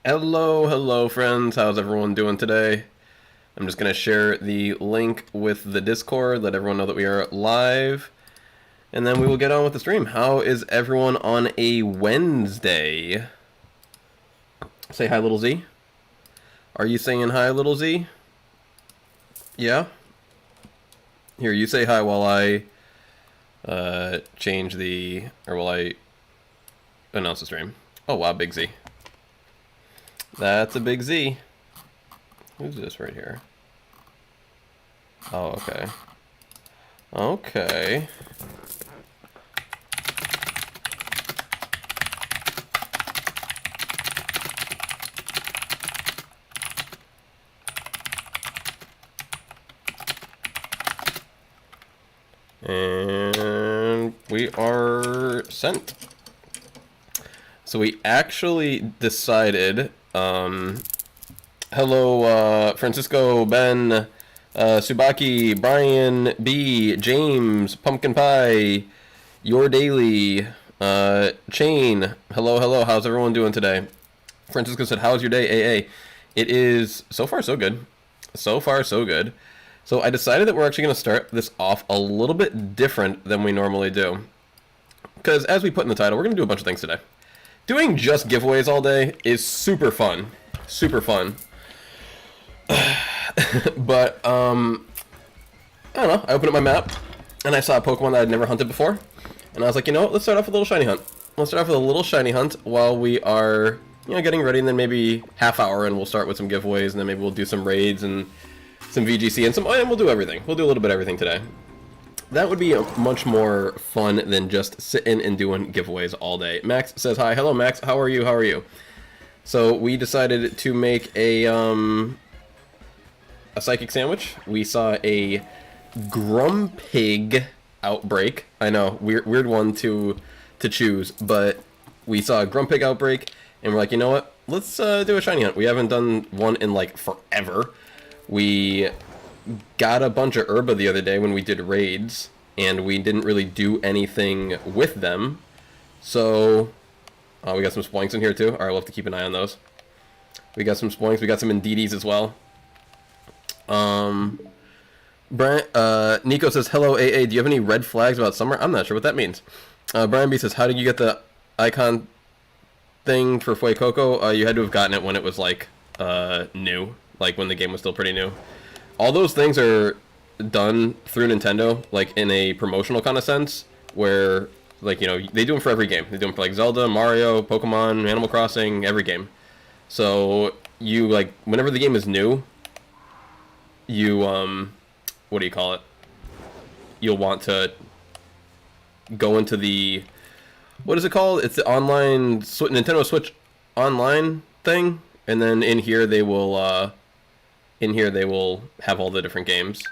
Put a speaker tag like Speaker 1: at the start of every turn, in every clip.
Speaker 1: Hello friends, how's everyone doing today? I'm just going to share the link with the Discord, let everyone know that we are live, and then we will get on with the stream. How is everyone on a Wednesday? Say hi, little Z. Are you saying hi, little Z? Yeah? Here, you say hi while I while I announce the stream. Oh wow, big Z. That's a big Z. Who's this right here? Oh, okay. Okay. And we are sent. So we actually decided, hello, Francisco, Ben, Subaki, Brian, B, James, Pumpkin Pie, Your Daily, Chain, hello, how's everyone doing today? Francisco said, how's your day, AA? It is, so far so good. So far so good. So I decided that we're actually going to start this off a little bit different than we normally do. Because as we put in the title, we're going to do a bunch of things today. Doing just giveaways all day is super fun. Super fun. But, I don't know. I opened up my map, and I saw a Pokemon that I'd never hunted before. And I was like, you know what? Let's start off with a little shiny hunt. Let's start off with a little shiny hunt while we are, getting ready. And then maybe half hour, and we'll start with some giveaways. And then maybe we'll do some raids and some VGC and and we'll do everything. We'll do a little bit of everything today. That would be much more fun than just sitting and doing giveaways all day. Max says hi. Hello, Max. How are you? How are you? So we decided to make a psychic sandwich. We saw a Grumpig outbreak. I know, weird one to choose, but we saw a Grumpig outbreak, and we're like, you know what? Let's do a shiny hunt. We haven't done one in like forever. We got a bunch of herba the other day when we did raids, and we didn't really do anything with them. So, we got some spoinks in here too. Alright, we'll have to keep an eye on those. We got some spoinks, we got some Indeedis as well. Nico says, hello AA, do you have any red flags about summer? I'm not sure what that means. Brian B says, how did you get the icon thing for Fuecoco? You had to have gotten it when it was like, new. Like when the game was still pretty new. All those things are done through Nintendo, like in a promotional kind of sense, where, like, they do them for every game. They do them for, like, Zelda, Mario, Pokemon, Animal Crossing, every game. So, you, like, whenever the game is new, you, what do you call it? You'll want to go into the, what is it called? It's the online, Nintendo Switch Online thing, and then in here they will, have all the different games.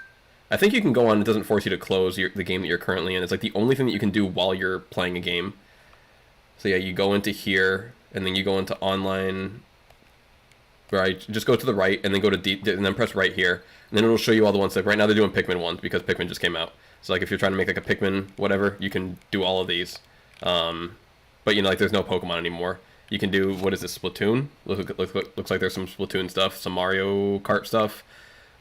Speaker 1: I think you can go on, it doesn't force you to close the game that you're currently in. It's like the only thing that you can do while you're playing a game. So yeah, you go into here, and then you go into online, right, just go to the right, and then go to and then press right here. And then it'll show you all the ones, like right now they're doing Pikmin ones, because Pikmin just came out. So like if you're trying to make like a Pikmin whatever, you can do all of these. But like there's no Pokemon anymore. You can do, what is this, Splatoon? Looks like there's some Splatoon stuff, some Mario Kart stuff,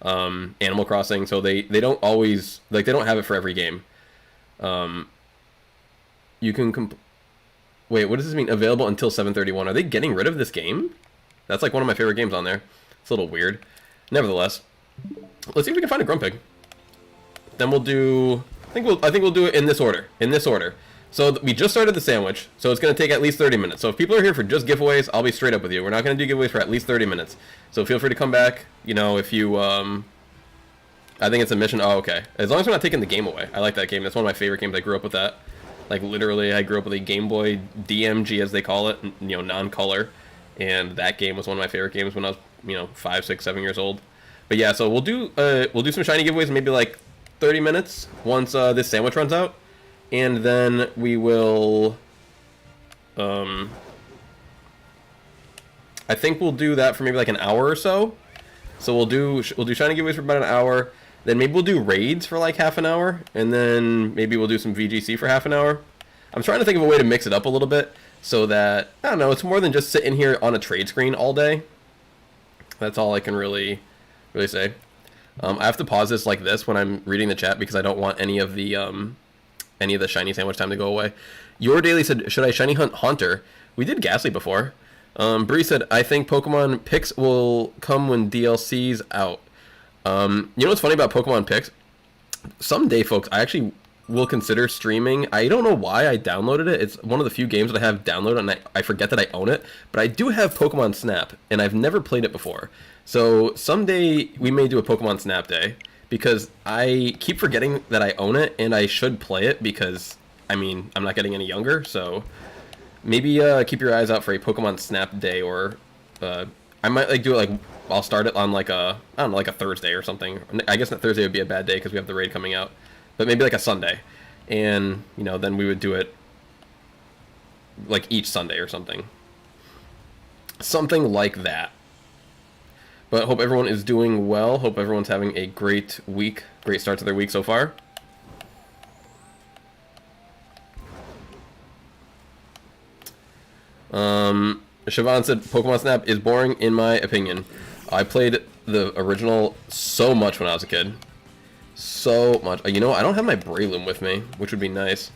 Speaker 1: Animal Crossing. So they don't always, like, they don't have it for every game. You can, wait, what does this mean? Available until 7/31. Are they getting rid of this game? That's like one of my favorite games on there. It's a little weird. Nevertheless, let's see if we can find a Grumpig. Then we'll do, I think we'll do it in this order. So we just started the sandwich, so it's going to take at least 30 minutes. So if people are here for just giveaways, I'll be straight up with you. We're not going to do giveaways for at least 30 minutes. So feel free to come back, if you, I think it's a mission. Oh, okay. As long as we're not taking the game away. I like that game. That's one of my favorite games. I grew up with that. Like, literally, I grew up with a Game Boy DMG, as they call it, non-color. And that game was one of my favorite games when I was, 5, 6, 7 years old. But yeah, so we'll do some shiny giveaways in maybe like 30 minutes once this sandwich runs out. And then we will, I think we'll do that for maybe like an hour or so. So we'll do shiny giveaways for about an hour. Then maybe we'll do raids for like half an hour, and then maybe we'll do some VGC for half an hour. I'm trying to think of a way to mix it up a little bit. so that, I don't know, it's more than just sitting here on a trade screen all day. That's all I can really say. I have to pause this like this when I'm reading the chat because I don't want any of the shiny sandwich time to go away. Your Daily said, should I shiny hunt Haunter? We did Ghastly before. Bree said, I think Pokemon picks will come when DLC's out. You know what's funny about Pokemon picks? Someday, folks, I actually will consider streaming. I don't know why I downloaded it. It's one of the few games that I have downloaded, and I forget that I own it. But I do have Pokemon Snap, and I've never played it before. So someday we may do a Pokemon Snap Day, because I keep forgetting that I own it, and I should play it because, I mean, I'm not getting any younger. So maybe keep your eyes out for a Pokemon Snap Day, or I might like do it like I'll start it on like a, I don't know, like a Thursday or something. I guess that Thursday would be a bad day because we have the raid coming out, but maybe like a Sunday, and you know, then we would do it like each Sunday or something like that. But hope everyone is doing well. Hope everyone's having a great week, great start to their week so far. Siobhan said Pokemon Snap is boring in my opinion. I played the original so much when I was a kid. So much. You know, I don't have my Breloom with me, which would be nice.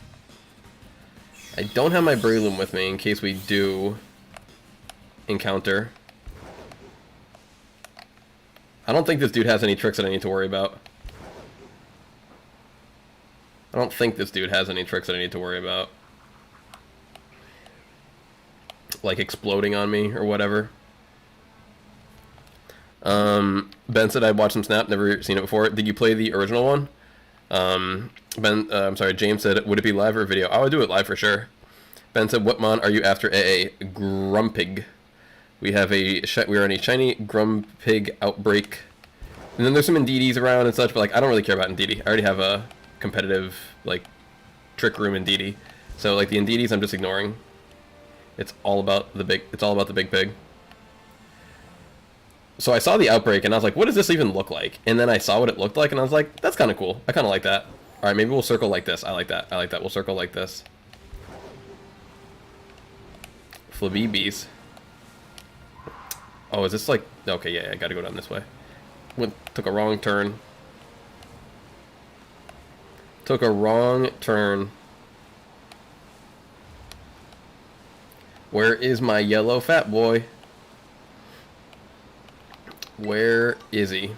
Speaker 1: I don't have my Breloom with me in case we do encounter. I don't think this dude has any tricks that I need to worry about. I don't think this dude has any tricks that I need to worry about. Like exploding on me or whatever. Ben said I'd watched some Snap, never seen it before. Did you play the original one? I'm sorry, James said, would it be live or video? I would do it live for sure. Ben said, what mon are you after? A Grumpig. We are on a shiny Grumpig outbreak. And then there's some Indeedis around and such, but like I don't really care about Indeedee. I already have a competitive like Trick Room Indeedee. So like the Indeedis I'm just ignoring. It's all about the big pig. So I saw the outbreak and I was like, what does this even look like? And then I saw what it looked like and I was like, that's kind of cool. I kind of like that. All right, maybe we'll circle like this. I like that. We'll circle like this. Flabibis. Oh, is this like... Okay, yeah, I gotta go down this way. Took a wrong turn. Where is my yellow fat boy? Where is he?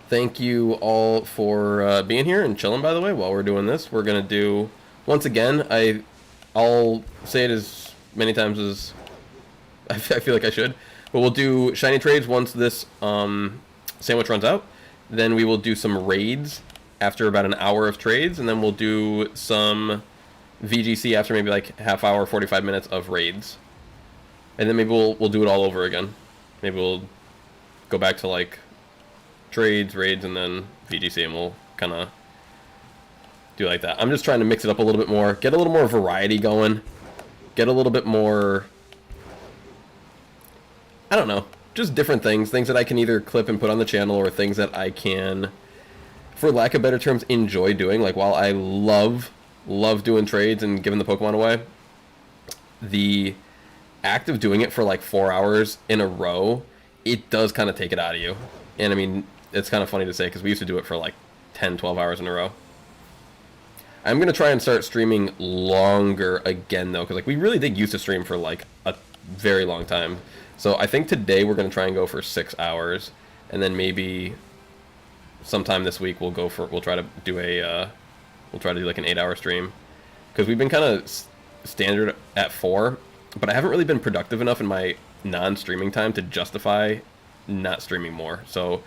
Speaker 1: Thank you all for being here and chilling, by the way, while we're doing this. We're going to do, once again, I'll say it as many times as I feel like I should, but we'll do shiny trades once this sandwich runs out. Then we will do some raids after about an hour of trades, and then we'll do some VGC after maybe like half hour, 45 minutes of raids. And then maybe we'll do it all over again. Maybe we'll go back to like trades, raids, and then VGC, and we'll kind of do like that. I'm just trying to mix it up a little bit more, get a little more variety going, get a little bit more, I don't know, just different things that I can either clip and put on the channel, or things that I can, for lack of better terms, enjoy doing. Like, while I love doing trades and giving the Pokemon away, the act of doing it for like 4 hours in a row, it does kind of take it out of you. And I mean, it's kind of funny to say because we used to do it for like 10-12 hours in a row. I'm going to try and start streaming longer again though, because like we really did used to stream for like a very long time. So I think today we're going to try and go for 6 hours, and then maybe sometime this week we'll try to do like an 8-hour stream, because we've been kind of standard at 4. But I haven't really been productive enough in my non-streaming time to justify not streaming more. So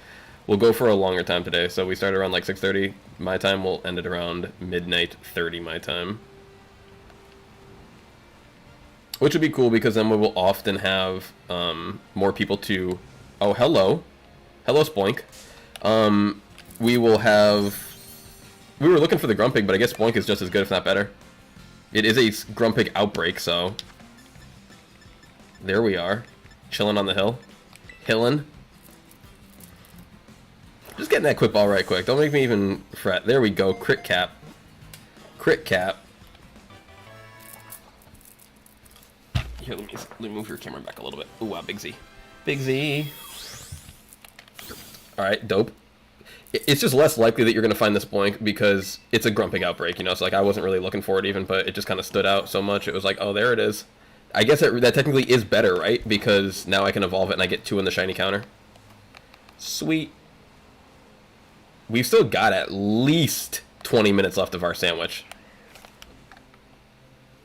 Speaker 1: we'll go for a longer time today. So we start around like 6:30 my time. We'll end it around midnight 30 my time. Which would be cool, because then we will often have more people to... Oh, hello. Hello, Spoink. We will have... We were looking for the Grumpig, but I guess Spoink is just as good, if not better. It is a Grumpig outbreak, so... There we are, chilling on the hill, hilling. Just getting that quick ball right quick. Don't make me even fret. There we go. Crit cap. Here, let me move your camera back a little bit. Ooh, wow, Big Z. Big Z. Alright, dope. It's just less likely that you're going to find this blank because it's a grumping outbreak, you know? So, like, I wasn't really looking for it even, but it just kind of stood out so much. It was like, oh, there it is. I guess that technically is better, right? Because now I can evolve it and I get 2 in the shiny counter. Sweet. We've still got at least 20 minutes left of our sandwich.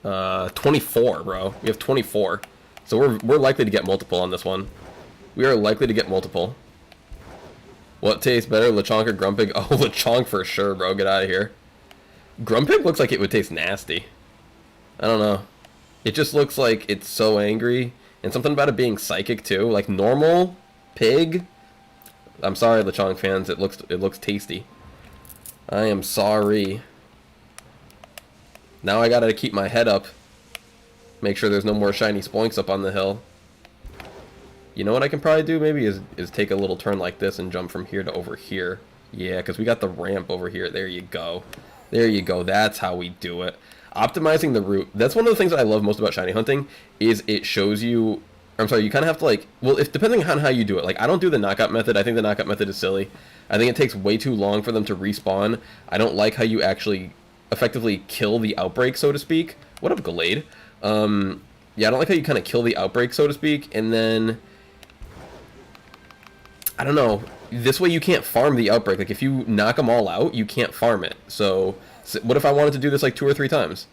Speaker 1: 24, bro. We have 24. So we're likely to get multiple on this one. We are likely to get multiple. What tastes better, Lechonk or Grumpig? Oh, Lechonk for sure, bro. Get out of here. Grumpig looks like it would taste nasty. I don't know. It just looks like it's so angry. And something about it being psychic, too. Like, normal pig. I'm sorry, Lechonk fans. It looks tasty. I am sorry. Now I gotta keep my head up. Make sure there's no more shiny spoinks up on the hill. You know what I can probably do maybe is take a little turn like this and jump from here to over here. Yeah, because we got the ramp over here. There you go. There you go. That's how we do it. Optimizing the route. That's one of the things that I love most about shiny hunting is it shows you... I'm sorry, you kind of have to like... Well, if depending on how you do it. Like, I don't do the knockout method. I think the knockout method is silly. I think it takes way too long for them to respawn. I don't like how you actually effectively kill the outbreak, so to speak. What up, Gallade? Yeah, I don't like how you kind of kill the outbreak, so to speak, and then... I don't know. This way you can't farm the outbreak. Like, if you knock them all out, you can't farm it. So what if I wanted to do this like 2 or 3 times?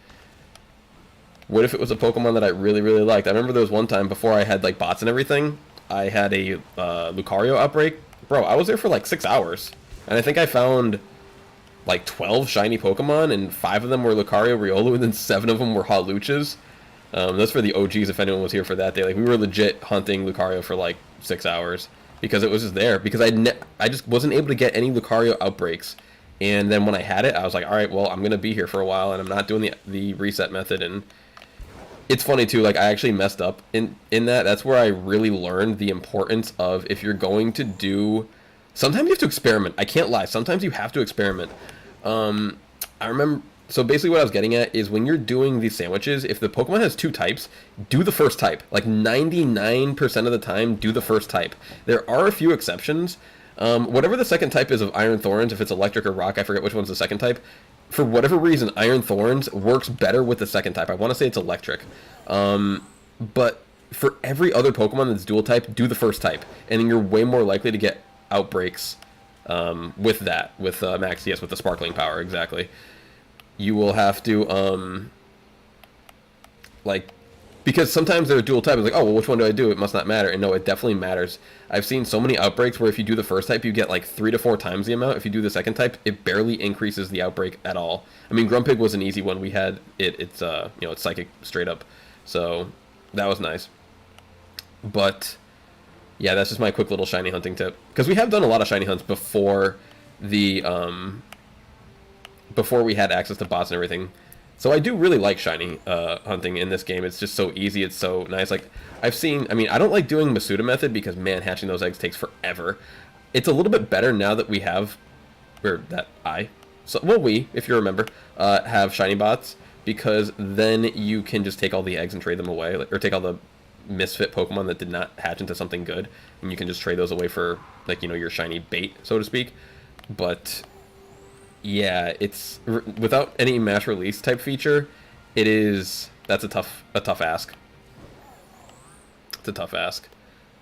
Speaker 1: What if it was a Pokemon that I really, really liked? I remember there was one time before I had, like, bots and everything, I had a Lucario outbreak. Bro, I was there for, like, 6 hours. And I think I found, like, 12 shiny Pokemon, and 5 of them were Lucario, Riolu, and then 7 of them were Hawluchas. That's for the OGs, if anyone was here for that day. Like, we were legit hunting Lucario for, like, 6 hours. Because it was just there. Because I just wasn't able to get any Lucario outbreaks. And then when I had it, I was like, alright, well, I'm going to be here for a while, and I'm not doing the reset method. And it's funny, too, like, I actually messed up in that. That's where I really learned the importance of, if you're going to do... Sometimes you have to experiment. I can't lie. Sometimes you have to experiment. I remember... So basically what I was getting at is when you're doing these sandwiches, if the Pokemon has 2 types, do the first type. Like 99% of the time, do the first type. There are a few exceptions. Whatever the second type is of Iron Thorns, if it's electric or rock, I forget which one's the second type. For whatever reason, Iron Thorns works better with the second type. I want to say it's electric. But for every other Pokemon that's dual type, do the first type. And then you're way more likely to get outbreaks with that, with Max DS, with the Sparkling Power, exactly. You will have to, like, because sometimes they're dual type. It's like, oh, well, which one do I do? It must not matter. And no, it definitely matters. I've seen so many outbreaks where if you do the first type, you get like 3 to 4 times the amount. If you do the second type, it barely increases the outbreak at all. I mean, Grumpig was an easy one. We had it. It's you know, it's psychic straight up, so that was nice. But yeah, that's just my quick little shiny hunting tip, because we have done a lot of shiny hunts before the before we had access to bots and everything. So I do really like shiny hunting in this game. It's just so easy. It's so nice. Like, I've seen... I mean, I don't like doing Masuda method because, man, hatching those eggs takes forever. It's a little bit better now that we have... Or that I... So, well, we, if you remember, have shiny bots, because then you can just take all the eggs and trade them away. Or take all the misfit Pokemon that did not hatch into something good, and you can just trade those away for, like, you know, your shiny bait, so to speak. But... yeah, it's without any mass release type feature, that's a tough ask. It's a tough ask.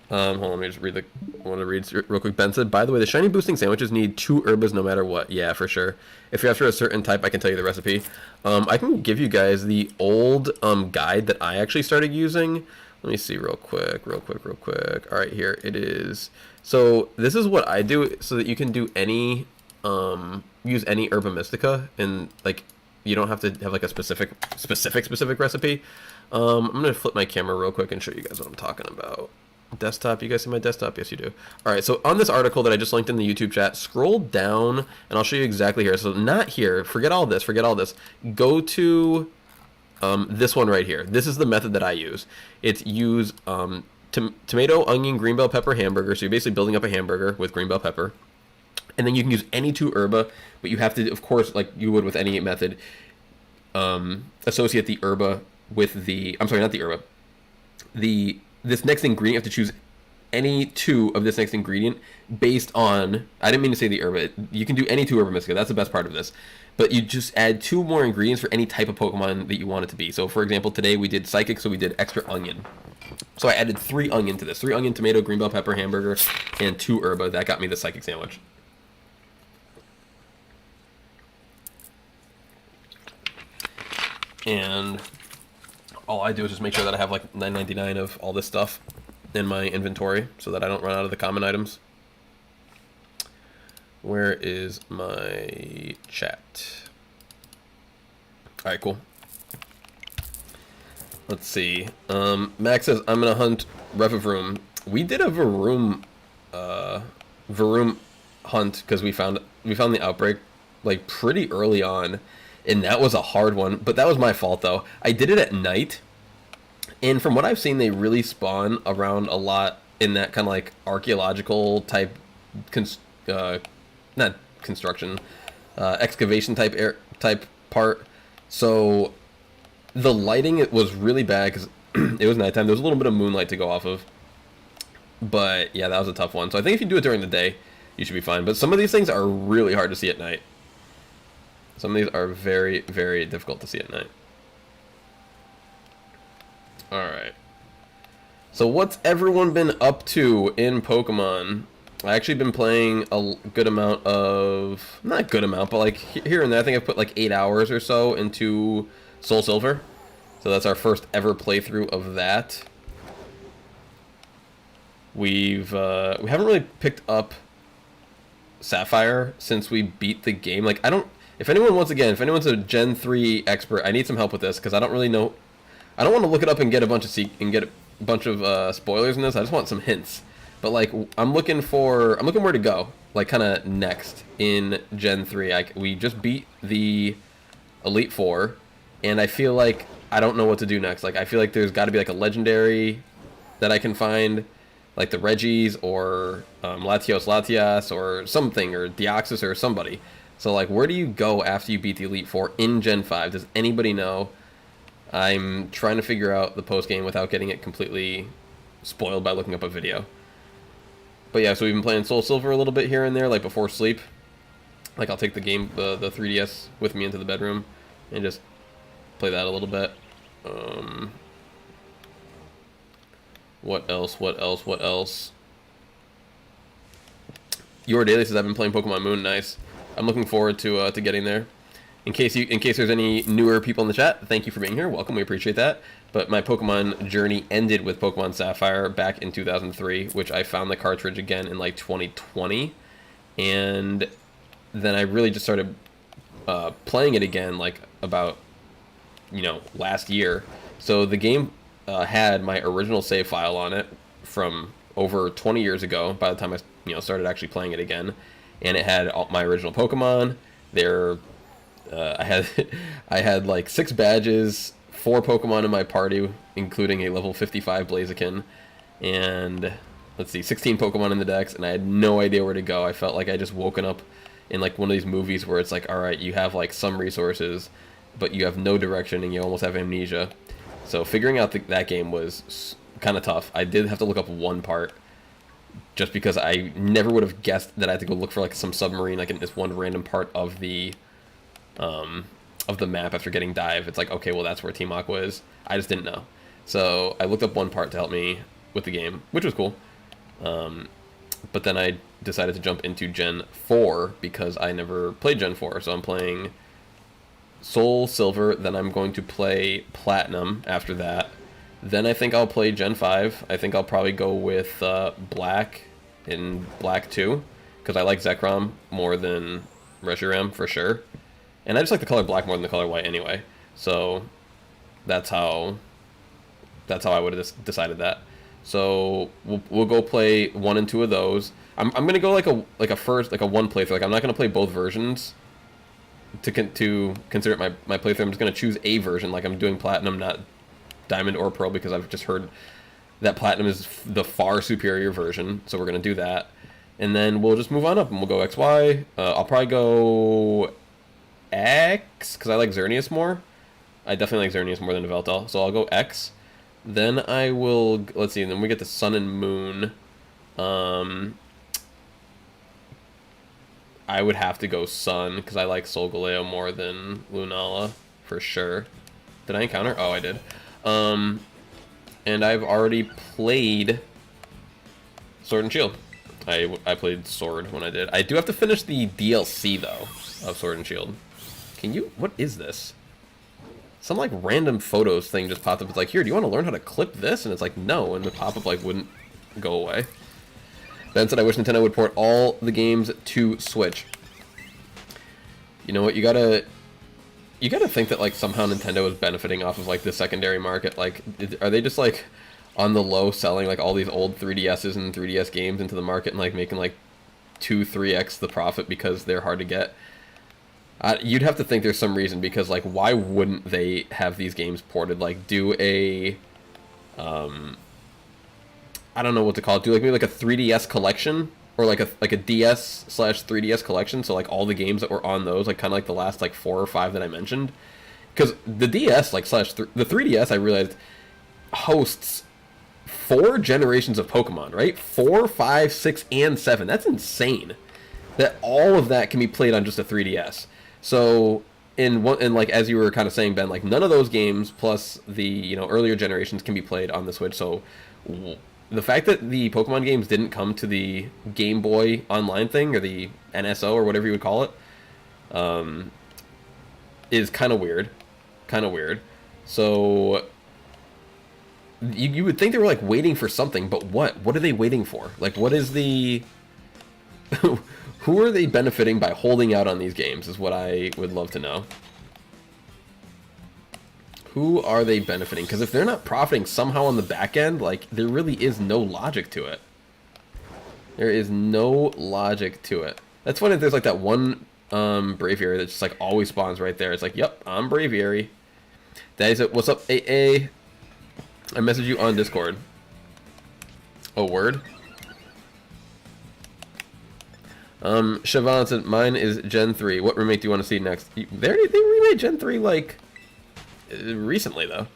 Speaker 1: Hold on, let me just read I want to read real quick. Ben said, by the way, the shiny boosting sandwiches need 2 herbas no matter what. Yeah, for sure. If you're after a certain type, I can tell you the recipe. I can give you guys the old guide that I actually started using. Let me see real quick. All right, here it is. So this is what I do so that you can do any use any Herba Mystica, and like you don't have to have like a specific recipe. I'm gonna flip my camera real quick and show you guys what I'm talking about. Desktop, you guys see my desktop? Yes, you do. All right, so on this article that I just linked in the YouTube chat, scroll down and I'll show you exactly here. So not here. Forget all this. Go to this one right here. This is the method that I use. It's use tomato, onion, green bell pepper hamburger. So you're basically building up a hamburger with green bell pepper. And then you can use any 2 herba, but you have to, of course, like you would with any method, associate the herba with the... I'm sorry, not the herba. this next ingredient, you have to choose any 2 of this next ingredient based on, I didn't mean to say the herb, you can do any 2 herba mystica, that's the best part of this, but you just add 2 more ingredients for any type of Pokemon that you want it to be. So for example, today we did psychic, so we did extra onion. So I added 3 onion to this, 3 onion, tomato, green bell pepper, hamburger, and 2 herba. That got me the psychic sandwich. And all I do is just make sure that I have like $9.99 of all this stuff in my inventory so that I don't run out of the common items. Where is my chat? Alright, cool. Let's see. Max says, I'm gonna hunt Revavroom. We did a Varoom hunt because we found the outbreak like pretty early on, and that was a hard one, but that was my fault though. I did it at night, and from what I've seen, they really spawn around a lot in that kind of like archaeological type not construction, excavation type part. So the lighting, it was really bad because it was nighttime. There was a little bit of moonlight to go off of, but yeah, that was a tough one. So I think if you do it during the day, you should be fine. But some of these things are really hard to see at night. Some of these are very, very difficult to see at night. Alright. So what's everyone been up to in Pokemon? I actually been playing a good amount of... not a good amount, but like here and there. I think I've put like 8 hours or so into Soul Silver. So that's our first ever playthrough of that. We haven't really picked up Sapphire since we beat the game. Like, I don't... if anyone's a Gen 3 expert, I need some help with this because I don't really know. I don't want to look it up and get a bunch of spoilers in this. I just want some hints. But like, I'm looking where to go, like kind of next in Gen 3. We just beat the Elite Four, and I feel like I don't know what to do next. Like, I feel like there's got to be like a legendary that I can find, like the Regis or Latias or something, or Deoxys or somebody. So like, where do you go after you beat the Elite Four in Gen 5? Does anybody know? I'm trying to figure out the post game without getting it completely spoiled by looking up a video. But yeah, so we've been playing Soul Silver a little bit here and there, like before sleep. Like, I'll take the 3DS with me into the bedroom and just play that a little bit. What else? Your Daily says, I've been playing Pokemon Moon. Nice. I'm looking forward to getting there. In case there's any newer people in the chat, thank you for being here. Welcome, we appreciate that. But my Pokemon journey ended with Pokemon Sapphire back in 2003, which I found the cartridge again in like 2020, and then I really just started playing it again like about last year. So the game had my original save file on it from over 20 years ago. By the time I started actually playing it again, and it had all my original Pokemon. I had like 6 badges, 4 Pokemon in my party, including a level 55 Blaziken, and let's see, 16 Pokemon in the dex, and I had no idea where to go. I felt like I just woken up in like one of these movies where it's like, all right, you have like some resources, but you have no direction and you almost have amnesia. So figuring out that game was kind of tough. I did have to look up one part, just because I never would have guessed that I had to go look for like some submarine, like in this one random part of the map after getting dive. It's like, okay, well, that's where Team Aqua is. I just didn't know. So I looked up one part to help me with the game, which was cool. But then I decided to jump into Gen 4 because I never played Gen 4. So I'm playing Soul Silver, then I'm going to play Platinum after that. Then I think I'll play Gen 5. I think I'll probably go with Black in Black 2, because I like Zekrom more than Reshiram for sure. And I just like the color black more than the color white anyway. So that's how I would have decided that. So we'll go play 1 and 2 of those. I'm gonna go like a one playthrough. Like, I'm not gonna play both versions to consider it my playthrough. I'm just gonna choose a version. Like, I'm doing Platinum, not Diamond or Pearl, because I've just heard that Platinum is the far superior version. So we're gonna do that, and then we'll just move on up and we'll go XY. I'll probably go X, because I like Xerneas more. I definitely like Xerneas more than Yveltal, so I'll go X. Then I will, let's see, then we get the Sun and Moon. I would have to go Sun, because I like Solgaleo more than Lunala, for sure. Did I encounter? Oh, I did. And I've already played Sword and Shield. I played Sword when I did. I do have to finish the DLC, though, of Sword and Shield. Can you... What is this? Some, like, random photos thing just popped up. It's like, here, do you want to learn how to clip this? And it's like, no. And the pop-up, like, wouldn't go away. Ben said, I wish Nintendo would port all the games to Switch. You know what? You gotta think that, like, somehow Nintendo is benefiting off of, like, the secondary market. Like, are they just, like, on the low selling, like, all these old 3DSs and 3DS games into the market and, like, making, like, 2-3x the profit because they're hard to get? You'd have to think there's some reason, because, like, why wouldn't they have these games ported? Like, do a... I don't know what to call it. Do, like, maybe, like, a 3DS collection? Or, like a DS/3DS collection, so, like, all the games that were on those, like, kind of like the last, like, 4 or 5 that I mentioned. Because the DS, like, the 3DS, I realized, hosts 4 generations of Pokemon, right? 4, 5, 6, and 7. That's insane. That all of that can be played on just a 3DS. So, and like, as you were kind of saying, Ben, like, none of those games, plus the, you know, earlier generations, can be played on the Switch, so... The fact that the Pokemon games didn't come to the Game Boy Online thing, or the NSO, or whatever you would call it, is kind of weird. Kind of weird. So, you would think they were, like, waiting for something, but what? What are they waiting for? Like, what is the... Who are they benefiting by holding out on these games, is what I would love to know. Who are they benefiting? Because if they're not profiting somehow on the back end, like, there really is no logic to it. There is no logic to it. That's funny, there's, like, that one Braviary that just, like, always spawns right there. It's like, yep, I'm Braviary. That is it. What's up, AA? I messaged you on Discord. Oh, word? Siobhan said, mine is Gen 3. What remake do you want to see next? They remade Gen 3, like... recently, though.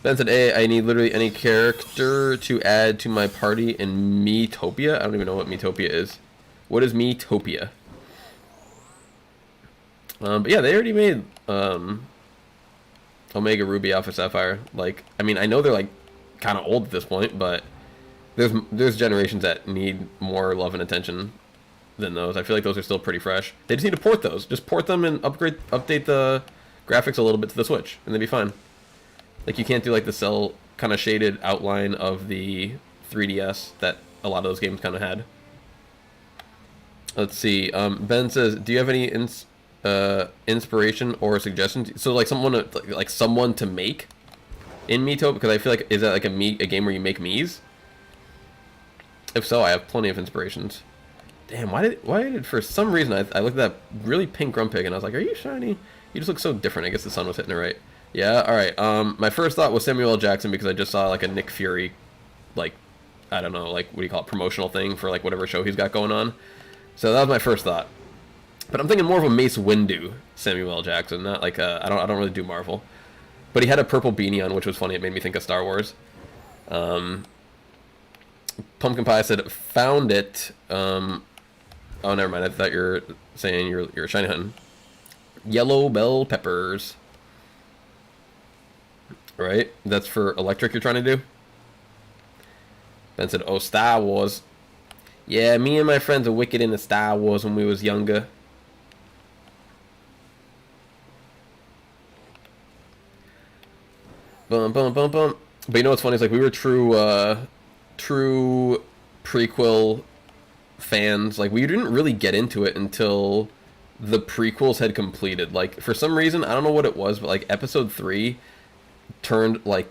Speaker 1: Ben said, hey, I need literally any character to add to my party in Miitopia. I don't even know what Miitopia is. What is Miitopia? But yeah, they already made Omega Ruby Alpha Sapphire. Like, I mean, I know they're, like, kind of old at this point, but there's generations that need more love and attention than those. I feel like those are still pretty fresh. They just need to port those. Just port them and update the graphics a little bit to the Switch, and they'd be fine. Like, you can't do, like, the cell kind of shaded outline of the 3DS that a lot of those games kind of had. Let's see. Ben says, do you have any inspiration or suggestions? So, like, someone to make in Miito? Because I feel like, is that, like, a game where you make Miis? If so, I have plenty of inspirations. Damn, why did for some reason, I looked at that really pink Grumpig, and I was like, are you shiny? You just look so different. I guess the sun was hitting it right. Yeah, alright. My first thought was Samuel L. Jackson, because I just saw, like, a Nick Fury, like, I don't know, like, what do you call it, promotional thing for, like, whatever show he's got going on. So that was my first thought. But I'm thinking more of a Mace Windu Samuel L. Jackson, not like I don't really do Marvel. But he had a purple beanie on, which was funny. It made me think of Star Wars. Pumpkin Pie said, found it. Oh, never mind. I thought you were saying you're shiny hunting. Yellow bell peppers. Right? That's for electric you're trying to do? Ben said, oh, Star Wars. Yeah, me and my friends are wicked into Star Wars when we was younger. Bum, bum, bum, bum. But you know what's funny? It's like we were true prequel fans. Like, we didn't really get into it until the prequels had completed. Like, for some reason, I don't know what it was, but, like, episode 3 turned, like,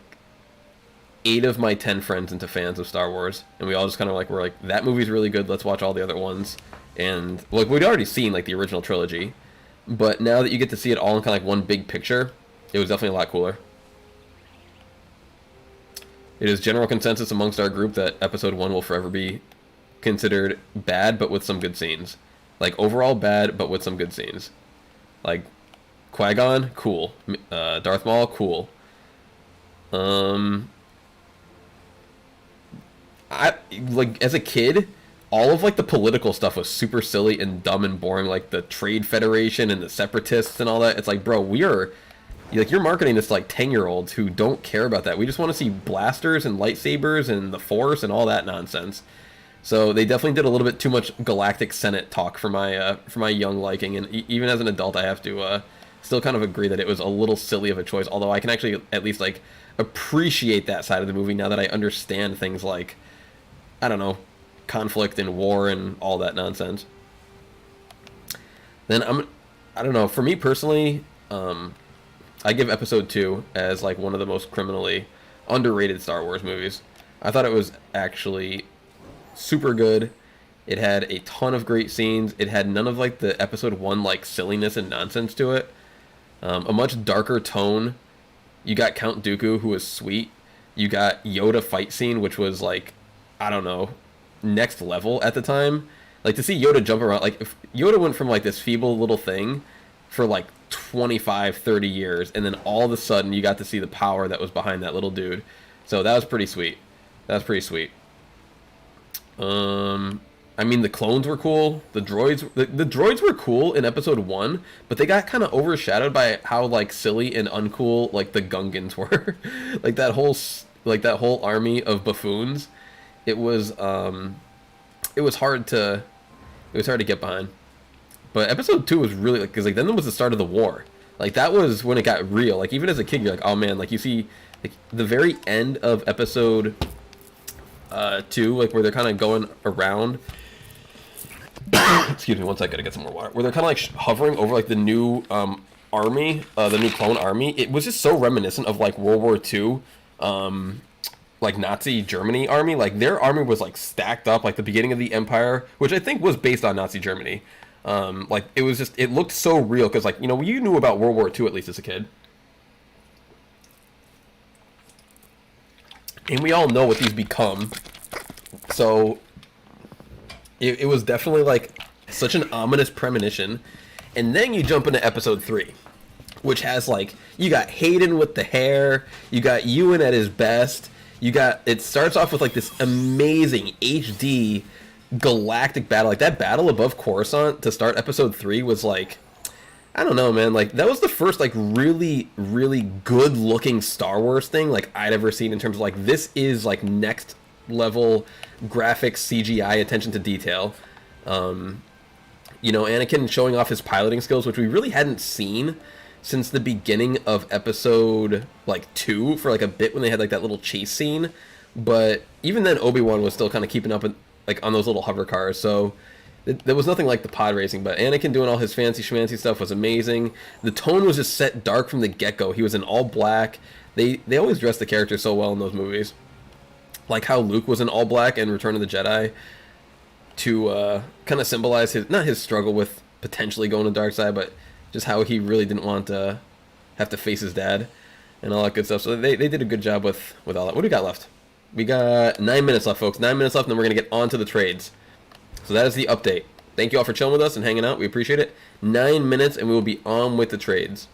Speaker 1: 8 of my 10 friends into fans of Star Wars. And we all just kind of, like, were like, that movie's really good, let's watch all the other ones. And, like, we'd already seen, like, the original trilogy. But now that you get to see it all in kind of, like, one big picture, it was definitely a lot cooler. It is general consensus amongst our group that episode 1 will forever be considered bad, but with some good scenes. Like, overall bad, but with some good scenes. Like, Qui-Gon, cool. Darth Maul, cool. like as a kid, all of like the political stuff was super silly and dumb and boring, like the Trade Federation and the Separatists and all that. It's like, bro, you're marketing this to like 10-year-olds who don't care about that. We just want to see blasters and lightsabers and the Force and all that nonsense. So they definitely did a little bit too much Galactic Senate talk for my young liking, and even as an adult, I have to still kind of agree that it was a little silly of a choice. Although I can actually at least like appreciate that side of the movie now that I understand things like, I don't know, conflict and war and all that nonsense. Then I don't know. For me personally, I give Episode 2 as like one of the most criminally underrated Star Wars movies. I thought it was actually super good. It had a ton of great scenes. It had none of like the Episode 1 like silliness and nonsense to it. A much darker tone. You got Count Dooku, who was sweet. You got Yoda fight scene, which was like, I don't know, next level at the time. Like to see Yoda jump around, like if Yoda went from like this feeble little thing for like 25, 30 years, and then all of a sudden you got to see the power that was behind that little dude. So that was pretty sweet. I mean, the clones were cool. The droids were cool in Episode 1, but they got kind of overshadowed by how like silly and uncool like the Gungans were. like that whole army of buffoons. It was hard to get behind. But Episode 2 was really like, because like then there was the start of the war. Like that was when it got real. Like even as a kid, you're like, oh man, like you see like the very end of Episode 2, like where they're kind of going around. Excuse me, one second, I gotta get some more water. Where they're kind of like hovering over like the new army, the new clone army. It was just so reminiscent of like World War II, like Nazi Germany army. Like their army was like stacked up, like the beginning of the Empire, which I think was based on Nazi Germany. Like it looked so real because like, you know, you knew about World War II at least as a kid. And we all know what these become. So it was definitely like such an ominous premonition. And then you jump into Episode 3, which has like, you got Hayden with the hair, you got Ewan at his best, it starts off with like this amazing HD galactic battle. Like that battle above Coruscant to start Episode 3 was like, I don't know, man. Like that was the first like really, really good looking Star Wars thing like I'd ever seen in terms of like, this is like next level graphics, CGI, attention to detail. You know, Anakin showing off his piloting skills, which we really hadn't seen since the beginning of Episode like 2 for like a bit when they had like that little chase scene. But even then, Obi-Wan was still kind of keeping up with, like on those little hover cars. So there was nothing like the pod racing, but Anakin doing all his fancy schmancy stuff was amazing. The tone was just set dark from the get-go. He was in all black. They always dress the character so well in those movies. Like how Luke was in all black in Return of the Jedi to kind of symbolize not his struggle with potentially going to the dark side, but just how he really didn't want to have to face his dad and all that good stuff. So they did a good job with all that. What do we got left? We got 9 minutes left, folks. 9 minutes left, and then we're going to get on to the trades. So that is the update. Thank you all for chilling with us and hanging out. We appreciate it. 9 minutes, and we will be on with the trades.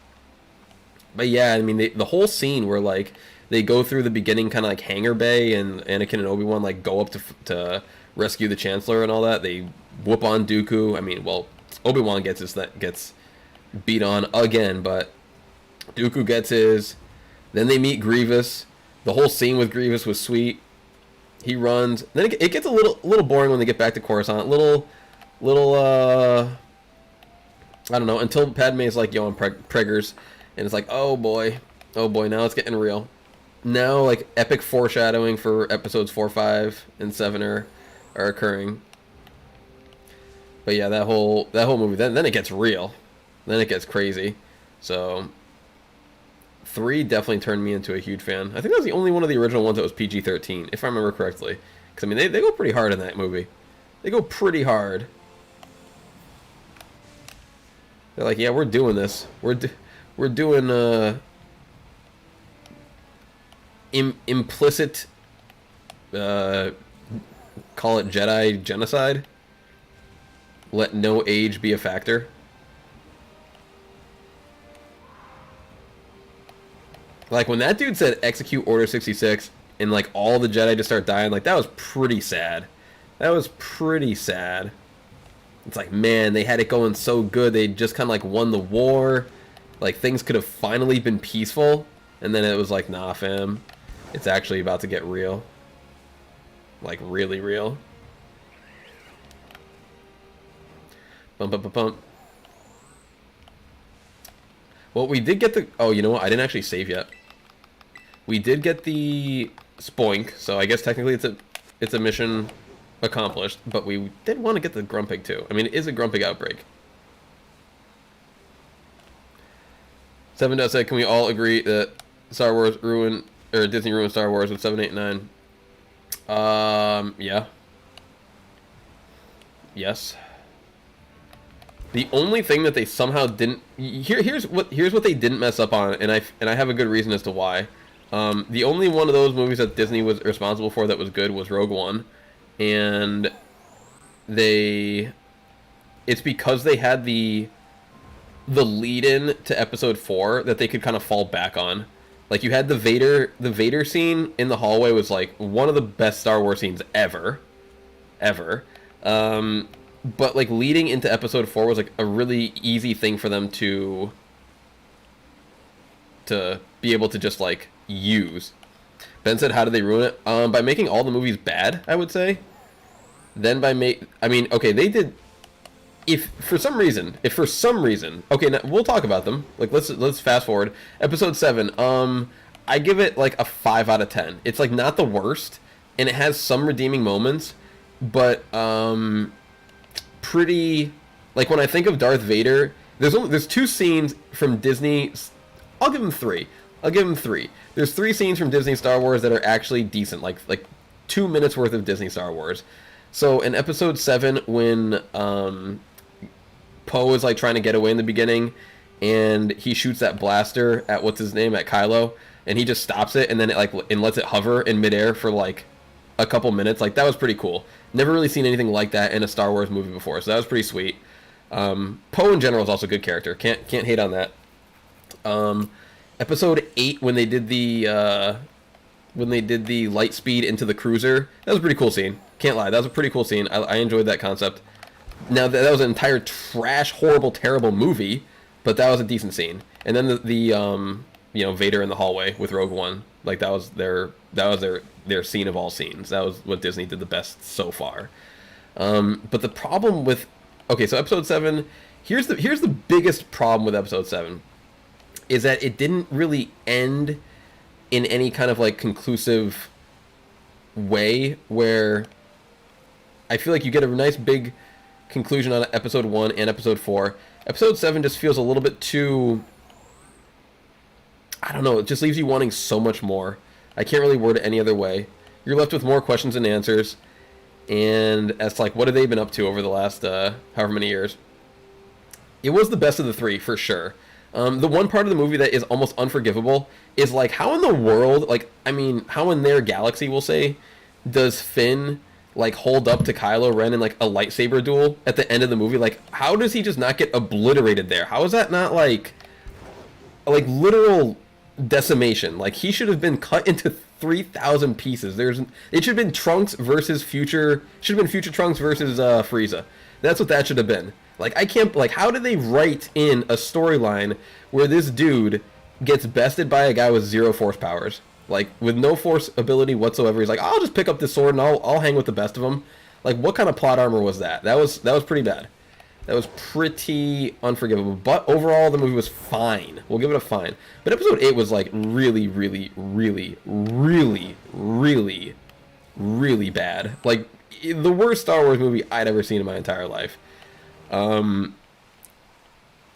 Speaker 1: But yeah, I mean, the whole scene where, like, they go through the beginning kind of like hangar bay, and Anakin and Obi-Wan, like, go up to rescue the Chancellor and all that. They whoop on Dooku. I mean, well, Obi-Wan gets beat on again, but Dooku gets his. Then they meet Grievous. The whole scene with Grievous was sweet. He runs. Then it gets a little boring when they get back to Coruscant. Little I don't know, until Padme's like, yo, I'm preggers, and it's like, oh boy, now it's getting real. Now like epic foreshadowing for episodes 4, 5, and 7 are occurring. But yeah, that whole movie, then it gets real. Then it gets crazy. So 3 definitely turned me into a huge fan. I think that was the only one of the original ones that was PG-13, if I remember correctly. Because, I mean, they go pretty hard in that movie. They go pretty hard. They're like, yeah, we're doing this. We're doing, implicit, call it Jedi genocide. Let no age be a factor. Like, when that dude said execute Order 66 and like all the Jedi just start dying. Like that was pretty sad. That was pretty sad. It's like, man, they had it going so good. They just kind of like won the war. Like things could have finally been peaceful, and then it was like, nah, fam, it's actually about to get real. Like really real. Bump, bump, bump, bump. Well, we did get the... Oh, you know what? I didn't actually save yet. We did get the Spoink, so I guess technically it's a mission accomplished, but we did want to get the Grumpig too. I mean, it is a Grumpig outbreak. 7 said, can we all agree that Star Wars ruined, or Disney ruined Star Wars with 7, 8, 9? Yeah. Yes. The only thing that they somehow didn't... Here's what they didn't mess up on, and I have a good reason as to why. The only one of those movies that Disney was responsible for that was good was Rogue One. And it's because they had the lead-in to Episode 4 that they could kind of fall back on. Like, you had the Vader scene in the hallway was, like, one of the best Star Wars scenes ever. Ever. But, like, leading into Episode 4 was, like, a really easy thing for them to be able to just, like, use. Ben said, how did they ruin it? By making all the movies bad, I would say. Then by I mean, okay, they did... If for some reason... Okay, now, we'll talk about them. Like, let's fast forward. Episode 7, I give it, like, a 5 out of 10. It's, like, not the worst, and it has some redeeming moments, but, pretty... Like, when I think of Darth Vader, there's 2 scenes from Disney... I'll give them 3. There's 3 scenes from Disney Star Wars that are actually decent, like 2 minutes worth of Disney Star Wars. So in Episode 7, when Poe is like trying to get away in the beginning, and he shoots that blaster at what's his name, at Kylo, and he just stops it, and then it lets it hover in midair for like a couple minutes. Like, that was pretty cool. Never really seen anything like that in a Star Wars movie before, so that was pretty sweet. Poe in general is also a good character. Can't hate on that. Episode 8, when they did the light speed into the cruiser, that was a pretty cool scene. Can't lie, that was a pretty cool scene. I enjoyed that concept. Now, that was an entire trash, horrible, terrible movie, but that was a decent scene. And then the Vader in the hallway with Rogue One, like, that was their scene of all scenes. That was what Disney did the best so far. But the problem with... Okay, so Episode 7, here's the biggest problem with Episode 7, is that it didn't really end in any kind of, like, conclusive way where I feel like you get a nice big conclusion on Episode 1 and Episode 4. Episode 7 just feels a little bit too... I don't know, it just leaves you wanting so much more. I can't really word it any other way. You're left with more questions and answers, and as to, like, what have they been up to over the last however many years? It was the best of the 3, for sure. The one part of the movie that is almost unforgivable is, like, how in the world, like, I mean, how in their galaxy, we'll say, does Finn, like, hold up to Kylo Ren in, like, a lightsaber duel at the end of the movie? Like, how does he just not get obliterated there? How is that not, like literal decimation? Like, he should have been cut into 3,000 pieces. It should have been Trunks versus Future Trunks versus Frieza. That's what that should have been. Like, I can't, like, how did they write in a storyline where this dude gets bested by a guy with 0 force powers? Like, with no force ability whatsoever. He's like, I'll just pick up this sword and I'll hang with the best of them. Like, what kind of plot armor was that? That was pretty bad. That was pretty unforgivable. But overall, the movie was fine. We'll give it a fine. But Episode 8 was, like, really, really, really, really, really, really bad. Like, the worst Star Wars movie I'd ever seen in my entire life.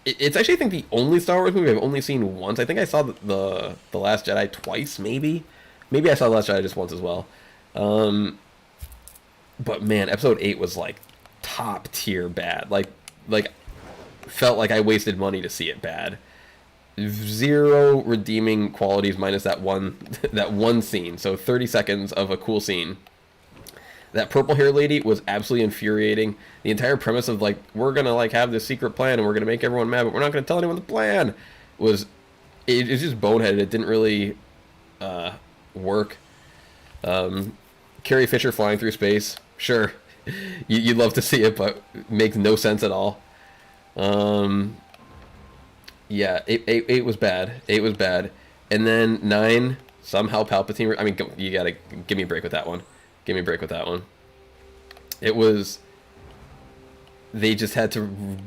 Speaker 1: It's actually, I think, the only Star Wars movie I've only seen once. I think I saw the Last Jedi twice, maybe. Maybe I saw The Last Jedi just once as well. But man, Episode 8 was, like, top tier bad. Like felt like I wasted money to see it bad. 0 redeeming qualities minus that one scene. So 30 seconds of a cool scene. That purple hair lady was absolutely infuriating. The entire premise of, like, we're gonna, like, have this secret plan and we're gonna make everyone mad, but we're not gonna tell anyone the plan, it's just boneheaded. It didn't really work. Carrie Fisher flying through space. Sure, you'd love to see it, but it makes no sense at all. Yeah, eight was bad. 8 was bad, and then 9 somehow Palpatine. I mean, you gotta give me a break with that one. Give me a break with that one. It was. They just had to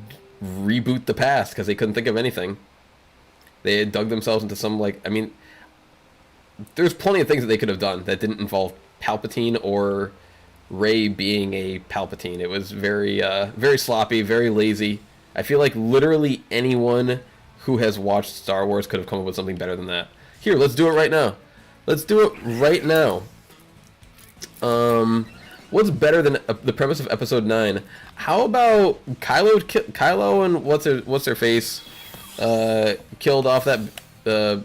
Speaker 1: reboot the past because they couldn't think of anything. They had dug themselves into some, like, I mean, there's plenty of things that they could have done that didn't involve Palpatine or Rey being a Palpatine. It was very, very sloppy, very lazy. I feel like literally anyone who has watched Star Wars could have come up with something better than that. Here, let's do it right now. Let's do it right now. What's better than the premise of Episode 9? How about Kylo and what's their face killed off that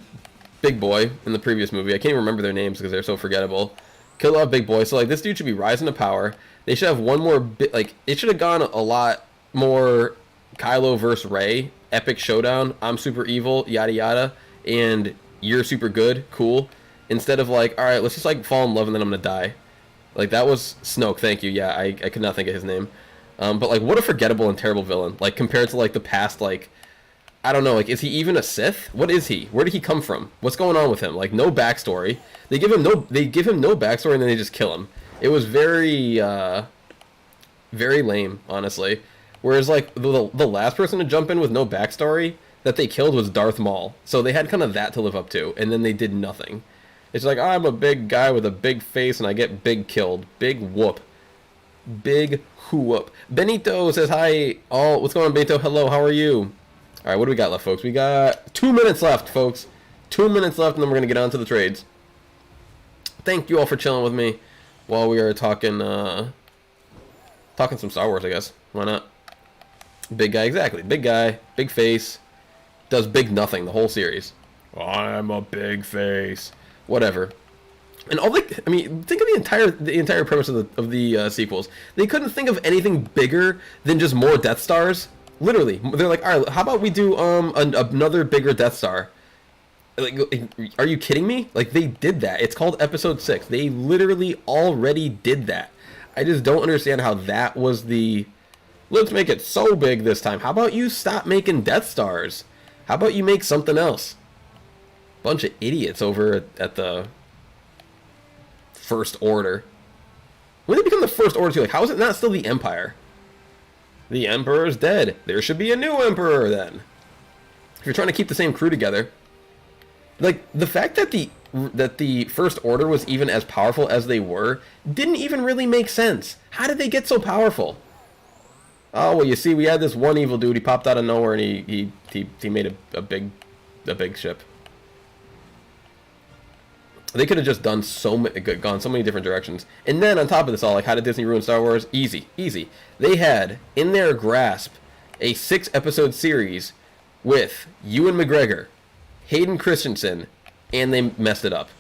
Speaker 1: big boy in the previous movie? I can't even remember their names because they're so forgettable. Killed off Big Boy. So like this dude should be rising to power. They should have one more bit. Like it should have gone a lot more Kylo versus Rey, epic showdown. I'm super evil, yada yada, and you're super good, cool. Instead of like, all right, let's just like fall in love and then I'm gonna die. Like that was Snoke. Thank you. Yeah, I could not think of his name. But like, what a forgettable and terrible villain. Like compared to like the past, like I don't know. Like, is he even a Sith? What is he? Where did he come from? What's going on with him? Like, no backstory. They give him no backstory and then they just kill him. It was very, very lame, honestly. Whereas like the last person to jump in with no backstory that they killed was Darth Maul. So they had kind of that to live up to, and then they did nothing. It's like, I'm a big guy with a big face and I get big killed. Big whoop. Big whoop. Benito says hi. Oh, what's going on, Benito? Hello, how are you? All right, what do we got left, folks? We got 2 minutes left, folks. 2 minutes left, and then we're going to get on to the trades. Thank you all for chilling with me while we are talking some Star Wars, I guess. Why not? Big guy, exactly. Big guy, big face, does big nothing the whole series. I'm a big face. Whatever. And all I mean, think of the entire premise of the sequels. They couldn't think of anything bigger than just more Death Stars. Literally, they're like, all right, how about we do another bigger Death Star? Like, are you kidding me? Like, they did that. It's called Episode 6. They literally already did that. I just don't understand how that was the... Let's make it so big this time. How about you stop making Death Stars? How about you make something else? Bunch of idiots over at the First Order. When they become the First Order too, like, how is it not still the Empire? The Emperor's dead. There should be a new Emperor then. If you're trying to keep the same crew together. Like, the fact that the First Order was even as powerful as they were didn't even really make sense. How did they get so powerful? Oh, well, you see, we had this one evil dude. He popped out of nowhere and he made a big ship. They could have just gone so many different directions. And then on top of this all, like, how did Disney ruin Star Wars? Easy. They had in their grasp a 6-episode series with Ewan McGregor, Hayden Christensen, and they messed it up.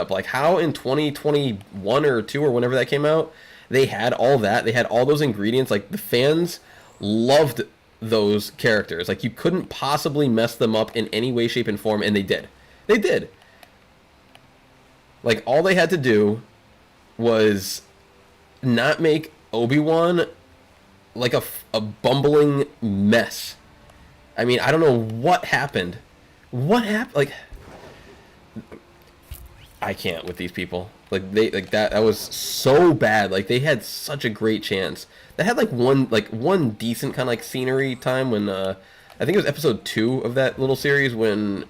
Speaker 1: Like, how in 2021 or 2 or whenever that came out, they had all that. They had all those ingredients. Like, the fans loved those characters. Like, you couldn't possibly mess them up in any way, shape, and form, and they did. They did. Like, all they had to do was not make Obi-Wan like a bumbling mess. I mean, I don't know what happened. What happened? Like, I can't with these people. Like, that was so bad. Like, they had such a great chance. They had one decent kind of like scenery time when I think it was episode 2 of that little series when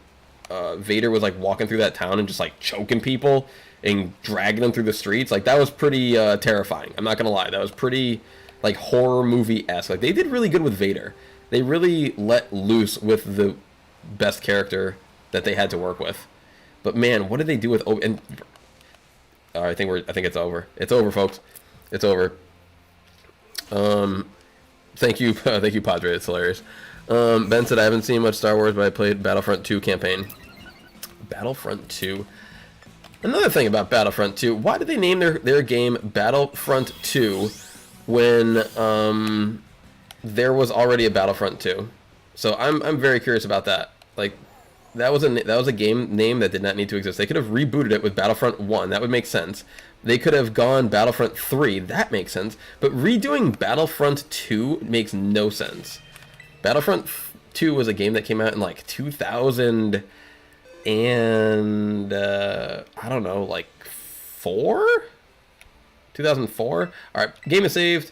Speaker 1: Vader was like walking through that town and just like choking people and dragging them through the streets. Like, that was pretty terrifying. I'm not gonna lie, that was pretty like horror movie-esque. Like, they did really good with Vader. They really let loose with the best character that they had to work with. But man, what did they do with and I think it's over. It's over, folks. It's over. Thank you, Padre. It's hilarious. Ben said, I haven't seen much Star Wars, but I played Battlefront 2 campaign. Battlefront 2. Another thing about Battlefront 2, why did they name their game Battlefront 2 when there was already a Battlefront 2? So I'm very curious about that. Like, that was a game name that did not need to exist. They could have rebooted it with Battlefront 1. That would make sense. They could have gone Battlefront 3. That makes sense. But redoing Battlefront 2 makes no sense. Battlefront 2 was a game that came out in like 2000 and I don't know, like 2004. All right, game is saved.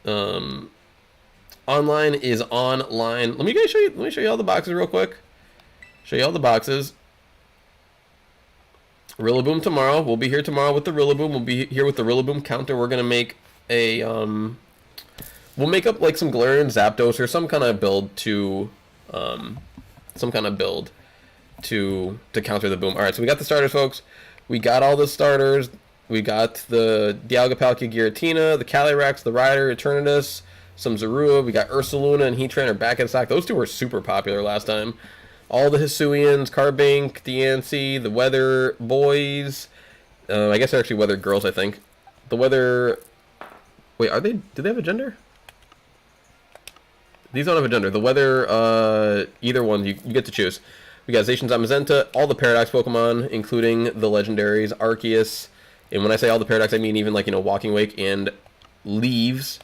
Speaker 1: Online is online. Let me show you all the boxes real quick. Show you all the boxes. Rillaboom tomorrow. We'll be here tomorrow with the Rillaboom. We'll be here with the Rillaboom counter. We're gonna make a we'll make up like some Galarian Zapdos or some kind of build to counter the boom. All right, so we got the starters, folks. We got all the starters. We got the Dialga, Palkia, Giratina, the Calyrex, the Rider, Eternatus, some Zorua. We got Ursaluna and Heatran are back in stock. Those two were super popular last time. All the Hisuians, Carbink, Diancie, the Weather Boys. I guess they're actually Weather Girls, I think. The Weather... Wait, are they... Do they have a gender? These don't have a gender. The Weather... either one, you get to choose. We got Zacian, Zamazenta, all the Paradox Pokemon, including the legendaries, Arceus. And when I say all the Paradox, I mean even like, Walking Wake and Leaves.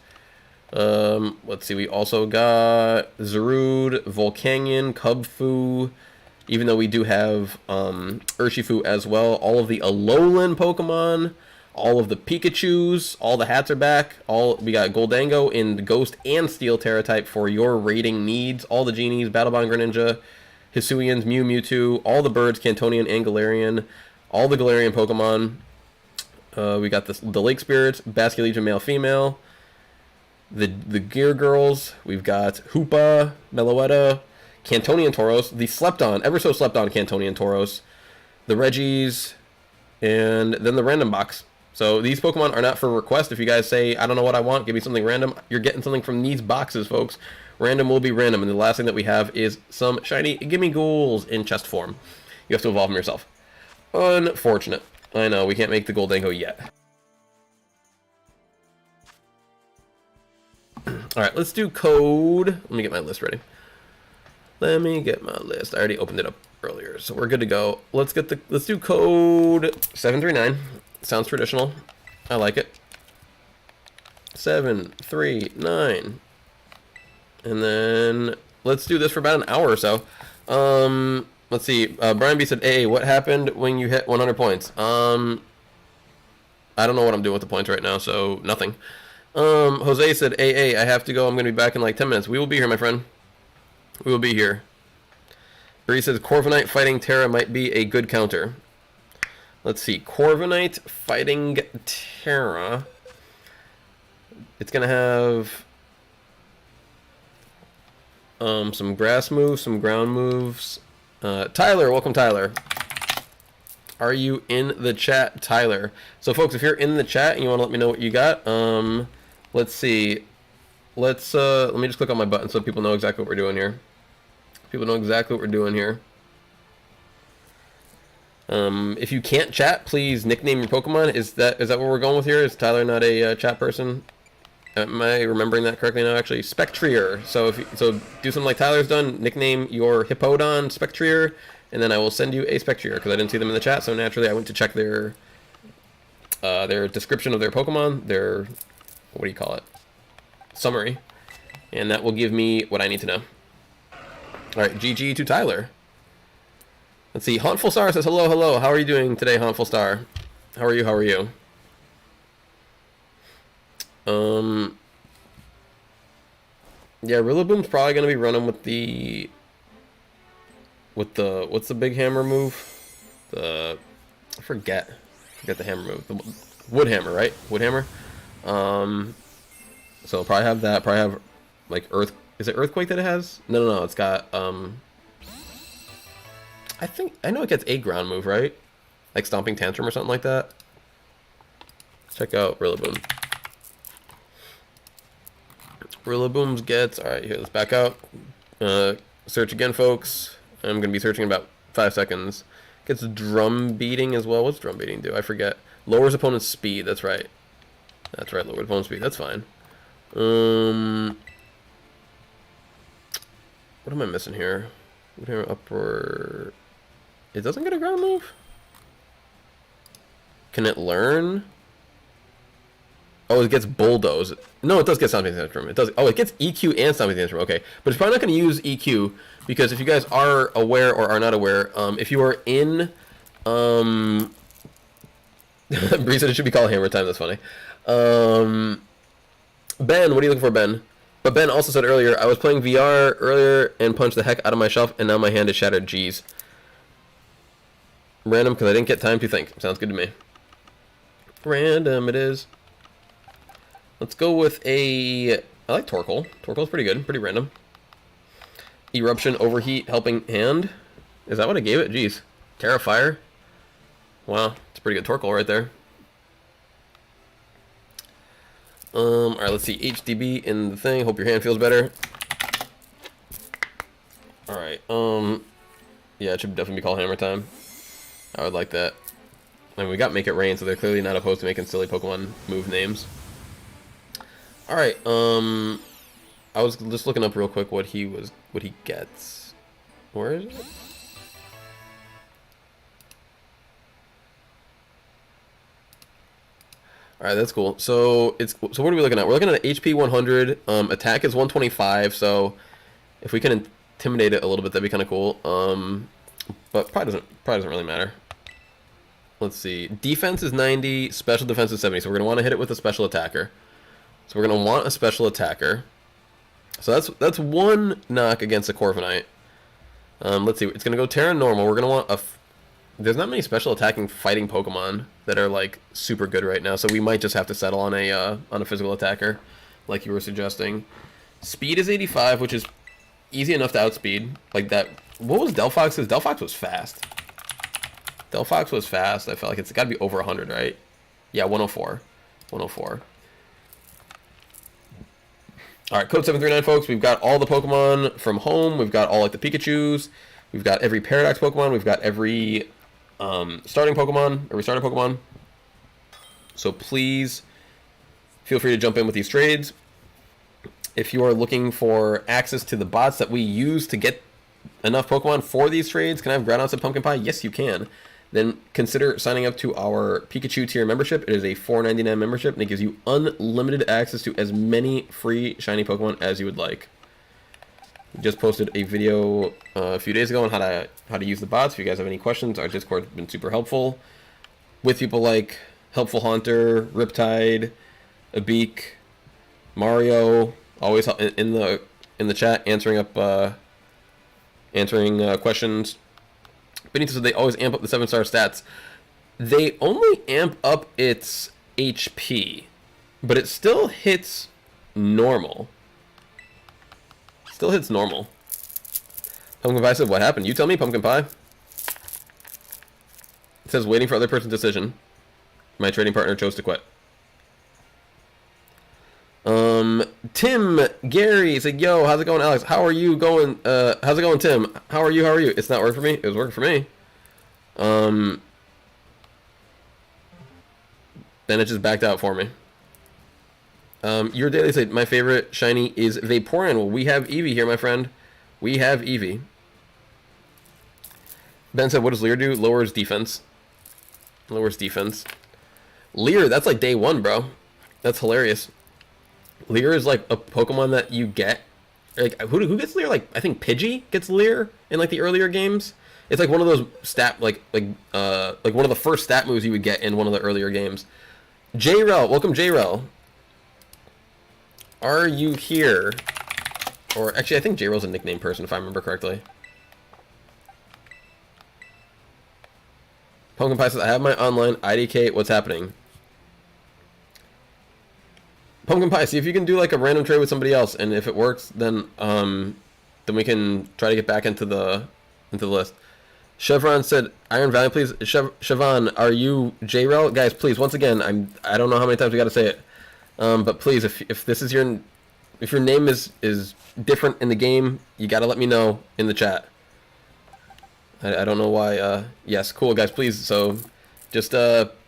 Speaker 1: Let's see, we also got Zarude, Volcanion, Cubfu, even though we do have Urshifu as well. All of the Alolan Pokemon, all of the Pikachus, all the hats are back. We got Goldango in Ghost and Steel Terra type for your raiding needs. All the Genies, Battlebond Greninja, Hisuians, Mew, Mewtwo, all the birds, Cantonian and Galarian, all the Galarian Pokemon. We got the Lake Spirits, Basculegion male, female. The Gear Girls, we've got Hoopa, Meloetta, Cantonian Tauros, the ever so slept on Cantonian Tauros, the Reggies, and then the random box. So these Pokemon are not for request. If you guys say, I don't know what I want, give me something random, you're getting something from these boxes, folks. Random will be random, and the last thing that we have is some shiny Gimme Ghouls in chest form. You have to evolve them yourself. Unfortunate. I know, we can't make the Goldango yet. Alright, let's do code. Let me get my list ready. Let me get my list. I already opened it up earlier, so we're good to go. Let's do code 739. Sounds traditional. I like it. 739. And then let's do this for about an hour or so. Let's see. Brian B said, "Hey, what happened when you hit 100 points?" I don't know what I'm doing with the points right now, so nothing. Jose said, "Hey, I have to go. I'm going to be back in like 10 minutes. We will be here, my friend. We will be here." Bree says, "Corviknight fighting Terra might be a good counter." Let's see. Corviknight fighting Terra. It's going to have some grass moves, some ground moves. Tyler, welcome, Tyler. Are you in the chat, Tyler? So, folks, if you're in the chat and you want to let me know what you got, let's see. Let me just click on my button so people know exactly what we're doing here. People know exactly what we're doing here. If you can't chat, please nickname your Pokemon. Is that what we're going with here? Is Tyler not a chat person? Am I remembering that correctly now? Actually, Spectrier. So do something like Tyler's done. Nickname your Hippowdon Spectrier, and then I will send you a Spectrier because I didn't see them in the chat. So naturally, I went to check their description of their Pokemon, their what do you call it? Summary, and that will give me what I need to know. All right, GG to Tyler. Let's see. Hauntful Star says hello. How are you doing today, Hauntful Star? How are you? Yeah, Rillaboom's probably gonna be running with the what's the big hammer move? I forget the hammer move. The wood hammer, right? Wood hammer. So I'll probably have that. Probably have like Earth. Is it Earthquake that it has? No. It's got I know it gets a ground move, right? Like Stomping Tantrum or something like that. Check out Rillaboom. Rillaboom's gets... Alright, here, let's back out. Search again, folks. I'm going to be searching in about 5 seconds. Gets Drum Beating as well. What's Drum Beating do? I forget. Lowers opponent's speed. That's right. Lowers opponent's speed. That's fine. What am I missing here? Upper. It doesn't get a ground move? Can it learn? Oh, it gets bulldoze. No, it does get something instrument. It does. Oh, it gets EQ and something instrument. Okay, but it's probably not going to use EQ because if you guys are aware or are not aware, if you are in, Bree said it should be called Hammer Time. That's funny. Ben, what are you looking for, Ben? But Ben also said earlier, I was playing VR earlier and punched the heck out of my shelf, and now my hand is shattered. Jeez. Random because I didn't get time to think. Sounds good to me. Random it is. Let's go with a... I like Torkoal. Torkoal's pretty good. Pretty random. Eruption, Overheat, Helping Hand. Is that what I gave it? Jeez. Terrifier. Wow. It's a pretty good Torkoal right there. Alright, let's see. HDB in the thing. Hope your hand feels better. Alright. Yeah, it should definitely be called Hammer Time. I would like that. I mean, we got Make It Rain, so they're clearly not opposed to making silly Pokemon move names. Alright, I was just looking up real quick what he gets. Where is it? Alright, that's cool. So what are we looking at? We're looking at an HP 100. Attack is 125, so if we can intimidate it a little bit, that'd be kind of cool. But probably doesn't really matter. Let's see. Defense is 90, special defense is 70. So we're gonna want to hit it with a special attacker. So we're gonna want a special attacker. So that's one knock against a Corviknight. Let's see. It's gonna go Terra normal. We're gonna want a. There's not many special attacking fighting Pokemon that are like super good right now, so we might just have to settle on a physical attacker, like you were suggesting. Speed is 85, which is easy enough to outspeed. Like that. What was Delphox's? Delphox was fast. Delphox was fast. I felt like it's got to be over 100, right? Yeah, 104. 104. All right, code 739, folks. We've got all the Pokemon from home. We've got all like the Pikachus. We've got every Paradox Pokemon. We've got every starting Pokemon, every starter Pokemon. So please feel free to jump in with these trades. If you are looking for access to the bots that we use to get enough Pokemon for these trades, can I have Groudon and Pumpkin Pie? Yes, you can. Then consider signing up to our Pikachu tier membership. It is a $4.99 membership, and it gives you unlimited access to as many free shiny Pokemon as you would like. We just posted a video a few days ago on how to use the bots. If you guys have any questions, our Discord has been super helpful with people like Helpful Haunter, Riptide, Abeak, Mario, always in the chat answering questions. Benito said they always amp up the 7-star stats. They only amp up its HP, but it still hits normal. Still hits normal. Pumpkin Pie said, what happened? You tell me, Pumpkin Pie. It says, waiting for other person's decision. My trading partner chose to quit. Tim Gary said, yo, how's it going, Alex? How are you going? How's it going, Tim? How are you? It's not working for me. It was working for me. Then it just backed out for me. Your daily said, my favorite shiny is Vaporeon. Well, we have Eevee here, my friend. We have Eevee. Ben said, what does Leer do? Lowers defense. Lowers defense. Leer, that's like day one, bro. That's hilarious. Leer is like a Pokemon that you get. Like who gets Leer? Like I think Pidgey gets Leer in like the earlier games. It's like one of those stat like one of the first stat moves you would get in one of the earlier games. JRel, welcome JRel. Are you here? Or actually, I think JRel's a nickname person if I remember correctly. Pumpkin Pie says, I have my online IDK. What's happening? Pumpkin Pie, see if you can do like a random trade with somebody else, and if it works, then we can try to get back into the list. Chevron said, Iron Valley, please. Chevron, are you JRel? Guys, please, once again, I don't know how many times we got to say it, but please, if this is if your name is different in the game, you got to let me know in the chat. I don't know why. Yes, cool, guys, please. So just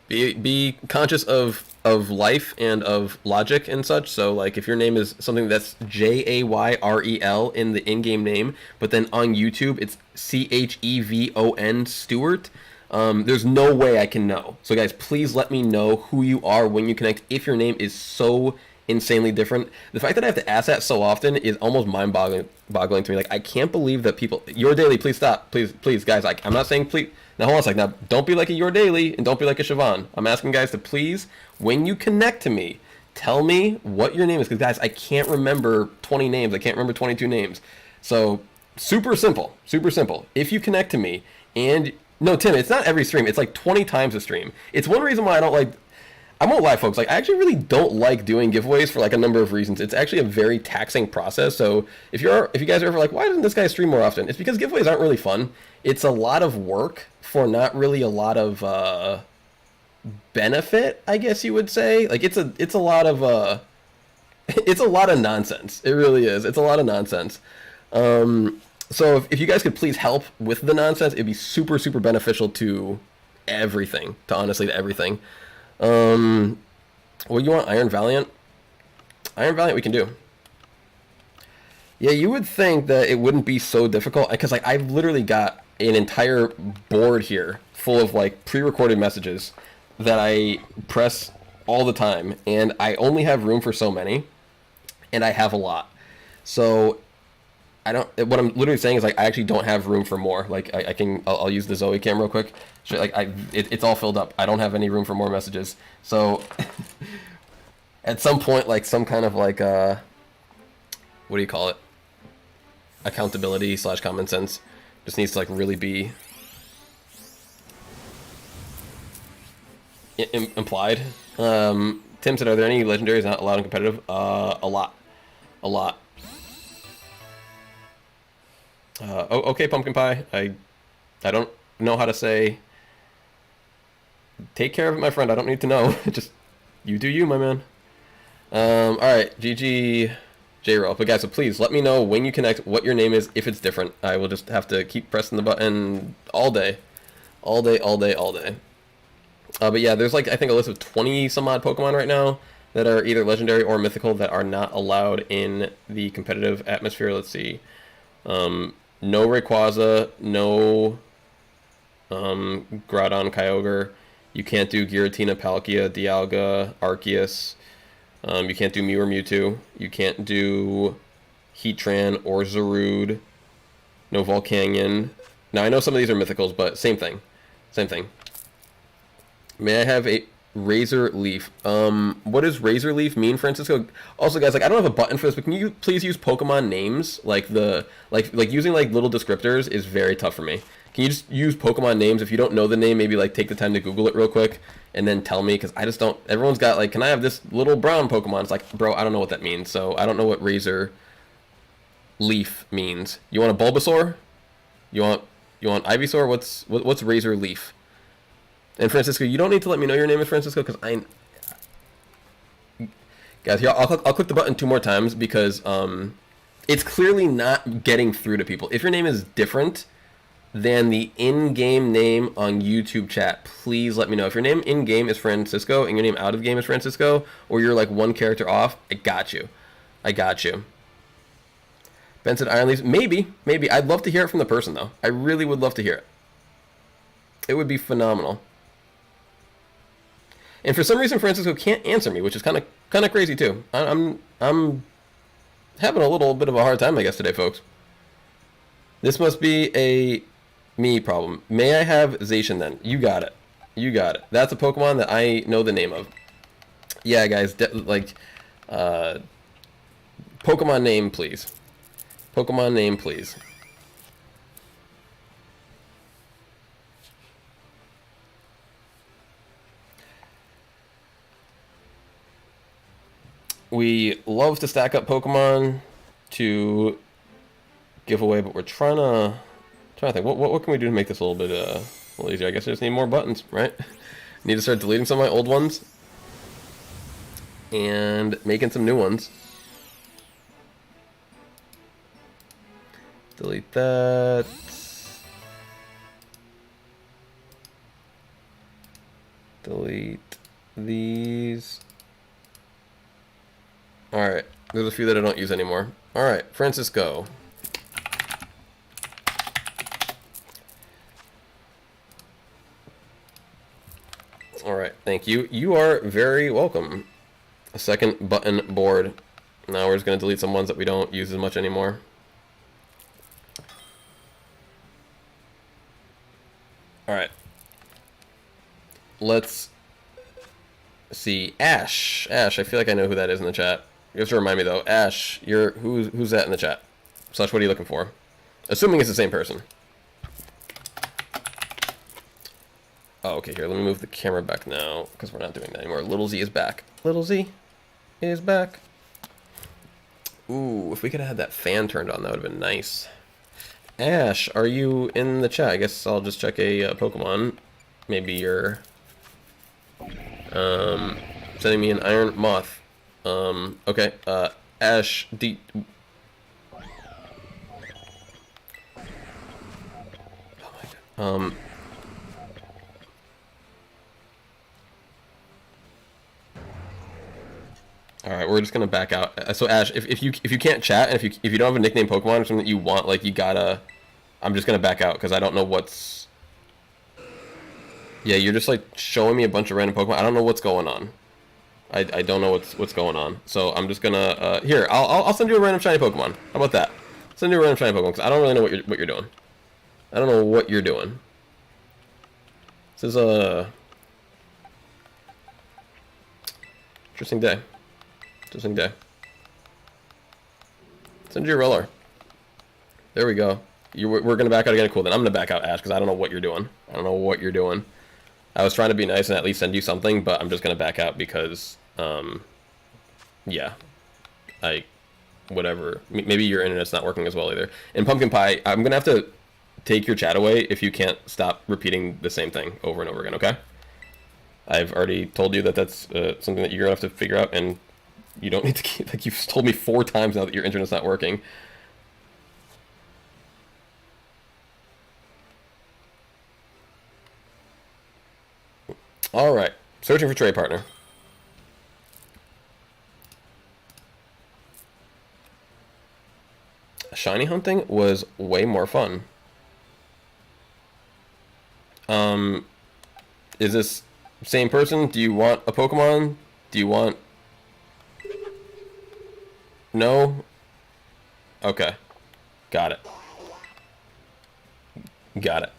Speaker 1: be conscious of life and of logic and such. So like if your name is something that's Jayrel in the in-game name, but then on YouTube it's Chevon Stewart, there's no way I can know. So guys, please let me know who you are when you connect if your name is so insanely different. The fact that I have to ask that so often is almost mind-boggling to me. Like, I can't believe that people... Your Daily, please stop. Please, guys. I'm not saying please... Now, hold on a second. Now, don't be like a Your Daily and don't be like a Chevon. I'm asking guys to please, when you connect to me, tell me what your name is. Because, guys, I can't remember 20 names. I can't remember 22 names. So, super simple. Super simple. If you connect to me and... No, Tim, it's not every stream. It's like 20 times a stream. It's one reason why I don't like... I won't lie, folks. Like, I actually really don't like doing giveaways for like a number of reasons. It's actually a very taxing process. So if you guys are ever like, why doesn't this guy stream more often? It's because giveaways aren't really fun. It's a lot of work for not really a lot of benefit, I guess you would say. Like it's a lot of it's a lot of nonsense. It really is. It's a lot of nonsense. So if you guys could please help with the nonsense, it'd be super beneficial to everything. To everything. Well, you want Iron Valiant? Iron Valiant we can do. Yeah, you would think that it wouldn't be so difficult, because like I've literally got an entire board here full of like pre-recorded messages that I press all the time, and I only have room for so many, and I have a lot. So what I'm literally saying is like I actually don't have room for more. Like I'll use the Zoe cam real quick. So, like it's all filled up. I don't have any room for more messages. So at some point, like some kind of like what do you call it? Accountability / common sense just needs to like really be implied. Tim said, are there any legendaries not allowed in competitive? A lot. Okay, Pumpkin Pie. I don't know how to say. Take care of it, my friend. I don't need to know. Just you do you, my man. All right, GG J-Roll. But guys, so please let me know when you connect what your name is. If it's different, I will just have to keep pressing the button all day. But yeah, there's like I think a list of 20 some odd Pokemon right now that are either legendary or mythical that are not allowed in the competitive atmosphere. Let's see. No Rayquaza, no Groudon, Kyogre. You can't do Giratina, Palkia, Dialga, Arceus. You can't do Mew or Mewtwo. You can't do Heatran or Zarude. No Volcanion. Now, I know some of these are mythicals, but same thing. May I have a Razor Leaf? What does Razor Leaf mean, Francisco? Also, guys, like I don't have a button for this, but can you please use Pokemon names? Like using like little descriptors is very tough for me. Can you just use Pokemon names? If you don't know the name, maybe like take the time to Google it real quick and then tell me, because I just don't. Everyone's got like, can I have this little brown Pokemon? It's like, bro, I don't know what that means, so I don't know what Razor Leaf means. You want a Bulbasaur? You want Ivysaur? What's Razor Leaf? And Francisco, you don't need to let me know your name is Francisco, because guys, here I'll click the button 2 more times because it's clearly not getting through to people. If your name is different than the in-game name on YouTube chat, please let me know. If your name in-game is Francisco and your name out of game is Francisco, or you're like 1 character off, I got you. Ben said Iron Leaves. Maybe. I'd love to hear it from the person, though. I really would love to hear it. It would be phenomenal. And for some reason, Francisco can't answer me, which is kind of crazy too. I'm having a little bit of a hard time, I guess, today, folks. This must be a me problem. May I have Zacian then? You got it. That's a Pokemon that I know the name of. Yeah, guys, Pokemon name, please. We love to stack up Pokemon to give away, but we're trying to think. What can we do to make this a little bit easier? I guess I just need more buttons, right? Need to start deleting some of my old ones and making some new ones. Delete that. Delete these. Alright, there's a few that I don't use anymore. Alright, Francisco. Alright, thank you. You are very welcome. A second button board. Now we're just going to delete some ones that we don't use as much anymore. Alright. Let's see. Ash. Ash, I feel like I know who that is in the chat. You have to remind me though. Ash, who's that in the chat? Slash, what are you looking for? Assuming it's the same person. Oh, okay, here, let me move the camera back now, because we're not doing that anymore. Little Z is back. Little Z is back. Ooh, if we could have had that fan turned on, that would have been nice. Ash, are you in the chat? I guess I'll just check a Pokemon. Maybe you're sending me an Iron Moth. Okay, Ash, oh my god. Alright, we're just gonna back out. So Ash, if you can't chat, and if you don't have a nickname Pokemon or something that you want, like, you gotta... I'm just gonna back out, because I don't know what's... Yeah, you're just, like, showing me a bunch of random Pokemon. I don't know what's going on. I don't know what's going on. So I'm just gonna... here, I'll send you a random shiny Pokemon. How about that? Send you a random shiny Pokemon, because I don't really know what you're doing. I don't know what you're doing. This is a... interesting day. Interesting day. Send you a roller. There we go. We're going to back out again. Cool, then I'm going to back out, Ash, because I don't know what you're doing. I don't know what you're doing. I was trying to be nice and at least send you something, but I'm just going to back out because, yeah. Whatever. Maybe your internet's not working as well either. And Pumpkin Pie, I'm going to have to take your chat away if you can't stop repeating the same thing over and over again, okay? I've already told you that that's something that you're going to have to figure out, and you don't need to keep, like, you've told me 4 times now that your internet's not working. Alright, searching for trade partner. Shiny hunting was way more fun. Is this same person? Do you want a Pokemon? Do you want... No? Okay. Got it. Got it.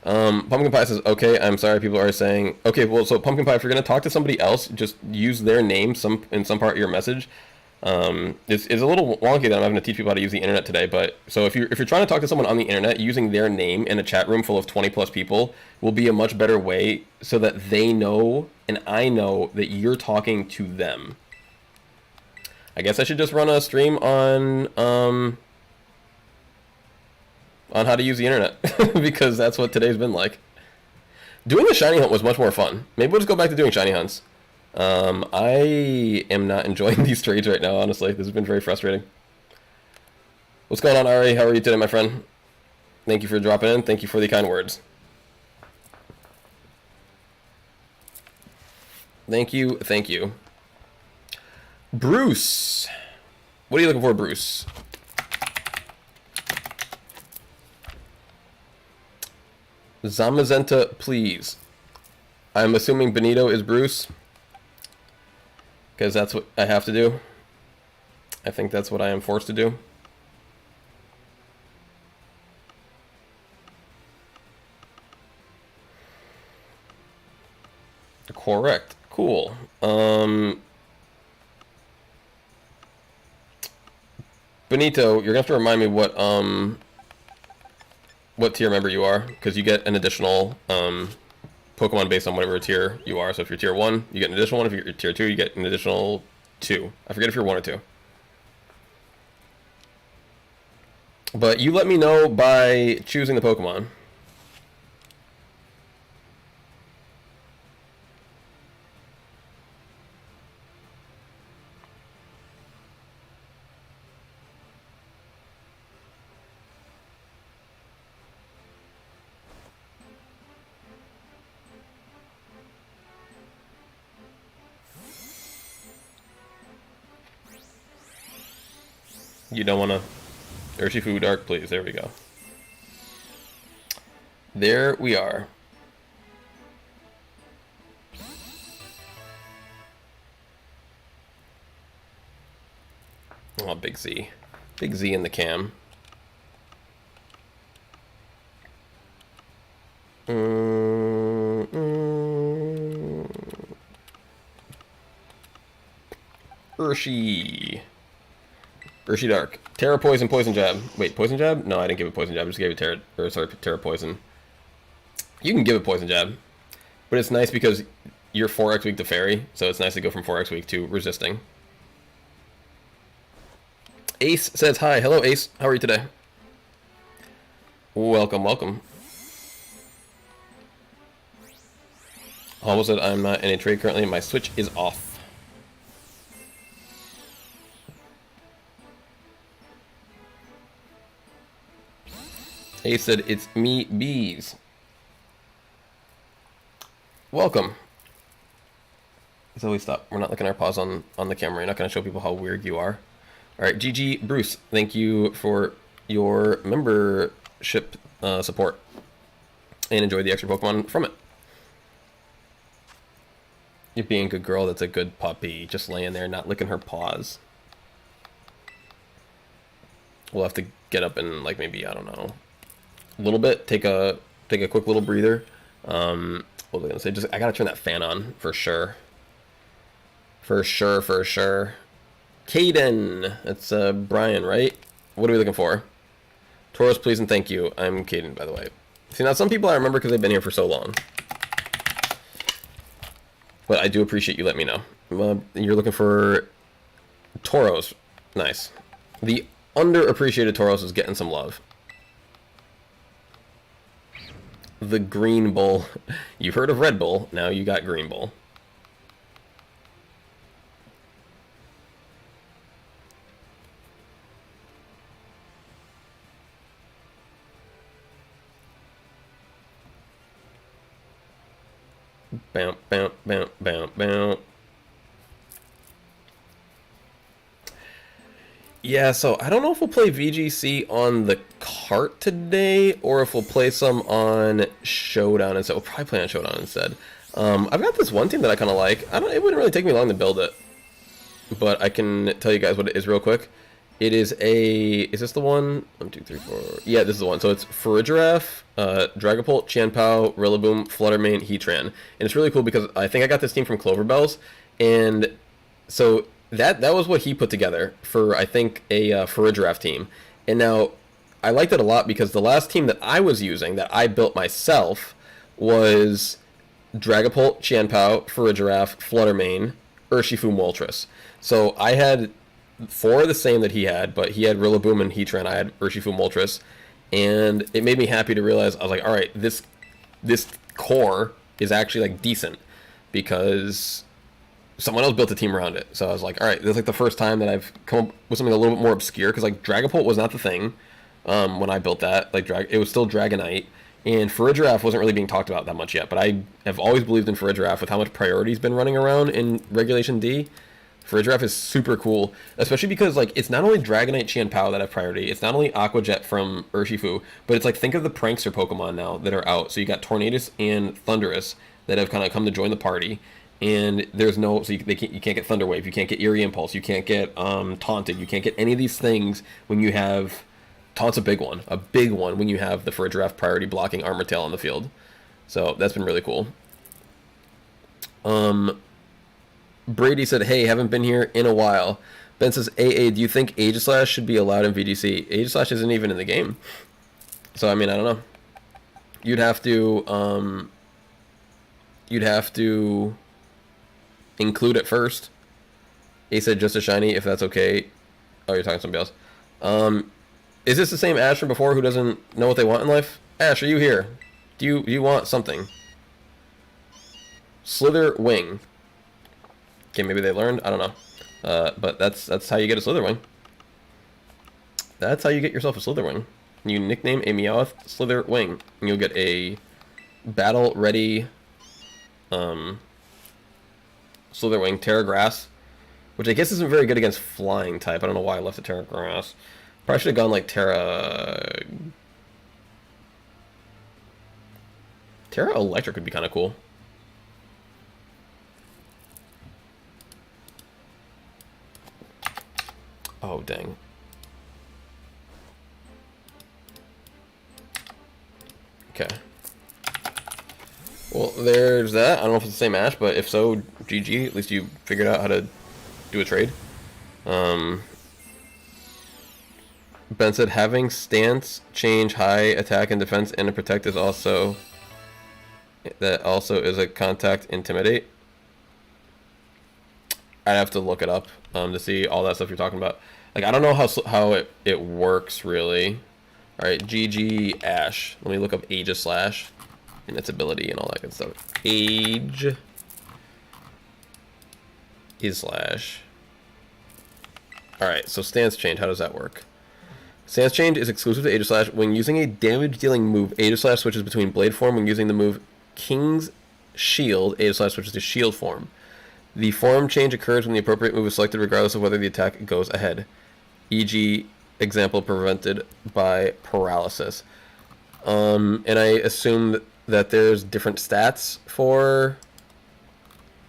Speaker 1: Pumpkin Pie says, okay, I'm sorry, people are saying... Okay, well, so Pumpkin Pie, if you're going to talk to somebody else, just use their name in some part of your message. It's a little wonky that I'm having to teach people how to use the internet today, but... So if you're trying to talk to someone on the internet, using their name in a chat room full of 20-plus people will be a much better way so that they know, and I know, that you're talking to them. I guess I should just run a stream on how to use the internet, because that's what today's been like. Doing a shiny hunt was much more fun. Maybe we'll just go back to doing shiny hunts. I am not enjoying these trades right now, honestly. This has been very frustrating. What's going on, Aubrey? How are you today, my friend? Thank you for dropping in. Thank you for the kind words. Thank you, thank you. Bruce. What are you looking for, Bruce? Zamazenta, please. I'm assuming Benito is Bruce, because that's what I have to do. I think that's what I am forced to do. Correct. Cool. Benito, you're gonna have to remind me what tier member you are, because you get an additional Pokemon based on whatever tier you are. So if you're tier 1, you get an additional 1. If you're tier 2, you get an additional 2. I forget if you're 1 or 2. But you let me know by choosing the Pokemon. You don't want to... Urshifu Dark, please. There we go. There we are. Oh, Big Z. Big Z in the cam. Urshi Dark. Terra Poison, Poison Jab. Wait, Poison Jab? No, I didn't give it Poison Jab. I just gave it Terra Poison. You can give it Poison Jab. But it's nice because you're 4x weak to Fairy, so it's nice to go from 4x weak to resisting. Ace says hi. Hello, Ace. How are you today? Welcome, welcome. Almost said I'm not in a trade currently. My Switch is off. Ace said, it's me, bees. Welcome. So we stop. We're not looking at our paws on the camera. You're not going to show people how weird you are. All right, GG Bruce, thank you for your membership support. And enjoy the extra Pokemon from it. You're being a good girl. That's a good puppy. Just laying there, not licking her paws. We'll have to get up and, like, maybe, I don't know, a little bit. Take a quick little breather. What was I gonna say? I gotta turn that fan on for sure. For sure. Caden. That's Brian, right? What are we looking for? Tauros, please and thank you. I'm Caden, by the way. See, now some people I remember because they've been here for so long. But I do appreciate you letting me know. You're looking for Tauros. Nice. The underappreciated Tauros is getting some love. The Green Bull. You've heard of Red Bull. Now you got Green Bull. Bounce, bounce, bounce, bounce, bounce. Yeah, so I don't know if we'll play VGC on the cart today or if we'll play some on Showdown instead. We'll probably play on Showdown instead. I've got this one team that I kind of like. It wouldn't really take me long to build it, but I can tell you guys what it is real quick. It is is this the one? 1, 2, 3, 4. Yeah, this is the one. So it's Farigiraf, Dragapult, Chanpao, Rillaboom, Fluttermane, Heatran. And it's really cool because I think I got this team from Cloverbells. And so that was what he put together for, I think, a Farigiraf team. And now I liked it a lot because the last team that I was using, that I built myself, was Dragapult, Chanpao, Farigiraf, Fluttermane, Urshifu, Moltres. So I had 4 of the same that he had, but he had Rillaboom and Heatran. I had Urshifu, Moltres, and it made me happy to realize I was like, all right, this core is actually like decent because someone else built a team around it. So I was like, all right, this is like the first time that I've come up with something a little bit more obscure because like Dragapult was not the thing when I built that. Like it was still Dragonite, and Farigiraf wasn't really being talked about that much yet. But I have always believed in Farigiraf with how much priority's been running around in Regulation D. Farigiraf is super cool, especially because like it's not only Dragonite, Chanpao that have priority, it's not only Aqua Jet from Urshifu, but it's like think of the prankster Pokemon now that are out. So you got Tornadus and Thundurus that have kind of come to join the party, and there's no you can't get Thunder Wave, you can't get Eerie Impulse, you can't get Taunted, you can't get any of these things when you have Taunt's a big one when you have the Farigiraf priority blocking Armor Tail on the field. So that's been really cool. Brady said, hey, haven't been here in a while. Ben says, AA, do you think Aegislash should be allowed in VGC? Aegislash isn't even in the game. So, I mean, I don't know. You'd have to include it first. A said, just a shiny, if that's okay. Oh, you're talking to somebody else. Is this the same Ash from before who doesn't know what they want in life? Ash, are you here? Do you want something? Slither Wing. Okay, maybe they learned. I don't know. But that's how you get a Slitherwing. That's how you get yourself a Slitherwing. You nickname a Meowth Slitherwing, and you'll get a battle-ready Slitherwing. Terra Grass. which I guess isn't very good against flying type. I don't know why I left the Terra Grass. Probably should have gone like Terra Electric would be kind of cool. Oh, dang. Okay. Well, there's that. I don't know if it's the same Ash, but if so, GG. At least you figured out how to do a trade. Ben said having stance, change, high attack and defense, and a protect is also... That also is a contact intimidate. I'd have to look it up to see all that stuff you're talking about. Like, I don't know how it works, really. Alright, GG Ash. Let me look up Aegis Slash and its ability and all that good stuff. Age is Slash. Alright, so stance change, how does that work? Stance change is exclusive to Aegis Slash. When using a damage dealing move, Aegis Slash switches between blade form. When using the move King's Shield, Aegis Slash switches to shield form. The form change occurs when the appropriate move is selected regardless of whether the attack goes ahead. E.g., example prevented by paralysis. And I assume that there's different stats for...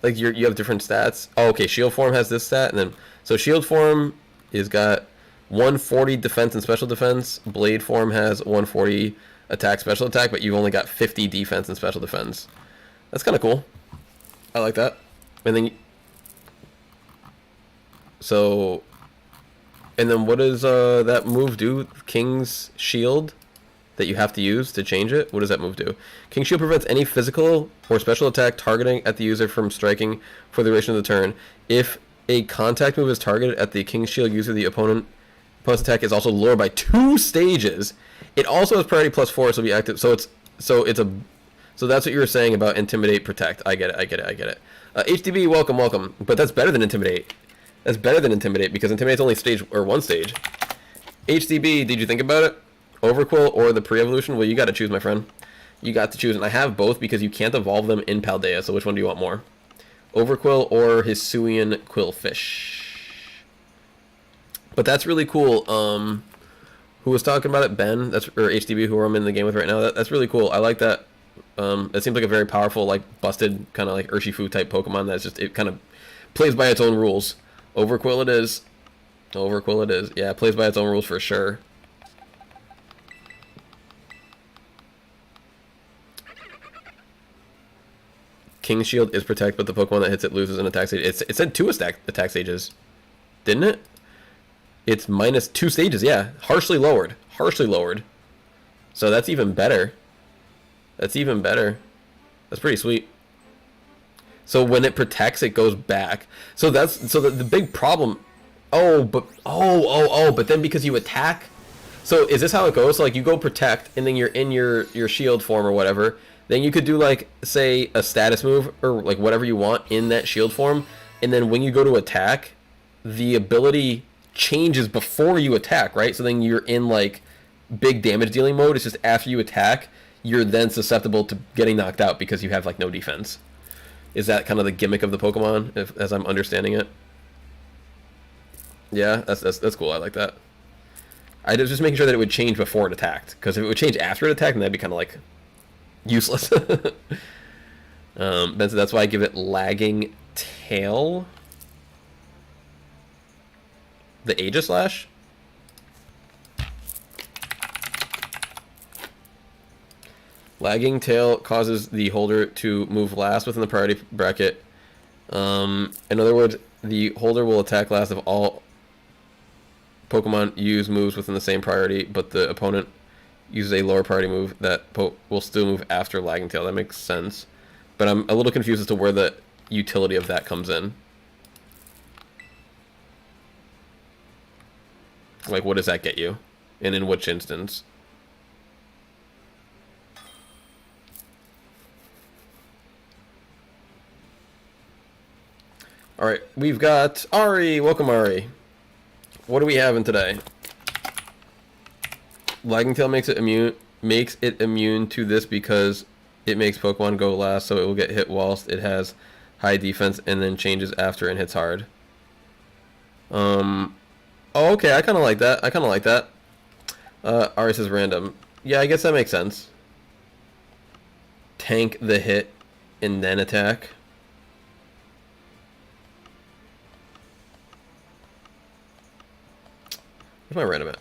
Speaker 1: Like, you have different stats. Oh, okay, shield form has this stat, and then... So shield form is got 140 defense and special defense. Blade form has 140 attack, special attack, but you've only got 50 defense and special defense. That's kind of cool. I like that. And then... So... And then what does that move do? King's Shield that you have to use to change it? What does that move do? King's Shield prevents any physical or special attack targeting at the user from striking for the duration of the turn. If a contact move is targeted at the King's Shield user, the opponent's attack is also lowered by 2 stages. It also has priority +4, so it'll be active. So that's what you were saying about Intimidate, Protect. I get it. HDB, welcome. But that's better than Intimidate. That's better than Intimidate, because Intimidate's only one stage. HDB, did you think about it? Overquill or the pre-evolution? Well, you got to choose, my friend. You got to choose, and I have both because you can't evolve them in Paldea, so which one do you want more? Overquill or Hisuian Quillfish? But that's really cool. Who was talking about it? Ben, or HDB, who I'm in the game with right now. That's really cool. I like that. It seems like a very powerful, like, busted, kind of like Urshifu type Pokemon that's just, it kind of plays by its own rules. Overquill it is. Yeah, it plays by its own rules for sure. King's Shield is Protect, but the Pokemon that hits it loses an attack stage. It said 2 attack stages, didn't it? It's -2 stages, yeah. Harshly lowered. So that's even better. That's pretty sweet. So when it protects, it goes back. So the big problem. But then because you attack. So is this how it goes? So like you go protect, and then you're in your shield form or whatever. Then you could do like, say, a status move or like whatever you want in that shield form, and then when you go to attack, the ability changes before you attack, right? So then you're in like big damage dealing mode. It's just after you attack, you're then susceptible to getting knocked out because you have like no defense. Is that kind of the gimmick of the Pokemon, as I'm understanding it? Yeah, that's cool. I like that. I was just making sure that it would change before it attacked, because if it would change after it attacked, then that'd be kind of like useless. So that's why I give it Lagging Tail. The Aegis Slash. Lagging Tail causes the holder to move last within the priority bracket. In other words, the holder will attack last if all Pokemon use moves within the same priority, but the opponent uses a lower priority move that will still move after Lagging Tail. That makes sense. But I'm a little confused as to where the utility of that comes in. Like, what does that get you? And in which instance? Alright, we've got Ari. Welcome, Ari. What are we having today? Lagging Tail makes it immune to this because it makes Pokemon go last, so it will get hit whilst it has high defense and then changes after and hits hard. Oh, okay, I kind of like that. I kind of like that. Ours is random. Yeah, I guess that makes sense. Tank the hit and then attack. Where's my random at?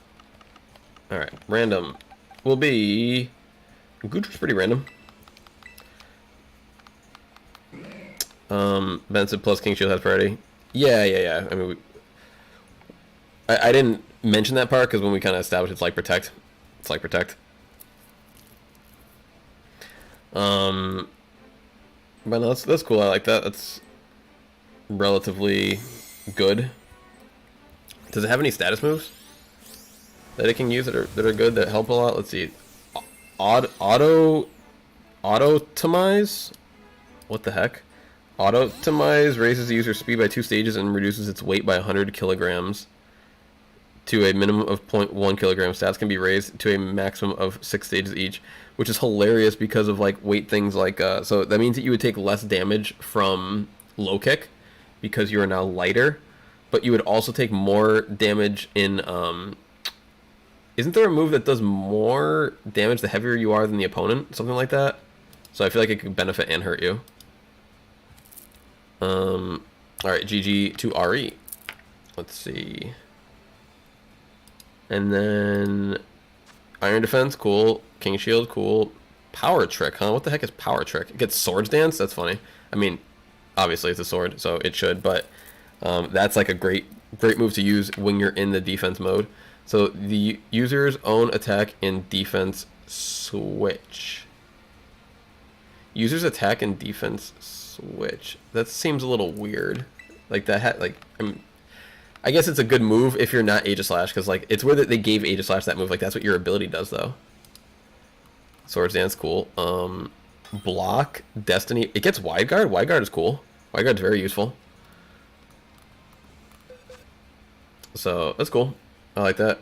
Speaker 1: Alright, random will be... Goodra's pretty random. Benson plus King Shield has priority. Yeah. I mean, I didn't mention that part because when we kind of established it's like protect. It's like protect. But no, that's cool. I like that. That's relatively good. Does it have any status moves that it can use that are good, that help a lot? Let's see. Autotomize? What the heck? Autotomize raises the user's speed by 2 stages and reduces its weight by 100 kilograms to a minimum of 0.1 kilogram. Stats can be raised to a maximum of 6 stages each, which is hilarious because of like weight things like so that means that you would take less damage from low kick because you are now lighter, but you would also take more damage in isn't there a move that does more damage the heavier you are than the opponent? Something like that. So I feel like it could benefit and hurt you. Alright, GG to RE. Let's see. And then Iron Defense, cool. King Shield, cool. Power Trick, huh? What the heck is Power Trick? It gets Swords Dance? That's funny. I mean, obviously it's a sword, so it should, but that's like a great move to use when you're in the defense mode. So the user's own attack and defense switch. User's attack and defense switch. That seems a little weird. Like that I guess it's a good move if you're not Aegislash, because like it's weird that they gave Aegislash that move. Like that's what your ability does though. Swords Dance, cool. Block, Destiny. It gets Wide Guard. Wide Guard is cool. Wide Guard's very useful. So that's cool. I like that.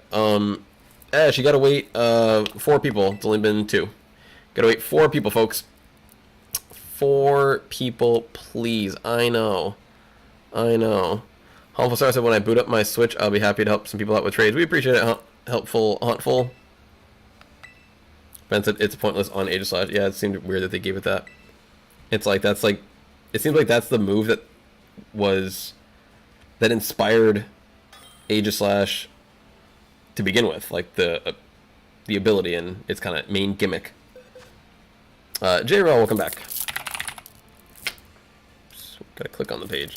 Speaker 1: Ash, you gotta wait 4 people. It's only been 2. Gotta wait 4 people, folks. 4 people, please. I know. Helpful Star said, when I boot up my Switch, I'll be happy to help some people out with trades. We appreciate it, helpful, Huntful. Ben said, it's pointless on Aegislash. Yeah, it seemed weird that they gave it that. It's like, that's like, it seems like that's the move that inspired Aegislash to begin with, like the ability and its kind of main gimmick. J-Raw, welcome back. Just gotta click on the page.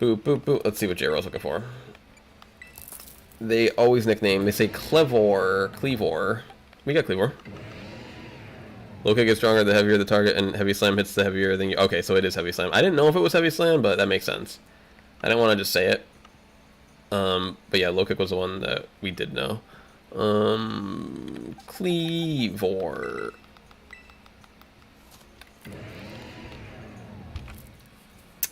Speaker 1: Boop, boop, boop. Let's see what J-Raw's looking for. They always nickname, they say Clevor. We got Clevor. Low kick gets stronger the heavier the target, and heavy slam hits the heavier than you. Okay, so it is heavy slam. I didn't know if it was heavy slam, but that makes sense. I didn't want to just say it. But yeah, low kick was the one that we did know. Clevor.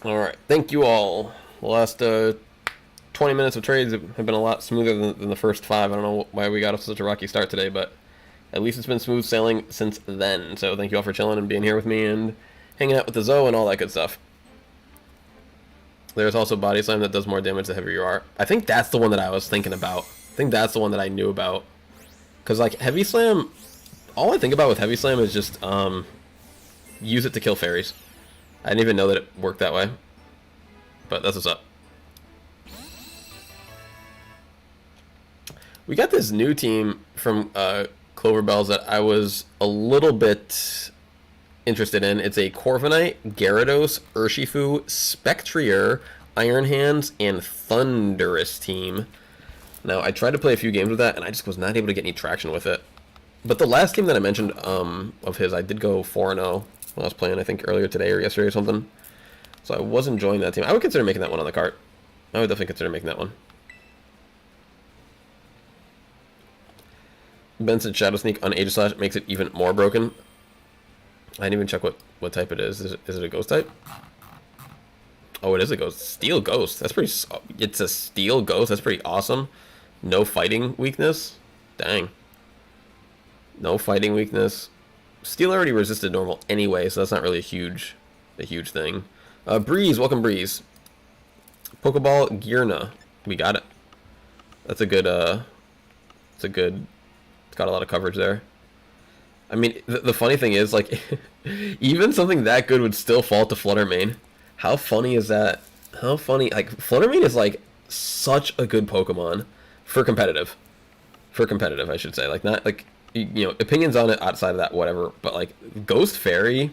Speaker 1: Alright, thank you all. The last 20 minutes of trades have been a lot smoother than the first 5. I don't know why we got off such a rocky start today, but at least it's been smooth sailing since then. So thank you all for chilling and being here with me and hanging out with the Zoe and all that good stuff. There's also Body Slam that does more damage the heavier you are. I think that's the one that I was thinking about. I think that's the one that I knew about. Because, like, Heavy Slam, all I think about with Heavy Slam is just use it to kill fairies. I didn't even know that it worked that way. But that's what's up. We got this new team from Clover Bells that I was a little bit interested in. It's a Corviknight, Gyarados, Urshifu, Spectrier, Iron Hands, and Thundurus team. Now, I tried to play a few games with that, and I just was not able to get any traction with it. But the last game that I mentioned of his, I did go 4-0 when I was playing, I think, earlier today or yesterday or something. So I was enjoying that team. I would consider making that one on the cart. I would definitely consider making that one. Benson Shadow Sneak on Aegislash makes it even more broken. I didn't even check what type it is. Is it a ghost type? Oh, it is a ghost. Steel Ghost. That's pretty... It's a Steel Ghost. That's pretty awesome. No fighting weakness. Dang. No fighting weakness. Steel already resisted normal anyway, so that's not really a huge thing. Breeze. Welcome, Breeze. Pokeball Gearna. We got it. That's a good, it's got a lot of coverage there. I mean, the funny thing is, like, even something that good would still fall to Fluttermane. How funny is that? How funny, like, Fluttermane is, like, such a good Pokemon for competitive. For competitive, I should say. Like, not, like, you know, opinions on it outside of that, whatever, but, like, Ghost Fairy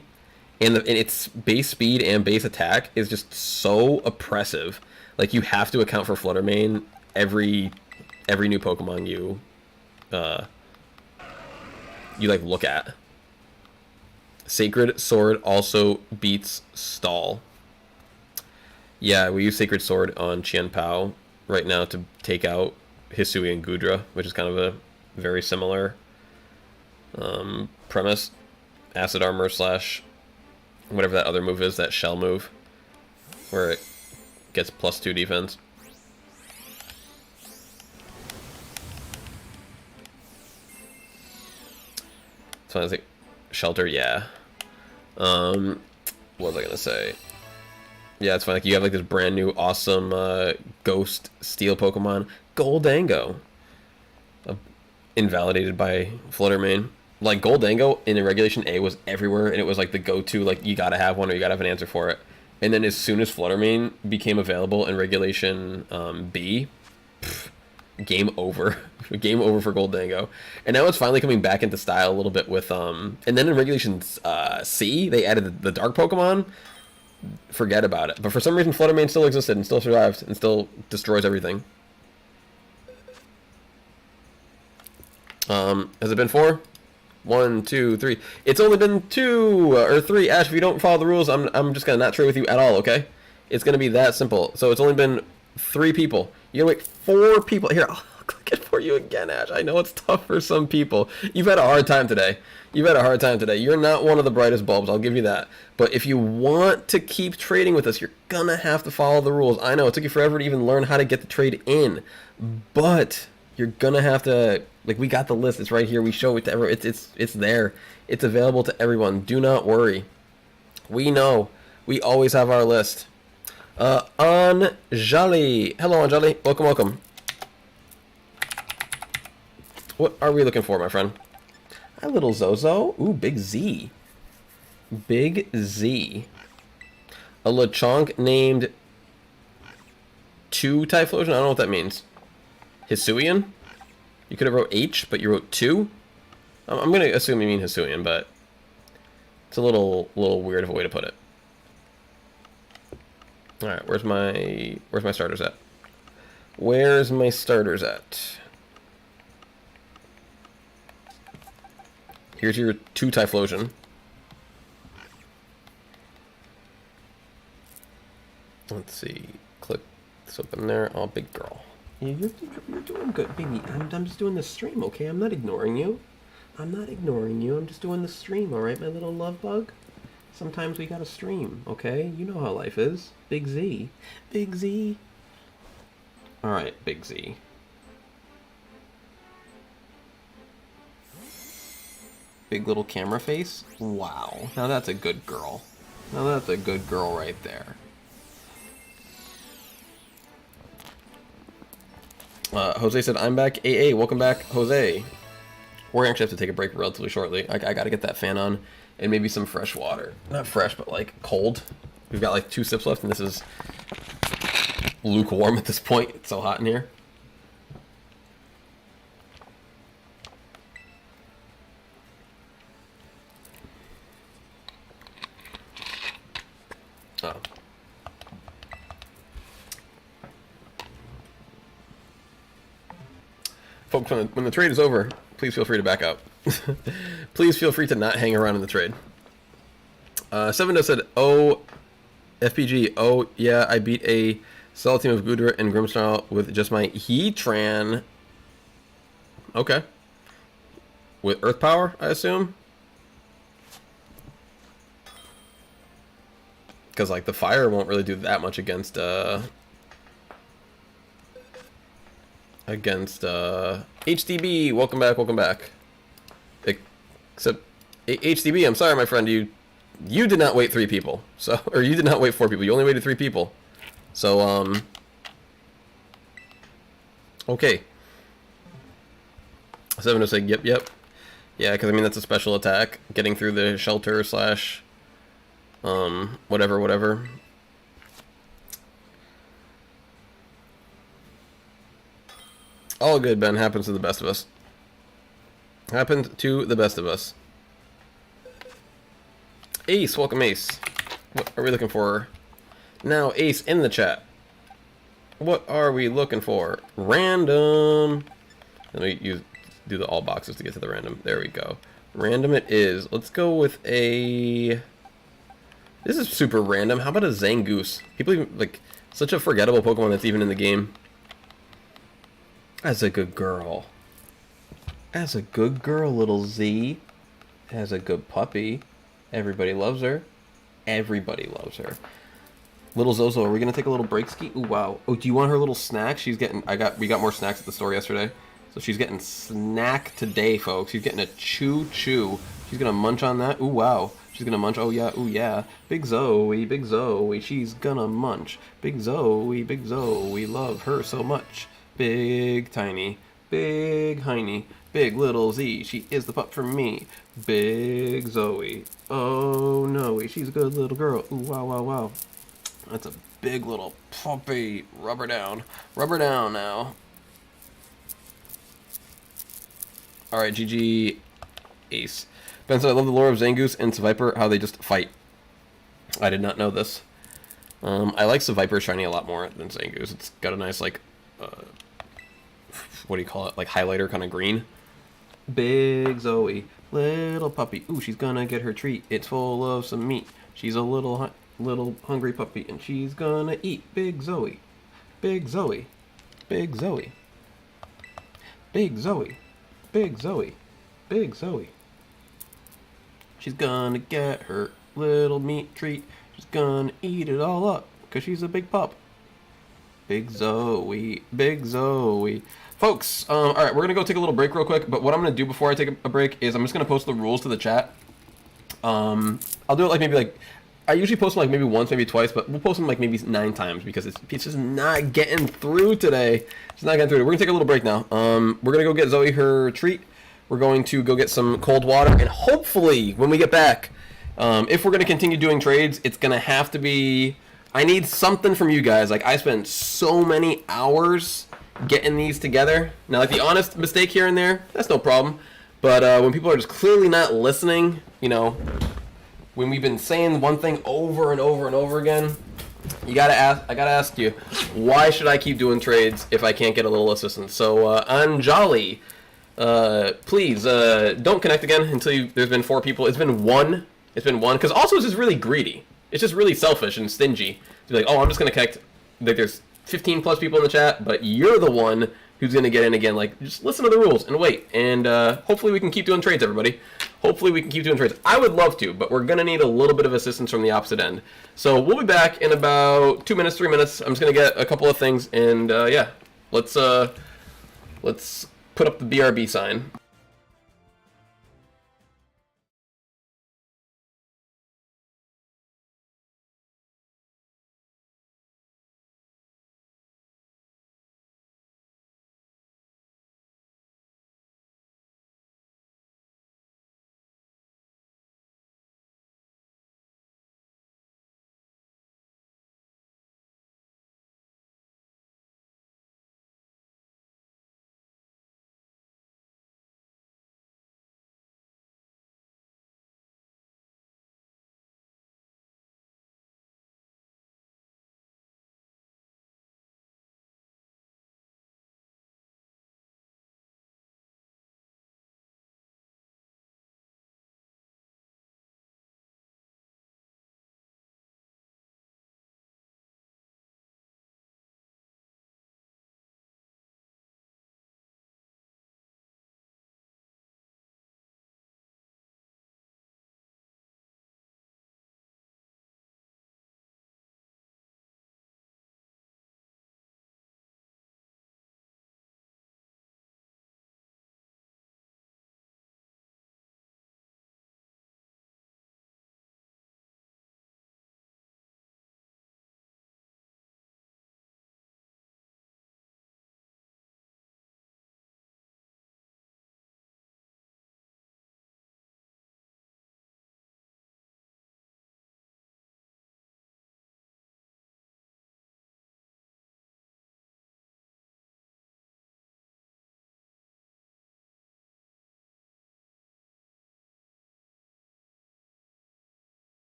Speaker 1: and its base speed and base attack is just so oppressive. Like, you have to account for Fluttermane every new Pokemon you like look at. Sacred Sword also beats Stall. Yeah, we use Sacred Sword on Chien Pao right now to take out Hisui and Gudra, which is kind of a very similar premise. Acid Armor slash whatever that other move is, that shell move, where it gets +2 defense. So I think Shelter, yeah. What was I gonna say? Yeah, it's fine. Like, you have like this brand new awesome Ghost Steel Pokemon, Goldango, invalidated by Fluttermane. Like, Goldango in Regulation A was everywhere, and it was like the go-to. Like, you gotta have one, or you gotta have an answer for it. And then as soon as Fluttermane became available in Regulation B, game over. Game over for Goldango. And now it's finally coming back into style a little bit with and then in Regulation C they added the dark Pokemon. Forget about it. But for some reason Fluttermane still existed and still survived and still destroys everything. Has it been 4? 1, 2, 3. It's only been 2 or 3. Ash, if you don't follow the rules, I'm just gonna not trade with you at all, okay? It's gonna be that simple. So it's only been 3 people. You're gonna wait 4 people. Here, I'll click it for you again, Ash. I know it's tough for some people. You've had a hard time today. You've had a hard time today. You're not one of the brightest bulbs, I'll give you that. But if you want to keep trading with us, you're gonna have to follow the rules. I know it took you forever to even learn how to get the trade in, but you're gonna have to, like, we got the list. It's right here. We show it to everyone. It's there. It's available to everyone. Do not worry. We know. We always have our list. Anjali. Hello, Anjali. Welcome, welcome. What are we looking for, my friend? Hi, little Zozo. Ooh, Big Z. Big Z. A Lechonk named 2 Typhlosion? I don't know what that means. Hisuian? You could have wrote H, but you wrote 2? I'm going to assume you mean Hisuian, but it's a little weird of a way to put it. Alright, where's my starters at? Where's my starters at? Here's your 2 Typhlosion. Let's see. Click this open there. Oh, big girl. You're doing good, baby. I'm just doing the stream, okay? I'm not ignoring you. I'm not ignoring you. I'm just doing the stream, alright, my little love bug? Sometimes we gotta stream, okay? You know how life is. Big Z. Big Z. Alright, Big Z. Big little camera face. Wow. Now that's a good girl. Now that's a good girl right there. Jose said, I'm back. AA, welcome back, Jose. We're actually have to take a break relatively shortly. I gotta get that fan on. And maybe some fresh water. Not fresh, but like cold. We've got like 2 sips left, and this is lukewarm at this point. It's so hot in here. Oh. Folks, when the trade is over, please feel free to back up. Please feel free to not hang around in the trade. Seven said, oh, FPG, oh, yeah, I beat a solid team of Gudra and Grimmsnarl with just my Heatran. Okay. With Earth Power, I assume? Because, like, the fire won't really do that much against HDB. Welcome back, welcome back. Except HDB, I'm sorry, my friend, you did not wait 3 people. So, or you did not wait 4 people. You only waited 3 people. So Okay. 706, yep, yep. Yeah, because I mean that's a special attack. Getting through the shelter slash whatever, whatever. All good, Ben. Happens to the best of us. Happened to the best of us. Ace, welcome Ace. What are we looking for? Now Ace in the chat. What are we looking for? Random. Let me do the all boxes to get to the random. There we go. Random it is. Let's go with a... This is super random. How about a Zangoose? People even, like, such a forgettable Pokemon that's even in the game. As a good girl. As a good girl, little Z. As a good puppy. Everybody loves her. Everybody loves her. Little Zozo, are we gonna take a little break ski? Ooh, wow. Oh, do you want her little snack? She's getting... We got more snacks at the store yesterday. So she's getting snack today, folks. She's getting a chew-chew. She's gonna munch on that. Ooh, wow. She's gonna munch. Oh, yeah. Ooh, yeah. Big Zoe. She's gonna munch. Big Zoe. Love her so much. Big Tiny. Big Heiny. Big little Z. She is the pup for me. Big Zoe. Oh, no. She's a good little girl. Ooh, wow, wow, wow. That's a big little puppy. Rub her down. Rub her down now. Alright, GG Ace. Ben said, I love the lore of Zangoose and Seviper, how they just fight. I did not know this. I like Seviper shiny a lot more than Zangoose. It's got a nice, like, what do you call it? Like, highlighter kind of green. Big Zoe, little puppy. Ooh, she's gonna get her treat. It's full of some meat. She's a little hungry puppy, and she's gonna eat. Big Zoe. Big Zoe. Big Zoe. Big Zoe. Big Zoe. Big Zoe. She's gonna get her little meat treat. She's gonna eat it all up, because she's a big pup. Big Zoe. Big Zoe. Folks, alright, we're gonna go take a little break real quick, but what I'm gonna do before I take a break is I'm just gonna post the rules to the chat. I'll do it like maybe like... I usually post them like maybe once, maybe twice, but we'll post them like maybe 9 times because it's just not getting through today. It's not getting through. We're going to take a little break now. We're going to go get Zoe her treat. We're going to go get some cold water, and hopefully when we get back, if we're going to continue doing trades, it's going to have to be... I need something from you guys. Like, I spent so many hours getting these together. Now, like, the honest mistake here and there, that's no problem. But when people are just clearly not listening, you know... When we've been saying one thing over and over and over again, I gotta ask you, why should I keep doing trades if I can't get a little assistance? So, Anjali, please, don't connect again until there's been 4 people. It's been one, because also it's just really greedy. It's just really selfish and stingy. To be like, oh, I'm just gonna connect, like there's 15 plus people in the chat, but you're the one who's gonna get in again. Like, just listen to the rules and wait, and hopefully we can keep doing trades, everybody. Hopefully we can keep doing trades. I would love to, but we're going to need a little bit of assistance from the opposite end. So we'll be back in about 2 minutes, 3 minutes. I'm just going to get a couple of things, and yeah, let's put up the BRB sign.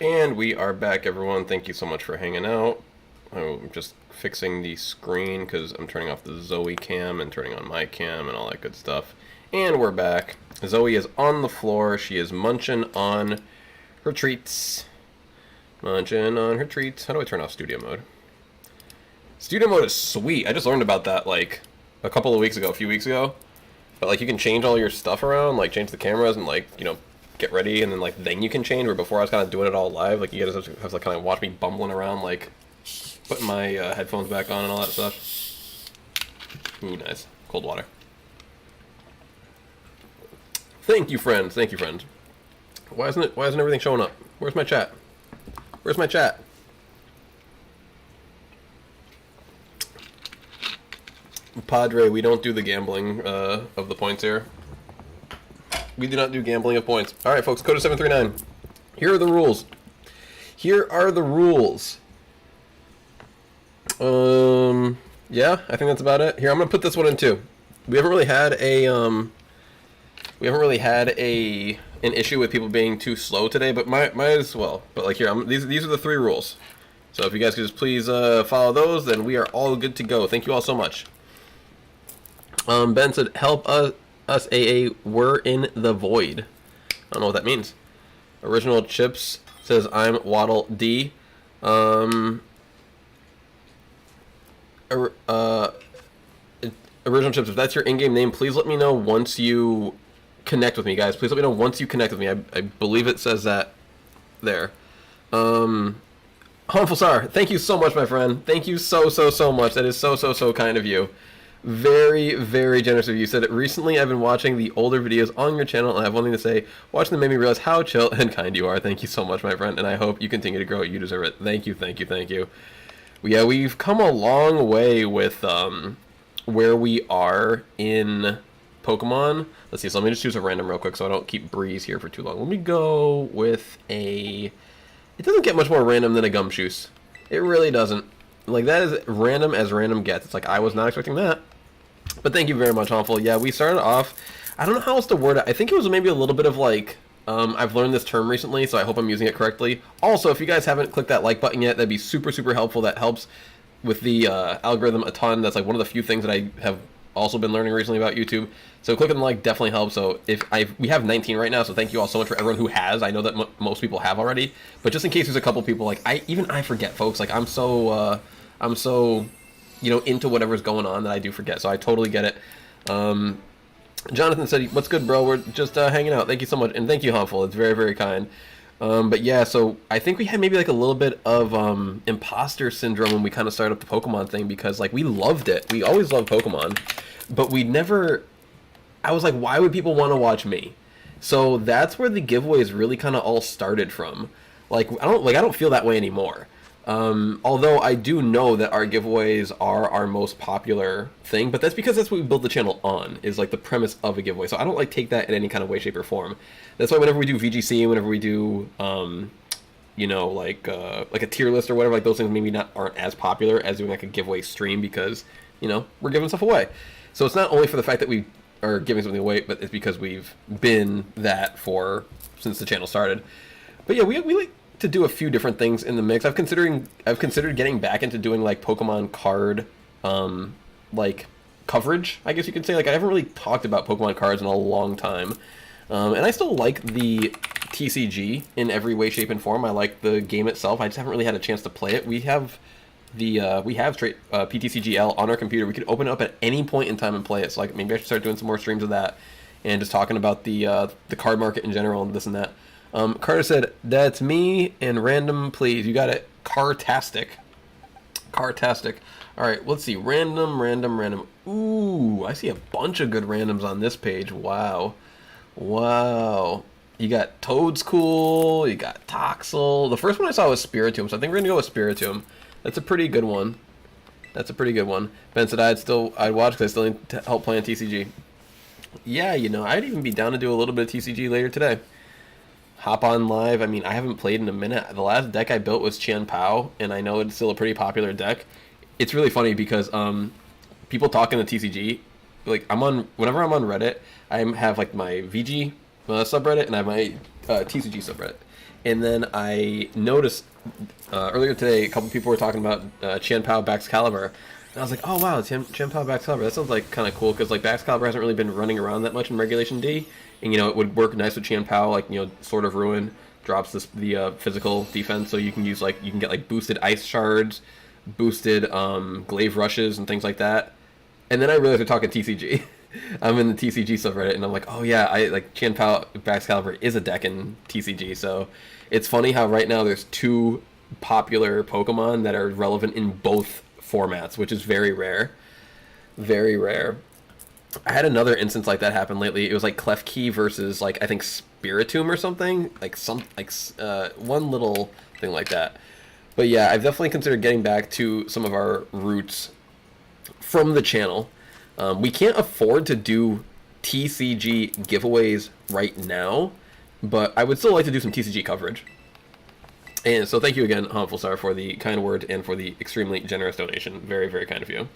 Speaker 1: And we are back, everyone. Thank you so much for hanging out. I'm just fixing the screen because I'm turning off the Zoe cam and turning on my cam and all that good stuff. And we're back. Zoe is on the floor. She is munching on her treats. Munching on her treats. How do I turn off studio mode? Studio mode is sweet. I just learned about that like a couple of weeks ago, a few weeks ago. But like you can change all your stuff around, like change the cameras and like, you know, get ready, and then you can change. Where before I was kind of doing it all live. Like you guys have to kind of watch me bumbling around, like putting my headphones back on and all that stuff. Ooh, nice cold water. Thank you, friends. Thank you, friends. Why isn't everything showing up? Where's my chat? Where's my chat? Padre, we don't do the gambling of the points here. We do not do gambling of points. All right, folks, code 739. Here are the rules. Here are the rules. Yeah, I think that's about it. Here, I'm gonna put this one in too. We haven't really had an issue with people being too slow today, but might as well. But like here, these are the 3 rules. So if you guys could just please follow those, then we are all good to go. Thank you all so much. Ben said, help us AA, we're in the void. I don't know what that means. Original Chips says, I'm Waddle D. Original Chips, if that's your in-game name, please let me know once you connect with me, guys. Please let me know once you connect with me. I believe it says that there. Harmful Star, thank you so much, my friend. Thank you so much. That is so kind of you. Very, very generous of you. You said, recently I've been watching the older videos on your channel, and I have one thing to say. Watching them made me realize how chill and kind you are. Thank you so much, my friend, and I hope you continue to grow. You deserve it. Thank you. Yeah, we've come a long way with where we are in Pokemon. Let's see, so let me just choose a random real quick so I don't keep Breeze here for too long. Let me go with a... It doesn't get much more random than a Gumshoos. It really doesn't. Like, that is random as random gets. It's like, I was not expecting that. But thank you very much, Harmful. Yeah, we started off... I don't know how else to word it. I think it was maybe a little bit of, like... I've learned this term recently, so I hope I'm using it correctly. Also, if you guys haven't clicked that like button yet, that'd be super helpful. That helps with the algorithm a ton. That's, like, one of the few things that I have also been learning recently about YouTube. So clicking the like definitely helps. So we have 19 right now, so thank you all so much for everyone who has. I know that most people have already, but just in case there's a couple people, like I forget, folks. Like I'm so you know, into whatever's going on that I do forget. So I totally get it. Jonathan said, "What's good, bro? We're just hanging out. Thank you so much, and thank you, Harmful. It's very kind." But yeah, so I think we had maybe like a little bit of imposter syndrome when we kind of started up the Pokemon thing, because like we loved it. We always loved Pokemon, but we never... I was like, why would people want to watch me? So that's where the giveaways really kind of all started from. Like I don't feel that way anymore. Although I do know that our giveaways are our most popular thing, but that's because that's what we built the channel on, is like the premise of a giveaway. So I don't like take that in any kind of way, shape, or form. That's why whenever we do VGC, whenever we do, you know, like a tier list or whatever, like those things maybe aren't as popular as doing like a giveaway stream, because, you know, we're giving stuff away. So it's not only for the fact that we are giving something away, but it's because we've been that since the channel started. But yeah, we like to do a few different things in the mix. I've considered getting back into doing like Pokemon card like coverage, I guess you could say. Like I haven't really talked about Pokemon cards in a long time. And I still like the TCG in every way, shape, and form. I like the game itself. I just haven't really had a chance to play it. We have straight PTCGL on our computer. We could open it up at any point in time and play it. So like maybe I should start doing some more streams of that and just talking about the card market in general and this and that. Carter said, "That's me and random, please." You got it. Cartastic. All right, let's see. Random. Ooh, I see a bunch of good randoms on this page. Wow. You got Toadscool. You got Toxel. The first one I saw was Spiritomb, so I think we're gonna go with Spiritomb. That's a pretty good one. Ben said I'd watch because I still need to help play on TCG. Yeah, you know, I'd even be down to do a little bit of TCG later today. Hop on live. I mean, I haven't played in a minute. The last deck I built was Qian Pao, and I know it's still a pretty popular deck. It's really funny because people talking to TCG, like whenever I'm on Reddit, I have like my VG subreddit and I have my TCG subreddit. And then I noticed earlier today, a couple people were talking about Chien-Pao Baxcalibur. And I was like, oh wow, Chien-Pao Baxcalibur, that sounds like kind of cool, because like Baxcalibur hasn't really been running around that much in Regulation D. And you know, it would work nice with Chien-Pao, like, you know, Sword of Ruin drops the physical defense, so you can use like, you can get like boosted ice shards, boosted glaive rushes and things like that. And then I realized we're talking TCG. I'm in the TCG subreddit, and I'm like, oh yeah, I like Chien-Pao Baxcalibur is a deck in TCG. So it's funny how right now there's two popular Pokemon that are relevant in both formats, which is very rare. Very rare. I had another instance like that happen lately. It was like Klefki versus like I think Spiritomb or something, like one little thing like that. But yeah, I've definitely considered getting back to some of our roots from the channel. We can't afford to do TCG giveaways right now, but I would still like to do some TCG coverage. And so thank you again, Harmful Star, for the kind word and for the extremely generous donation. Very, very kind of you.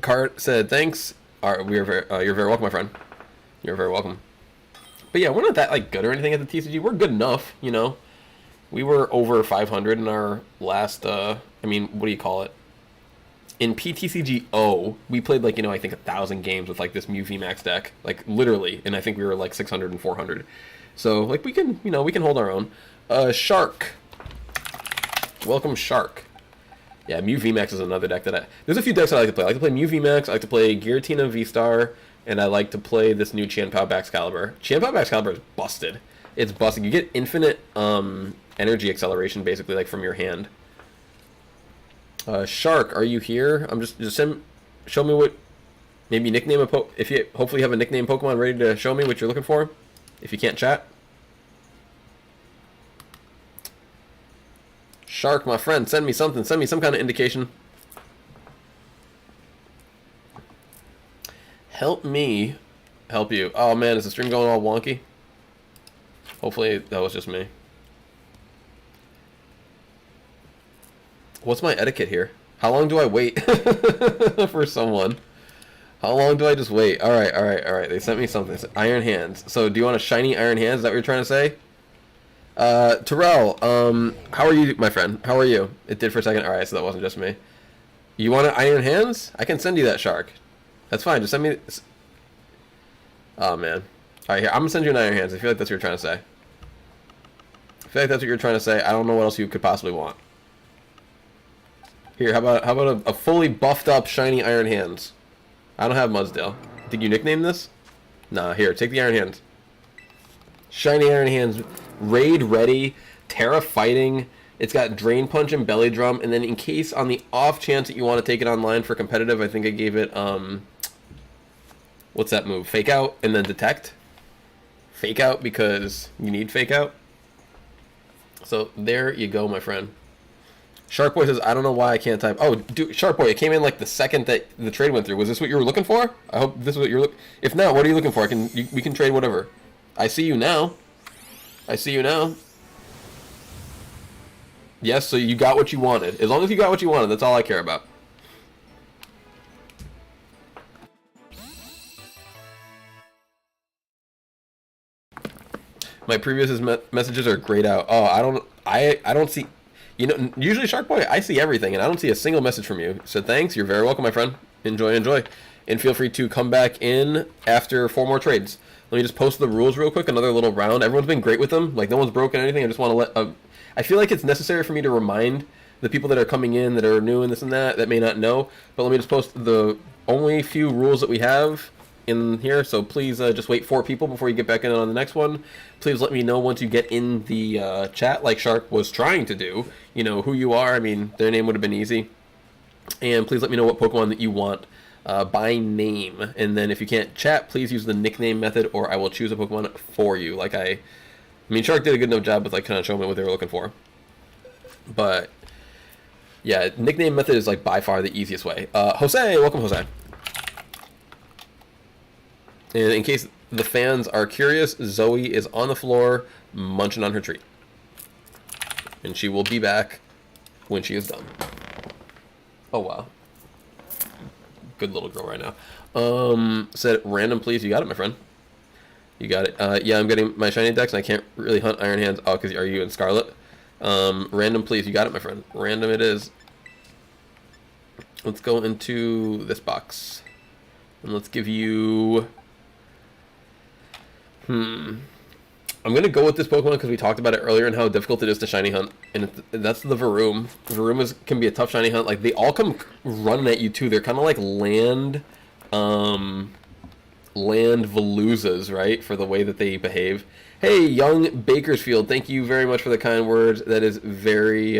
Speaker 1: Cart said, thanks. You're very welcome, my friend. You're very welcome. But yeah, we're not that like good or anything at the TCG. We're good enough, you know. We were over 500 in our last, I mean, what do you call it? In PTCG we played like, you know, I think 1,000 games with like this Mew VMAX deck, like literally, and I think we were like 600 and 400. So like we can, you know, we can hold our own. Shark. Welcome, Shark. Yeah, Mew VMAX is another deck that there's a few decks I like to play. I like to play Mew VMAX, I like to play Giratina V-Star, and I like to play this new Chien-Pao Baxcalibur. Chien-Pao Baxcalibur is busted. It's busted. You get infinite energy acceleration basically, like from your hand. Shark, are you here? I'm just show me what, maybe nickname a if you hopefully have a nickname Pokemon ready to show me what you're looking for. If you can't chat. Shark, my friend, send me something. Send me some kind of indication. Help me help you. Oh man, is the stream going all wonky? Hopefully that was just me. What's my etiquette here? How long do I wait for someone? How long do I just wait? Alright, alright, alright. They sent me something. Iron Hands. So do you want a shiny Iron Hands? Is that what you're trying to say? Terrell, how are you, my friend? How are you? It did for a second. Alright, so that wasn't just me. You want an Iron Hands? I can send you that, Shark. That's fine. Just send me... Oh, man. Alright, here. I'm gonna send you an Iron Hands. I feel like that's what you're trying to say. I feel like that's what you're trying to say. I don't know what else you could possibly want. Here, how about a fully buffed up shiny Iron Hands? I don't have Mudsdale. Did you nickname this? Nah, here, take the Iron Hands. Shiny Iron Hands, raid ready, Terra fighting. It's got Drain Punch and Belly Drum, and then in case on the off chance that you want to take it online for competitive, I think I gave it what's that move? Fake Out and then Detect. Fake Out because you need Fake Out. So there you go, my friend. Sharkboy says, I don't know why I can't type. Oh, dude, Sharkboy, it came in like the second that the trade went through. Was this what you were looking for? I hope this is what you're looking. If not, what are you looking for? We can trade whatever. I see you now. I see you now. Yes, so you got what you wanted. As long as you got what you wanted, that's all I care about. My previous messages are grayed out. Oh, I don't see. You know, usually Sharkboy, I see everything, and I don't see a single message from you. So thanks, you're very welcome, my friend. Enjoy, enjoy. And feel free to come back in after 4 more trades. Let me just post the rules real quick, another little round. Everyone's been great with them. Like, no one's broken anything. I just want to let... I feel like it's necessary for me to remind the people that are coming in, that are new and this and that may not know. But let me just post the only few rules that we have in here, so please just wait 4 people before you get back in on the next one. Please let me know once you get in the chat, like Shark was trying to do, you know, who you are. I mean, their name would have been easy. And please let me know what Pokemon that you want by name. And then if you can't chat, please use the nickname method, or I will choose a Pokemon for you. Like I mean, Shark did a good enough job with like kind of showing me what they were looking for. But yeah, nickname method is like by far the easiest way. Jose, welcome, Jose. And in case the fans are curious, Zoe is on the floor munching on her treat. And she will be back when she is done. Oh, wow. Good little girl right now. Said, random please. You got it, my friend. You got it. Yeah, I'm getting my shiny decks, and I can't really hunt Iron Hands. Oh, because are you in Scarlet? Random, please. You got it, my friend. Random it is. Let's go into this box. And let's give you... I'm going to go with this Pokemon because we talked about it earlier and how difficult it is to shiny hunt. And that's the Varoom. Varoom can be a tough shiny hunt. Like, they all come running at you, too. They're kind of like land Veloozas, right? For the way that they behave. Hey, young Bakersfield, thank you very much for the kind words. That is very,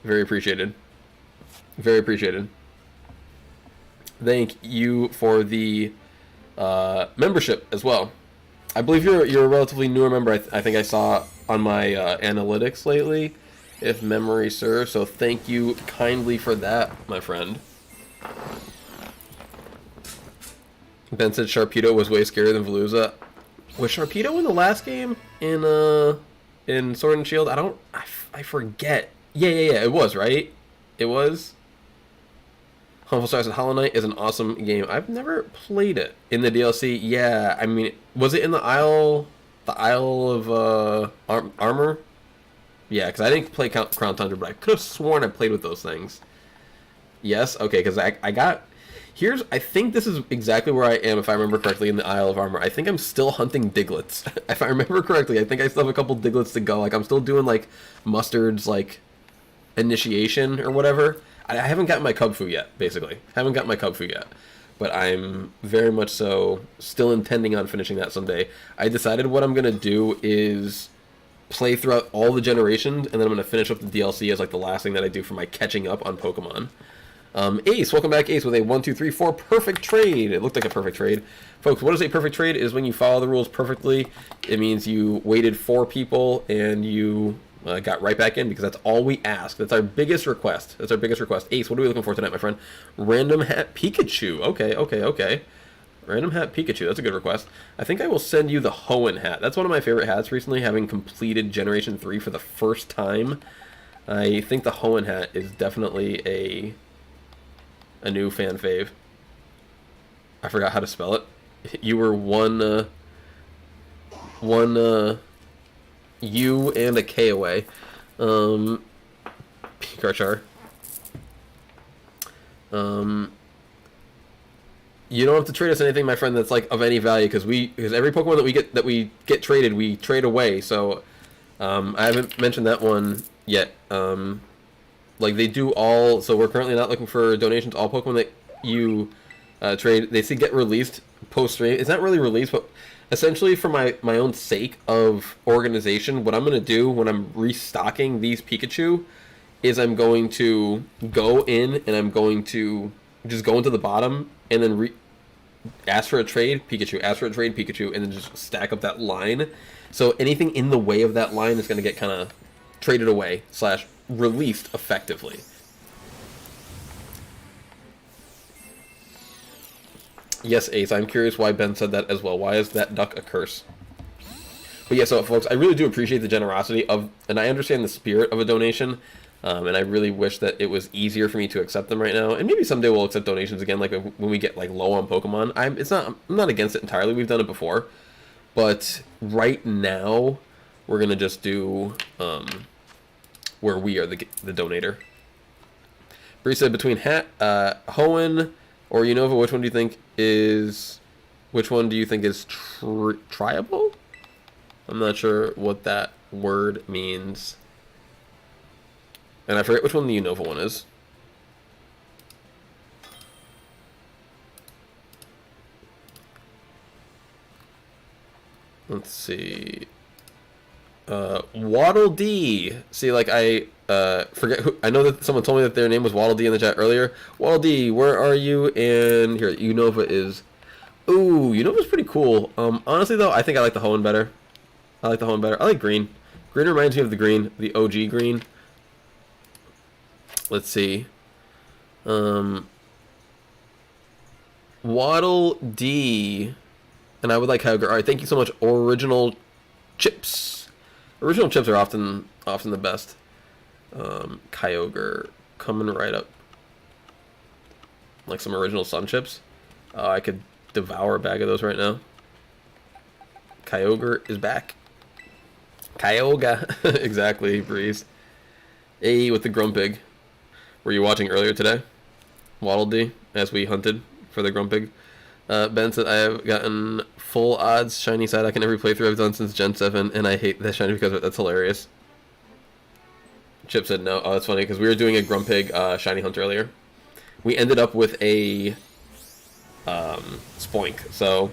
Speaker 1: very appreciated. Very appreciated. Thank you for the membership as well. I believe you're a relatively newer member. I think I saw on my analytics lately, if memory serves. So thank you kindly for that, my friend. Ben said Sharpedo was way scarier than Veluza. Was Sharpedo in the last game in Sword and Shield? I forget. Yeah. It was, right? It was. Harmful Stars and Hollow Knight is an awesome game. I've never played it in the DLC. Yeah, I mean, was it in the Isle of Armor? Yeah, because I didn't play Crown Tundra, but I could have sworn I played with those things. Yes, okay, because I got... I think this is exactly where I am, if I remember correctly, in the Isle of Armor. I think I'm still hunting Diglets. If I remember correctly, I think I still have a couple Diglets to go. Like, I'm still doing, like, Mustard's, like, initiation or whatever. I haven't gotten my Cubfu yet, basically. Haven't gotten my Cubfu yet. But I'm very much so still intending on finishing that someday. I decided what I'm going to do is play throughout all the generations, and then I'm going to finish up the DLC as like the last thing that I do for my catching up on Pokemon. Ace, welcome back, Ace, with a 1, 2, 3, 4 perfect trade. It looked like a perfect trade. Folks, what is a perfect trade? It is when you follow the rules perfectly. It means you waited 4 people and you... got right back in because that's all we ask. That's our biggest request. That's our biggest request. Ace, what are we looking for tonight, my friend? Random Hat Pikachu. Okay. Random Hat Pikachu. That's a good request. I think I will send you the Hoenn hat. That's one of my favorite hats recently, having completed Generation 3 for the first time. I think the Hoenn hat is definitely a new fan fave. I forgot how to spell it. You were one U and a K away. Pikachu. You don't have to trade us anything, my friend, that's like of any value, because every Pokemon that we get traded, we trade away. So I haven't mentioned that one yet. Like they do all. So we're currently not looking for donations. All Pokemon that you trade, they see get released post stream. It's not really released, but essentially for my own sake of organization, what I'm going to do when I'm restocking these Pikachu is I'm going to go in and I'm going to just go into the bottom and then ask for a trade Pikachu, ask for a trade Pikachu, and then just stack up that line. So anything in the way of that line is going to get kind of traded away / released effectively. Yes, Ace, I'm curious why Ben said that as well. Why is that duck a curse? But yeah, so folks, I really do appreciate the generosity of, and I understand the spirit of a donation, and I really wish that it was easier for me to accept them right now. And maybe someday we'll accept donations again, like when we get like low on Pokemon. I'm not against it entirely. We've done it before, but right now we're gonna just do where we are the donator. Bree said between Hoenn or Unova, which one do you think is triable? I'm not sure what that word means. And I forget which one the Unova one is. Let's see. Waddle D. See, like I forget who. I know that someone told me that their name was Waddle D in the chat earlier. Waddle D, where are you? And here, Unova is. Ooh, Unova's pretty cool. Honestly though, I think I like the Hoenn better. I like green. Green reminds me of the green, the OG green. Let's see. Waddle D. And I would like Kyogre. Alright, thank you so much. Original chips. Original chips are often the best. Kyogre coming right up. Like some original Sun chips. I could devour a bag of those right now. Kyogre is back. Kyogre. Exactly, Breeze. A with the Grumpig. Were you watching earlier today? Waddle Dee, as we hunted for the Grumpig. Ben said, I have gotten full odds shiny side in every playthrough I've done since Gen 7, and I hate that shiny because of it. That's hilarious. Chip said no. Oh, that's funny, because we were doing a Grumpig shiny hunt earlier. We ended up with a Spoink, so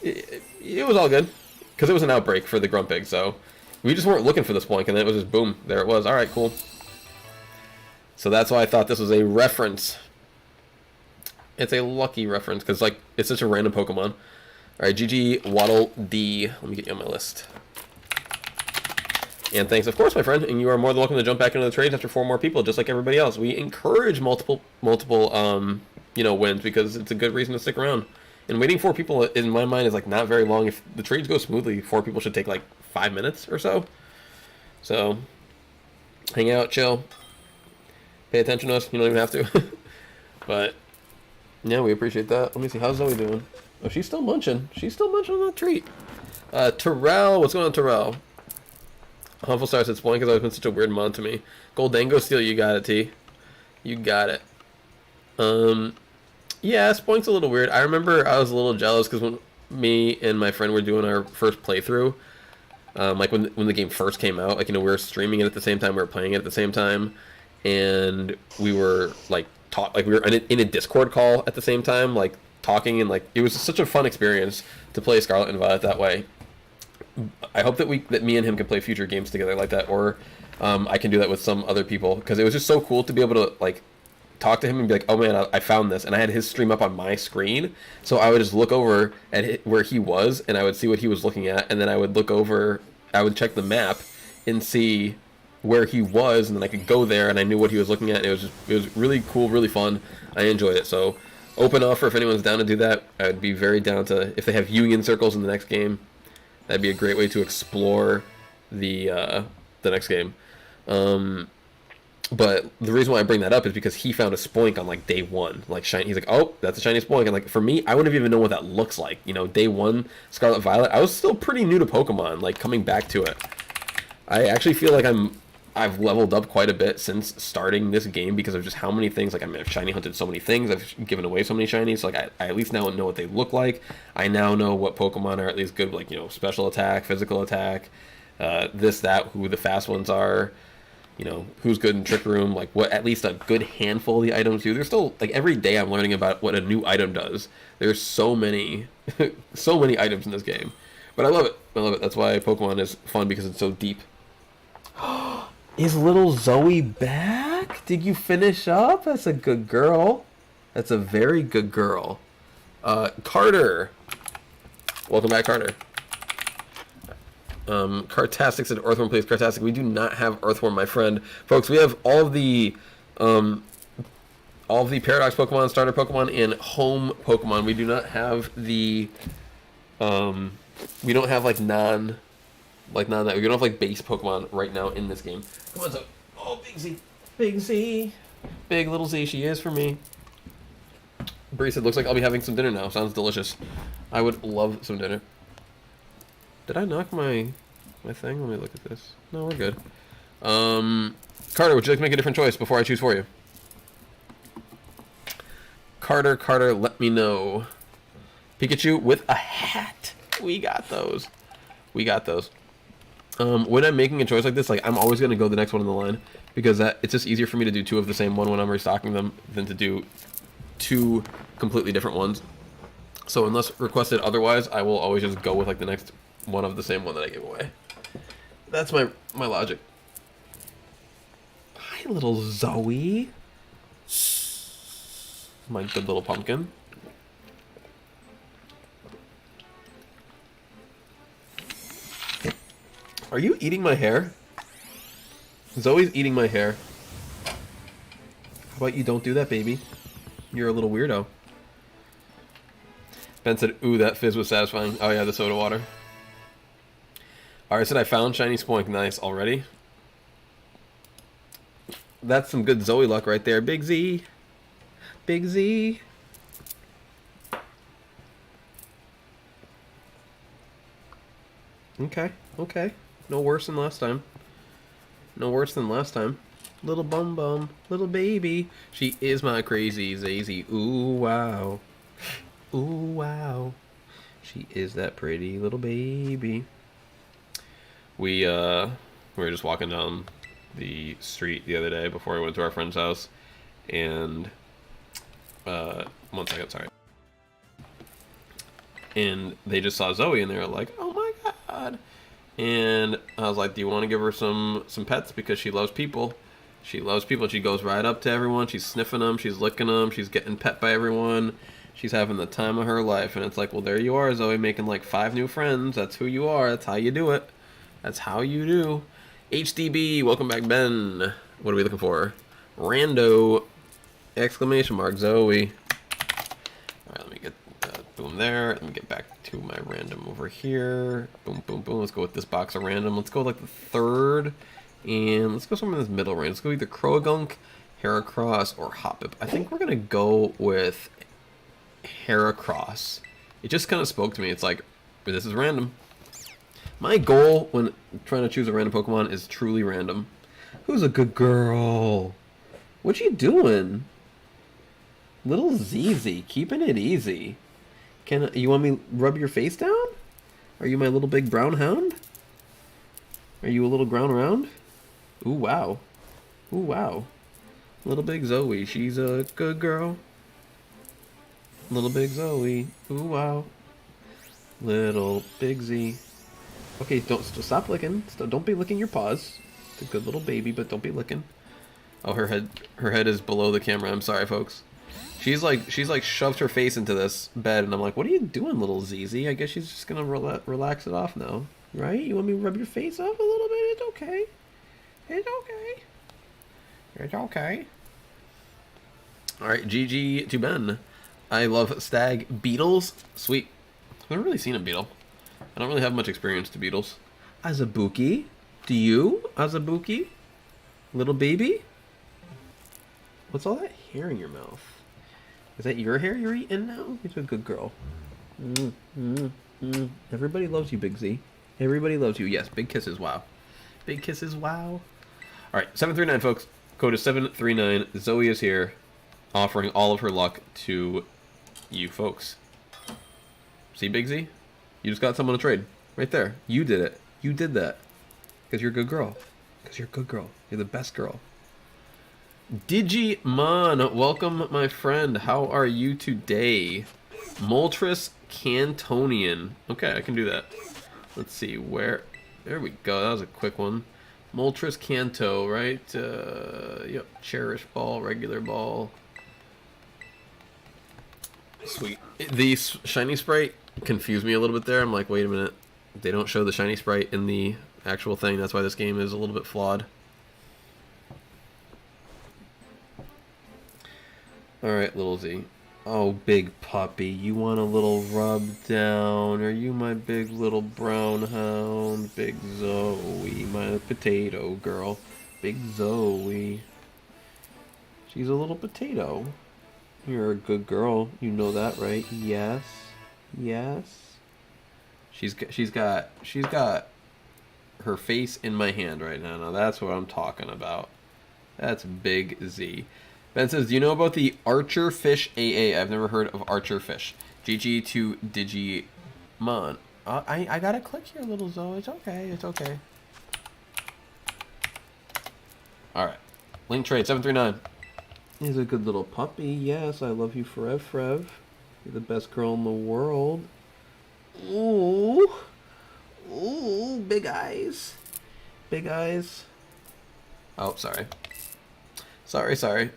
Speaker 1: it was all good, because it was an outbreak for the Grumpig, so we just weren't looking for the Spoink, and then it was just boom, there it was. Alright, cool. So that's why I thought this was a reference. It's a lucky reference, because like it's such a random Pokemon. Alright, GG Waddle D. Let me get you on my list. And thanks, of course, my friend. And you are more than welcome to jump back into the trades after 4 more people, just like everybody else. We encourage multiple you know, wins, because it's a good reason to stick around. And waiting 4 people, in my mind, is like not very long. If the trades go smoothly, 4 people should take like 5 minutes or so. So, hang out, chill, pay attention to us. You don't even have to. But yeah, we appreciate that. Let me see, how's Zoe doing? Oh, she's still munching. She's still munching on that treat. Terrell, what's going on, Terrell? Humble Star said Spoink has always been such a weird mod to me. Goldango Steel, you got it, T. You got it. Yeah, Spoink's a little weird. I remember I was a little jealous because when me and my friend were doing our first playthrough, like when the game first came out, like, you know, we were streaming it at the same time, we were playing it at the same time, and we were like we were in a Discord call at the same time, like talking, and like it was such a fun experience to play Scarlet and Violet that way. I hope that me and him can play future games together like that, or I can do that with some other people, because it was just so cool to be able to like talk to him and be like, oh man, I found this, and I had his stream up on my screen, so I would just look over at where he was, and I would see what he was looking at, and then I would I would check the map and see where he was, and then I could go there, and I knew what he was looking at, and it was really cool, really fun. I enjoyed it. So open offer if anyone's down to do that. I would be very down to, if they have union circles in the next game, that'd be a great way to explore the next game. But the reason why I bring that up is because he found a Spoink on like day 1, like shiny. He's like, oh, that's a shiny Spoink, and like for me, I wouldn't have even known what that looks like. You know, day 1 Scarlet Violet, I was still pretty new to Pokemon, like coming back to it. I actually feel like I've leveled up quite a bit since starting this game because of just how many things. Like, I mean, I've shiny hunted so many things, I've given away so many shinies. So like I at least now know what they look like. I now know what Pokemon are at least good, like, you know, special attack, physical attack, this, that, who the fast ones are. You know, who's good in Trick Room, like what at least a good handful of the items do. There's still, like, every day I'm learning about what a new item does. There's so many, so many items in this game. But I love it. I love it. That's why Pokemon is fun, because it's so deep. Is little Zoe back? Did you finish up? That's a good girl. That's a very good girl. Carter. Welcome back, Carter. Cartastic said Earthworm plays Cartastic. We do not have Earthworm, my friend. Folks, we have all of the Paradox Pokemon, starter Pokemon, and home Pokemon. We do not have the we don't have like non that. We don't have like base Pokemon right now in this game. Come on, so oh, Big Z. Big Z. Big little Z she is for me. Bree said, looks like I'll be having some dinner now. Sounds delicious. I would love some dinner. Did I knock my thing? Let me look at this. No, we're good. Carter, would you like to make a different choice before I choose for you? Carter, let me know. Pikachu with a hat. We got those. We got those. When I'm making a choice like this, like, I'm always going to go the next one in the line, because it's just easier for me to do 2 of the same one when I'm restocking them than to do 2 completely different ones. So unless requested otherwise, I will always just go with like the next one of the same one that I gave away. That's my logic. Hi, little Zoe. My good little pumpkin. Are you eating my hair? Zoe's eating my hair. How about you don't do that, baby? You're a little weirdo. Ben said, ooh, that fizz was satisfying. Oh yeah, the soda water. Alright, said I found shiny Spoink. Nice, already? That's some good Zoe luck right there. Big Z. Big Z. Okay, okay. No worse than last time. No worse than last time. Little bum bum, little baby. She is my crazy Zazie. Ooh wow. Ooh wow. She is that pretty little baby. We were just walking down the street the other day before we went to our friend's house, and 1 second, sorry. And they just saw Zoe and they were like, "Oh my god!" And I was like, "Do you want to give her some pets because she loves people? She loves people. She goes right up to everyone. She's sniffing them. She's licking them. She's getting pet by everyone. She's having the time of her life." And it's like, well, there you are, Zoe, making like 5 new friends. That's who you are. That's how you do it. That's how you do. HDB, welcome back, Ben. What are we looking for? Rando! Exclamation mark, Zoe. All right, let me get boom there. Let me get back to my random over here. Boom, boom, boom. Let's go with this box of random. Let's go like the 3rd. And let's go somewhere in this middle range. Let's go either Croagunk, Heracross, or Hoppip. I think we're going to go with Heracross. It just kind of spoke to me. It's like, this is random. My goal when trying to choose a random Pokemon is truly random. Who's a good girl? What you doing? Little ZZ, keeping it easy. You want me to rub your face down? Are you my little big brown hound? Are you a little ground round? Ooh, wow. Ooh, wow. Little big Zoe, she's a good girl. Little big Zoe, ooh, wow. Little big Z. Okay, don't stop licking. Don't be licking your paws. It's a good little baby, but don't be licking. Oh, her head is below the camera. I'm sorry, folks. She's like shoved her face into this bed, and I'm like, what are you doing, little ZZ? I guess she's just gonna relax it off now, right? You want me to rub your face off a little bit? It's okay. It's okay. It's okay. All right, GG to Ben. I love stag beetles. Sweet. I've never really seen a beetle. I don't really have much experience to beetles. Azabuki? Do you? Azabuki? Little baby? What's all that hair in your mouth? Is that your hair you're eating now? You're a good girl. Everybody loves you, Big Z. Everybody loves you. Yes, big kisses, wow. Big kisses, wow. Alright, 739, folks. Code is 739. Zoe is here, offering all of her luck to you folks. See, Big Z? You just got someone to trade. Right there. You did it. You did that. Because you're a good girl. Because you're a good girl. You're the best girl. Digimon, welcome, my friend. How are you today? Moltres Cantonian. Okay, I can do that. Let's see, where... There we go. That was a quick one. Moltres Canto, right? Yep. Cherish Ball, regular ball. Sweet. The shiny sprite confused me a little bit there. I'm like, wait a minute. They don't show the shiny sprite in the actual thing. That's why this game is a little bit flawed. Alright, little Z. Oh, big puppy. You want a little rub down? Are you my big little brown hound? Big Zoe, my potato girl. Big Zoe. She's a little potato. You're a good girl. You know that, right? Yes. Yes. She's got her face in my hand right now. Now that's what I'm talking about. That's Big Z. Ben says, do you know about the Archer Fish AA? I've never heard of Archer Fish. GG to Digimon. I gotta click here, little Zoe. It's okay. It's okay. Alright. Link trade, 739. He's a good little puppy. Yes, I love you forever. You're the best girl in the world. Ooh. Ooh, big eyes. Big eyes. Oh, sorry. Sorry.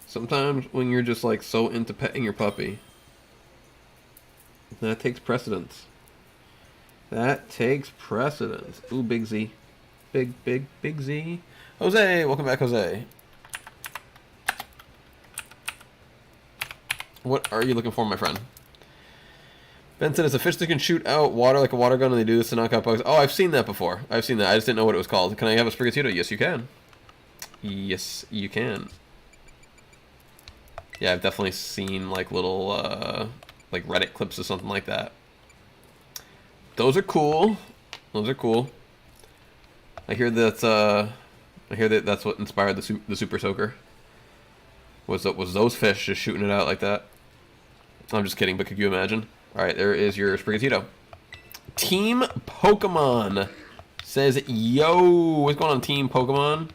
Speaker 1: Sometimes when you're just like so into petting your puppy, that takes precedence. That takes precedence. Ooh, Big Z. Big Z. Jose, welcome back, Jose. What are you looking for, my friend? Benson, it's a fish that can shoot out water like a water gun, and they do this to knock out bugs. Oh, I've seen that before. I've seen that. I just didn't know what it was called. Can I have a Sprigatito? Yes, you can. Yes, you can. Yeah, I've definitely seen like little like Reddit clips or something like that. Those are cool. Those are cool. I hear that that's what inspired the Super Soaker. Was those fish just shooting it out like that? I'm just kidding, but could you imagine? All right, there is your Sprigatito. Team Pokemon says, "Yo, what's going on, Team Pokemon?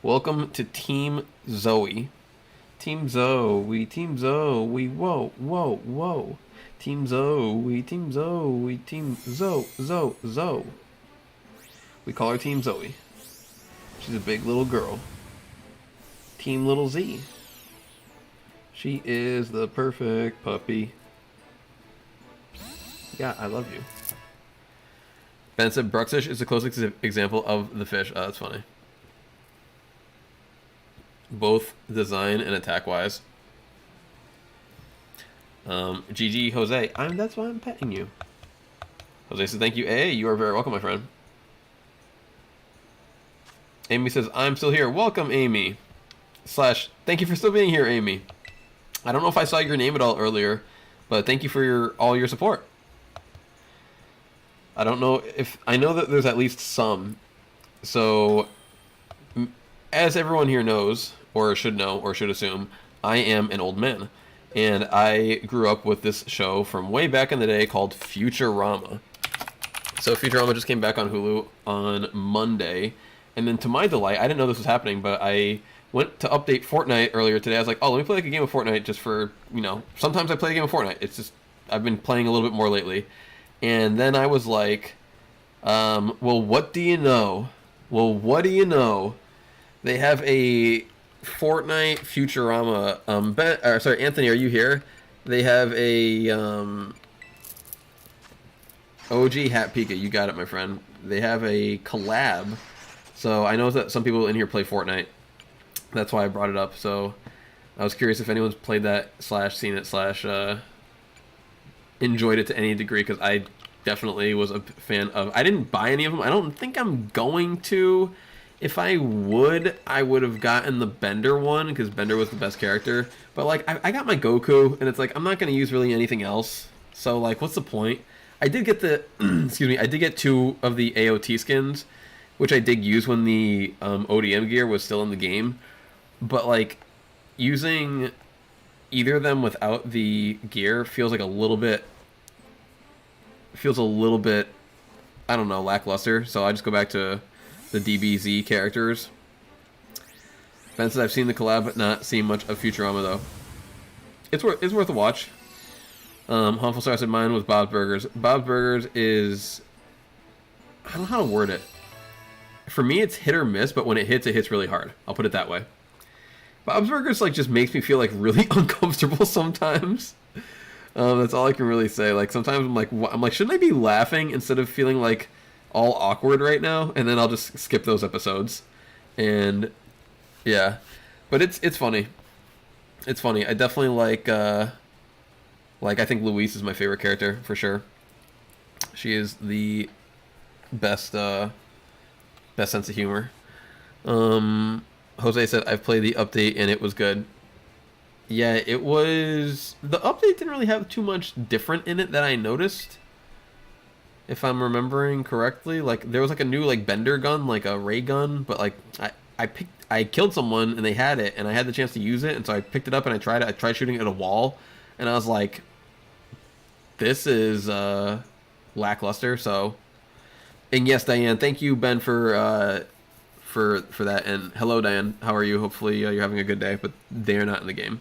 Speaker 1: Welcome to Team Zoe. Team Zoe, Team Zoe, whoa, whoa, whoa. Team Zoe, Team Zoe, Team Zoe. We call her Team Zoe. She's a big little girl. Team Little Z. She is the perfect puppy. Yeah, I love you." Ben said Bruxish is the closest example of the fish. Oh, that's funny. Both design and attack wise. GG Jose. That's why I'm petting you. Jose says thank you. Hey, you are very welcome, my friend. Amy says I'm still here. Welcome, Amy. / thank you for still being here, Amy. I don't know if I saw your name at all earlier, but thank you for all your support. I don't know if I know that there's at least some. So, as everyone here knows, or should know, or should assume, I am an old man. And I grew up with this show from way back in the day called Futurama. So Futurama just came back on Hulu on Monday. And then to my delight, I didn't know this was happening, but I went to update Fortnite earlier today. I was like, oh, let me play like a game of Fortnite just for, sometimes I play a game of Fortnite. It's just, I've been playing a little bit more lately. And then I was like, well, what do you know? Well, what do you know? They have a Fortnite Futurama. Anthony, are you here? They have a OG Hat Pika. You got it, my friend. They have a collab. So I know that some people in here play Fortnite. That's why I brought it up. So I was curious if anyone's played that / seen it / enjoyed it to any degree, because I definitely was a fan of. I didn't buy any of them. I don't think I'm going to. If I would have gotten the Bender one, because Bender was the best character. But like I got my Goku, and it's like I'm not going to use really anything else. So like, what's the point? I did get the excuse me. I did get 2 of the AOT skins, which I did use when the ODM gear was still in the game. But like, using either of them without the gear feels a little bit, I don't know, lackluster. So I just go back to the DBZ characters. Ben says I've seen the collab, but not seen much of Futurama though. It's worth a watch. Harmful Star said mine was Bob's Burgers. Bob's Burgers is, I don't know how to word it. For me, it's hit or miss, but when it hits really hard. I'll put it that way. Bob's Burgers like just makes me feel like really uncomfortable sometimes. That's all I can really say. Like sometimes I'm like, shouldn't I be laughing instead of feeling like all awkward right now? And then I'll just skip those episodes. And yeah, but it's funny. It's funny. I definitely like I think Louise is my favorite character for sure. She is the best sense of humor. Jose said I've played the update and it was good. Yeah, it was. The update didn't really have too much different in it that I noticed, if I'm remembering correctly. Like there was like a new like Bender gun, like a ray gun, but like I killed someone and they had it and I had the chance to use it, and so I picked it up and I tried shooting it at a wall, and I was like, this is lackluster. So, and yes, Diane, thank you, Ben, for that, and hello, Diane, how are you? Hopefully you're having a good day, but they're not in the game.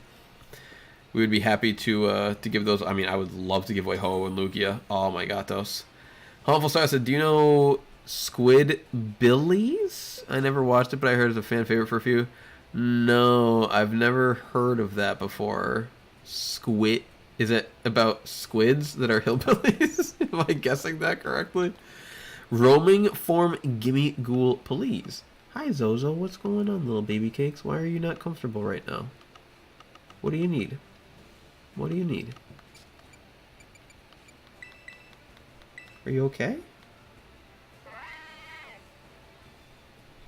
Speaker 1: We would be happy to give those. I mean, I would love to give away Ho and Lugia. Oh my gatos. Harmful Star said, do you know Squidbillies? I never watched it, but I heard it's a fan favorite for a few. No, I've never heard of that before. Squid. Is it about squids that are hillbillies? Am I guessing that correctly? Roaming form Gimme Ghoul Police. Hi Zozo, what's going on, little baby cakes? Why are you not comfortable right now? What do you need? What do you need? Are you okay?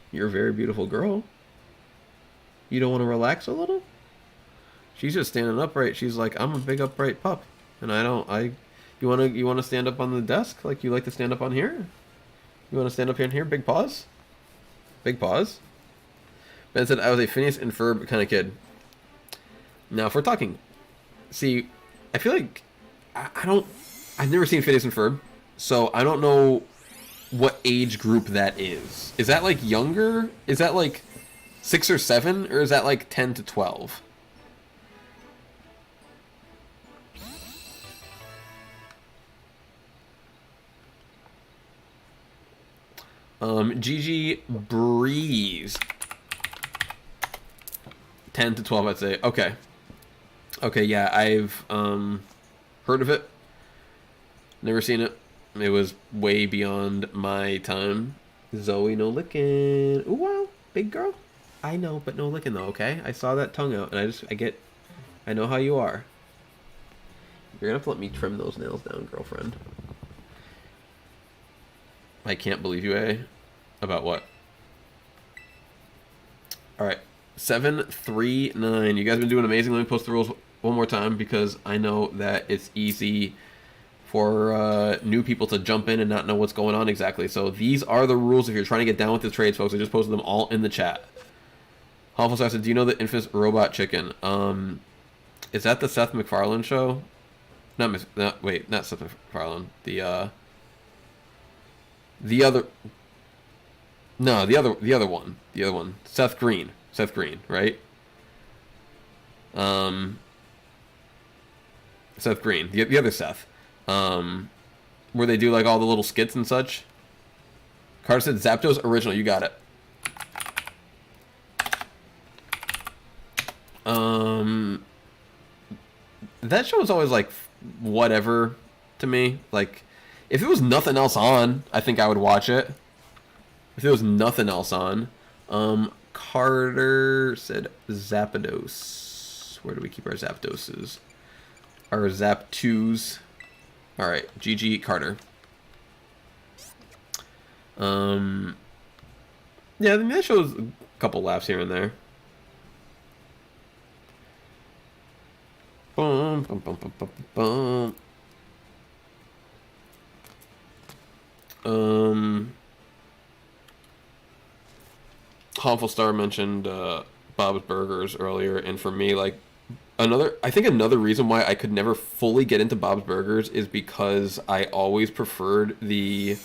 Speaker 1: You're a very beautiful girl. You don't want to relax a little? She's just standing upright. She's like, I'm a big upright pup. And you You wanna stand up on the desk like you like to stand up on here? You wanna stand up here and here? Big pause. Big pause. Ben said I was a Phineas and Ferb kind of kid. Now, if we're talking, see, I feel like I've never seen Phineas and Ferb, so I don't know what age group that is. Is that like younger? Is that like 6 or 7, or is that like 10 to 12? GG Breeze. 10 to 12, I'd say. Okay. Okay, yeah, I've heard of it. Never seen it. It was way beyond my time. Zoe, no licking. Ooh, wow, big girl. I know, but no licking though, okay? I saw that tongue out, and I know how you are. You're gonna have to let me trim those nails down, girlfriend. I can't believe you, eh? About what? Alright. 739. You guys have been doing amazing. Let me post the rules one more time because I know that it's easy for new people to jump in and not know what's going on exactly. So these are the rules if you're trying to get down with the trades, folks. I just posted them all in the chat. Hawful Star said, do you know the infamous robot chicken? Is that the Seth MacFarlane show? Not Seth MacFarlane. The other one. The other one. Seth Green, right? Seth Green. The other Seth. Where they do like all the little skits and such. Carter said Zapdos original, you got it. That show is always like whatever to me. Like, if there was nothing else on, I think I would watch it. If there was nothing else on. Carter said Zapdos. Where do we keep our Zapdoses? Our Zapdos. Alright, GG Carter. Yeah, I mean, that shows a couple laughs here and there. Bum, bum, bum, bum, bum, bum. Harmful Star mentioned Bob's Burgers earlier, and for me, like, I think another reason why I could never fully get into Bob's Burgers is because I always preferred the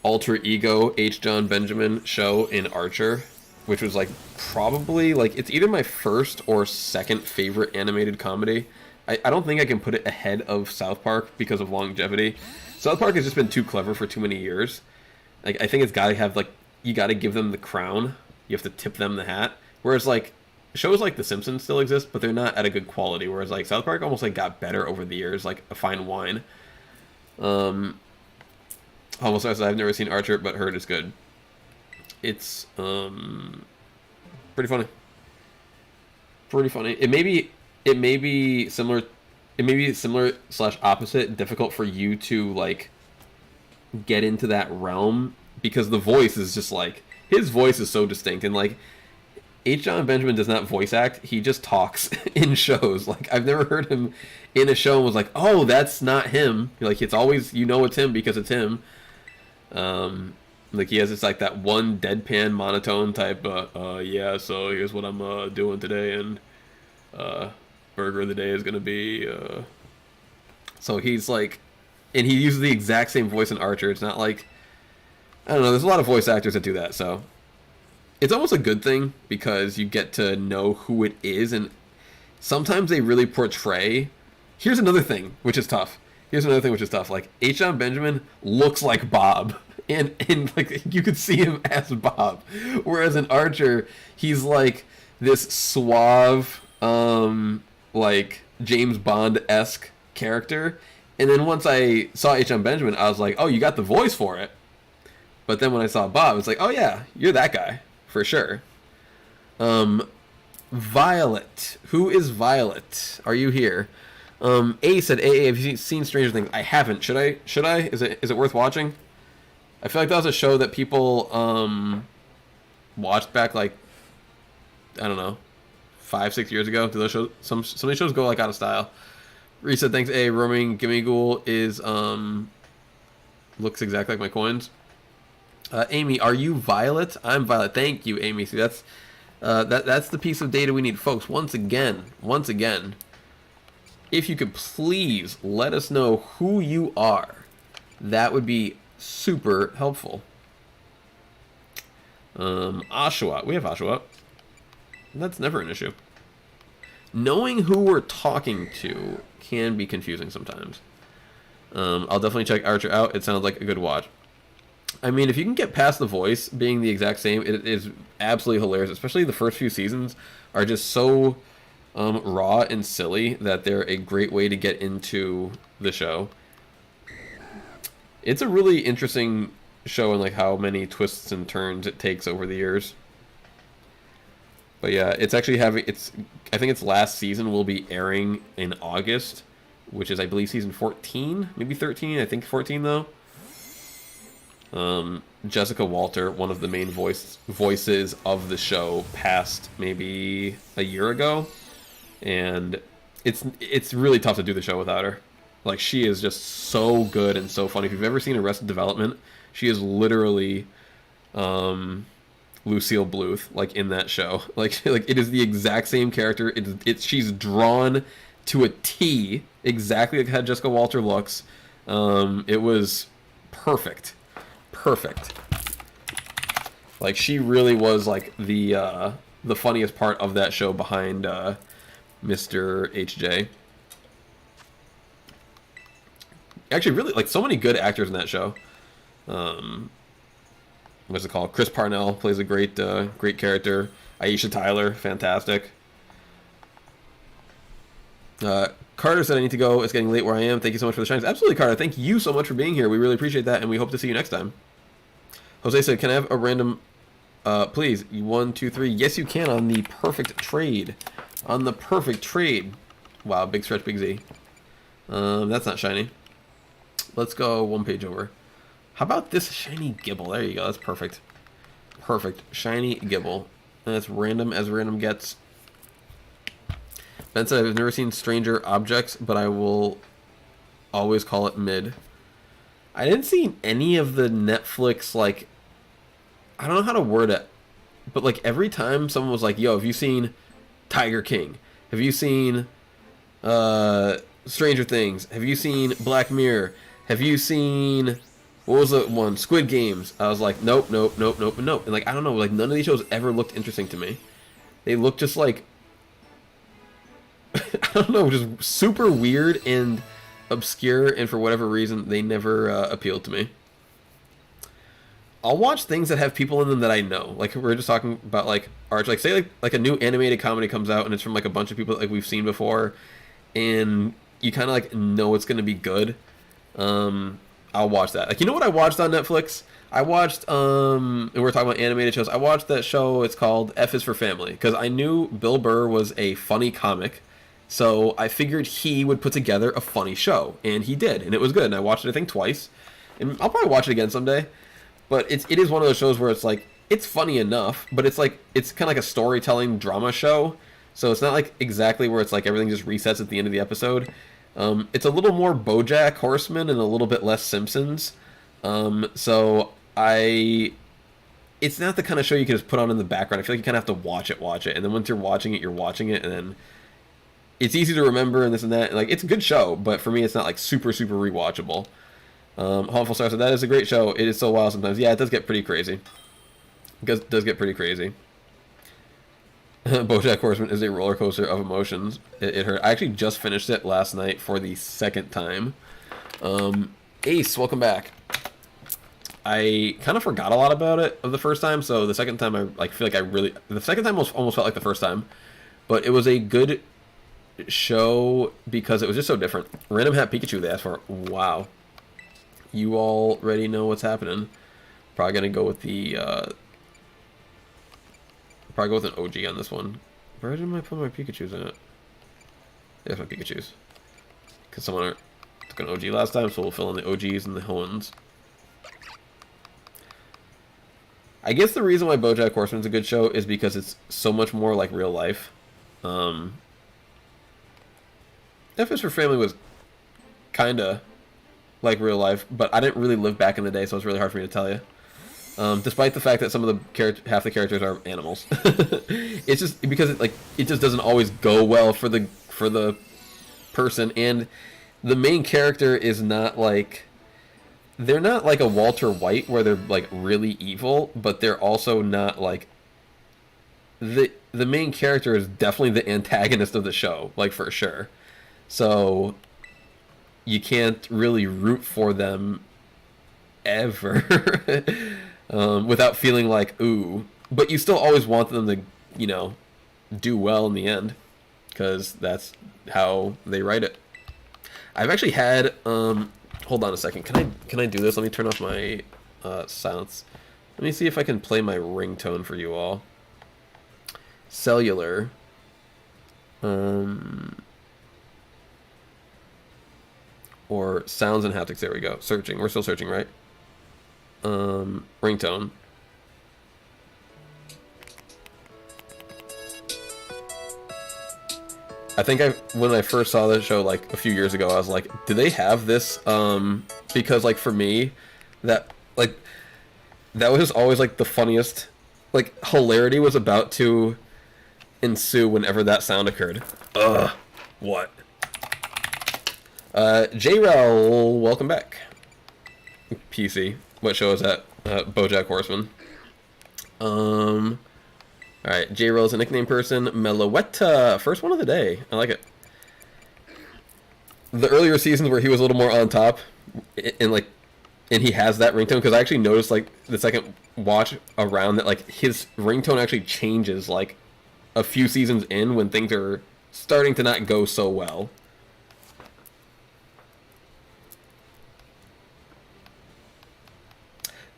Speaker 1: alter ego H. John Benjamin show in Archer, which was like probably like it's either my first or second favorite animated comedy. I don't think I can put it ahead of South Park because of longevity. South Park has just been too clever for too many years. Like, I think it's got to have like, you got to give them the crown. You have to tip them the hat. Whereas like shows like The Simpsons still exist, but they're not at a good quality. Whereas like South Park almost like got better over the years, like a fine wine. Almost says I've never seen Archer, but heard it's good. It's pretty funny. Pretty funny. It may be similar. It may be similar / opposite. Difficult for you to like get into that realm because the voice is just like his voice is so distinct, and like H. John Benjamin does not voice act. He just talks in shows. Like, I've never heard him in a show and was like, oh, that's not him. Like, it's always, you know it's him because it's him. Like, he has this, like, that one deadpan monotone type, yeah, so here's what I'm doing today, and burger of the day is going to be, So he's, like, and he uses the exact same voice in Archer. It's not like, I don't know, there's a lot of voice actors that do that, so it's almost a good thing because you get to know who it is, and sometimes they really portray. Here's another thing which is tough. Like, H. John Benjamin looks like Bob, and like you could see him as Bob, whereas in Archer he's like this suave, like James Bond-esque character. And then once I saw H. John Benjamin, I was like, oh, you got the voice for it. But then when I saw Bob, it's like, oh yeah, you're that guy. For sure. Violet. Who is Violet? Are you here? A said, AA, have you seen Stranger Things? I haven't. Should I? Is it worth watching? I feel like that was a show that people watched back, like, I don't know, 5-6 years ago. Do those shows, some of these shows go like out of style. Reset, thanks. A roaming gimme ghoul is looks exactly like my coins. Amy, are you Violet? I'm Violet. Thank you, Amy. See, that's that's the piece of data we need, folks. Once again, if you could please let us know who you are, that would be super helpful. Oshawott. We have Oshawott. That's never an issue. Knowing who we're talking to can be confusing sometimes. I'll definitely check Archer out. It sounds like a good watch. I mean, if you can get past the voice being the exact same, it is absolutely hilarious. Especially the first few seasons are just so raw and silly that they're a great way to get into the show. It's a really interesting show and like how many twists and turns it takes over the years. But yeah, it's actually I think its last season will be airing in August, which is I believe season 14, maybe 13, I think 14 though. Jessica Walter, one of the main voices of the show, passed maybe a year ago, and it's really tough to do the show without her. Like, she is just so good and so funny. If you've ever seen Arrested Development, she is literally Lucille Bluth, like, in that show. Like it is the exact same character. She's drawn to a T, exactly like how Jessica Walter looks. It was perfect. Like, she really was like the funniest part of that show behind Mr. HJ. Actually, really, like, so many good actors in that show. What's it called? Chris Parnell plays a great character. Aisha Tyler, fantastic. Carter said I need to go. It's getting late where I am. Thank you so much for the shines. Absolutely, Carter. Thank you so much for being here. We really appreciate that, and we hope to see you next time. Jose said, can I have a random... please, 1, 2, 3. Yes, you can on the perfect trade. On the perfect trade. Wow, big stretch, big Z. That's not shiny. Let's go one page over. How about this shiny Gibble? There you go. That's perfect. Perfect. Shiny Gibble. And that's random as random gets. Ben said, I've never seen Stranger Objects, but I will always call it mid. I didn't see any of the Netflix, like, I don't know how to word it, but like every time someone was like, yo, have you seen Tiger King? Have you seen Stranger Things? Have you seen Black Mirror? Have you seen, what was the one? Squid Games. I was like, nope. And like, I don't know, like none of these shows ever looked interesting to me. They look just like, I don't know, just super weird and obscure, and for whatever reason, they never appealed to me. I'll watch things that have people in them that I know. Like, we were just talking about, like, Arch. Like, say, like a new animated comedy comes out, and it's from, like, a bunch of people that, like, we've seen before, and you kind of, like, know it's going to be good. I'll watch that. Like, you know what I watched on Netflix? I watched, and we're talking about animated shows. I watched that show, it's called F is for Family, because I knew Bill Burr was a funny comic. So I figured he would put together a funny show, and he did, and it was good. And I watched it, I think, twice, and I'll probably watch it again someday. But it is one of those shows where it's like, it's funny enough, but it's like, it's kind of like a storytelling drama show. So it's not like exactly where it's like everything just resets at the end of the episode. It's a little more BoJack Horseman and a little bit less Simpsons. It's not the kind of show you can just put on in the background. I feel like you kind of have to watch it, and then once you're watching it, and then it's easy to remember and this and that. Like, it's a good show, but for me, it's not like super rewatchable. Harmful Star said, that is a great show. It is so wild sometimes. Yeah, it does get pretty crazy. It does get pretty crazy. BoJack Horseman is a roller coaster of emotions. It hurt. I actually just finished it last night for the second time. Ace, welcome back. I kind of forgot a lot about it of the first time, so the second time I feel like the second time almost felt like the first time. But it was a good show because it was just so different. Random Hat Pikachu they asked for. Wow. You already know what's happening. Probably gonna go with the probably go with an OG on this one. Where did I put my Pikachus in it? There's my Pikachus. Because someone took an OG last time, so we'll fill in the OGs and the Hoenns. I guess the reason why BoJack Horseman's a good show is because it's so much more like real life. F is for Family was kind of like real life, but I didn't really live back in the day, so it's really hard for me to tell you. Despite the fact that some of the half the characters are animals, it's just because it just doesn't always go well for the person, and the main character is not like, they're not like a Walter White where they're like really evil, but they're also not like the main character is definitely the antagonist of the show, like for sure. So you can't really root for them ever without feeling like, ooh. But you still always want them to, you know, do well in the end, because that's how they write it. I've actually had, hold on a second. Can I do this? Let me turn off my silence. Let me see if I can play my ringtone for you all. Cellular. Or sounds and haptics. There we go. Searching. We're still searching, right? Ringtone. I think when I first saw this show like a few years ago, I was like, do they have this? Because like for me, that was always like the funniest, like hilarity was about to ensue whenever that sound occurred. What? J-Rel, welcome back. PC. What show is that? BoJack Horseman. Alright, J-Rel is a nickname person. Meloetta, first one of the day. I like it. The earlier seasons where he was a little more on top, and he has that ringtone, because I actually noticed like the second watch around that like his ringtone actually changes like a few seasons in when things are starting to not go so well.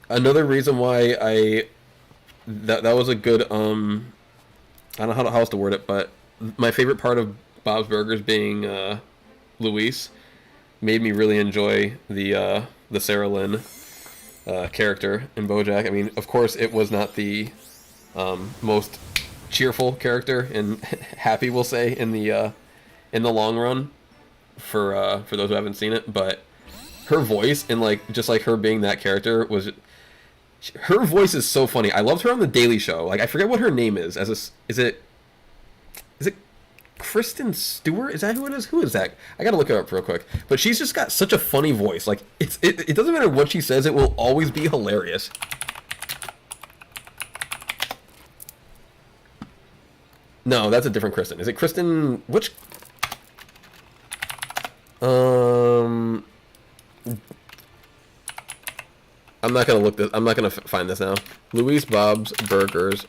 Speaker 1: Another reason why that was a good, I don't know how else to word it, but my favorite part of Bob's Burgers being Luis made me really enjoy the Sarah Lynn character in BoJack. I mean, of course, it was not the most cheerful character and happy, we'll say, in the long run for those who haven't seen it, but her voice and like just like her being that character was. Her voice is so funny. I loved her on The Daily Show. Like, I forget what her name is. Is it Kristen Stewart? Is that who it is? Who is that? I gotta look it up real quick. But she's just got such a funny voice. Like, it doesn't matter what she says, it will always be hilarious. No, that's a different Kristen. Is it Kristen... Which... I'm not gonna look this. I'm not gonna find this now. Luis Bob's Burgers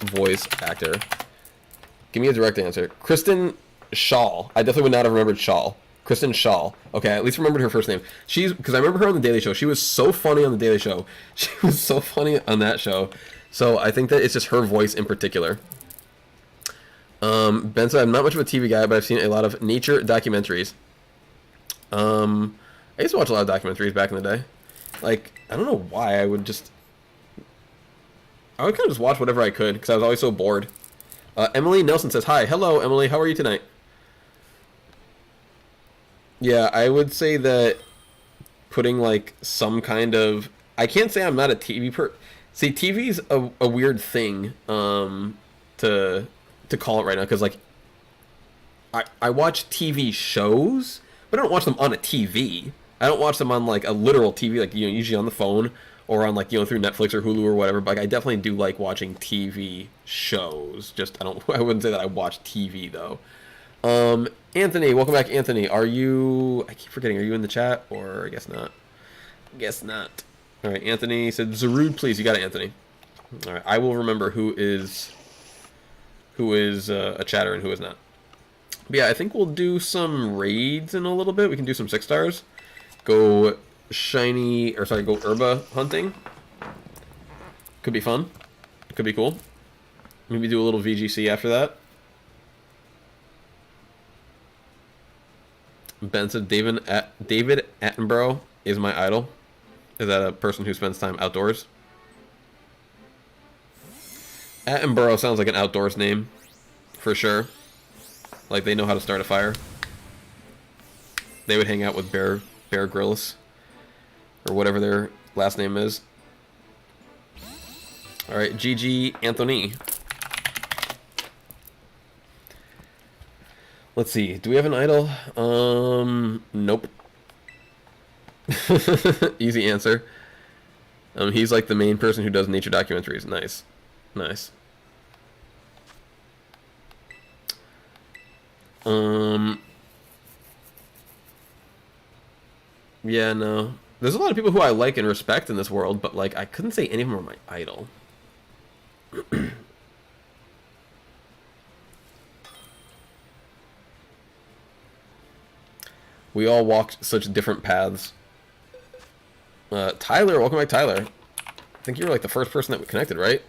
Speaker 1: voice actor. Give me a direct answer. Kristen Shaw. I definitely would not have remembered Shaw. Kristen Shaw. Okay, I at least remembered her first name. Because I remember her on The Daily Show. She was so funny on The Daily Show. She was so funny on that show. So I think that it's just her voice in particular. Ben said, I'm not much of a TV guy, but I've seen a lot of nature documentaries. I used to watch a lot of documentaries back in the day. Like, I don't know why, I would kind of just watch whatever I could, because I was always so bored. Emily Nelson says, hi, hello, Emily, how are you tonight? Yeah, I would say that putting, like, some kind of... I can't say I'm not a TV See, TV's a weird thing, to call it right now, because, like, I watch TV shows, but I don't watch them on a TV. I don't watch them on like a literal TV, like, you know, usually on the phone or on like, you know, through Netflix or Hulu or whatever. But like, I definitely do like watching TV shows. Just I wouldn't say that I watch TV though. Anthony, welcome back, Anthony. Are you? I keep forgetting. Are you in the chat or I guess not? Guess not. All right, Anthony said Zarude, please. You got it, Anthony. All right, I will remember who is a chatter and who is not. But yeah, I think we'll do some raids in a little bit. We can do some 6 stars. Go go herba hunting. Could be fun. Could be cool. Maybe do a little VGC after that. Ben said David Attenborough is my idol. Is that a person who spends time outdoors? Attenborough sounds like an outdoors name. For sure. Like they know how to start a fire. they would hang out with Bear Grylls, or whatever their last name is. All right, GG Anthony. Let's see. Do we have an idol? Nope. Easy answer. He's like the main person who does nature documentaries. Nice. Nice. Yeah, no. There's a lot of people who I like and respect in this world, but like I couldn't say any of them are my idol. We all walked such different paths. Tyler, welcome back, Tyler. I think you were like the first person that we connected, right?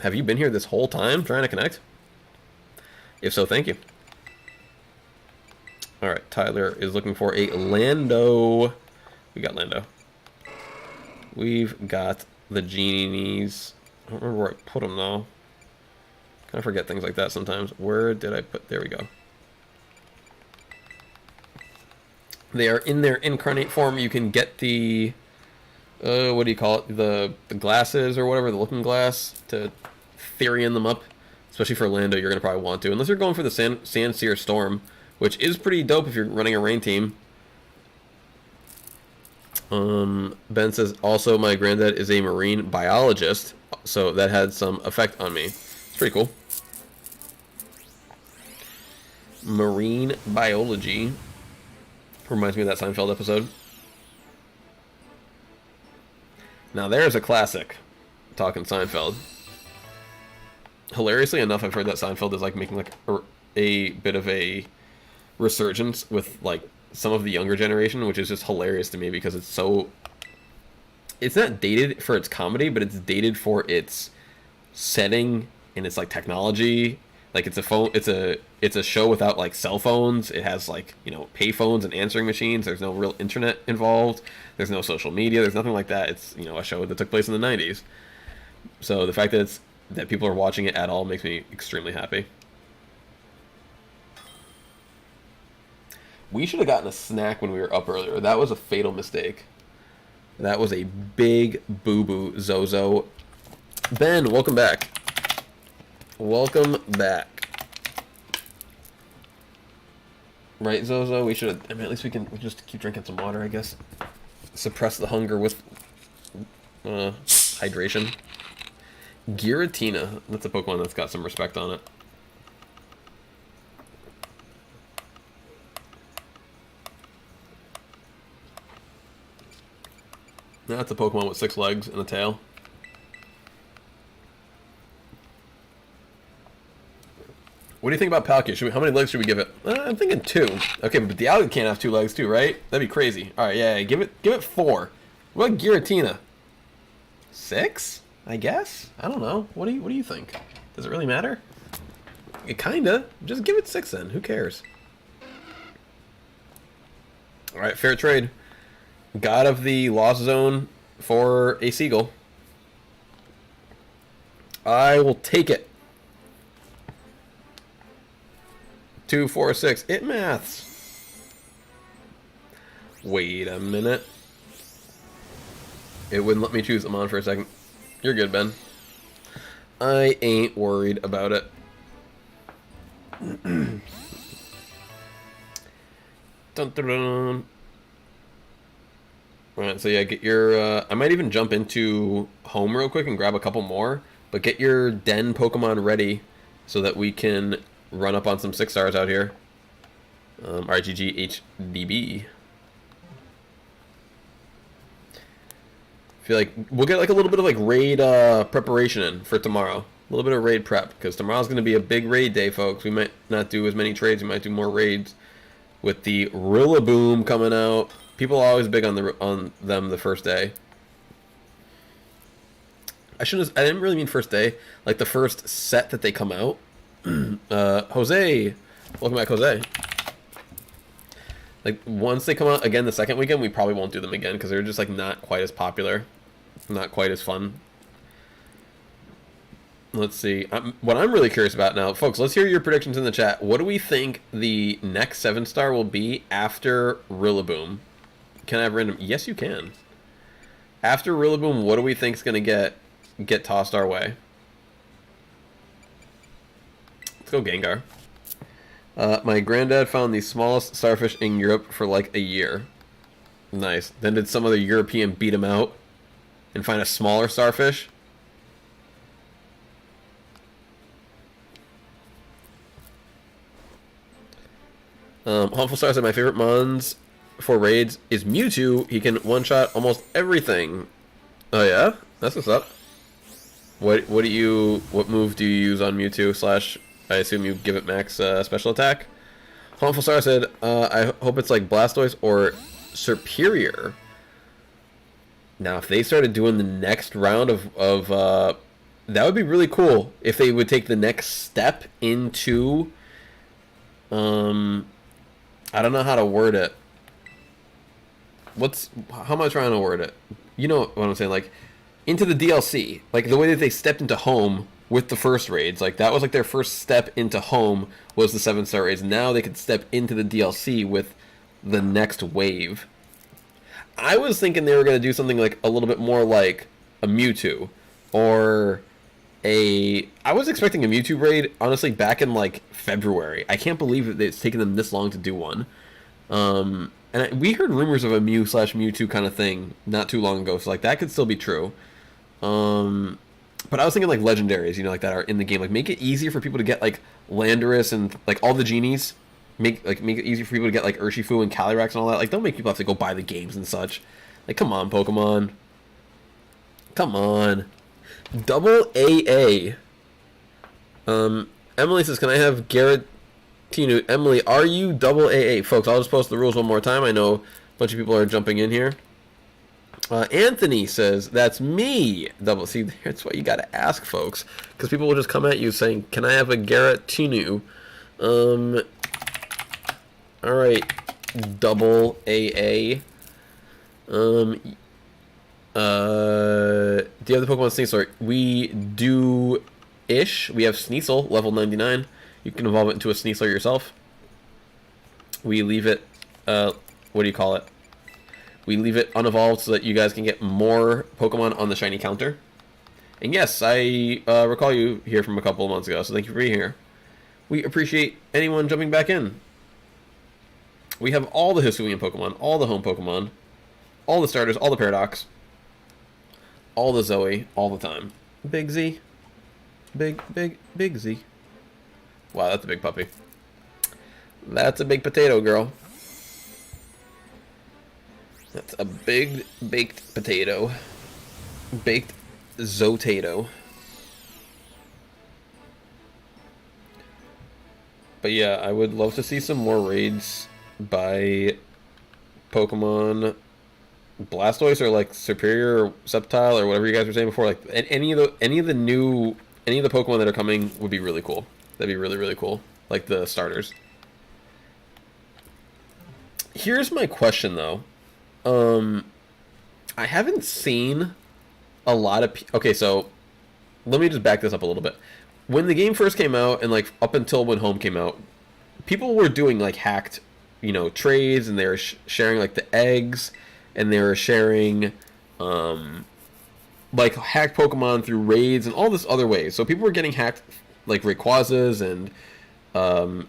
Speaker 1: Have you been here this whole time trying to connect? If so, thank you. Alright, Tyler is looking for a Lando. We got Lando. We've got the genies. I don't remember where I put them, though. Kind of forget things like that sometimes. Where did I put... There we go. They are in their incarnate form. You can get the... what do you call it? The glasses or whatever, the looking glass, to Therian them up. Especially for Lando, you're going to probably want to. Unless you're going for the Sandseer Storm, which is pretty dope if you're running a rain team. Ben says, also, my granddad is a marine biologist, so that had some effect on me. It's pretty cool. Marine biology. Reminds me of that Seinfeld episode. Now there's a classic. Talking Seinfeld. Hilariously enough, I've heard that Seinfeld is like making like a bit of a resurgence with like some of the younger generation, which is just hilarious to me because it's so... It's not dated for its comedy, but it's dated for its setting and its like technology. Like it's a phone, it's a show without like cell phones. It has like, you know, pay phones and answering machines. There's no real internet involved. There's no social media. There's nothing like that. It's, you know, a show that took place in the 90s. So the fact that people are watching it at all makes me extremely happy. We should have gotten a snack when we were up earlier. That was a fatal mistake. That was a big boo-boo, Zozo. Ben, welcome back. Welcome back. Right, Zozo? We should have... I mean, at least we can just keep drinking some water, I guess. Suppress the hunger with hydration. Giratina. That's a Pokemon that's got some respect on it. That's a Pokemon with 6 legs and a tail. What do you think about Palkia? How many legs should we give it? I'm thinking 2. Okay, but the Dialga can't have 2 legs too, right? That'd be crazy. All right, yeah, give it 4. What about Giratina? 6? I guess. I don't know. What do you think? Does it really matter? It kinda. Just give it 6 then. Who cares? All right, fair trade. God of the Lost Zone for a Seagull. I will take it. 2, 4, 6. It maths. Wait a minute. It wouldn't let me choose them on for a second. You're good, Ben. I ain't worried about it. Dun, dun, dun. Alright, so yeah, get your... I might even jump into home real quick and grab a couple more. But get your den Pokemon ready so that we can run up on some 6-stars out here. RGG HDB. I feel like we'll get like a little bit of like raid preparation in for tomorrow. A little bit of raid prep, because tomorrow's going to be a big raid day, folks. We might not do as many trades. We might do more raids with the Rillaboom coming out. People are always big on them the first day. I didn't really mean first day. Like the first set that they come out. Jose, welcome back, Jose. Like once they come out again the second weekend, we probably won't do them again because they're just like not quite as popular, not quite as fun. Let's see. What I'm really curious about now, folks, let's hear your predictions in the chat. What do we think the next 7-star will be after Rillaboom? Can I have random? Yes, you can. After Rillaboom, what do we think is going to get tossed our way? Let's go Gengar. My granddad found the smallest starfish in Europe for like a year. Nice. Then did some other European beat him out and find a smaller starfish? Harmful Star said my favorite mons for raids is Mewtwo. He can one-shot almost everything. Oh yeah? That's what's up. What move do you use on Mewtwo slash I assume you give it max special attack? Harmful Star said, I hope it's like Blastoise or Superior. Now if they started doing the next round of that would be really cool if they would take the next step into I don't know how to word it. How am I trying to word it? You know what I'm saying? Like, into the DLC. Like, the way that they stepped into home with the first raids. Like, that was like their first step into home was the 7-star raids. Now they could step into the DLC with the next wave. I was thinking they were going to do something like a little bit more like a Mewtwo. Or I was expecting a Mewtwo raid, honestly, back in, like, February. I can't believe that it's taken them this long to do one. We heard rumors of a Mew/Mewtwo kind of thing not too long ago, so, like, that could still be true. But I was thinking, like, legendaries, you know, like, that are in the game. Like, make it easier for people to get, like, Landorus and, like, all the genies. Make it easier for people to get, like, Urshifu and Calyrex and all that. Like, don't make people have to go buy the games and such. Like, come on, Pokemon. Come on. Double AA. Emily says, can I have Garrett Tinu? Emily, are you double AA? Folks, I'll just post the rules one more time. I know a bunch of people are jumping in here. Anthony says, that's me. Double. See, that's why you got to ask, folks. Because people will just come at you saying, can I have a Garrett Tinu? Alright. Double AA. Do you have the Pokemon Sneasel? We do-ish. We have Sneasel, level 99. You can evolve it into a Sneasler yourself. We leave it, what do you call it? We leave it unevolved so that you guys can get more Pokemon on the shiny counter. And yes, I recall you here from a couple of months ago, so thank you for being here. We appreciate anyone jumping back in. We have all the Hisuian Pokemon, all the home Pokemon, all the starters, all the Paradox, all the Zoe, all the time. Big Z. Big Z. Wow, that's a big puppy. That's a big potato, girl. That's a big baked potato. Baked Zotato. But yeah, I would love to see some more raids by Pokemon Blastoise or like Superior or Sceptile or whatever you guys were saying before. Like any of the Pokemon that are coming would be really cool. That'd be really, really cool. Like the starters. Here's my question though. I haven't seen a lot of... Okay, so let me just back this up a little bit. When the game first came out, and like up until when Home came out, people were doing like hacked, you know, trades, and they were sharing like the eggs, and they were sharing like hacked Pokemon through raids and all this other ways. So people were getting hacked like Rayquazas and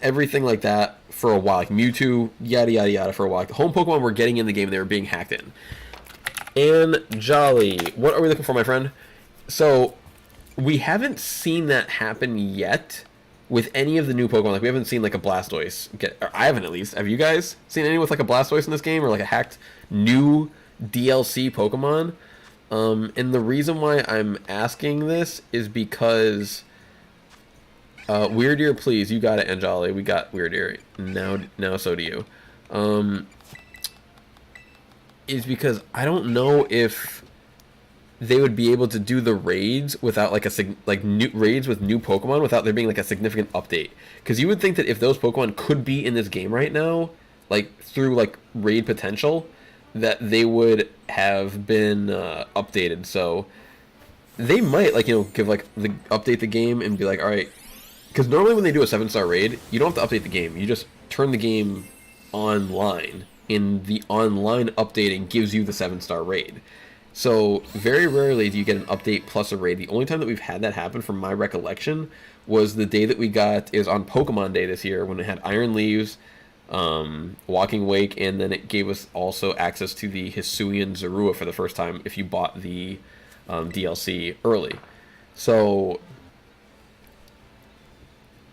Speaker 1: everything like that for a while, like Mewtwo, yada yada yada for a while. The home Pokemon were getting in the game; they were being hacked in. And Jolly, what are we looking for, my friend? So we haven't seen that happen yet with any of the new Pokemon. Like we haven't seen like a Blastoise get. Or I haven't, at least. Have you guys seen any with like a Blastoise in this game, or like a hacked new DLC Pokemon? And the reason why I'm asking this is because Weird Ear, please, you got it, Anjali. We got Weird Ear. Now so do you. Is because I don't know if they would be able to do the raids without like new raids with new Pokemon without there being like a significant update. Because you would think that if those Pokemon could be in this game right now, like through like raid potential, that they would have been updated. So they might, like, you know, give, like, update the game and be like, alright, because normally when they do a 7-star raid, you don't have to update the game. You just turn the game online, and the online updating gives you the 7-star raid. So very rarely do you get an update plus a raid. The only time that we've had that happen, from my recollection, was the day that we got, is on Pokemon Day this year, when it had Iron Leaves, Walking Wake, and then it gave us also access to the Hisuian Zorua for the first time if you bought the DLC early. So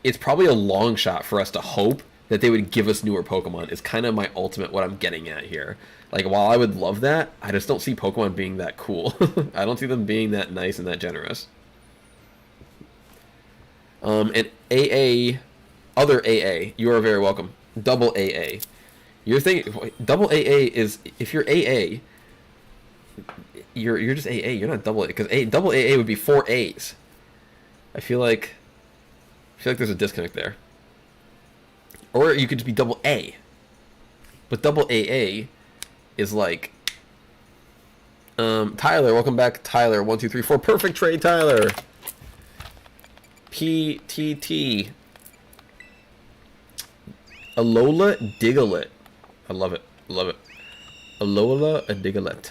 Speaker 1: it's probably a long shot for us to hope that they would give us newer Pokemon, is kind of my ultimate what I'm getting at here. Like, while I would love that, I just don't see Pokemon being that cool. I don't see them being that nice and that generous. And AA, other AA, you are very welcome. Double AA. You're thinking, double AA is, if you're AA, you're just AA, you're not double A, because double AA would be 4 A's. I feel like there's a disconnect there. Or you could just be double A. But double AA is like, Tyler, welcome back, Tyler. 1, 2, 3, 4. Perfect trade, Tyler. PTT. Alola Diglett. I love it. Love it. Alola Diglett.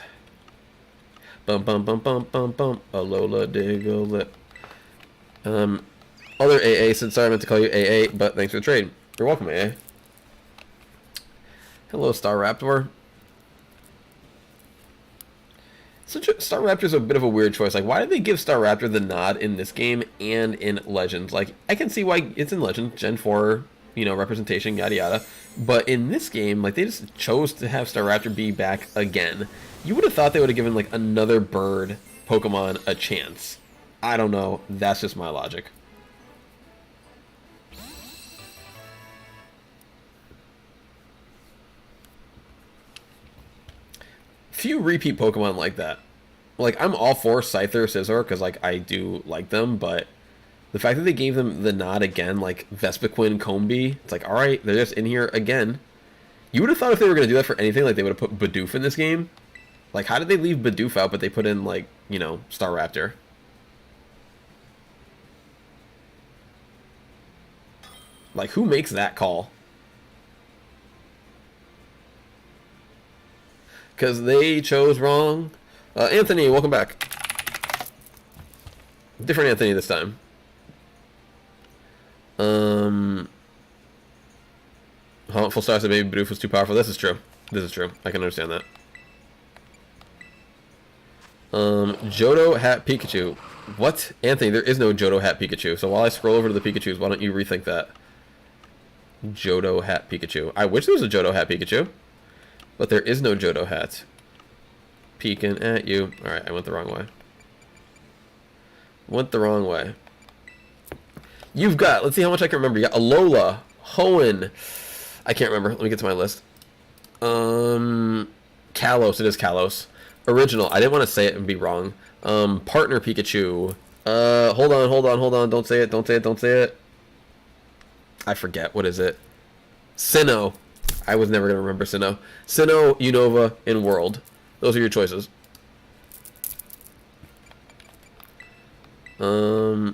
Speaker 1: Bum bum bum bum bum bum. Alola Diglett. Other AA said, sorry I meant to call you AA, but thanks for the trade. You're welcome, AA. Hello, Star Raptor. Star Raptor's a bit of a weird choice. Like, why did they give Star Raptor the nod in this game and in Legends? Like, I can see why it's in Legends, Gen 4, you know, representation, yada yada. But in this game, like, they just chose to have Star Raptor be back again. You would have thought they would have given, like, another bird Pokemon a chance. I don't know. That's just my logic. Few repeat Pokemon like that. Like, I'm all for Scyther, Scizor, because, like, I do like them, but the fact that they gave them the nod again, like Vespiquen, Combee, it's like, alright, they're just in here again. You would have thought if they were going to do that for anything, like, they would have put Bidoof in this game. Like, how did they leave Bidoof out, but they put in, like, you know, Star Raptor? Like, who makes that call? Because they chose wrong. Anthony, welcome back. Different Anthony this time. Full Star said maybe Bidoof was too powerful. This is true. This is true. I can understand that. Johto Hat Pikachu. What? Anthony, there is no Johto Hat Pikachu. So while I scroll over to the Pikachus, why don't you rethink that? Johto Hat Pikachu. I wish there was a Johto Hat Pikachu. But there is no Johto Hat. Peeking at you. Alright, I went the wrong way. Went the wrong way. You've got, let's see how much I can remember. You got Alola, Hoenn. I can't remember. Let me get to my list. Kalos. It is Kalos. Original. I didn't want to say it and be wrong. Partner Pikachu. Hold on. Don't say it. I forget. What is it? Sinnoh. I was never going to remember Sinnoh. Sinnoh, Unova, and World. Those are your choices. Alola,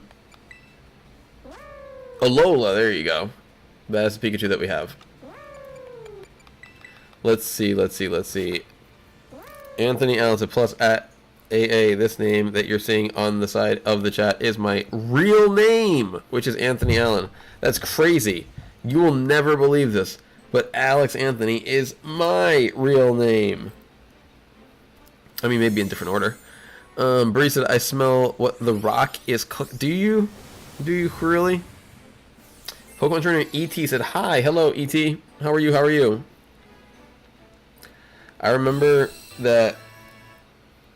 Speaker 1: there you go. That's the Pikachu that we have. Let's see. Anthony Allen said, plus at AA, this name that you're seeing on the side of the chat is my real name, which is Anthony Allen. That's crazy. You will never believe this, but Alex Anthony is my real name. I mean, maybe in different order. Bree said, I smell what the rock is cooked. Do you? Do you really? Pokemon Trainer E.T. said, hi. Hello, E.T. How are you? I remember that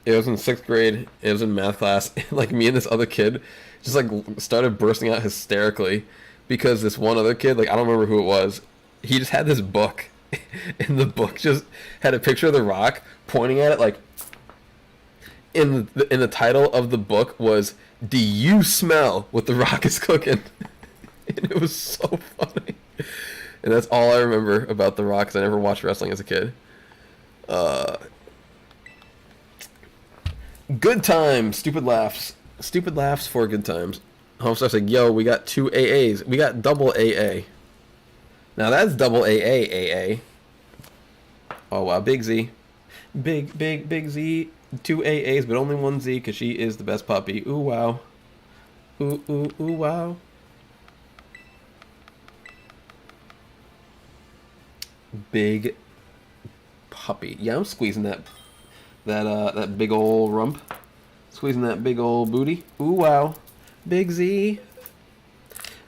Speaker 1: it was in 6th grade. It was in math class. Like, me and this other kid just, like, started bursting out hysterically because this one other kid, like, I don't remember who it was, he just had this book. And the book just had a picture of the rock pointing at it, like, in the title of the book was, do you smell what the rock is cooking? And it was so funny. And that's all I remember about the rock, because I never watched wrestling as a kid. Good times, stupid laughs. Stupid laughs for good times. Homestuff's like, yo, we got 2 AAs. We got double AA. Now that's double AA. Oh wow, Big Z. Big Z. 2 AAs, but only 1 Z because she is the best puppy. Ooh wow. Ooh wow. Big puppy. Yeah, I'm squeezing that big ol' rump. Squeezing that big ol' booty. Ooh wow. Big Z.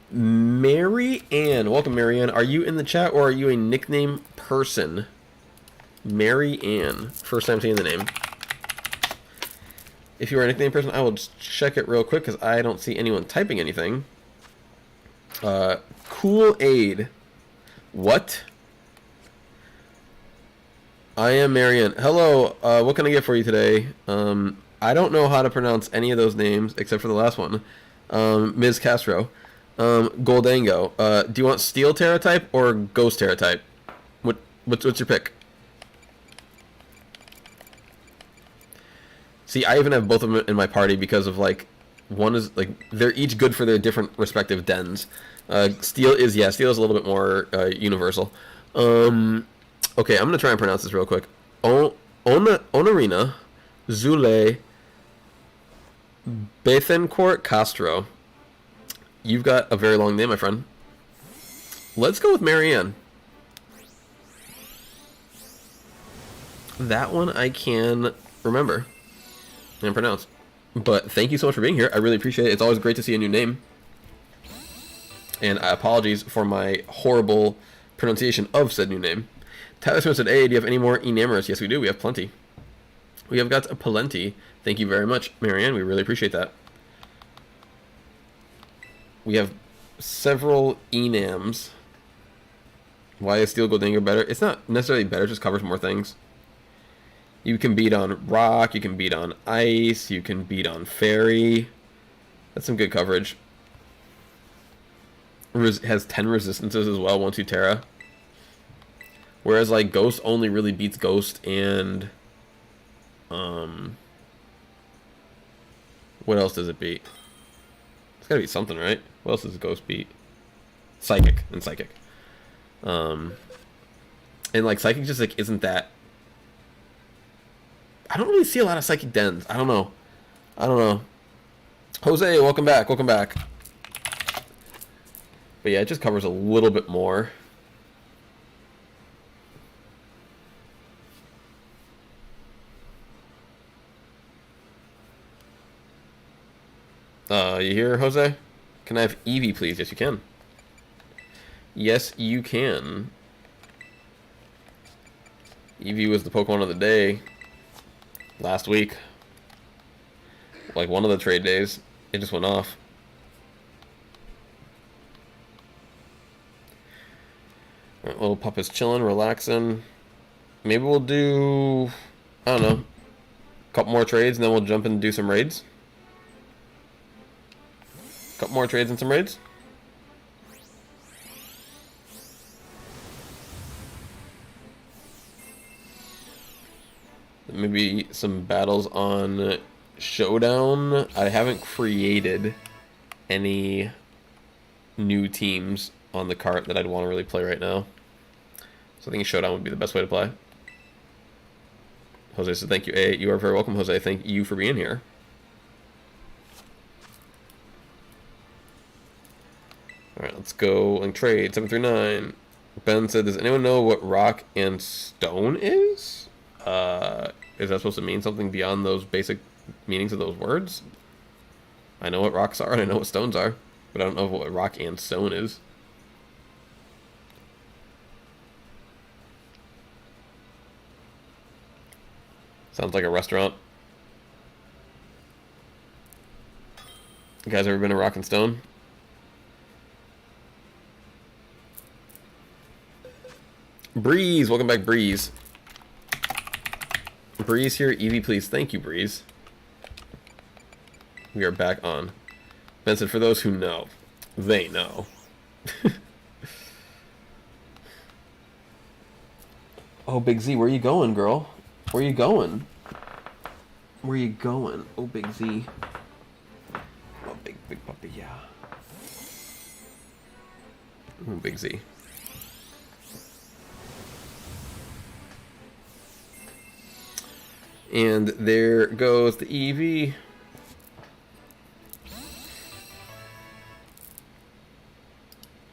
Speaker 1: Mary Ann. Welcome, Mary Ann. Are you in the chat or are you a nickname person? Mary Ann. First time seeing the name. If you are a nickname person, I will just check it real quick because I don't see anyone typing anything. Cool Aid. What? I am Marianne. Hello, what can I get for you today? I don't know how to pronounce any of those names except for the last one. Ms. Castro. Goldango. Do you want Steel Terra type or Ghost Terra type? What's your pick? See, I even have both of them in my party because of, like, one is, like, they're each good for their different respective dens. Steel is a little bit more universal. Okay, I'm going to try and pronounce this real quick. Onarina Zule Bethencourt Castro. You've got a very long name, my friend. Let's go with Marianne. That one I can remember and pronounce. But thank you so much for being here. I really appreciate it. It's always great to see a new name. And apologies for my horrible pronunciation of said new name. Tyler Smith said, hey, do you have any more enamorous? Yes, we do. We have plenty. We have got plenty. Thank you very much, Marianne. We really appreciate that. We have several enams. Why is Steel Goldango better? It's not necessarily better. It just covers more things. You can beat on rock. You can beat on ice. You can beat on fairy. That's some good coverage. Has 10 resistances as well, 1-2 Terra. Whereas, like, Ghost only really beats Ghost and... what else does it beat? It's gotta be something, right? What else does Ghost beat? Psychic. And Psychic. And, like, Psychic just, like, isn't that... I don't really see a lot of Psychic dens. I don't know. Jose, welcome back. But yeah, it just covers a little bit more. You hear, Jose? Can I have Eevee, please? Yes, you can. Yes, you can. Eevee was the Pokemon of the day last week. Like, one of the trade days. It just went off. Alright, little pup is chilling, relaxing. Maybe we'll do... I don't know. A couple more trades, and then we'll jump in and do some raids. Couple more trades and some raids. Maybe some battles on Showdown. I haven't created any new teams on the cart that I'd want to really play right now. So I think Showdown would be the best way to play. Jose said thank you. Hey, you are very welcome, Jose. Thank you for being here. Alright, let's go and trade. 739. Ben said, does anyone know what rock and stone is? Is that supposed to mean something beyond those basic meanings of those words? I know what rocks are and I know what stones are, but I don't know what rock and stone is. Sounds like a restaurant. You guys ever been to Rock and Stone? Breeze, welcome back, Breeze. Breeze here, Eevee, please. Thank you, Breeze. We are back on. Ben said, for those who know, they know. Oh, Big Z, where you going, girl? Where you going? Where you going? Oh, Big Z. Oh, big puppy, yeah. Oh, Big Z. And there goes the EV.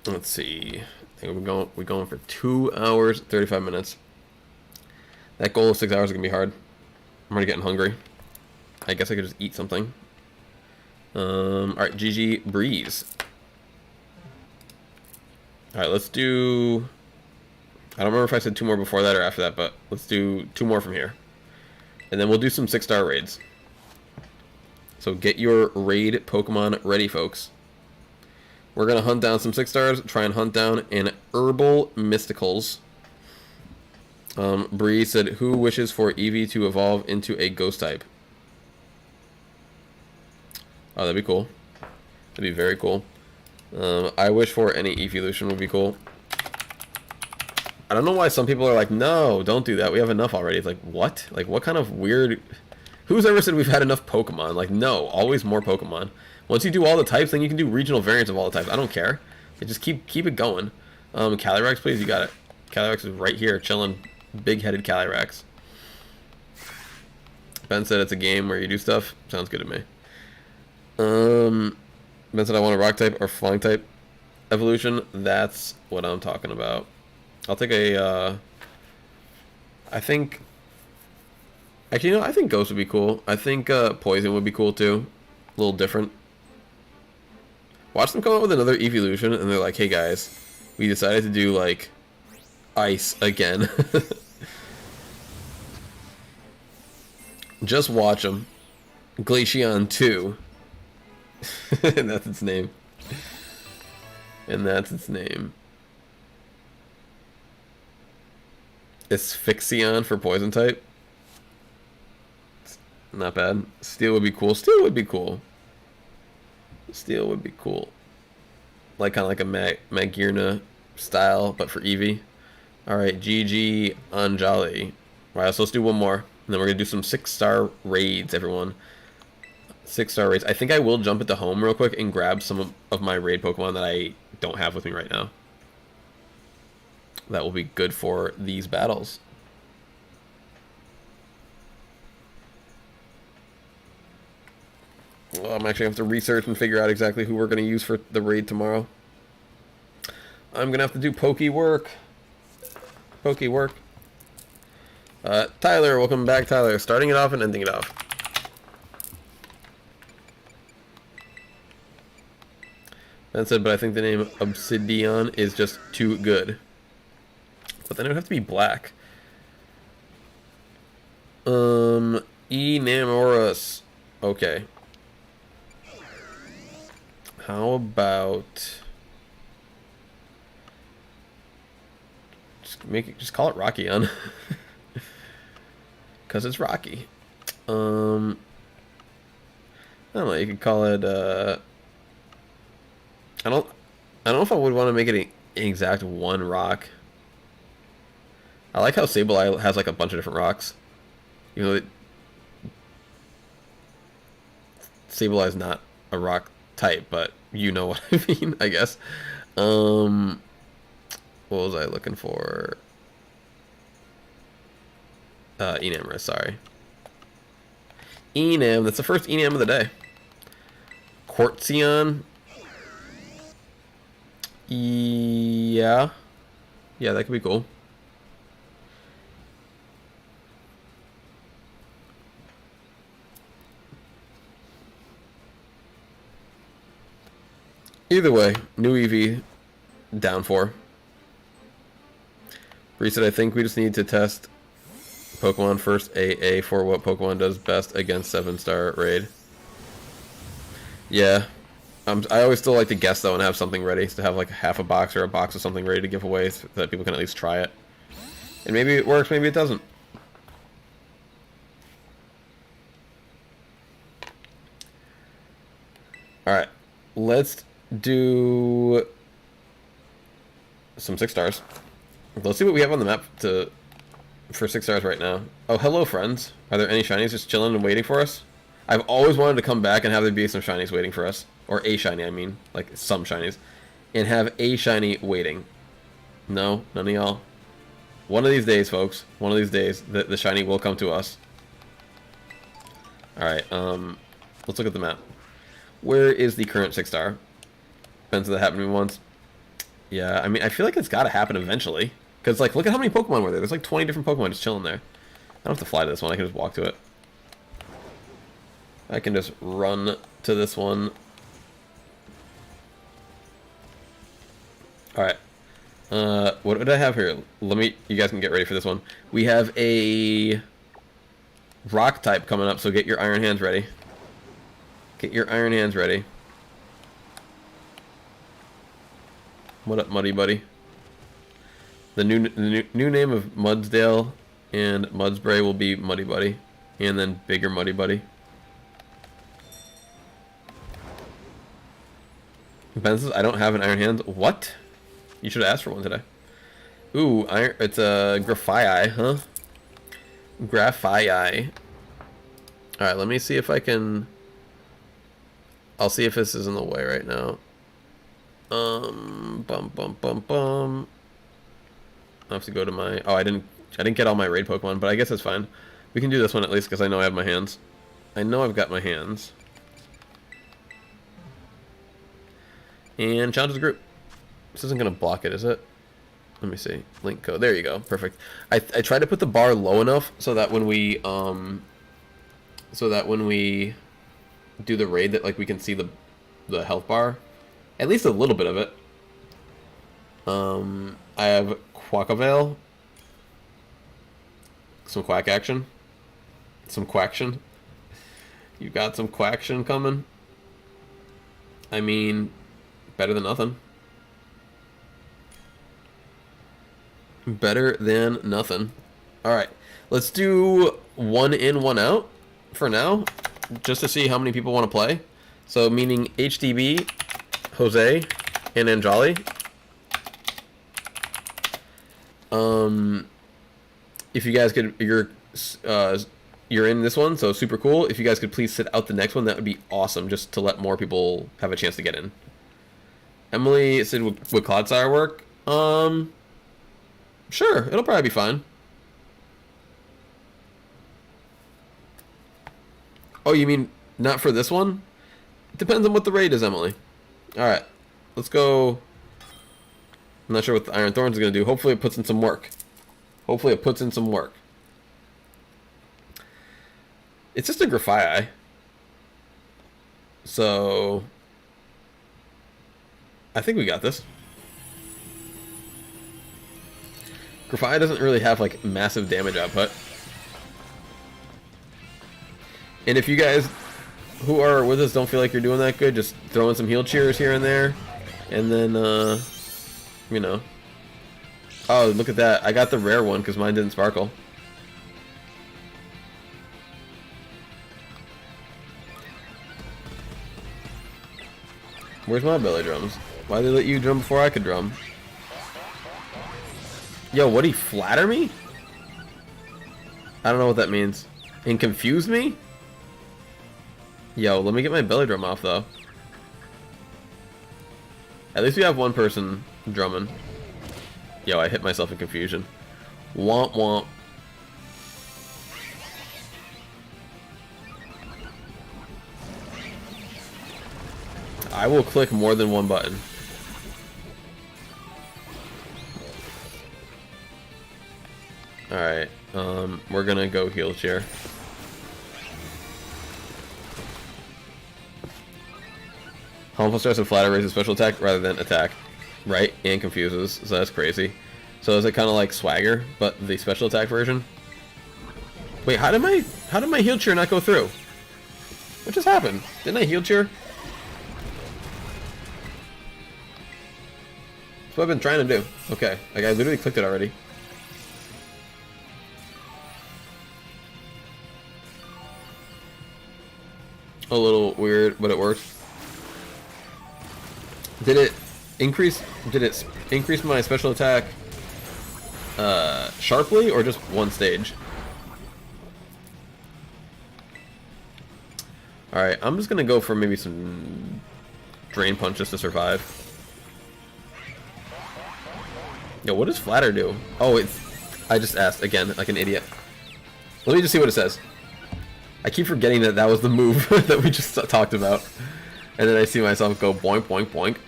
Speaker 1: Let's see. I think we're going for 2 hours 35 minutes. That goal of 6 hours is gonna be hard. I'm already getting hungry. I guess I could just eat something. Alright, GG Breeze. Alright, let's do... I don't remember if I said 2 more before that or after that, but let's do 2 more from here. And then we'll do some 6-star raids. So get your raid Pokemon ready, folks. We're going to hunt down some 6-stars, try and hunt down an Herbal Mysticals. Bree said, who wishes for Eevee to evolve into a ghost type? Oh, that'd be cool. That'd be very cool. I wish for any evolution would be cool. I don't know why some people are like, no, don't do that. We have enough already. It's like, what? Like, what kind of weird... Who's ever said we've had enough Pokemon? Like, no, always more Pokemon. Once you do all the types, then you can do regional variants of all the types. I don't care. Just keep it going. Calyrex, please. You got it. Calyrex is right here, chilling. Big-headed Calyrex. Ben said it's a game where you do stuff. Sounds good to me. Ben said I want a rock type or flying type evolution. That's what I'm talking about. I'll take a, I think... Actually, you know, I think Ghost would be cool. I think Poison would be cool, too. A little different. Watch them come up with another evolution, and they're like, hey, guys, we decided to do, like, Ice again. Just watch them. Glaceon 2. And that's its name. And that's its name. Asphyxion for poison type. Not bad. Steel would be cool. Steel would be cool. Steel would be cool. Like kind of like a Magirna style, but for Eevee. Alright, GG Anjali. Alright, so let's do one more. And then we're going to do some 6-star raids, everyone. 6-star raids. I think I will jump into home real quick and grab some of my raid Pokemon that I don't have with me right now. That will be good for these battles. Well, I'm actually going to have to research and figure out exactly who we're going to use for the raid tomorrow. I'm going to have to do Poke work. Poke work. Tyler, welcome back, Tyler. Starting it off and ending it off. Ben said, but I think the name Obsidian is just too good. But then it would have to be black. Enamorous. Okay. How about just call it Rockion. Cause it's Rocky. I don't know, you could call it I don't know if I would want to make it an exact one rock. I like how Sableye has like a bunch of different rocks. You know, Sableye is not a rock type, but you know what I mean, I guess. What was I looking for? Enamorous, sorry. Enam, that's the first Enam of the day. Quartzion. Yeah. Yeah, that could be cool. Either way, new EV, down for. Bree said, I think we just need to test Pokemon first AA for what Pokemon does best against 7-star raid. Yeah. I always still like to guess, though, and have something ready. To have, like, half a box or a box of something ready to give away so that people can at least try it. And maybe it works, maybe it doesn't. Alright. Let's do some 6-stars. Let's see what we have on the map to for 6 stars right now. Oh, hello, friends. Are there any shinies just chilling and waiting for us? I've always wanted to come back and have there be some shinies waiting for us. Or a shiny, I mean. Like, some shinies. And have a shiny waiting. No, none of y'all. One of these days, folks. One of these days, the shiny will come to us. Alright, let's look at the map. Where is the current 6-star? Depends if that happened to me once. Yeah, I mean, I feel like it's gotta happen eventually. Because, like, look at how many Pokemon were there. There's like 20 different Pokemon just chilling there. I don't have to fly to this one. I can just walk to it. I can just run to this one. Alright. What did I have here? You guys can get ready for this one. We have a rock type coming up, so get your iron hands ready. Get your iron hands ready. What up, Muddy Buddy? The new name of Mudsdale and Mudspray will be Muddy Buddy, and then bigger Muddy Buddy. Ben says, I don't have an iron hand. What? You should have asked for one today. Ooh, iron. It's a Graphii, huh? Graphii. Alright, let me see if I can... I'll see if this is in the way right now. I have to go to my... Oh, I didn't get all my raid Pokemon, but I guess it's fine. We can do this one at least because I know I have my hands. I know I've got my hands. And challenge the group. This isn't going to block it, is it? Let me see. Link code. There you go. Perfect. I tried to put the bar low enough so that when we do the raid that like we can see the health bar, at least a little bit of it. I have Quackavale. Some quack action. Some quaction. You got some quaction coming. I mean, better than nothing. Better than nothing. Alright, let's do 1 in, 1 out for now, just to see how many people want to play. So, meaning HDB, Jose, and Anjali. If you guys could, you're in this one, so super cool. If you guys could please sit out the next one, that would be awesome, just to let more people have a chance to get in. Emily said, would Clodsire work? Sure, it'll probably be fine. Oh, you mean not for this one? It depends on what the raid is, Emily. Alright, let's go. I'm not sure what the Iron Thorns is going to do. Hopefully it puts in some work. Hopefully it puts in some work. It's just a Graphii. So, I think we got this. Graphii doesn't really have like massive damage output. And if you guys who are with us don't feel like you're doing that good, just throw in some heal cheers here and there. And then, you know. Oh, look at that. I got the rare one because mine didn't sparkle. Where's my belly drums? Why did they let you drum before I could drum? Yo, what'd he flatter me? I don't know what that means. And confuse me? Yo, let me get my belly drum off, though. At least we have one person drumming. Yo, I hit myself in confusion. Womp womp. I will click more than one button. Alright, we're gonna go heal chair. Harmful stress and flatter raises special attack rather than attack. Right? And confuses, so that's crazy. So is it kinda like swagger, but the special attack version? Wait, how did my heal chair not go through? What just happened? Didn't I heal chair? That's what I've been trying to do. Okay, like I literally clicked it already. A little weird, but it worked. Did it increase my special attack? sharply or just one stage? Alright, I'm just gonna go for maybe some drain punches to survive. Yo, what does flatter do? Oh, I just asked again, like an idiot. Let me just see what it says. I keep forgetting that that was the move that we just talked about. And then I see myself go boink, boink, boink.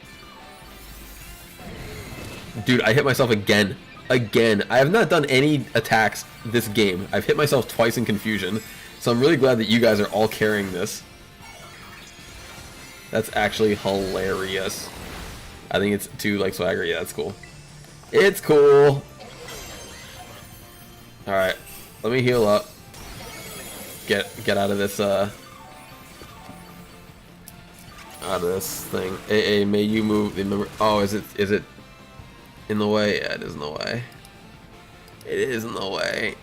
Speaker 1: Dude, I hit myself again. Again. I have not done any attacks this game. I've hit myself twice in confusion. So I'm really glad that you guys are all carrying this. That's actually hilarious. I think it's too, like, swagger. Yeah, that's cool. It's cool. Alright. Let me heal up. Get out of this, out of this thing. AA, may you move the member. Oh, is it in the way? Yeah, it is in the way. It is in the way.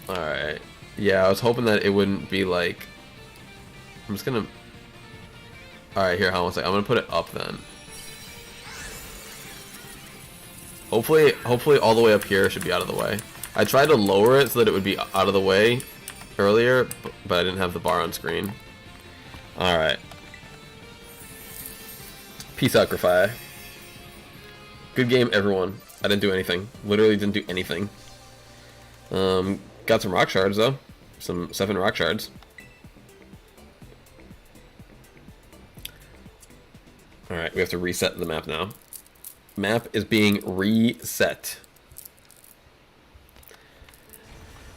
Speaker 1: Alright. Yeah, I was hoping that it wouldn't be like... I'm just gonna... Alright, here, hold on a second. I'm gonna put it up then. Hopefully all the way up here should be out of the way. I tried to lower it so that it would be out of the way earlier, but I didn't have the bar on screen. Alright. Peace out, Grafai. Good game, everyone. I didn't do anything. Literally didn't do anything. Got some rock shards, though. Some 7 rock shards. Alright, we have to reset the map now. Map is being reset.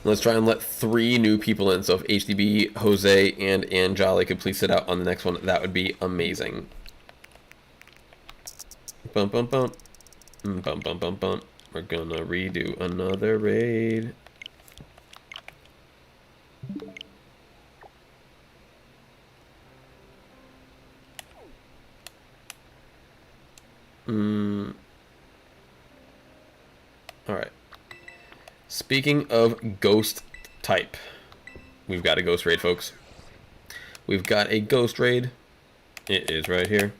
Speaker 1: Let's try and let 3 new people in. So if HDB, Jose, and Anjali could please sit out on the next one, that would be amazing. Bump, bump, bump. Bump, bump, bump, bump. We're gonna redo another raid. Alright. Speaking of ghost type, we've got a ghost raid, folks. We've got a ghost raid. It is right here.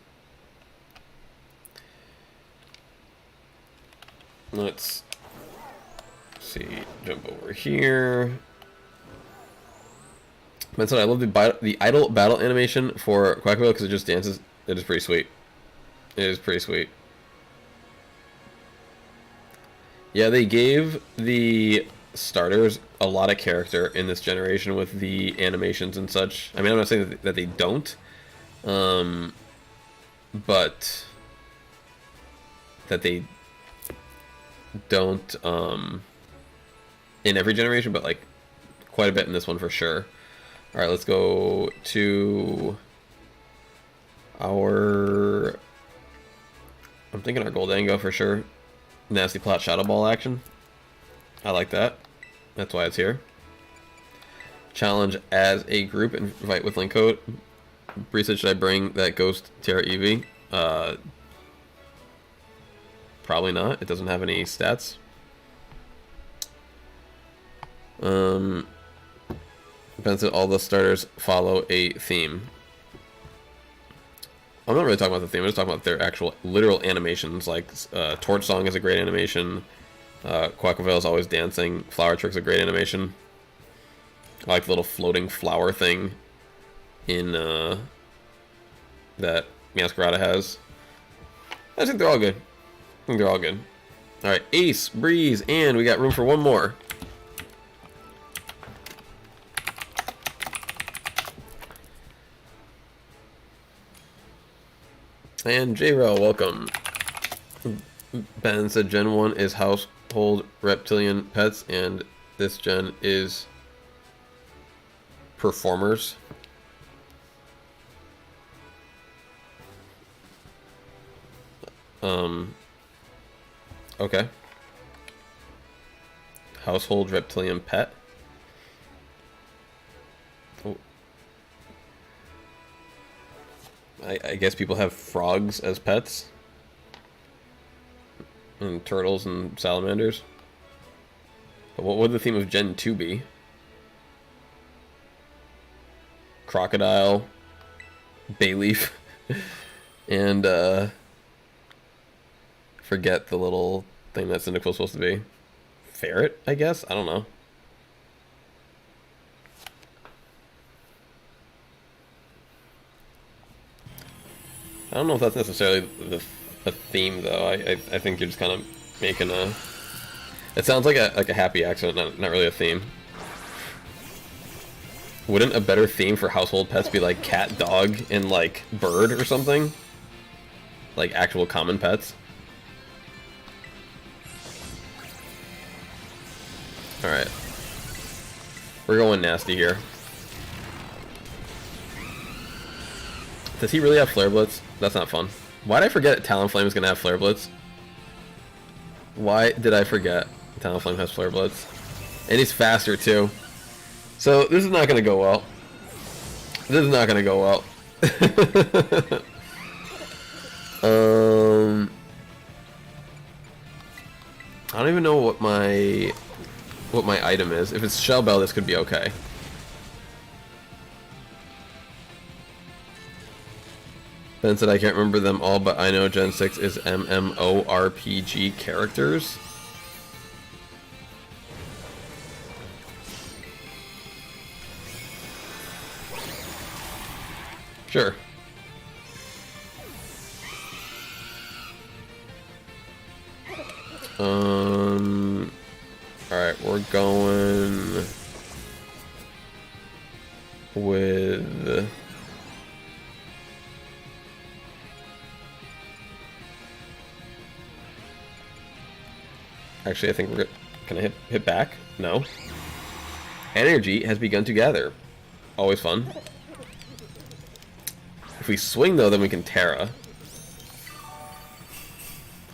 Speaker 1: Let's see. Jump over here. Man said I love the idle battle animation for Quackville because it just dances. It is pretty sweet. It is pretty sweet. Yeah, they gave the starters a lot of character in this generation with the animations and such. I mean, I'm not saying that they don't, but that they don't in every generation, but like quite a bit in this one for sure. All right, let's go to our... I'm thinking our Goldango for sure. Nasty Plot Shadow Ball action. I like that. That's why it's here. Challenge as a group. Invite with link code. Bree said, should I bring that Ghost Terra Eevee? Probably not. It doesn't have any stats. Ben said all the starters follow a theme. I'm not really talking about the theme. I'm just talking about their actual literal animations. Like Torch Song is a great animation. Quackville is always dancing. Flower Trick's a great animation. I like the little floating flower thing in that Masquerada has. I think they're all good. I think they're all good. All right, Ace, Breeze, and we got room for one more. And J-Rail, welcome. Ben said Gen 1 is household reptilian pets, and this gen is performers. Okay. Household reptilian pet. Oh. I guess people have frogs as pets. And turtles and salamanders. But what would the theme of Gen 2 be? Crocodile, Bayleaf, and forget the little thing that Cyndaquil's supposed to be. Ferret, I guess? I don't know. I don't know if that's necessarily the theme, though. I think you're just kind of making a... It sounds like a happy accident, not really a theme. Wouldn't a better theme for household pets be like cat, dog, and like bird or something? Like actual common pets? Alright. We're going nasty here. Does he really have Flare Blitz? That's not fun. Why did I forget Talonflame was going to have Flare Blitz? Why did I forget Talonflame has Flare Blitz? And he's faster too. So this is not going to go well. This is not going to go well. I don't even know what my item is. If it's Shell Bell, this could be okay. Ben said I can't remember them all, but I know Gen 6 is MMORPG characters. Sure. Alright, we're going with actually I think we're can I hit back? No. Energy has begun to gather. Always fun. If we swing though, then we can Terra.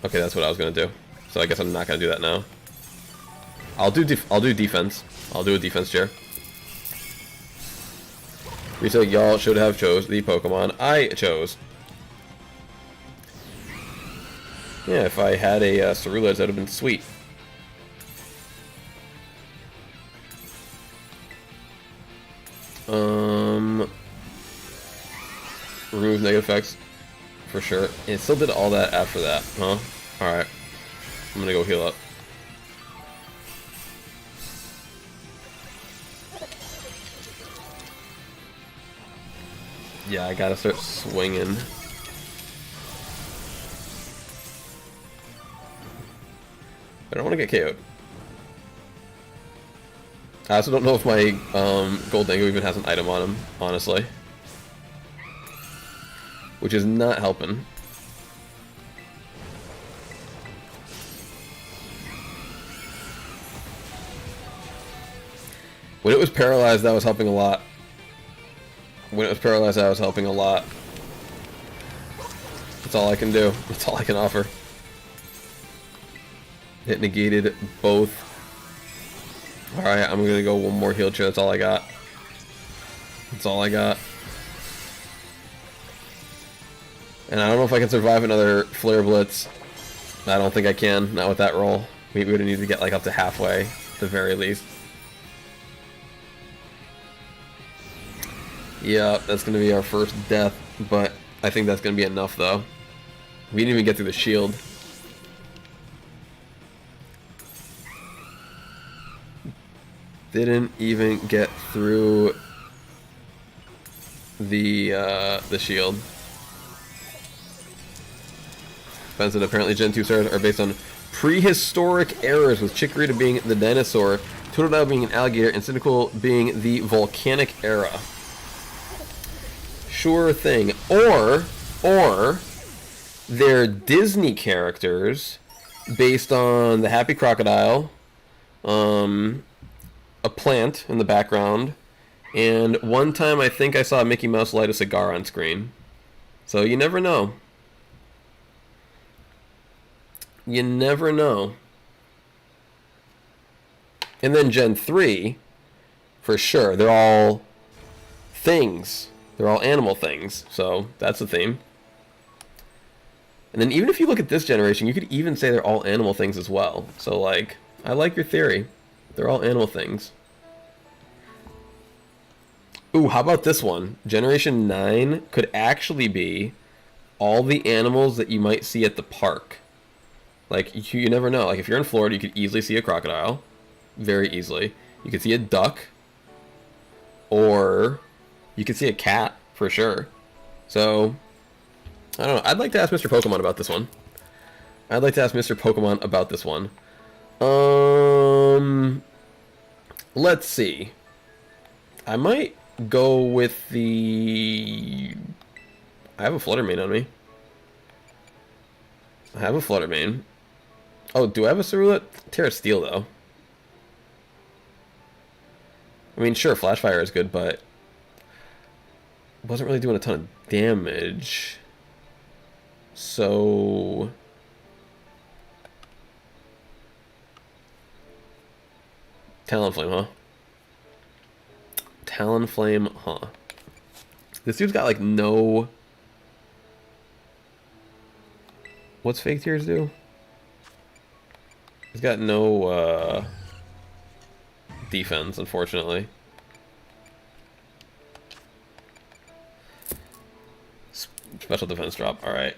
Speaker 1: Okay, that's what I was gonna do. So I guess I'm not gonna do that now. I'll do defense. I'll do a defense chair. Retail, y'all should have chose the Pokemon I chose. Yeah, if I had a Cerulege, that would have been sweet. Remove negative effects for sure. And it still did all that after that, huh? Alright. I'm gonna go heal up. Yeah, I gotta start swinging. I don't want to get KO'd. I also don't know if my Goldango even has an item on him, honestly. Which is not helping. When it was paralyzed, that was helping a lot. When it was paralyzed, I was helping a lot. That's all I can do. That's all I can offer. It negated both. Alright, I'm gonna go one more heal chair. That's all I got. That's all I got. And I don't know if I can survive another Flare Blitz. I don't think I can. Not with that roll. We would need to get like up to halfway, at the very least. Yeah, that's going to be our first death, but I think that's going to be enough, though. We didn't even get through the shield. Didn't even get through the shield. Depends that apparently Gen 2 stars are based on prehistoric errors, with Chikorita being the dinosaur, Totodile being an alligator, and Cyndaquil being the volcanic era. Sure thing. Or they're Disney characters based on the Happy Crocodile, a plant in the background, and one time I think I saw Mickey Mouse light a cigar on screen. So you never know. You never know. And then Gen 3, for sure, they're all things. They're all animal things, so that's the theme. And then even if you look at this generation, you could even say they're all animal things as well. So, like, I like your theory. They're all animal things. Ooh, how about this one? Generation 9 could actually be all the animals that you might see at the park. Like, you never know. Like, if you're in Florida, you could easily see a crocodile. Very easily. You could see a duck. Or you could see a cat, for sure. So, I don't know. I'd like to ask Mr. Pokemon about this one. Let's see. I might go with the... I have a Fluttermane on me. Oh, do I have a Cerulet? Terra Steel, though. I mean, sure, Flashfire is good, but... wasn't really doing a ton of damage. So... Talonflame, huh? This dude's got, like, no... What's Fake Tears do? He's got no, defense, unfortunately. Special defense drop, alright.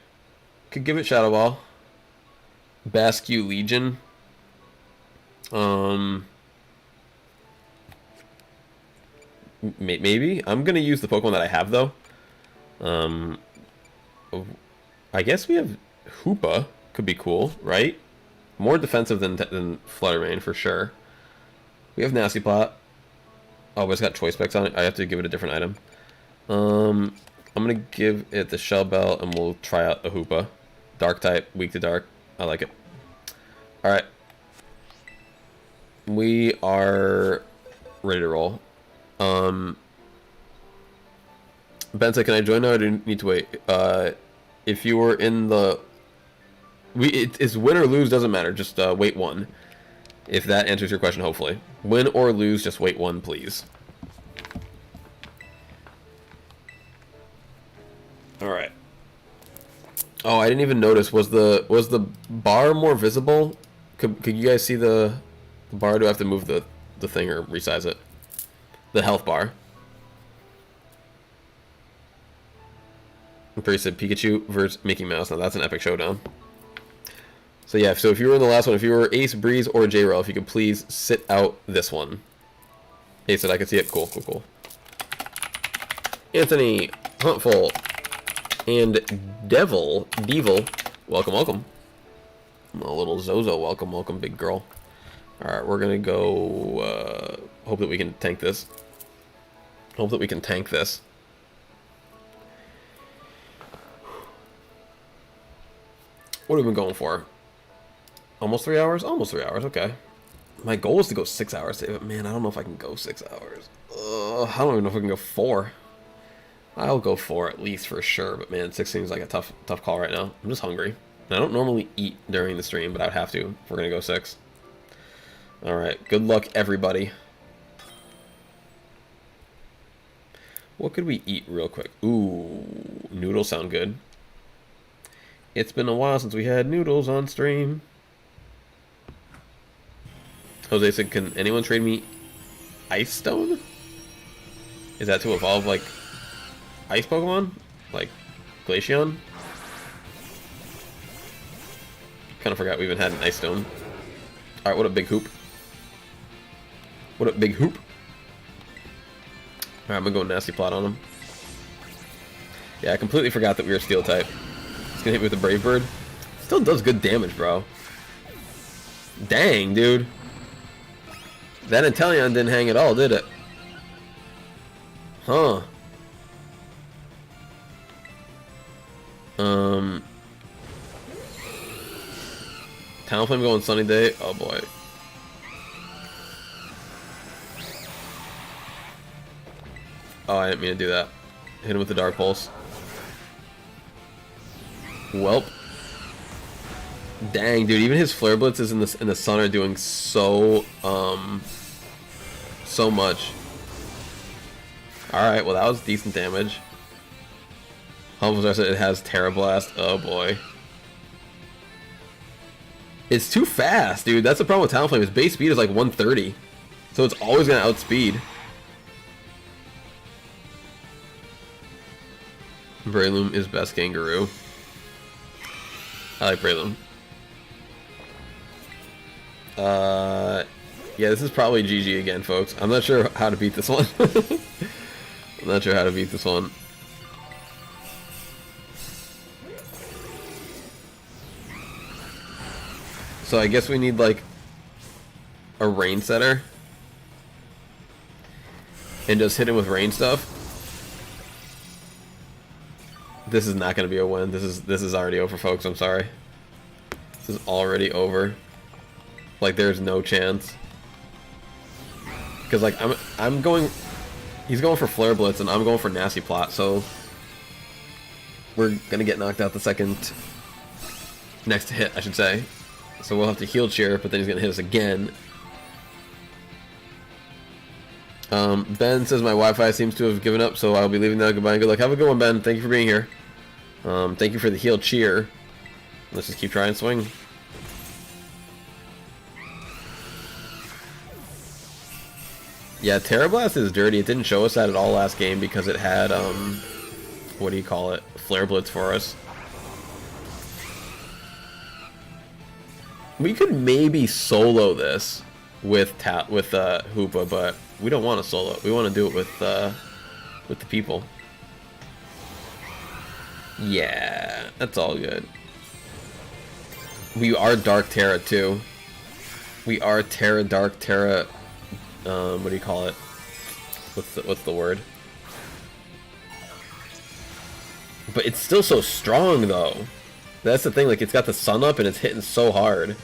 Speaker 1: Could give it Shadow Ball. Basque Legion. Maybe. I'm gonna use the Pokemon that I have, though. I guess we have Hoopa. Could be cool, right? More defensive than Fluttermane, for sure. We have Nasty Plot. Oh, but it's got Choice Specs on it. I have to give it a different item. I'm gonna give it the Shell Bell, and we'll try out a Hoopa. Dark type, weak to dark. I like it. Alright. We are ready to roll. Benza, can I join now or do you need to wait? If you were in the... it's win or lose, doesn't matter. Just wait one. If that answers your question, hopefully. Win or lose, just wait one, please. Alright. Oh, I didn't even notice. Was the bar more visible? Could you guys see the bar? Do I have to move the thing or resize it? The health bar. I'm pretty said Pikachu versus Mickey Mouse. Now that's an epic showdown. So yeah, so if you were in the last one, if you were Ace, Breeze, or J-Rail, if you could please sit out this one. Ace said I could see it. Cool, cool, cool. Anthony, Huntful, and Devil, welcome, welcome. A little Zozo, welcome, welcome, big girl. Alright, we're gonna go, hope that we can tank this. What have we been going for? Almost 3 hours? Almost 3 hours, okay. My goal is to go 6 hours today, but man, I don't know if I can go 6 hours. I don't even know if I can go 4. I'll go 4 at least for sure, but man, 6 seems like a tough call right now. I'm just hungry. And I don't normally eat during the stream, but I'd have to if we're gonna go 6. Alright, good luck everybody. What could we eat real quick? Ooh, noodles sound good. It's been a while since we had noodles on stream. Jose said, can anyone trade me Ice Stone? Is that to evolve, like, Ice Pokemon? Like, Glaceon? Kind of forgot we even had an Ice Stone. Alright, what up, Big Hoop? Alright, I'm gonna go Nasty Plot on him. Yeah, I completely forgot that we were Steel type. It's gonna hit me with a Brave Bird. Still does good damage, bro. Dang, dude. That Inteleon didn't hang at all, did it? Huh. Talonflame going Sunny Day? Oh boy. Oh, I didn't mean to do that. Hit him with the Dark Pulse. Welp. Dang, dude, even his Flare Blitzes in the sun are doing so much. Alright, well that was decent damage. Humble said it has Terra Blast. Oh boy. It's too fast, dude. That's the problem with Talonflame. His base speed is like 130. So it's always gonna outspeed. Breloom is best Kangaroo. I like Breloom. Yeah, this is probably GG again, folks. I'm not sure how to beat this one. I'm not sure how to beat this one. So I guess we need, like, a rain setter. And just hit him with rain stuff. This is not going to be a win. This is already over, folks. I'm sorry. This is already over. Like, there's no chance. Because, like, I'm going... He's going for Flare Blitz, and I'm going for Nasty Plot, so... We're going to get knocked out the second... Next hit, I should say. So we'll have to heal cheer, but then he's going to hit us again. Ben says my Wi-Fi seems to have given up, so I'll be leaving now. Goodbye and good luck. Have a good one, Ben. Thank you for being here. Thank you for the heal cheer. Let's just keep trying and swing. Yeah, Terra Blast is dirty. It didn't show us that at all last game because it had, what do you call it? Flare Blitz for us. We could maybe solo this with Hoopa, but we don't want to solo. We want to do it with the people. Yeah, that's all good. We are Dark Terra too. We are Terra Dark Terra. What do you call it? What's the word? But it's still so strong though. That's the thing. Like, it's got the sun up and it's hitting so hard.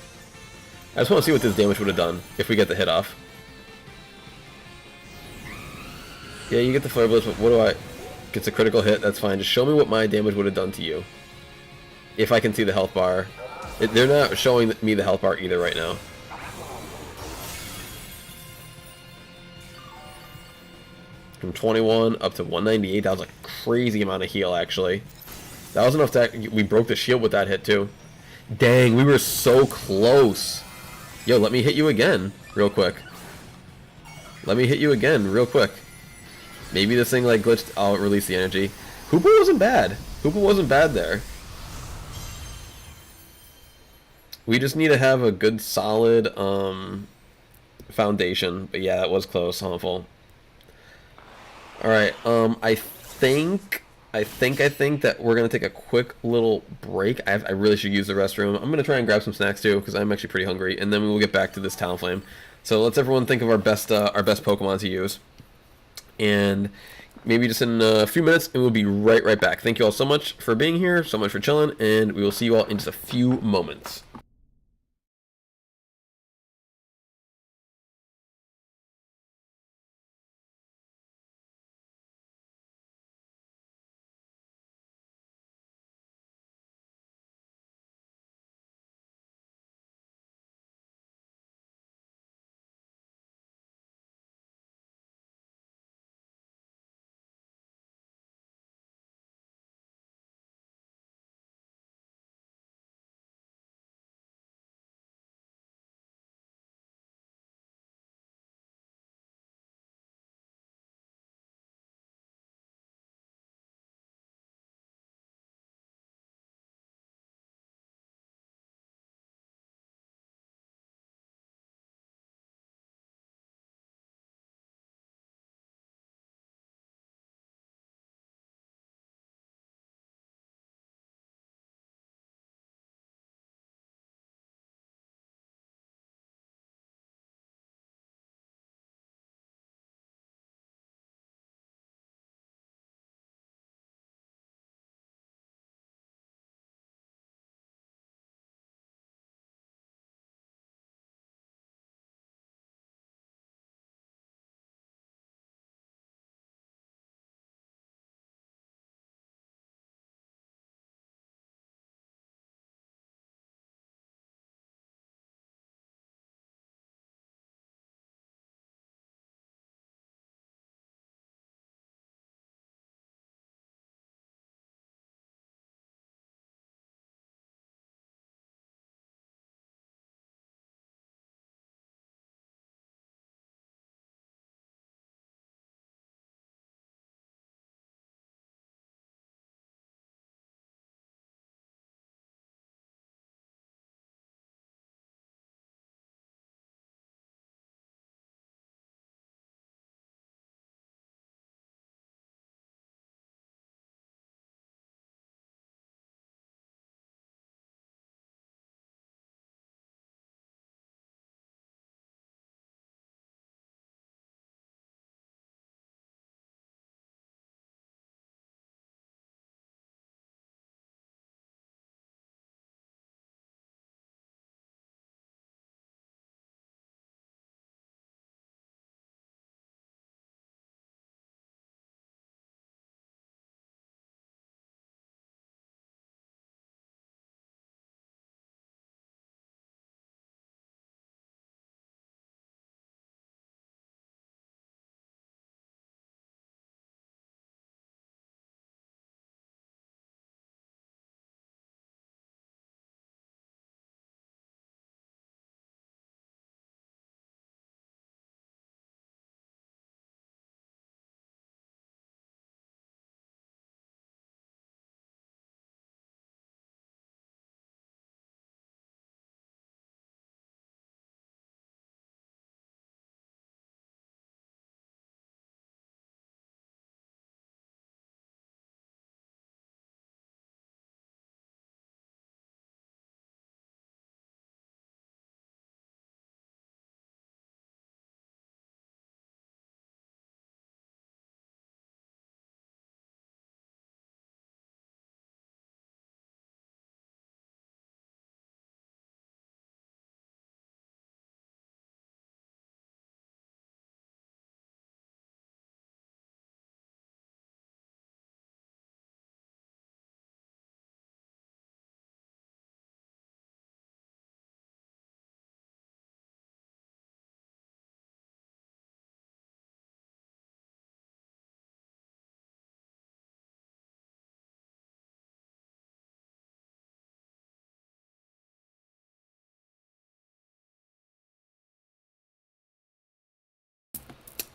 Speaker 1: I just want to see what this damage would have done if we get the hit off. Yeah, you get the Flare Blitz, but what do I... Gets a critical hit, that's fine. Just show me what my damage would have done to you. If I can see the health bar. They're not showing me the health bar either right now. From 21 up to 198, that was a crazy amount of heal, actually. That was enough to... We broke the shield with that hit, too. Dang, we were so close. Yo, let me hit you again, real quick. Let me hit you again, real quick. Maybe this thing, like, glitched. I'll release the energy. Hoopa wasn't bad. Hoopa wasn't bad there. We just need to have a good, solid, foundation. But yeah, that was close, harmful. Alright, I think that we're going to take a quick little break. I really should use the restroom. I'm going to try and grab some snacks too, because I'm actually pretty hungry, and then we will get back to this Talonflame. So let's everyone think of our best Pokemon to use. And maybe just in a few minutes, and we'll be right back. Thank you all so much for being here, so much for chilling, and we will see you all in just a few moments.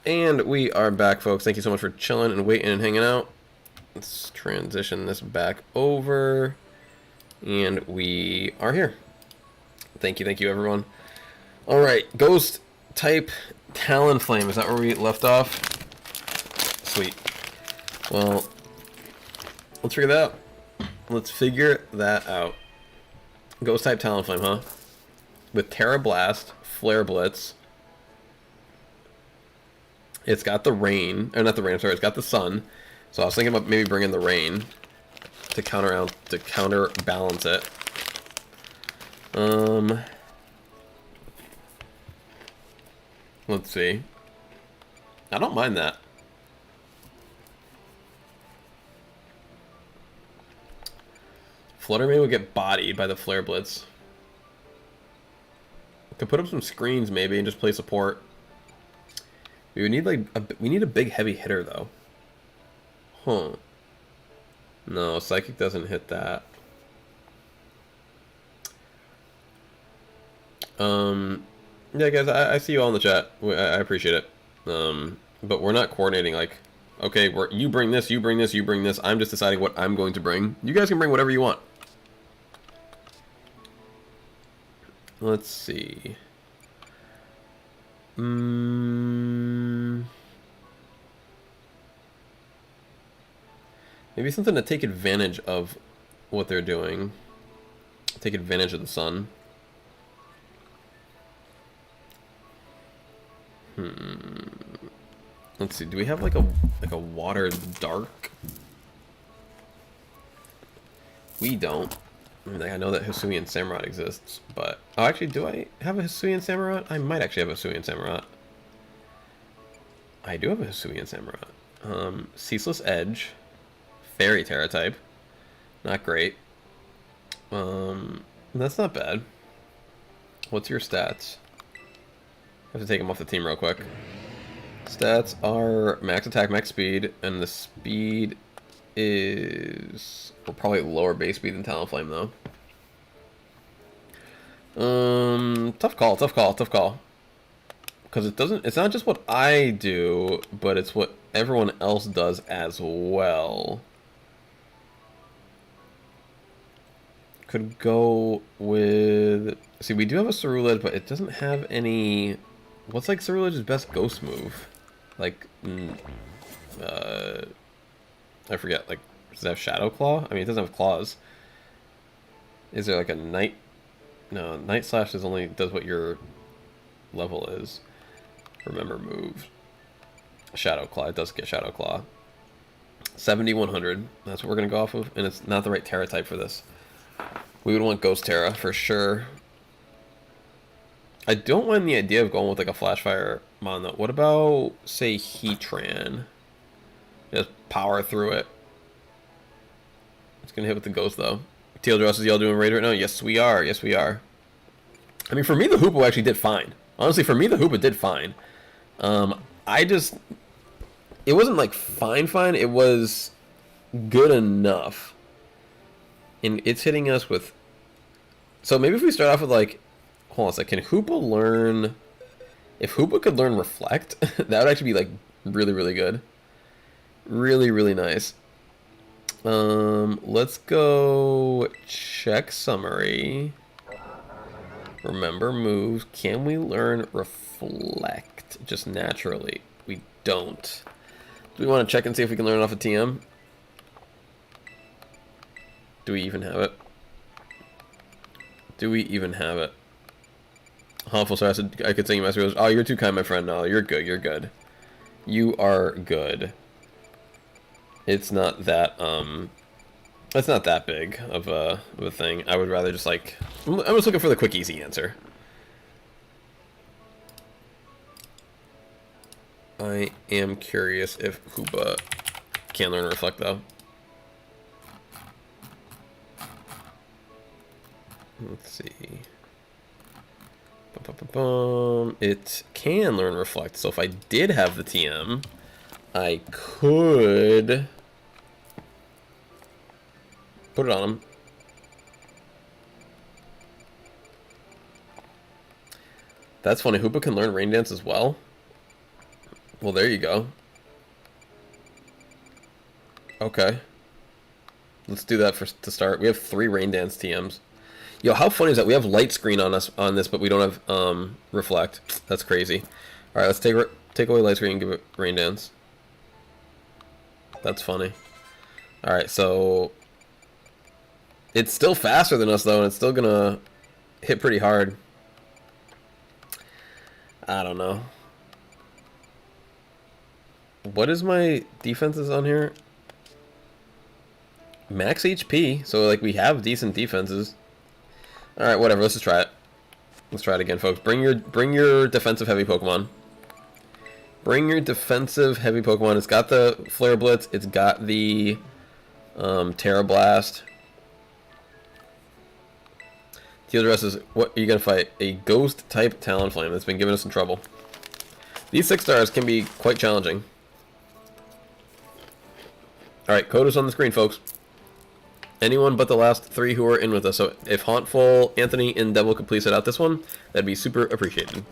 Speaker 1: And we are back, folks. Thank you so much for chilling and waiting and hanging out. Let's transition this back over. And we are here. Thank you, everyone. Alright, Ghost type Talonflame. Is that where we left off? Sweet. Well, let's figure that out. Let's figure that out. Ghost type Talonflame, huh? With Terra Blast, Flare Blitz. It's got the rain, or not the rain, sorry, it's got the sun. So I was thinking about maybe bringing the rain to counterbalance it. Let's see. I don't mind that. Flutter Mane would get bodied by the Flare Blitz. Could put up some screens maybe and just play support. We would need we need a big heavy hitter though. Huh. No, Psychic doesn't hit that. Yeah, guys, I see you all in the chat. I appreciate it. But we're not coordinating like, okay, you bring this, you bring this, you bring this. I'm just deciding what I'm going to bring. You guys can bring whatever you want. Let's see. Maybe something to take advantage of what they're doing. Take advantage of the sun. Let's see. Do we have like a water dark? We don't. I mean, like, I know that Hisuian Samurott exists, but oh, actually, do I have a Hisuian Samurott? I might actually have a Hisuian Samurott. I do have a Hisuian Samurott. Ceaseless Edge. Fairy Terra type. Not great. That's not bad. What's your stats? I have to take him off the team real quick. Stats are max attack, max speed, and the speed is probably lower base speed than Talonflame though. Tough call. Because it's not just what I do, but it's what everyone else does as well. Could go with... See, we do have a Cerulege, but it doesn't have any... What's like Cerulege's best ghost move? Like, I forget, like, does it have Shadow Claw? I mean, it doesn't have claws. Is there like a Night... No, Night Slash does what your level is. Remember move. Shadow Claw, it does get Shadow Claw. 7100, that's what we're going to go off of, and it's not the right Terra type for this. We would want Ghost Terra for sure. I don't mind the idea of going with like a Flashfire Mon though. What about, say, Heatran? Just power through it. It's going to hit with the Ghost though. Teal Dross, is y'all doing raid right now? Yes, we are. Yes, we are. I mean, for me, the Hoopa actually did fine. Honestly, for me, the Hoopa did fine. It wasn't like fine, it was good enough. And it's hitting us with... So maybe if we start off with like... Hold on a second. Can Hoopa learn... If Hoopa could learn Reflect, that would actually be like really, really good. Really, really nice. Let's go check summary. Remember moves. Can we learn Reflect just naturally? We don't. Do we want to check and see if we can learn it off of TM? Do we even have it? Do we even have it? Harmful, sorry, I could sing you my. Oh, you're too kind, my friend. No, you're good. You're good. You are good. It's not that it's not that big of a thing. I would rather just like I'm just looking for the quick, easy answer. I am curious if Hoopa can learn Reflect though. Let's see. It can learn Reflect, so if I did have the TM, I could put it on him. That's funny. Hoopa can learn Rain Dance as well. Well, there you go. Okay. Let's do that to start. We have 3 Rain Dance TMs. Yo, how funny is that? We have light screen on us on this, but we don't have reflect. That's crazy. All right, let's take away light screen and give it Rain Dance. That's funny. All right, so it's still faster than us though, and it's still gonna hit pretty hard. I don't know. What is my defenses on here? Max HP, so like we have decent defenses. All right, whatever. Let's just try it. Let's try it again, folks. Bring your defensive heavy Pokemon. Bring your defensive heavy Pokemon. It's got the Flare Blitz. It's got the Terra Blast. Teal is what are you gonna fight? A Ghost type Talonflame that's been giving us some trouble. These 6 stars can be quite challenging. All right, code is on the screen, folks. Anyone but the last 3 who are in with us. So if Hauntful, Anthony, and Devil could please set out this one, that'd be super appreciated.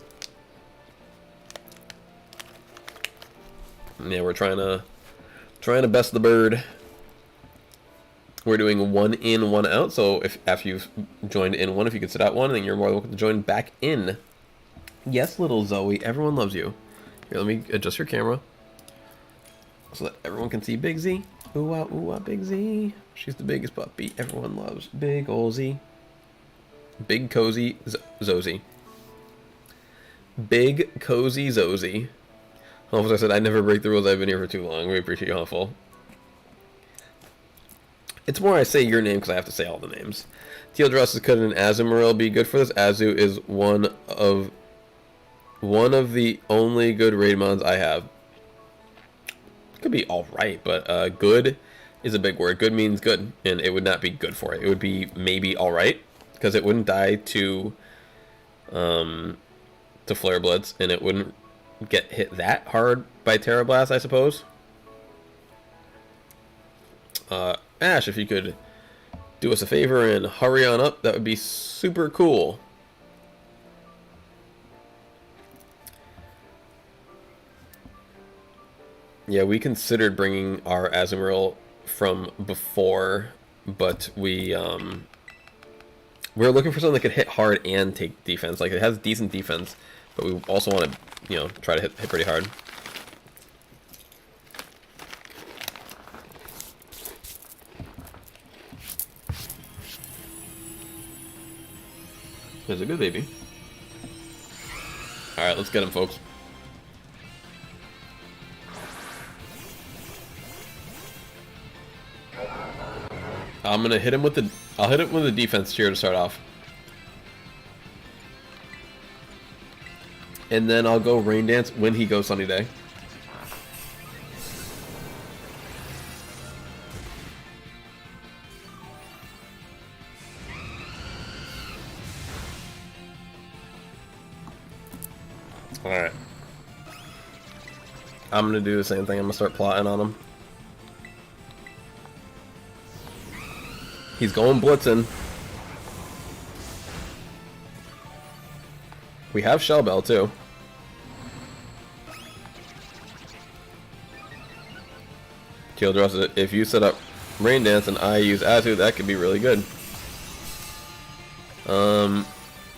Speaker 1: Yeah, we're trying to best the bird. We're doing 1 in, 1 out. So if after you've joined in 1, if you could sit out 1, then you're more than welcome to join back in. Yes, little Zoe, everyone loves you. Here, let me adjust your camera so that everyone can see Big Z. Ooh ah, Big Z. She's the biggest puppy. Everyone loves Big ol' Z. Big cozy Zozy. Big cozy Zozy. Huffle, I said I never break the rules. I've been here for too long. We appreciate you, Huffle. It's more I say your name because I have to say all the names. Teal Dress is could an Azumarill be good for this? Azu is one of the only good raid mons I have. Could be alright, but good is a big word. Good means good, and it would not be good for it. It would be maybe alright, because it wouldn't die to Flare Blitz, and it wouldn't get hit that hard by Terra Blast, I suppose. Ash, if you could do us a favor and hurry on up, that would be super cool. Yeah, we considered bringing our Azumarill from before, but we're looking for something that could hit hard and take defense. Like, it has decent defense, but we also want to, you know, try to hit pretty hard. There's a good baby. Alright, let's get him, folks. I'm gonna hit him with the... I'll hit him with the defense here to start off. And then I'll go Rain Dance when he goes Sunny Day. Alright. I'm gonna do the same thing. I'm gonna start plotting on him. He's going blitzing. We have Shell Bell too. Kill Dress, if you set up Rain Dance and I use Azu, that could be really good.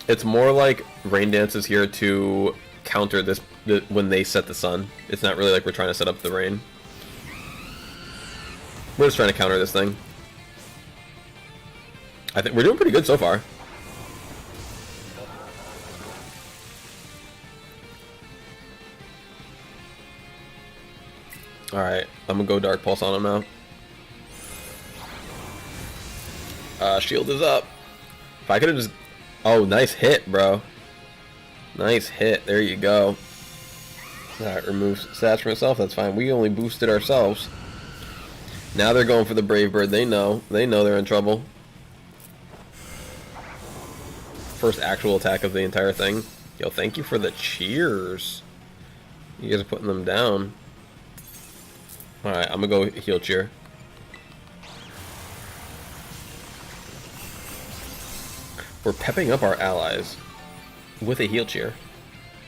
Speaker 1: It's more like Rain Dance is here to counter this when they set the sun. It's not really like we're trying to set up the rain. We're just trying to counter this thing. I think we're doing pretty good so far. Alright, I'm gonna go Dark Pulse on him now. Shield is up. If I could have just... Oh, nice hit, bro. Nice hit. There you go. Alright, remove stats from itself. That's fine. We only boosted ourselves. Now they're going for the Brave Bird. They know. They know they're in trouble. First actual attack of the entire thing. Yo, thank you for the cheers. You guys are putting them down. Alright, I'm gonna go heal cheer. We're pepping up our allies with a heal cheer.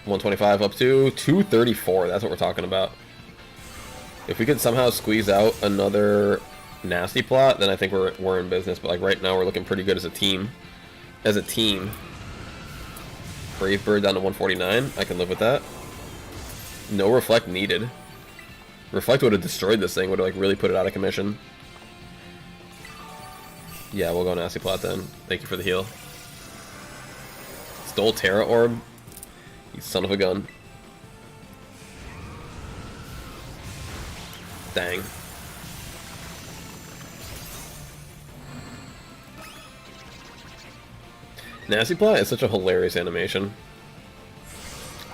Speaker 1: 125 up to 234. That's what we're talking about. If we could somehow squeeze out another nasty plot, then I think we're in business. But like right now, we're looking pretty good as a team. Brave Bird down to 149. I can live with that. No reflect needed. Reflect would have destroyed this thing. Would have like really put it out of commission. Yeah, we'll go nasty plot then. Thank you for the heal. Stole Terra Orb. You son of a gun. Dang. Nasty plot is such a hilarious animation.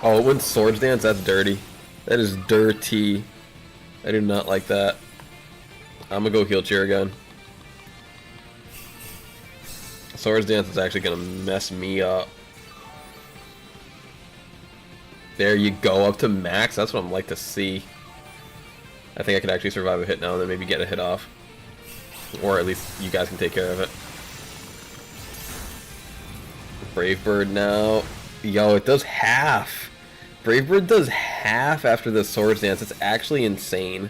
Speaker 1: Oh, it went Swords Dance? That's dirty. That is dirty. I do not like that. I'm gonna go heal cheer again. Swords Dance is actually gonna mess me up. There you go, up to max. That's what I'm like to see. I think I can actually survive a hit now and then maybe get a hit off. Or at least you guys can take care of it. Brave Bird now. Yo, it does half. Brave Bird does half after the Swords Dance. It's actually insane.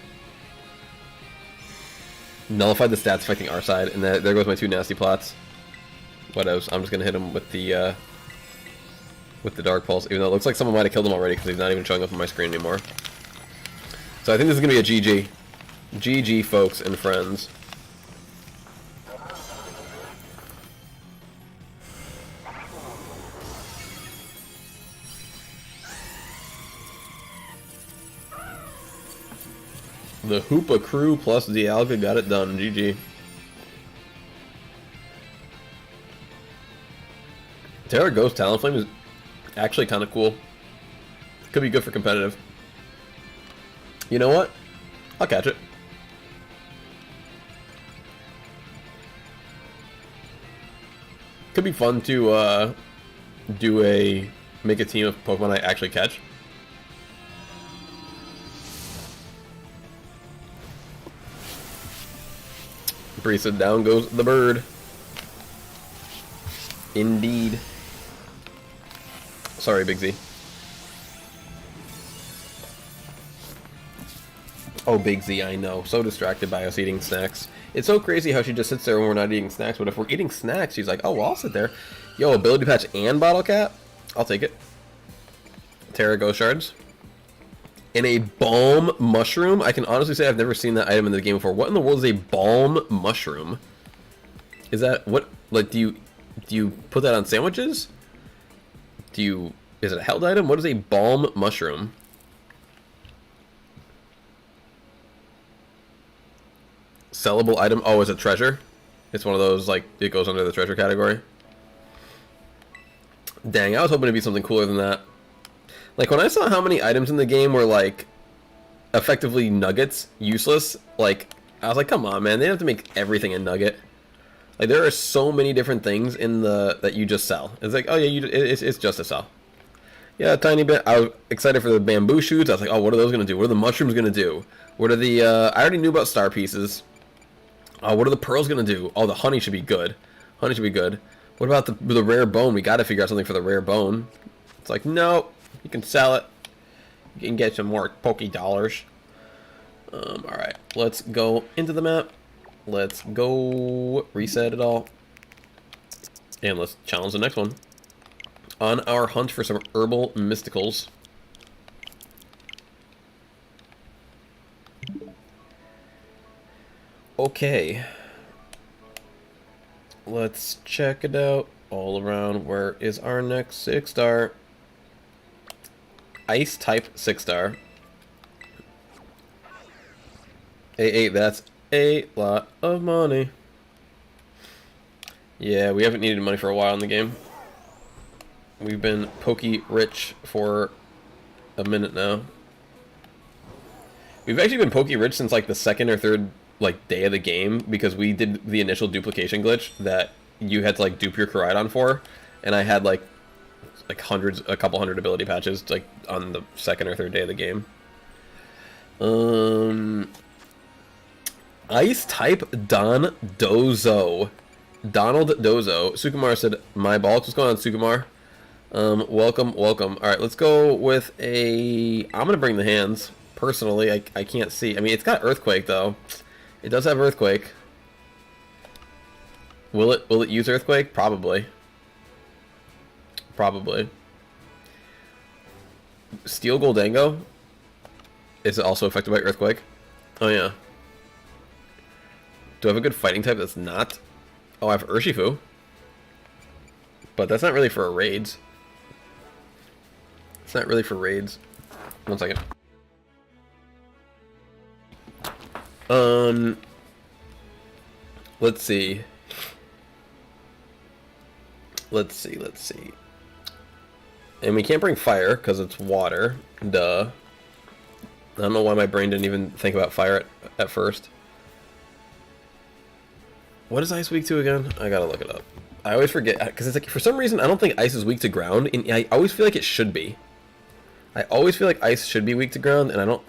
Speaker 1: Nullified the stats affecting our side, and there goes my 2 nasty plots. What else? I'm just gonna hit him with the Dark Pulse, even though it looks like someone might have killed him already because he's not even showing up on my screen anymore. So I think this is gonna be a GG. GG, folks and friends. The Hoopa crew plus Dialga got it done. GG. Terra Ghost Talonflame is actually kind of cool. Could be good for competitive. You know what? I'll catch it. Could be fun to make a team of Pokemon I actually catch. Bree said down goes the bird. Indeed. Sorry, Big Z. Oh, Big Z, I know. So distracted by us eating snacks. It's so crazy how she just sits there when we're not eating snacks, but if we're eating snacks, she's like, oh, well, I'll sit there. Yo, ability patch and bottle cap? I'll take it. Terra Ghost Shards. And a Balm Mushroom? I can honestly say I've never seen that item in the game before. What in the world is a Balm Mushroom? Is that, what, like, do you put that on sandwiches? Is it a held item? What is a Balm Mushroom? Sellable item? Oh, is it treasure? It's one of those, like, it goes under the treasure category. Dang, I was hoping to be something cooler than that. Like, when I saw how many items in the game were, like, effectively nuggets, useless, like, I was like, come on, man, they have to make everything a nugget. Like, there are so many different things in that you just sell. It's like, oh yeah, it's just a sell. Yeah, a tiny bit. I was excited for the bamboo shoots. I was like, oh, what are those going to do? What are the mushrooms going to do? What are the, I already knew about star pieces. What are the pearls going to do? Oh, the honey should be good. Honey should be good. What about the rare bone? We got to figure out something for the rare bone. It's like, no, you can sell it. You can get some more Poke Dollars. Alright, let's go into the map. Let's go reset it all. And let's challenge the next one. On our hunt for some herbal mysticals. Okay. Let's check it out all around. Where is our next 6-star? Ice type 6-star. Hey, that's a lot of money. Yeah, we haven't needed money for a while in the game. We've been pokey rich for a minute now. We've actually been pokey rich since like the second or third like day of the game, because we did the initial duplication glitch that you had to like dupe your Koraidon for, and I had like a couple hundred ability patches like on the second or third day of the game. Ice type Don Dozo. Donald Dozo. Sukumar said, my balls. What's going on, Sukumar? Welcome, welcome. All right, let's go with a... I'm gonna bring the hands. Personally, I can't see. I mean, it's got Earthquake though. It does have Earthquake. Will it use Earthquake? Probably. Probably. Steel Goldango is also affected by Earthquake. Oh yeah. Do I have a good fighting type that's not? Oh, I have Urshifu. But that's not really for raids. It's not really for raids. 1 second. Let's see. Let's see. And we can't bring fire because it's water. Duh. I don't know why my brain didn't even think about fire at first. What is ice weak to again? I gotta look it up. I always forget because it's like for some reason I don't think ice is weak to ground, and I always feel like it should be. I always feel like ice should be weak to ground, and I don't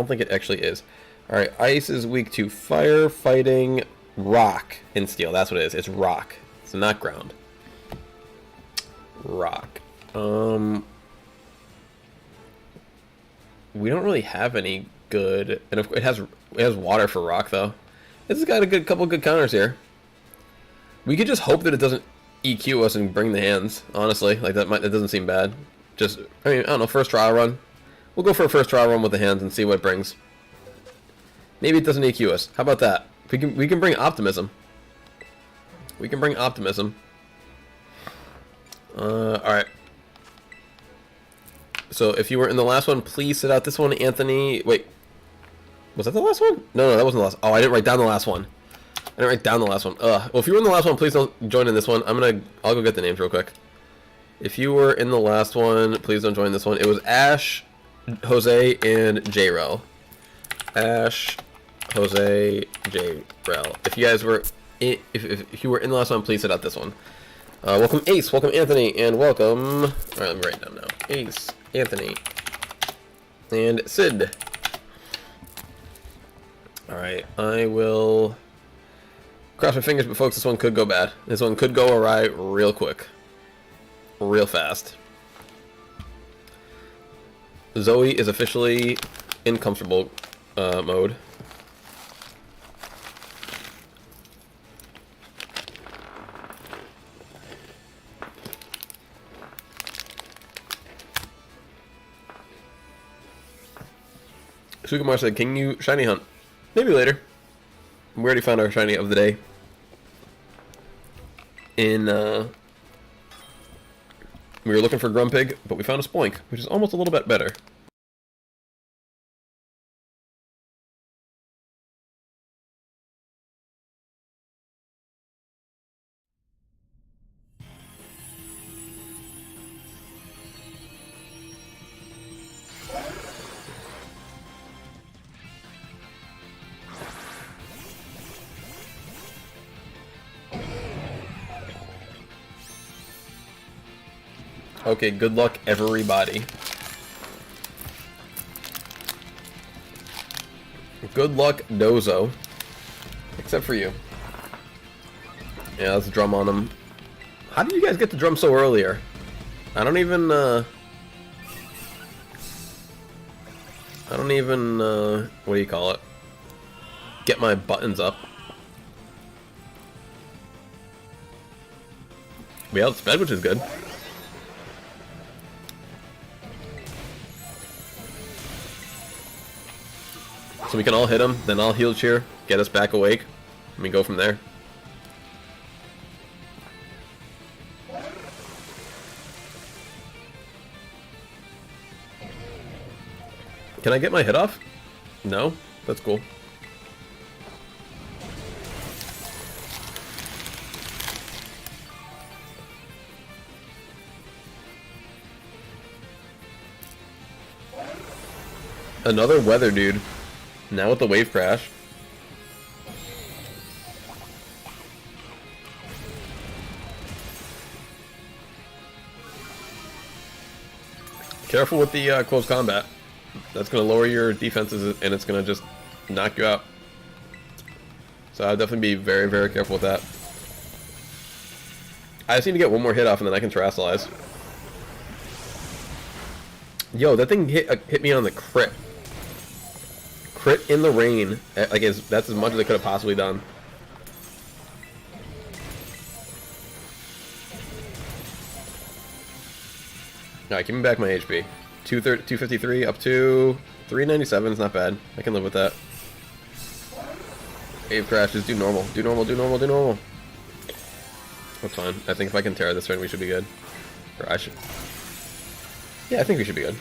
Speaker 1: think it actually is. All right, ice is weak to fire, fighting, rock, and steel. That's what it is. It's rock. It's not ground. Rock. We don't really have any good, and it has water for rock though. This has got a couple good counters here. We could just hope that it doesn't EQ us and bring the hands. Honestly, like that doesn't seem bad. Just, I mean, I don't know. First trial run. We'll go for a first trial run with the hands and see what it brings. Maybe it doesn't EQ us. How about that? We can bring optimism. We can bring optimism. All right. So if you were in the last one, please sit out this one, Anthony. Wait. Was that the last one? No, that wasn't the last. Oh, I didn't write down the last one. I didn't write down the last one. Well, if you were in the last one, please don't join in this one. I'll go get the names real quick. If you were in the last one, please don't join this one. It was Ash, Jose, and JRel. Ash, Jose, JRel. If you guys were, if you were in the last one, please sit out this one. Welcome Ace, welcome Anthony, and welcome. All right, let me write it down now. Ace, Anthony, and Sid. All right, I will cross my fingers, but folks, this one could go bad. This one could go awry real quick. Real fast. Zoe is officially in comfortable mode. Sukumar said, can you shiny hunt? Maybe later. We already found our shiny of the day. We were looking for Grumpig, but we found a Spoink, which is almost a little bit better. Okay, good luck, everybody. Good luck, Dozo. Except for you. Yeah, let's drum on him. How did you guys get the drum so earlier? I don't even, what do you call it? Get my buttons up. We outsped, which is good. So we can all hit him, then I'll heal cheer, get us back awake, and we go from there. Can I get my hit off? No? That's cool. Another weather dude. Now with the wave crash. Careful with the close combat. That's going to lower your defenses and it's going to just knock you out. So I'll definitely be very, very careful with that. I just need to get one more hit off and then I can terrestrialize. Yo, that thing hit me on the crit. Crit in the rain. Like, that's as much as it could have possibly done. Alright, give me back my HP. 253 up to 397 is not bad. I can live with that. Wave crashes, do normal. Do normal, do normal, do normal. That's fine. I think if I can tear this turn, we should be good. Or I should. Yeah, I think we should be good.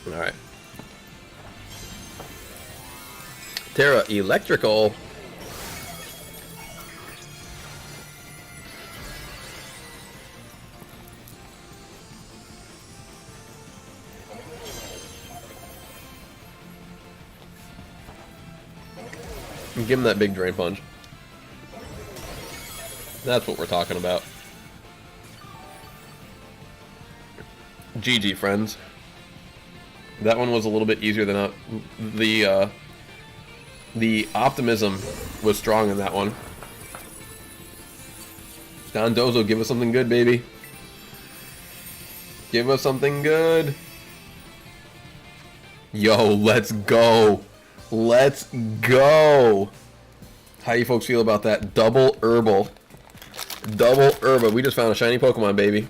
Speaker 1: Alright. Terra Electrical. Give him that big drain punch. That's what we're talking about. GG, friends. That one was a little bit easier than the optimism was strong in that one. Don Dozo, give us something good, baby. Give us something good. Yo, let's go. Let's go. How you folks feel about that? Double herbal. Double herba. We just found a shiny Pokemon, baby.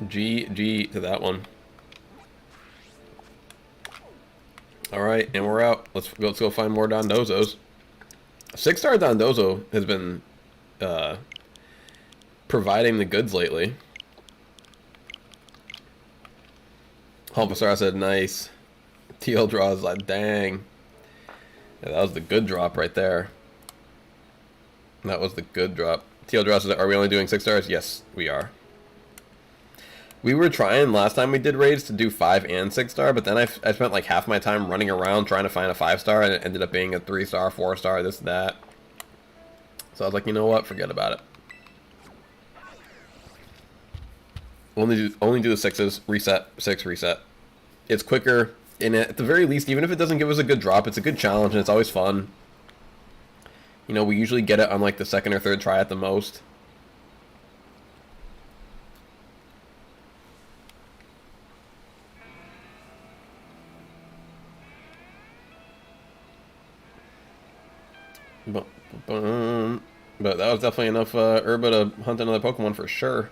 Speaker 1: GG to that one. Alright, and we're out. Let's go find more Dondozos. 6-star Dondozo has been providing the goods lately. Hulbasaur said nice. TL draws like dang. Yeah, that was the good drop right there. That was the good drop. TL draws said, are we only doing 6 stars? Yes, we are. We were trying last time we did raids to do 5 and 6-star, but then I spent like half my time running around trying to find a 5-star, and it ended up being a 3-star, 4-star, this, that. So I was like, you know what? Forget about it. Only do the 6s, reset, 6, reset. It's quicker, and at the very least, even if it doesn't give us a good drop, it's a good challenge, and it's always fun. You know, we usually get it on like the 2nd or 3rd try at the most. But that was definitely enough herba to hunt another Pokemon for sure.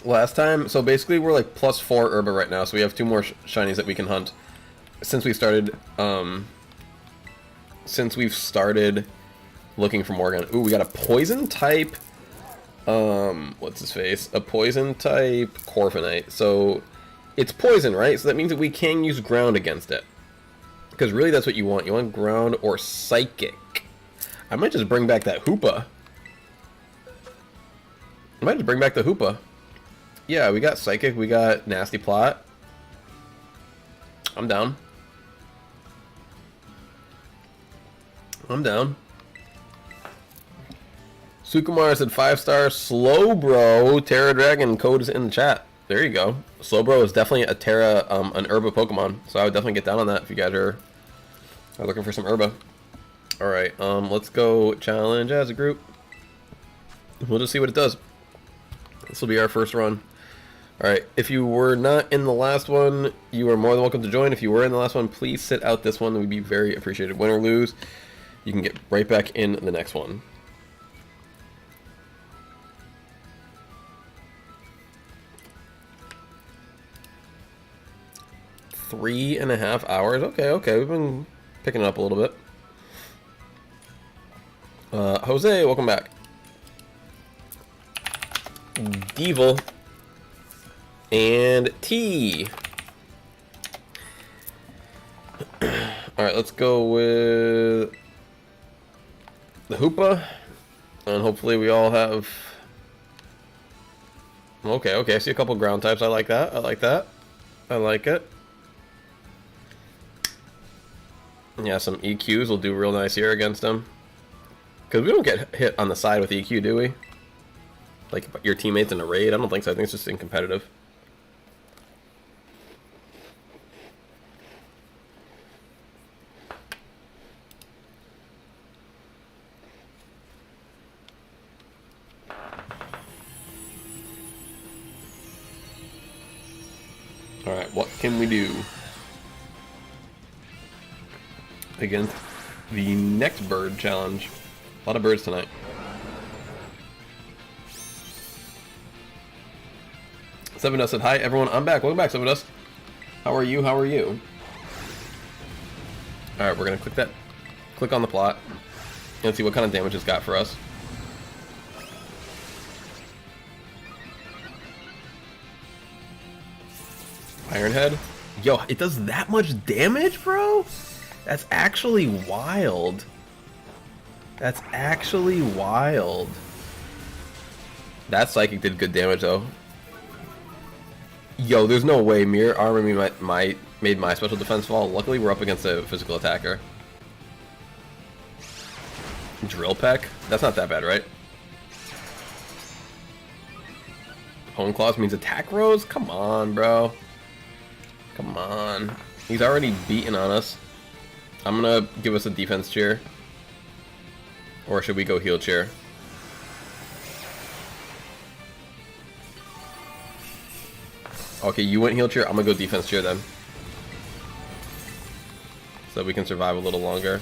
Speaker 1: Last time, so basically we're like +4 herba right now, so we have 2 more shinies that we can hunt. Since we started, since we've started looking for Morgan. Ooh, we got a poison type, what's his face? A poison type Corphinite. So it's poison, right? So that means that we can use ground against it. Because really that's what you want. You want ground or psychic. I might just bring back that Hoopa. I might just bring back the Hoopa. Yeah, we got psychic, we got nasty plot. I'm down. I'm down. Sukumar said 5-star. Slowbro, Terra Dragon code is in the chat. There you go. Slowbro is definitely a Terra, an herba Pokemon. So I would definitely get down on that if you guys are looking for some herba. Alright, let's go challenge as a group. We'll just see what it does. This will be our first run. Alright, if you were not in the last one, you are more than welcome to join. If you were in the last one, please sit out this one. It would be very appreciated. Win or lose, you can get right back in the next one. Three and a half hours. Okay, we've been picking it up a little bit. Jose, welcome back. Devil and T. Alright, let's go with the Hoopa, and hopefully we all have Okay, okay. I see a couple ground types. I like that. I like that. I like it. Yeah, some EQs will do real nice here against him. Because we don't get hit on the side with EQ, do we? Like your teammates in a raid? I don't think so. I think it's just incompetitive. Alright, what can we do against the next bird challenge? A lot of birds tonight. Seven Dust said, hi everyone, I'm back. Welcome back, Seven Dust. How are you? How are you? Alright, we're gonna click on the plot and see what kind of damage it's got for us. Ironhead? Yo, it does that much damage, bro? That's actually wild. That's actually wild. That Psychic did good damage, though. Yo, there's no way Mirror Armor made my special defense fall. Luckily, we're up against a physical attacker. Drill Peck? That's not that bad, right? Hone Claws means attack rose? Come on, bro. Come on. He's already beaten on us. I'm gonna give us a defense cheer. Or should we go heal cheer? Okay, you went heal cheer. I'm gonna go defense cheer then. So that we can survive a little longer.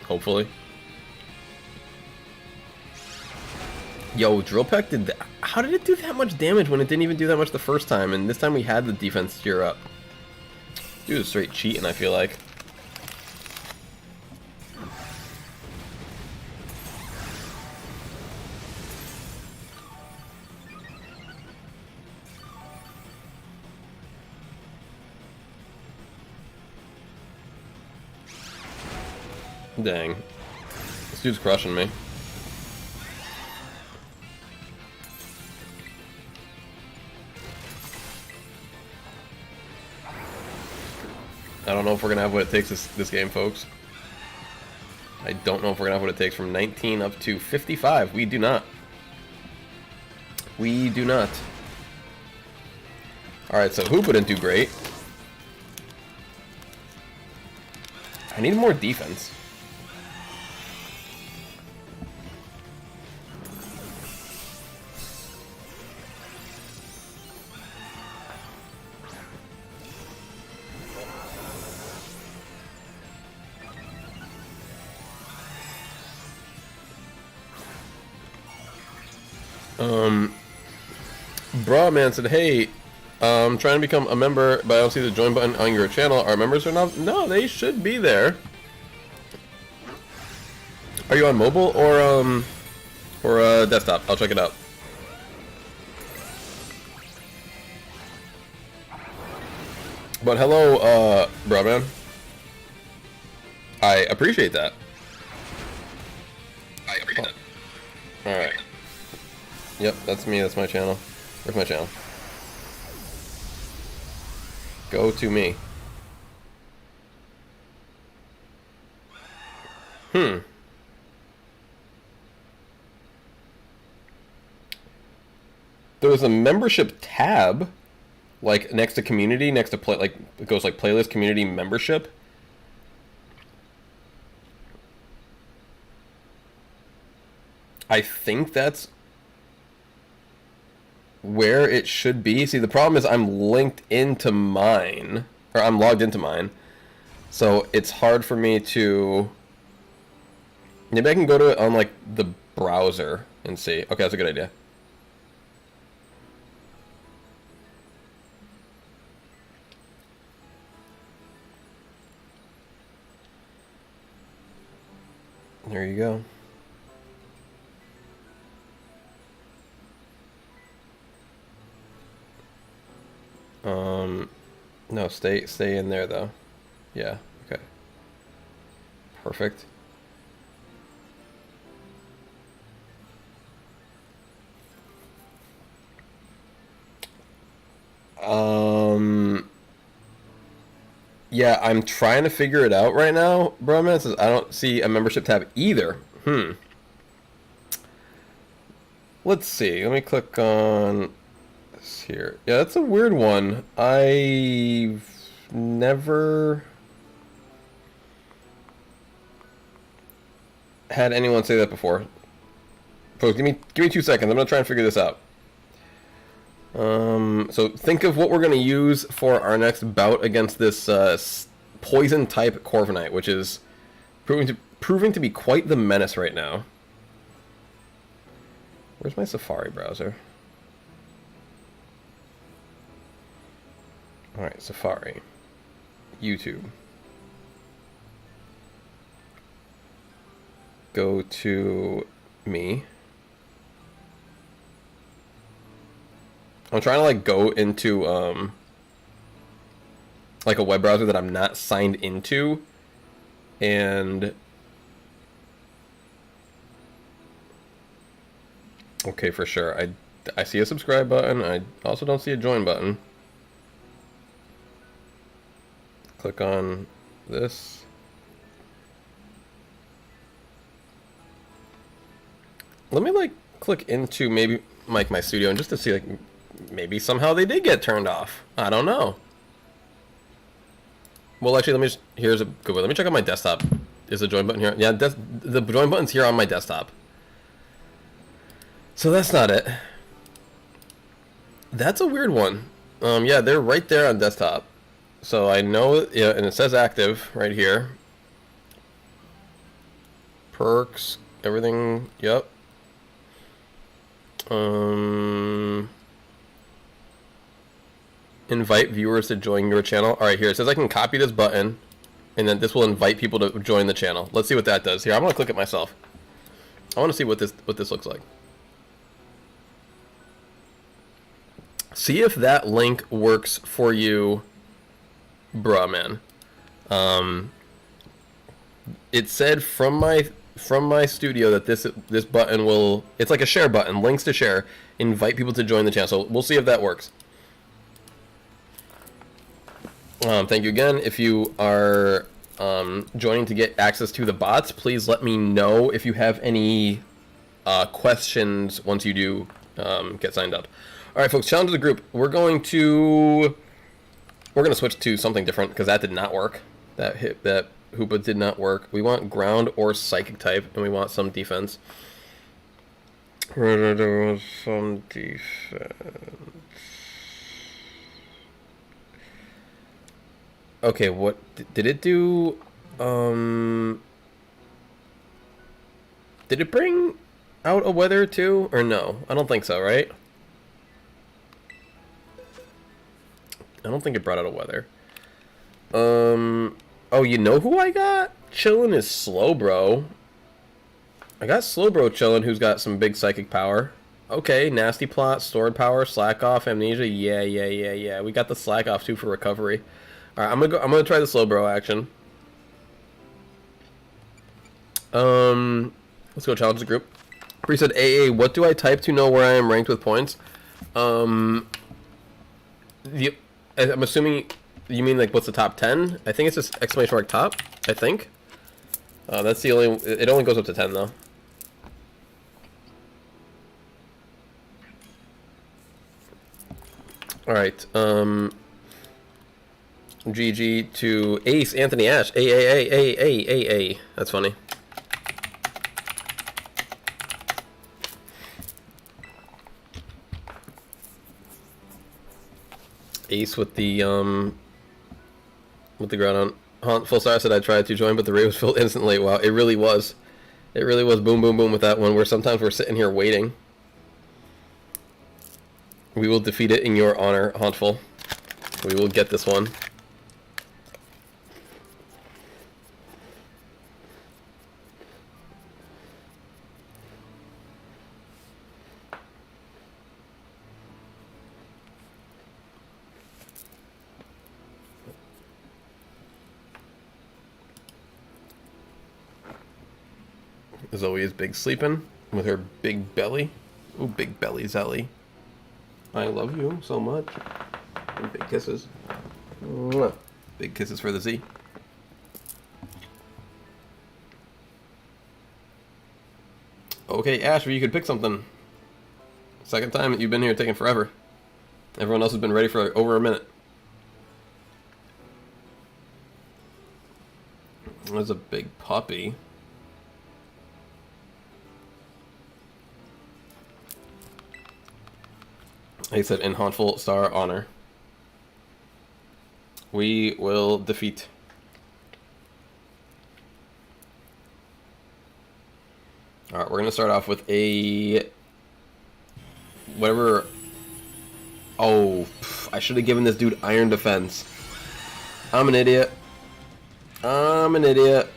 Speaker 1: Hopefully. Yo, Drill Peck did that. How did it do that much damage when it didn't even do that much the first time? And this time we had the defense cheer up. Dude, it's straight cheating, I feel like. Dang. This dude's crushing me. I don't know if we're gonna have what it takes this game, folks. I don't know if we're gonna have what it takes from 19 up to 55. We do not. We do not. Alright, so Hoopa didn't do great. I need more defense. Brawman said, hey, I'm trying to become a member, but I don't see the join button on your channel. Are members or not? No, they should be there. Are you on mobile or desktop? I'll check it out. But hello, Brawman. I appreciate that. Alright. Yep, that's me, that's my channel. Where's my channel? Go to me. There was a membership tab, like next to community, next to play, like it goes like playlist community membership. I think that's where it should be. See, the problem is I'm linked into mine, or I'm logged into mine, so it's hard for me to. Maybe I can go to it on like the browser and see. Okay, that's a good idea. There you go. No, stay in there though. Yeah, okay. Perfect. Yeah, I'm trying to figure it out right now, bro, man. It says I don't see a membership tab either. Let's see. Let me click on this here. Yeah, that's a weird one. I've never had anyone say that before. Folks, give me 2 seconds. I'm gonna try and figure this out. So think of what we're gonna use for our next bout against this poison type Corviknight, which is proving to be quite the menace right now. Where's my Safari browser? Alright, Safari. YouTube. Go to me. I'm trying to like go into like a web browser that I'm not signed into, and okay, for sure. I see a subscribe button. I also don't see a join button. Click on this. Let me like click into maybe like my studio and just to see like maybe somehow they did get turned off. I don't know. Well, actually, let me just, here's a good way. Let me check out my desktop. Is the join button here? Yeah, the join button's here on my desktop. So that's not it. That's a weird one. Yeah, they're right there on desktop. So I know, yeah, and it says active right here. Perks, everything, yep. Invite viewers to join your channel. All right, here it says I can copy this button, and then this will invite people to join the channel. Let's see what that does. Here, I'm gonna click it myself. I want to see what this looks like. See if that link works for you, bruh, man. It said from my studio that this button will, it's like a share button, links to share, invite people to join the channel. So we'll see if that works. Thank you again. If you are joining to get access to the bots, please let me know if you have any questions once you do get signed up. All right, folks, challenge of the group. We're going to switch to something different because that did not work. That Hoopa did not work. We want ground or psychic type, and we want some defense. Some defense. Okay, what did it do? Did it bring out a weather too, or no? I don't think so, right? I don't think it brought out a weather. Oh, you know who I got? Chillin' is Slowbro. I got Slowbro chillin', who's got some big psychic power. Okay, nasty plot, stored power, slack off, amnesia. Yeah. We got the slack off too for recovery. All right, I'm gonna try the Slowbro action. Let's go challenge the group. Bree said, AA, what do I type to know where I am ranked with points? I'm assuming you mean like what's the top 10? I think it's just exclamation mark top. I think. That's the only. It only goes up to 10 though. All right. GG to Ace Anthony Ash. A. That's funny. Ace with the ground on. Full Star said I tried to join, but the raid was filled instantly. Wow, it really was. It really was boom, boom, boom with that one, where sometimes we're sitting here waiting. We will defeat it in your honor, Hauntful. We will get this one. Zoe is big sleeping with her big belly. Ooh, big belly Zelly. I love you so much. Big kisses. Mwah. Big kisses for the Z. Okay, Asher, you could pick something. Second time that you've been here, taking forever. Everyone else has been ready for over a minute. There's a big puppy. He said, in Hauntful Star Honor. We will defeat. Alright, we're going to start off with a... whatever... Oh, I should have given this dude Iron Defense. I'm an idiot. I'm an idiot.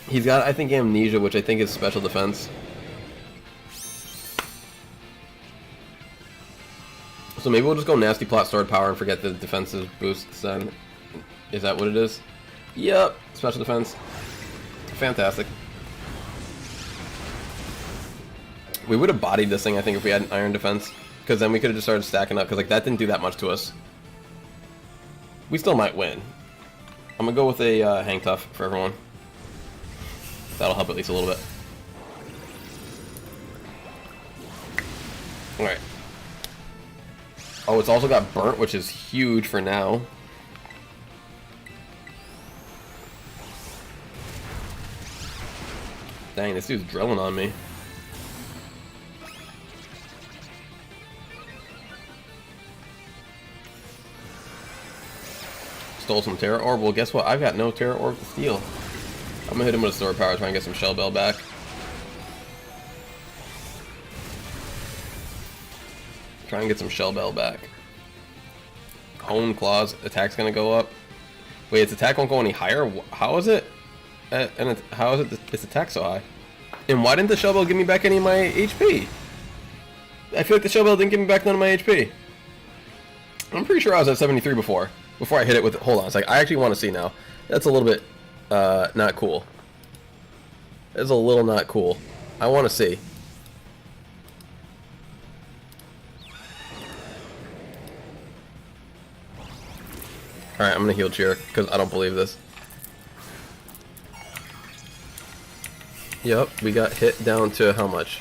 Speaker 1: He's got, I think, Amnesia, which I think is Special Defense. So maybe we'll just go Nasty Plot, Sword Power, and forget the defensive boosts then. Is that what it is? Yep. Special Defense. Fantastic. We would have bodied this thing, I think, if we had an Iron Defense. Because then we could have just started stacking up, because like that didn't do that much to us. We still might win. I'm going to go with a Hang Tough for everyone. That'll help at least a little bit. Alright. Oh, it's also got Burnt, which is huge for now. Dang, this dude's drilling on me. Stole some Terra Orb. Well, guess what? I've got no Terra Orb to steal. I'm gonna hit him with a Sword Power, try and get some Shell Bell back. Try and get some Shell Bell back. Hone Claws. Attack's gonna go up. Wait, its attack won't go any higher? How is it? How is it its attack so high? And why didn't the Shell Bell give me back any of my HP? I feel like the Shell Bell didn't give me back none of my HP. I'm pretty sure I was at 73 before I hit it with... Hold on, it's like, I actually want to see now. That's a little bit, not cool. That's a little not cool. I want to see. Alright, I'm gonna heal Cheer, because I don't believe this. Yep, we got hit down to how much?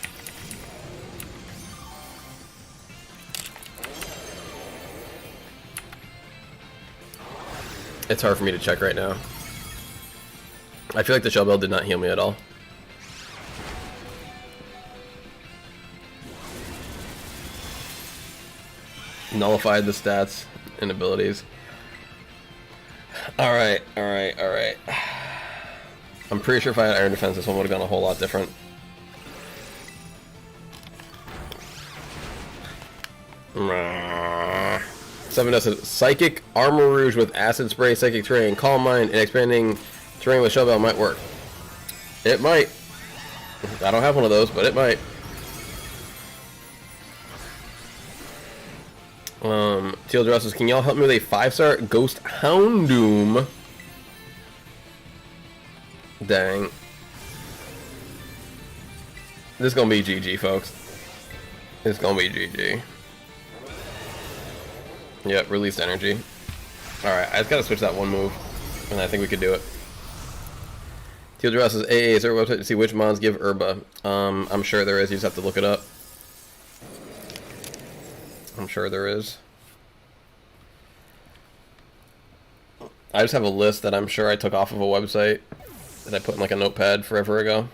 Speaker 1: It's hard for me to check right now. I feel like the Shell Bell did not heal me at all. Nullified the stats and abilities. Alright, alright, alright. I'm pretty sure if I had Iron Defense, this one would have gone a whole lot different. Seven does it. Psychic Armor Rouge with Acid Spray, Psychic Terrain, Calm Mind, and Expanding Terrain with Shell Bell might work. It might. I don't have one of those, but it might. Teal Dresses, can y'all help me with a 5-star Ghost Houndoom? Dang. This is gonna be GG, folks. It's gonna be GG. Yep, released energy. Alright, I just gotta switch that one move, and I think we could do it. Teal Dresses, AA, is there a website to see which mons give Herba? I'm sure there is, you just have to look it up. I'm sure there is. I just have a list that I'm sure I took off of a website that I put in like a notepad forever ago,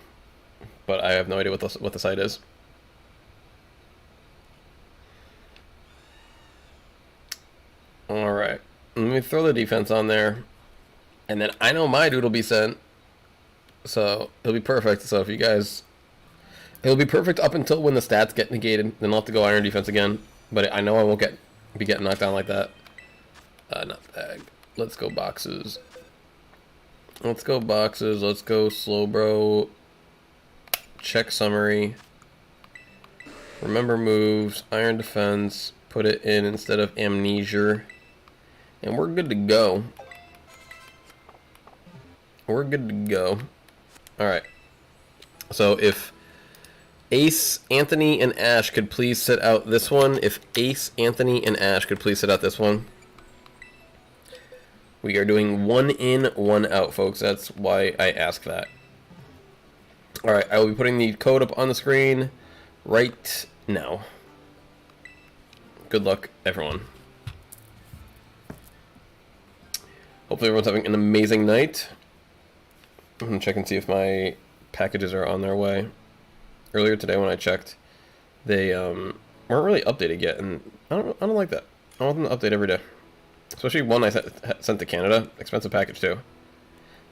Speaker 1: but I have no idea what the site is. Alright, let me throw the defense on there, and then I know my dude will be sent, so it'll be perfect. So if you guys, it'll be perfect up until when the stats get negated, then I'll have to go Iron Defense again, but I know I won't be getting knocked down like that. Not bag. Let's go boxes. Let's go boxes. Let's go slow bro. Check summary. Remember moves. Iron Defense. Put it in instead of Amnesia. And we're good to go. We're good to go. Alright. So if Ace, Anthony, and Ash could please sit out this one. If Ace, Anthony, and Ash could please sit out this one. We are doing 1 in, 1 out, folks. That's why I ask that. Alright, I will be putting the code up on the screen right now. Good luck, everyone. Hopefully everyone's having an amazing night. I'm going to check and see if my packages are on their way. Earlier today when I checked, they weren't really updated yet, and I don't like that. I want them to update every day. Especially one I sent to Canada. Expensive package, too.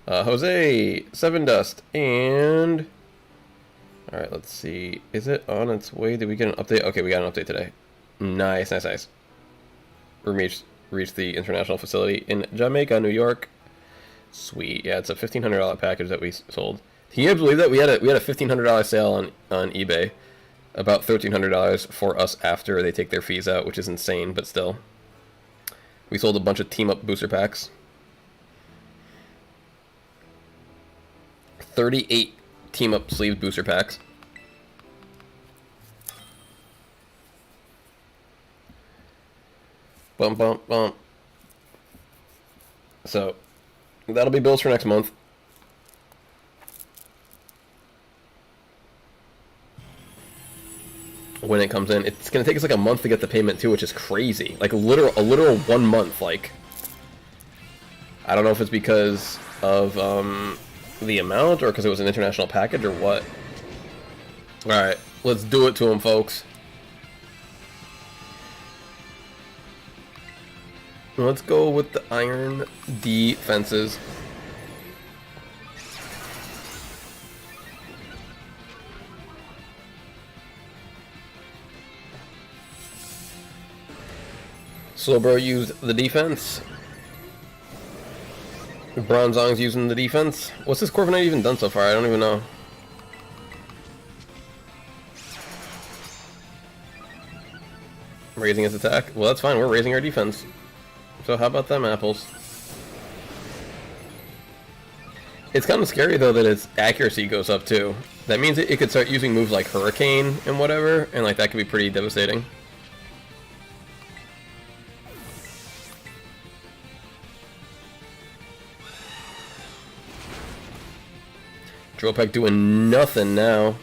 Speaker 1: Jose, 7 Dust, and... Alright, let's see. Is it on its way? Did we get an update? Okay, we got an update today. Nice, nice, nice. We reached the international facility in Jamaica, New York. Sweet. Yeah, it's a $1,500 package that we sold. Can you believe that? We had a $1,500 sale on eBay. About $1,300 for us after they take their fees out, which is insane, but still. We sold a bunch of team-up booster packs. 38 team-up sleeve booster packs. Bump, bump, bump. So, that'll be bills for next month. When it comes in, it's gonna take us like a month to get the payment too, which is crazy. Like a literal 1 month. Like, I don't know if it's because of the amount or because it was an international package or what. All right, let's do it to them, folks. Let's go with the iron defenses. Slowbro used the defense. Bronzong's using the defense. What's this Corviknight even done so far? I don't even know. Raising his attack? Well, that's fine. We're raising our defense. So how about them apples? It's kind of scary, though, that its accuracy goes up, too. That means it could start using moves like Hurricane and whatever, and like that could be pretty devastating. Drill Peck doing nothing now.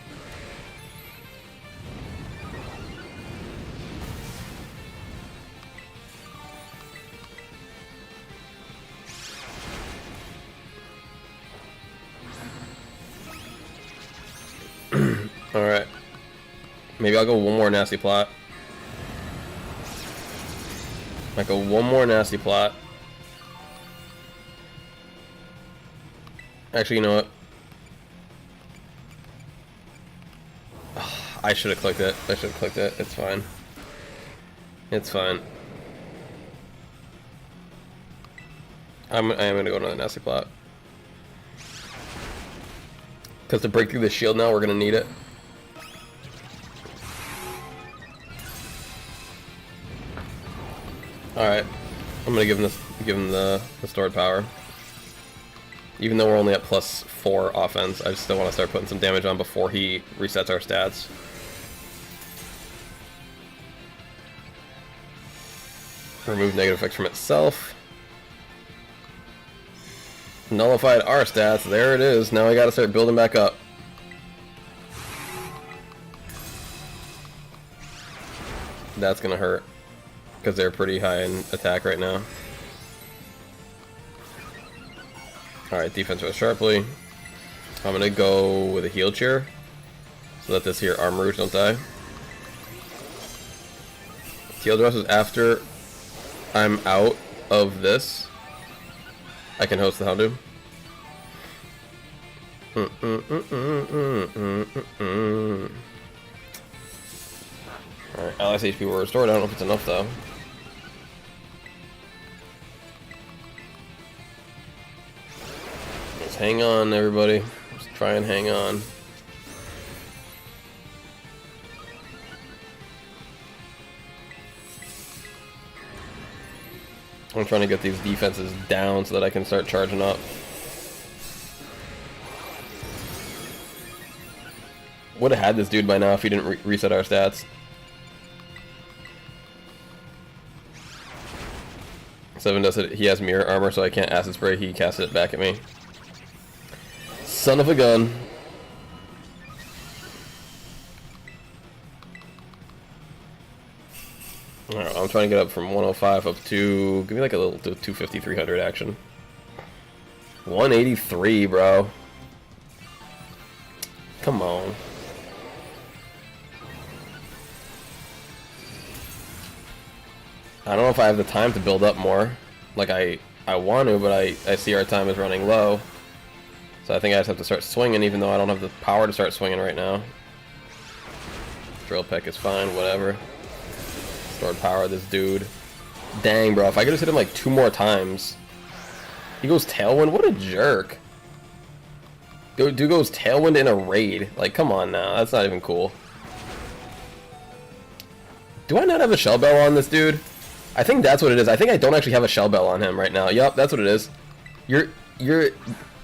Speaker 1: Alright. Maybe I'll go one more nasty plot. I'll go one more nasty plot. Actually, you know what? I should have clicked it. I should have clicked it. It's fine. It's fine. I am going to go another nasty plot. Because to break through the shield now, we're going to need it. Alright. I'm going to give him the stored power. Even though we're only at +4 offense, I still want to start putting some damage on before he resets our stats. Remove negative effects from itself. Nullified our stats. There it is. Now I gotta start building back up. That's gonna hurt. Because they're pretty high in attack right now. Alright, defense was sharply. I'm gonna go with a heal cheer. So that this here Armor don't die. Heal Dress is after I'm out of this. I can host the Houndoom. Alright, Allies HP were restored. I don't know if it's enough though. Just hang on, everybody. Just try and hang on. I'm trying to get these defenses down so that I can start charging up. would have had this dude by now if he didn't reset our stats. Seven does it. He has mirror armor, so I can't acid spray. He casted it back at me. Son of a gun. Alright, I'm trying to get up from 105 up to... Give me like a little 250, 300 action. 183, bro. Come on. I don't know if I have the time to build up more. Like, I want to, but I see our time is running low. So I think I just have to start swinging, even though I don't have the power to start swinging right now. Drill peck is fine, whatever. Stored power, this dude. Dang, bro, if I could just hit him like 2 more times. He goes Tailwind? What a jerk. Dude goes Tailwind in a raid. Like, come on now, that's not even cool. Do I not have a Shell Bell on this dude? I think that's what it is. I think I don't actually have a Shell Bell on him right now. Yup, that's what it is. Your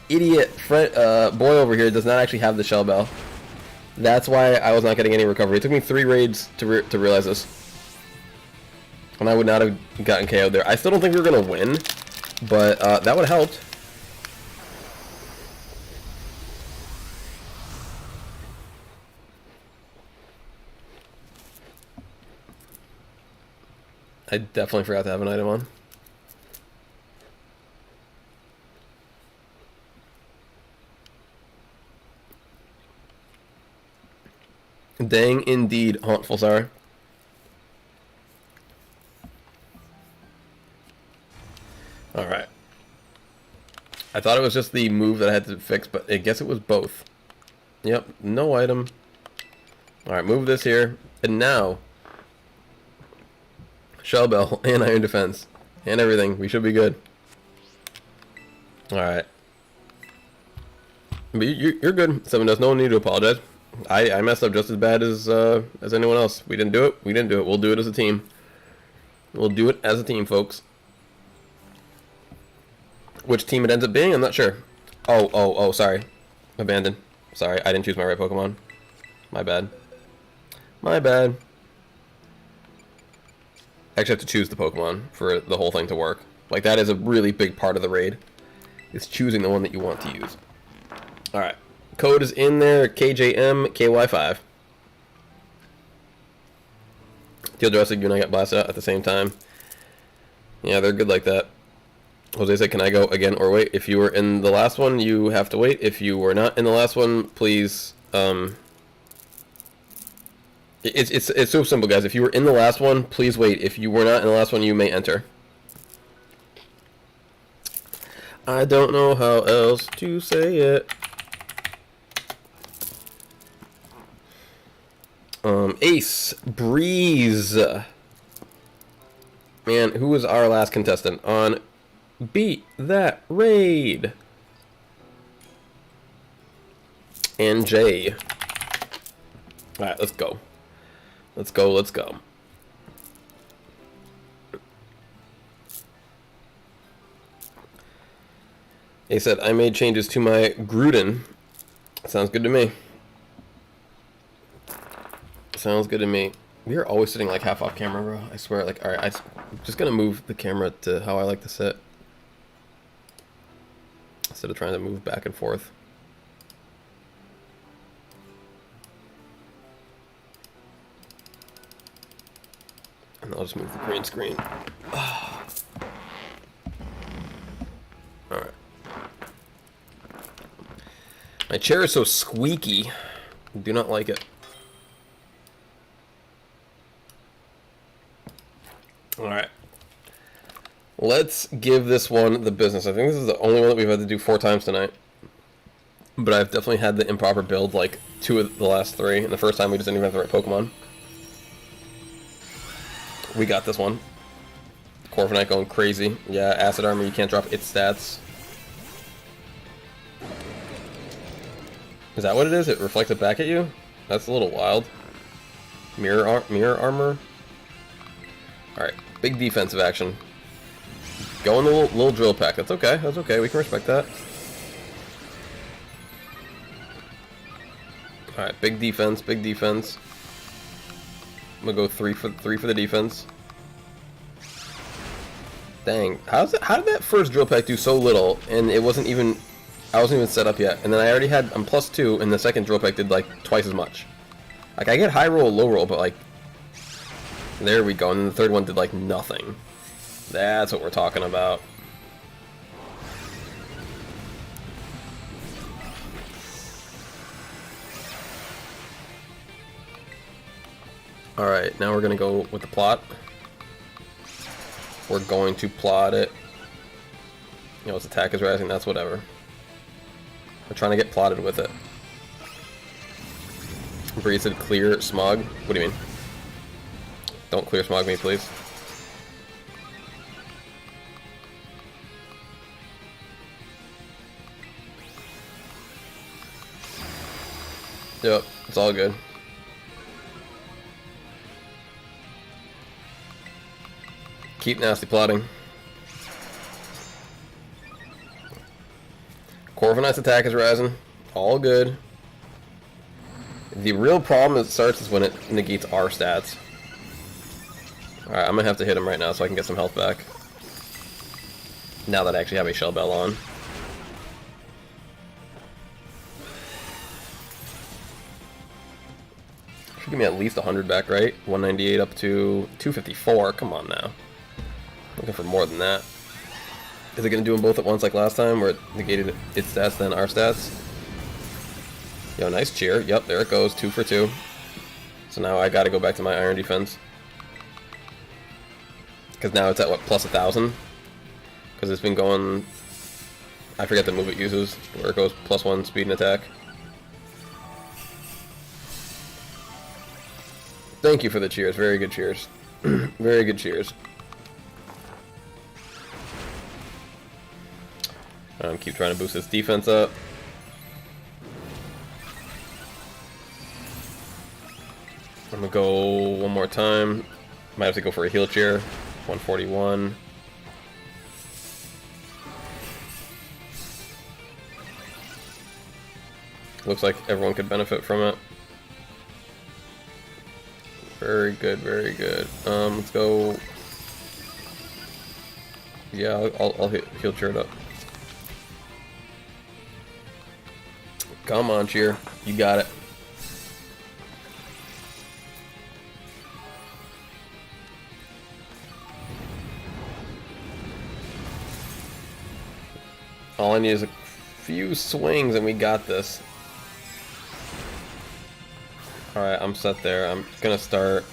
Speaker 1: idiot friend, boy over here does not actually have the Shell Bell. That's why I was not getting any recovery. It took me 3 raids to realize this. And I would not have gotten KO'd there. I still don't think we were going to win, but that would have helped. I definitely forgot to have an item on. Dang indeed, Hauntful Sar. Alright. I thought it was just the move that I had to fix, but I guess it was both. Yep, no item. Alright, move this here. And now... Shell Bell and Iron Defense. And everything. We should be good. Alright. But you're good. Seven does. No need to apologize. I messed up just as bad as anyone else. We didn't do it. We didn't do it. We'll do it as a team. We'll do it as a team, folks. Which team it ends up being, I'm not sure. Oh, sorry. Abandoned. Sorry, I didn't choose my right Pokemon. My bad. My bad. I actually have to choose the Pokemon for the whole thing to work. Like, that is a really big part of the raid. Is choosing the one that you want to use. Alright. Code is in there, KJMKY5. Teal Dressing, you and I got blasted out at the same time. Yeah, they're good like that. Jose said, can I go again or wait? If you were in the last one, you have to wait. If you were not in the last one, please... It's so simple, guys. If you were in the last one, please wait. If you were not in the last one, you may enter. I don't know how else to say it. Ace Breeze. Man, who was our last contestant on Beat That Raid? And Jay. Alright, let's go. Let's go, let's go. He said, I made changes to my Gruden. Sounds good to me. Sounds good to me. We are always sitting like half off camera, bro. I swear, like, alright, I'm just gonna move the camera to how I like to sit. Instead of trying to move back and forth. And I'll just move the green screen. Alright. My chair is so squeaky. I do not like it. Alright. Let's give this one the business. I think this is the only one that we've had to do 4 times tonight. But I've definitely had the improper build like 2 of the last 3. And the first time we just didn't even have the right Pokemon. We got this one. Corviknight going crazy. Yeah, Acid Armor, you can't drop its stats. Is that what it is? It reflects it back at you? That's a little wild. Mirror Armor. Alright, big defensive action. Go in the little drill pack. That's okay. That's okay. We can respect that. Alright, big defense, big defense. I'm gonna go three for the defense. Dang, how did that first drill pack do so little, and it wasn't even, I wasn't even set up yet, and then I already had, I'm +2, and the second drill pack did like twice as much. Like, I get high roll, low roll, but like, there we go, and then the third one did like nothing. That's what we're talking about. Alright, now we're gonna go with the plot. We're going to plot it. You know, its attack is rising, that's whatever. We're trying to get plotted with it. Bree said clear smog. What do you mean? Don't clear smog me, please. Yep, it's all good. Keep nasty plotting. Corviknight's attack is rising. All good. The real problem is starts is when it negates our stats. Alright, I'm gonna have to hit him right now so I can get some health back. Now that I actually have a shell bell on. Should give me at least 100 back, right? 198 up to 254. Come on now. Looking for more than that. Is it going to do them both at once like last time, where it negated its stats then our stats? Yo, nice cheer. Yep, there it goes. 2 for 2. So now I got to go back to my iron defense. Because now it's at, what, plus 1,000? Because it's been going... I forget the move it uses, where it goes +1 speed and attack. Thank you for the cheers. Very good cheers. Very good cheers. Keep trying to boost this defense up. I'm gonna go one more time. Might have to go for a heal cheer. 141. Looks like everyone could benefit from it. Very good, very good. Let's go. Yeah, I'll heal cheer it up. Come on, cheer. You got it. All I need is a few swings and we got this. Alright, I'm set there. I'm gonna start.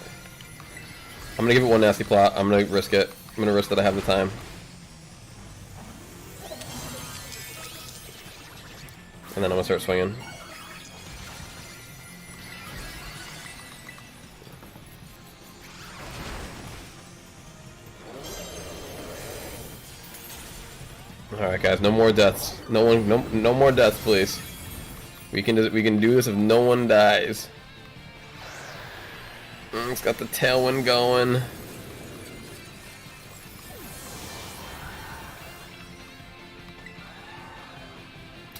Speaker 1: I'm gonna give it one nasty plot. I'm gonna risk it. I'm gonna risk that I have the time. And then I'm gonna start swinging. Alright guys, no more deaths. No more deaths, please. We can do this if no one dies. It's got the tailwind going.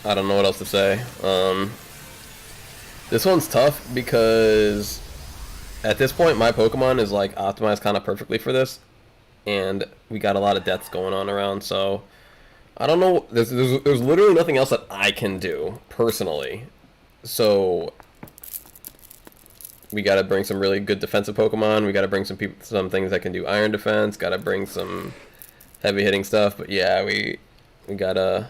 Speaker 1: I don't know what else to say. This one's tough because at this point my Pokemon is like optimized kind of perfectly for this, and we got a lot of deaths going on around, so I don't know. There's literally nothing else that I can do personally, so we got to bring some really good defensive Pokemon. We got to bring some things that can do iron defense. Got to bring some heavy hitting stuff, but yeah, we gotta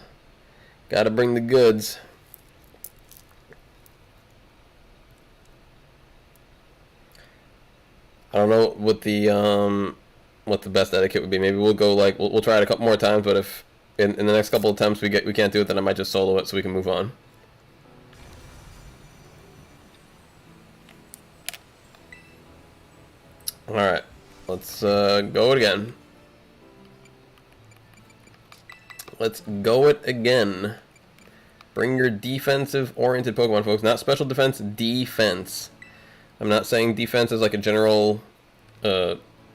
Speaker 1: bring the goods. I don't know what the best etiquette would be. Maybe we'll go like we'll try it a couple more times, but if in the next couple of attempts we can't do it, then I might just solo it so we can move on. All right, let's go it again. Let's go it again. Bring your defensive-oriented Pokemon, folks. Not special defense, defense. I'm not saying defense is like a general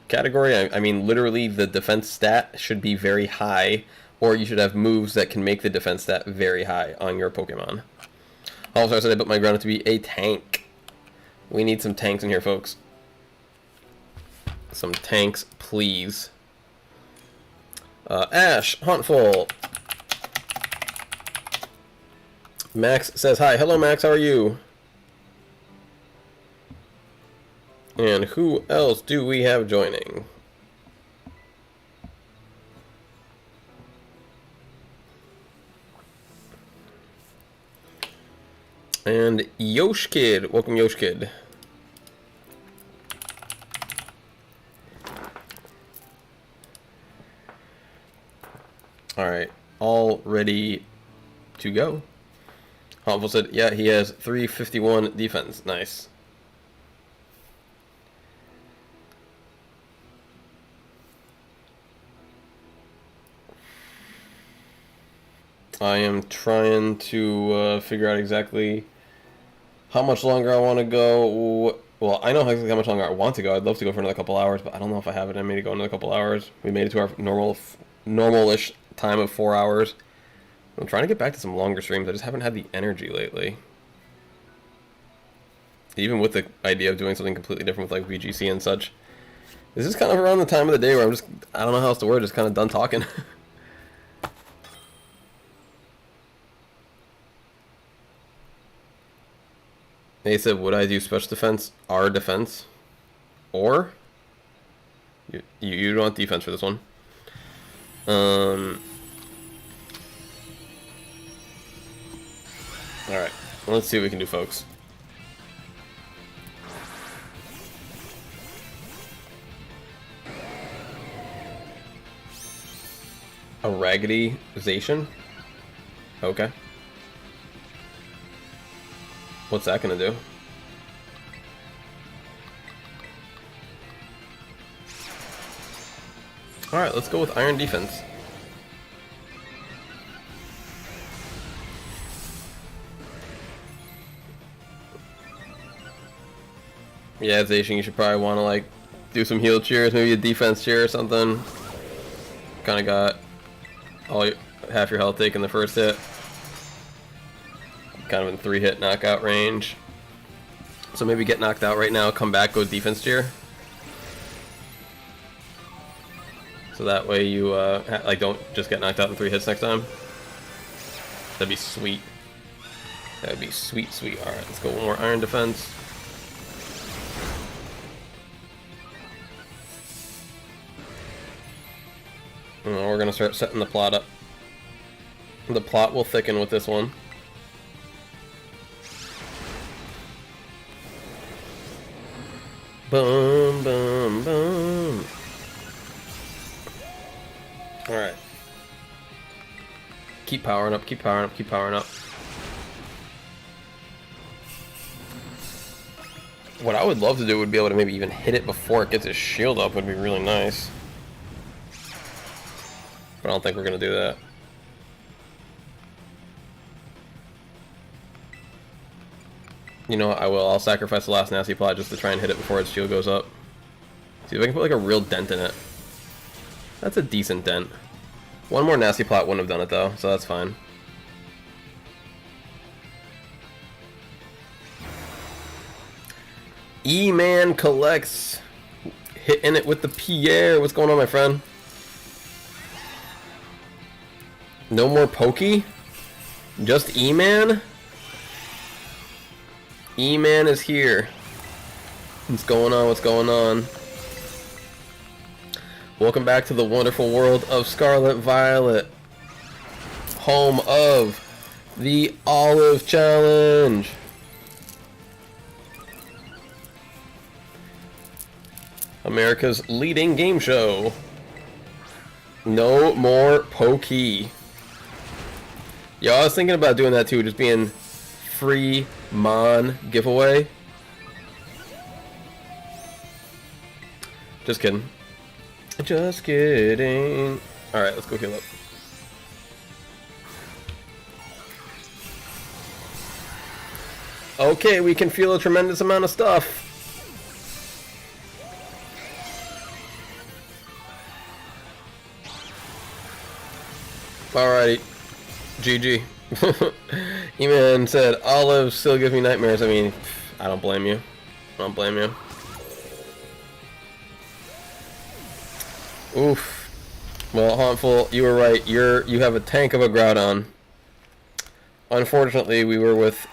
Speaker 1: category. I mean, literally, the defense stat should be very high, or you should have moves that can make the defense stat very high on your Pokemon. Also, I said I put my ground to be a tank. We need some tanks in here, folks. Some tanks, please. Ash, Huntful. Max says hi. Hello, Max. How are you? And who else do we have joining? And Yoshkid. Welcome, Yoshkid. Alright. All ready to go. Humble said, yeah, he has 351 defense. Nice. I am trying to figure out exactly how much longer I want to go. Well, I know exactly how much longer I want to go. I'd love to go for another couple hours, but I don't know if I have it in me to go another couple hours. We made it to our normal-ish time of 4 hours. I'm trying to get back to some longer streams. I just haven't had the energy lately. Even with the idea of doing something completely different with like VGC and such. This is kind of around the time of the day where I'm just, I don't know how else to word, just kind of done talking. They said, would I do special defense, R defense? Or? You don't want defense for this one. Alright, let's see what we can do, folks. A raggedization? Okay. What's that gonna do? Alright, let's go with iron defense. Yeah, Zation, you should probably want to like do some heal cheers, maybe a defense cheer or something. Kind of got half your health taken the first hit. Kind of in 3-hit knockout range. So maybe get knocked out right now, come back, go defense cheer. So that way you like don't just get knocked out in 3 hits next time. That'd be sweet. That'd be sweet, sweet. Alright, let's go one more iron defense. And we're gonna start setting the plot up. The plot will thicken with this one. Boom, boom, boom. Alright. Keep powering up, keep powering up, keep powering up. What I would love to do would be able to maybe even hit it before it gets its shield up, would be really nice. But I don't think we're going to do that. You know what, I will. I'll sacrifice the last nasty plot just to try and hit it before its shield goes up. See if I can put like a real dent in it. That's a decent dent. One more nasty plot wouldn't have done it though, so that's fine. E-Man collects. Hitting it with the Pierre. What's going on, my friend? No more Pokey? Just E-Man? E-Man is here. What's going on? What's going on? Welcome back to the wonderful world of Scarlet Violet. Home of the Olive Challenge. America's leading game show. No more Pokey. Yo, I was thinking about doing that too, just being free Mon giveaway. Just kidding. Just kidding. Alright, let's go heal up. Okay, we can feel a tremendous amount of stuff. Alrighty. GG. E-Man said, Olive still gives me nightmares. I mean, I don't blame you. I don't blame you. Oof. Well, Hauntful, you were right. You have a tank of a Groudon. Unfortunately, we were with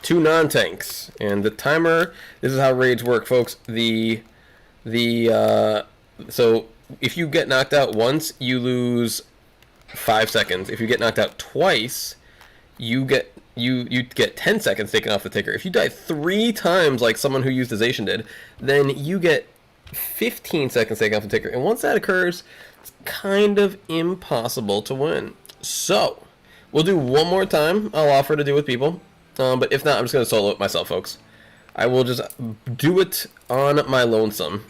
Speaker 1: 2 non-tanks. And the timer, this is how raids work, folks. So if you get knocked out once, you lose 5 seconds. If you get knocked out twice, you get 10 seconds taken off the ticker. If you die 3 times like someone who used Azation did, then you get 15 seconds taken off the ticker. And once that occurs, it's kind of impossible to win. So, we'll do one more time. I'll offer to do with people. But if not, I'm just going to solo it myself, folks. I will just do it on my lonesome.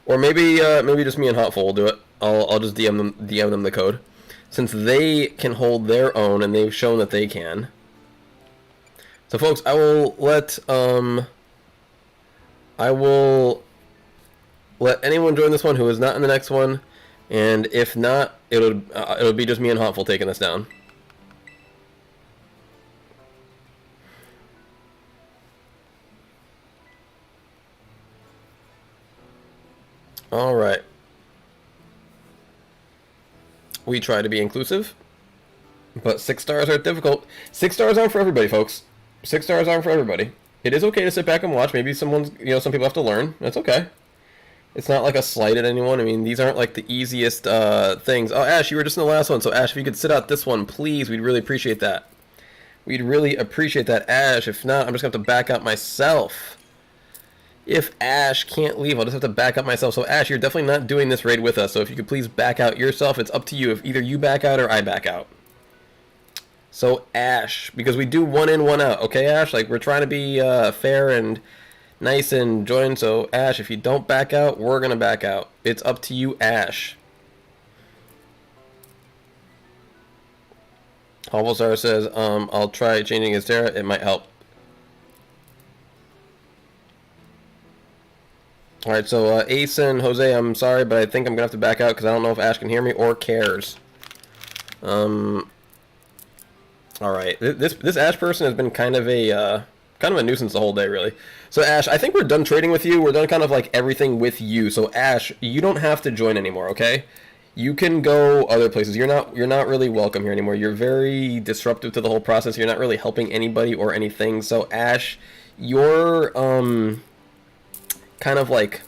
Speaker 1: Or maybe just me and Hotful will do it. I'll just DM them the code, since they can hold their own and they've shown that they can. So, folks, I will let anyone join this one who is not in the next one, and if not, it'll be just me and Hotful taking this down. All right. We try to be inclusive, but 6 stars are difficult. 6 stars aren't for everybody, folks. 6 stars aren't for everybody. It is okay to sit back and watch. Maybe some people have to learn. That's okay. It's not like a slight at anyone. I mean, these aren't like the easiest things. Oh, Ash, you were just in the last one. So, Ash, if you could sit out this one, please, we'd really appreciate that. We'd really appreciate that, Ash. If not, I'm just going to have to back out myself. If Ash can't leave, I'll just have to back up myself. So, Ash, you're definitely not doing this raid with us. So, if you could please back out yourself, it's up to you. If either you back out or I back out. So, Ash, because we do 1 in, 1 out. Okay, Ash? Like, we're trying to be fair and nice and join. So, Ash, if you don't back out, we're going to back out. It's up to you, Ash. Halvestar says, I'll try changing his Terra. It might help. Alright, so Ace and Jose, I'm sorry, but I think I'm going to have to back out because I don't know if Ash can hear me or cares. Alright, this Ash person has been kind of a nuisance the whole day, really. So Ash, I think we're done trading with you. We're done kind of like everything with you. So Ash, you don't have to join anymore, okay? You can go other places. You're not really welcome here anymore. You're very disruptive to the whole process. You're not really helping anybody or anything. So Ash, your kind of like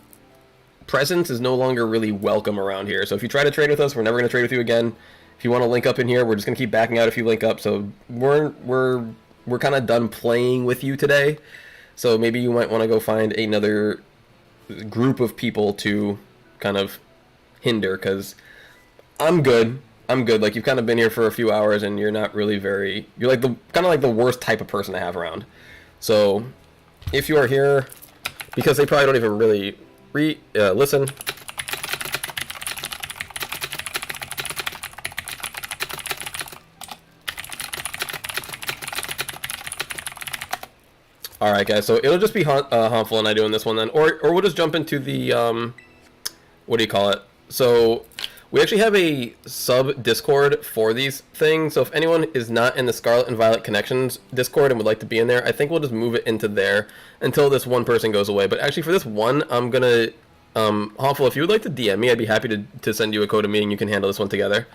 Speaker 1: presence is no longer really welcome around here. So if you try to trade with us, we're never going to trade with you again. If you want to link up in here, we're just going to keep backing out if you link up. So we're kind of done playing with you today. So maybe you might want to go find another group of people to kind of hinder, because I'm good. Like, you've kind of been here for a few hours and you're not really you're like kind of like the worst type of person to have around. So if you are here, because they probably don't even really listen. Alright, guys, so it'll just be Harmful and I doing this one then. Or we'll just jump into the, what do you call it? So, we actually have a sub-Discord for these things. So if anyone is not in the Scarlet and Violet Connections Discord and would like to be in there, I think we'll just move it into there until this one person goes away. But actually for this one, I'm going to... Hawful, if you would like to DM me, I'd be happy to send you a code of me and you can handle this one together.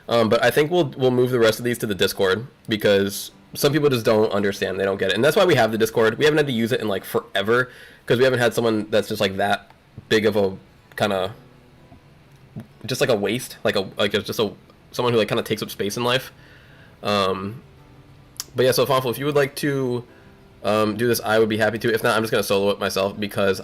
Speaker 1: But I think we'll move the rest of these to the Discord, because some people just don't understand. They don't get it. And that's why we have the Discord. We haven't had to use it in like forever, because we haven't had someone that's just like that big of a kind of... just like a waste, someone who like kind of takes up space in life. But yeah, so Fonful, if you would like to do this, I would be happy to. If not, I'm just gonna solo it myself, because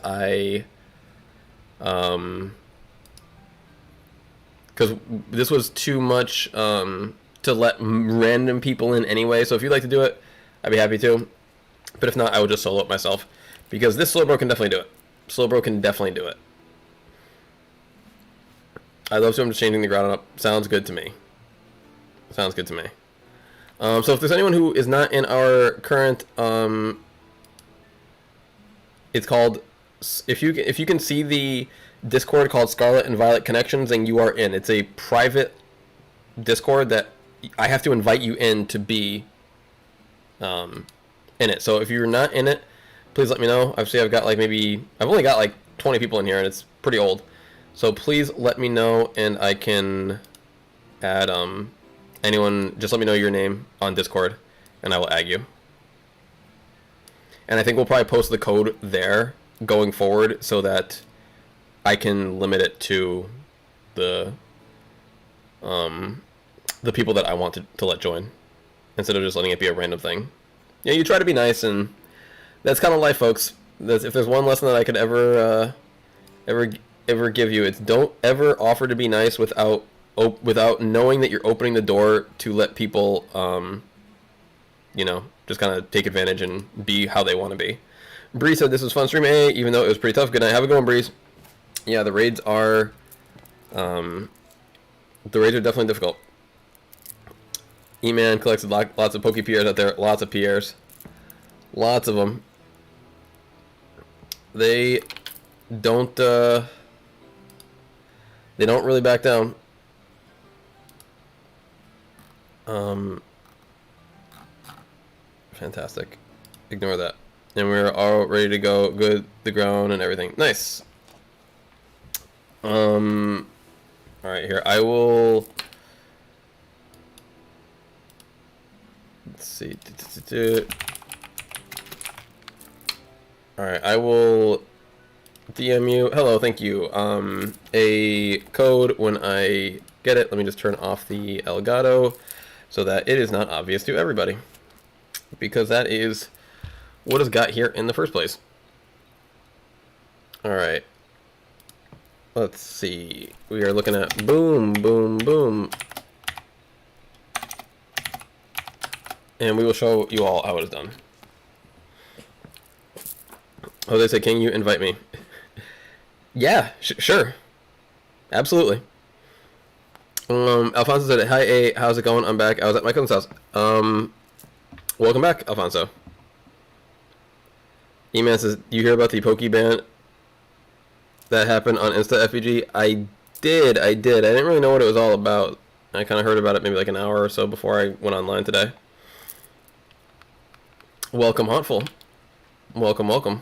Speaker 1: because this was too much to let random people in anyway. So if you'd like to do it, I'd be happy to. But if not, I would just solo it myself, because this Slowbro can definitely do it. Slowbro can definitely do it. I love him just changing the ground up. Sounds good to me. Sounds good to me. So if there's anyone who is not in our current, it's called, if you can see the Discord called Scarlet and Violet Connections, then you are in. It's a private Discord that I have to invite you in to be in it. So if you're not in it, please let me know. Obviously, I've only got like 20 people in here, and it's pretty old. So please let me know, and I can add anyone. Just let me know your name on Discord, and I will add you. And I think we'll probably post the code there going forward so that I can limit it to the people that I want to let join, instead of just letting it be a random thing. Yeah, you try to be nice, and that's kind of life, folks. If there's one lesson that I could ever give you, it's don't ever offer to be nice without knowing that you're opening the door to let people, just kind of take advantage and be how they want to be. Bree said this was fun stream, even though it was pretty tough. Good night. Have a good one, Breeze. Yeah, the raids are definitely difficult. E-Man collects lots of Poke PRs out there. Lots of PRs. Lots of them. They don't really back down. Fantastic. Ignore that. And we're all ready to go. Good, the ground and everything. Nice. Alright, here. I will... Let's see. Alright, I will DM you. Hello, thank you. A code when I get it. Let me just turn off the Elgato so that it is not obvious to everybody. Because that is what has got here in the first place. Alright. Let's see. We are looking at boom, boom, boom. And we will show you all how it is done. Oh, they say, can you invite me? Yeah, sure. Absolutely. Alfonso said, hi, A, how's it going? I'm back. I was at my cousin's house. Welcome back, Alfonso. E-Man says, you hear about the Pokeband that happened on Insta FPG? I did. I didn't really know what it was all about. I kind of heard about it maybe like an hour or so before I went online today. Welcome, Hauntful. Welcome, welcome.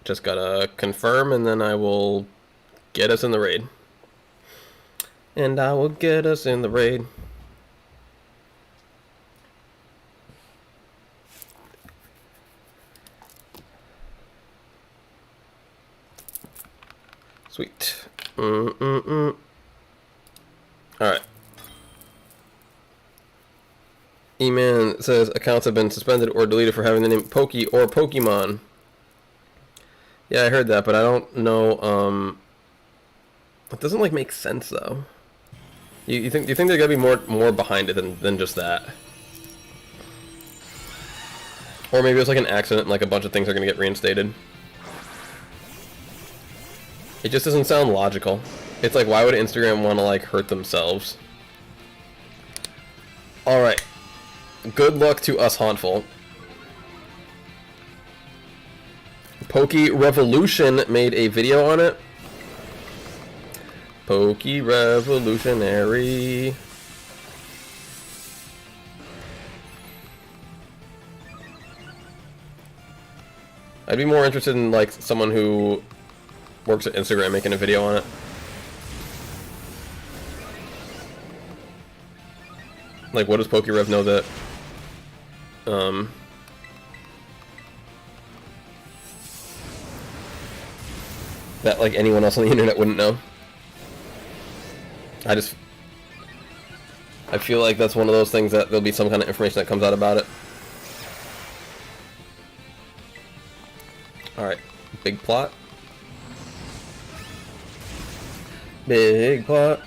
Speaker 1: Just gotta confirm, and then I will get us in the raid. And I will get us in the raid. Sweet. Alright. E-Man says accounts have been suspended or deleted for having the name Pokey or Pokemon. Yeah, I heard that, but I don't know, it doesn't, like, make sense, though. You think there's gotta be more behind it than just that? Or maybe it's like an accident and, like, a bunch of things are gonna get reinstated. It just doesn't sound logical. It's like, why would Instagram want to, like, hurt themselves? Alright. Good luck to us, Hauntful. Poke Revolution made a video on it. Poke Revolutionary. I'd be more interested in, like, someone who works at Instagram making a video on it. Like, what does PokeRev know that that, like, anyone else on the internet wouldn't know? I feel like that's one of those things that there'll be some kind of information that comes out about it. Alright, big plot. Big plot.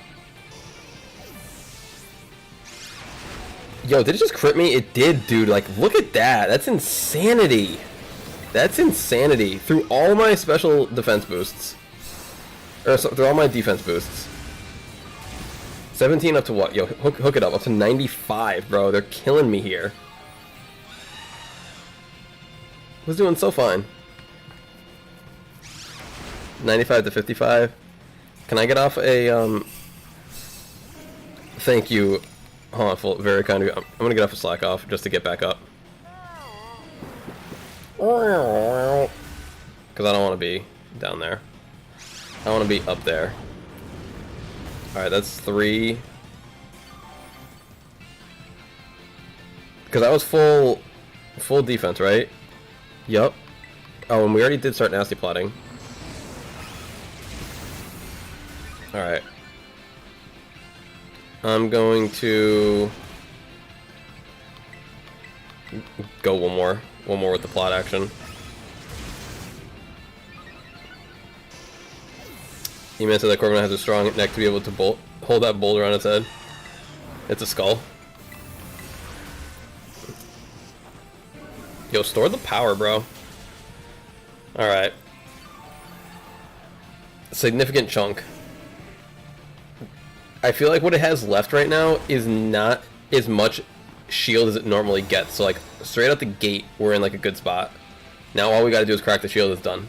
Speaker 1: Yo, did it just crit me? It did, dude. Like, look at that. That's insanity. That's insanity. Through all my special defense boosts. Or through all my defense boosts. 17 up to what? Yo, hook it up to 95, bro. They're killing me here. Was doing so fine. 95 to 55. Can I get off a thank you, Hauntful, very kind of you. I'm gonna get off a slack off just to get back up. Because I don't want to be down there. I want to be up there. Alright, that's 3. Because that was full defense, right? Yup. Oh, and we already did start nasty plotting. Alright. I'm going to go one more with the plot action. You meant that Corp has a strong neck to be able to hold that boulder on its head. It's a skull. Yo, store the power, bro. Alright. Significant chunk. I feel like what it has left right now is not as much shield as it normally gets. So, like, straight out the gate, we're in, like, a good spot. Now all we gotta do is crack the shield. It's done.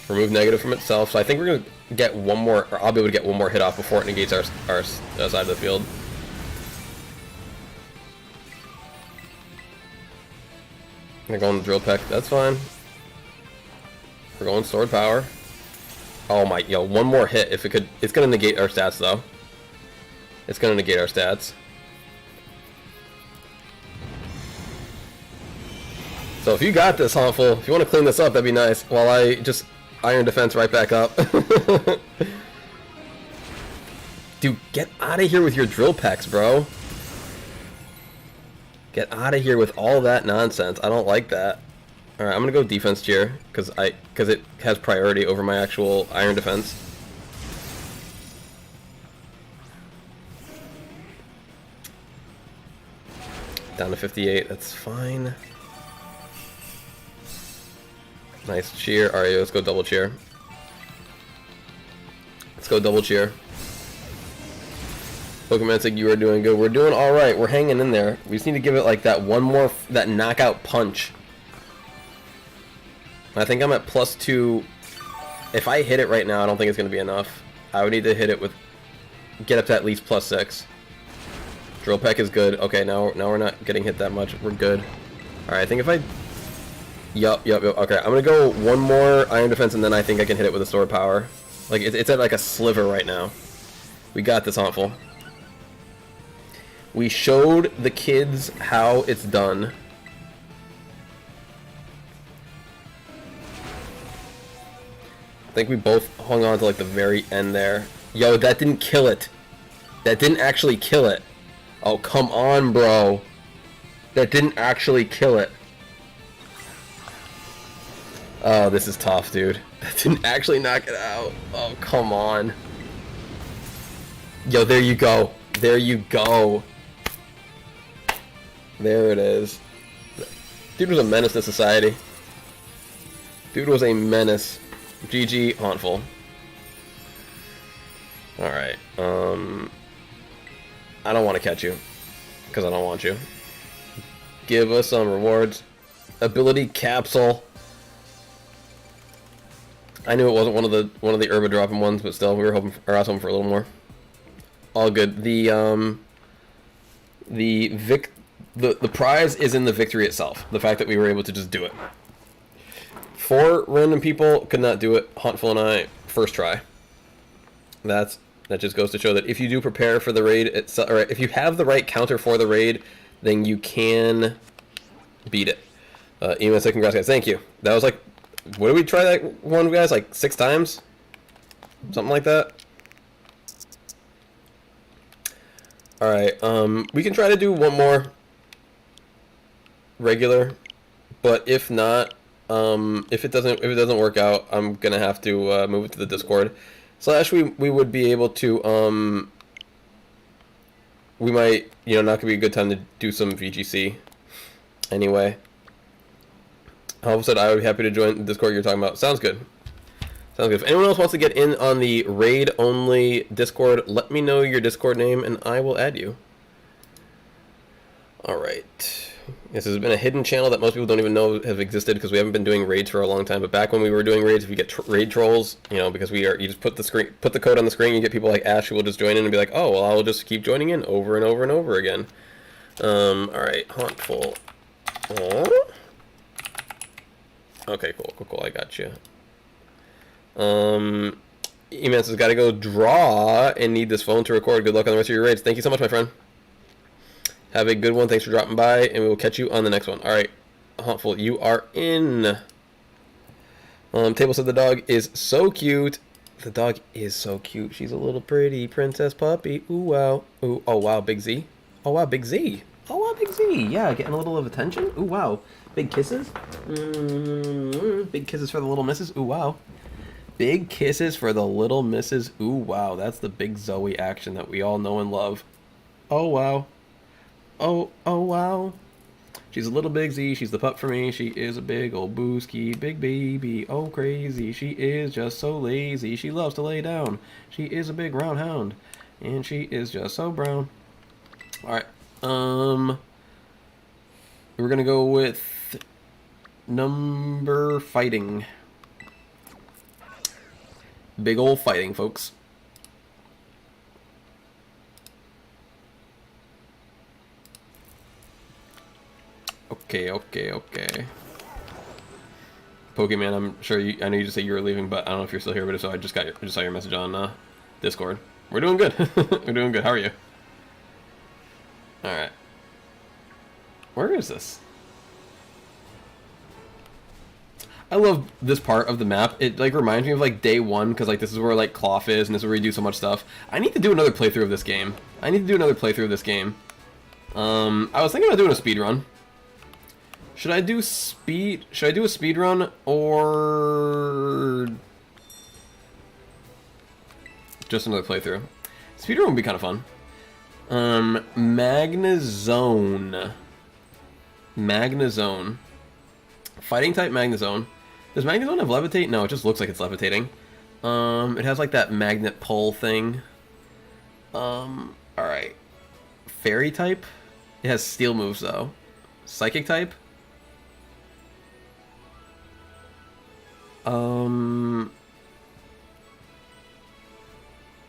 Speaker 1: Remove negative from itself. So I think we're gonna get one more, or I'll be able to get one more hit off before it negates our side of the field. We're going drill peck. That's fine. We're going sword power. Oh my, yo, one more hit. If it could, it's gonna negate our stats though. It's gonna negate our stats. So if you got this, Hauntful, if you want to clean this up, that'd be nice. While I just iron defense right back up. Dude, get out of here with your drill packs, bro. Get out of here with all that nonsense. I don't like that. Alright, I'm gonna go defense cheer because it has priority over my actual iron defense. Down to 58, that's fine. Nice cheer. Alright, let's go double cheer. Let's go double cheer. Pokemon said you are doing good. We're doing alright. We're hanging in there. We just need to give it like that one more, that knockout punch. I think I'm at +2. If I hit it right now, I don't think it's going to be enough. I would need to hit it with, get up to at least +6. Drill peck is good. Okay, now we're not getting hit that much. We're good. Alright, I think if I... Yup. Okay, I'm going to go one more iron defense, and then I think I can hit it with a sword power. Like, it's at like a sliver right now. We got this, Hauntful. We showed the kids how it's done. I think we both hung on to like the very end there. Yo, that didn't kill it. That didn't actually kill it. Oh, come on, bro. That didn't actually kill it. Oh, this is tough, dude. That didn't actually knock it out. Oh, come on. Yo, there you go. There you go. There it is. Dude was a menace to society. Dude was a menace. GG, Hauntful. Alright, I don't want to catch you. Because I don't want you. Give us some rewards. Ability capsule. I knew it wasn't one of the herba dropping ones, but still, we were hoping, or I was hoping for a little more. All good. The prize is in the victory itself. The fact that we were able to just do it. 4 random people could not do it. Hauntful and I, first try. That just goes to show that if you do prepare for the raid itself, or if you have the right counter for the raid, then you can beat it. Ema said, congrats guys. Thank you. That was like, what did we try that one, guys? Like 6 times? Something like that? Alright, we can try to do one more regular, but if not, if it doesn't work out, I'm gonna have to move it to the Discord. Slash, we would be able to, we might, not gonna be a good time to do some VGC anyway. All of a sudden, I would be happy to join the Discord you're talking about. Sounds good. Sounds good. If anyone else wants to get in on the raid-only Discord, let me know your Discord name, and I will add you. Alright. This has been a hidden channel that most people don't even know have existed because we haven't been doing raids for a long time. But back when we were doing raids, if you get raid trolls, you know, because you just put the code on the screen, you get people like Ash who will just join in and be like, oh, well, I'll just keep joining in over and over and over again. All right, Hauntful. Oh. Okay, cool. I got you. E-Man says, gotta go draw and need this phone to record. Good luck on the rest of your raids. Thank you so much, my friend. Have a good one. Thanks for dropping by, and we will catch you on the next one. All right, Hauntful, you are in. Table said the dog is so cute. The dog is so cute. She's a little pretty princess puppy. Ooh, wow. Ooh, oh, wow, Big Z. Oh, wow, Big Z. Oh, wow, Big Z. Yeah, getting a little of attention. Ooh, wow. Big kisses. Big kisses for the little misses. Ooh, wow. Big kisses for the little misses. Ooh, wow. That's the Big Zoe action that we all know and love. Oh, wow. Oh, wow. She's a little Big Z. She's the pup for me. She is a big old booski, big baby. Oh, crazy. She is just so lazy. She loves to lay down. She is a big round hound. And she is just so brown. Alright. We're gonna go with number fighting. Big old fighting, folks. Okay. Pokemon, I'm sure I know you just said you were leaving, but I don't know if you're still here, but so I just saw your message on Discord. We're doing good. We're doing good. How are you? Alright. Where is this? I love this part of the map. It like reminds me of like day one, because like this is where like Cloth is, and this is where you do so much stuff. I need to do another playthrough of this game. I was thinking about doing a speed run. Should I do a speed run or just another playthrough? Speed run would be kind of fun. Magnezone. Fighting type Magnezone. Does Magnezone have levitate? No, it just looks like it's levitating. It has like that magnet pull thing. Alright. Fairy type? It has steel moves though. Psychic type?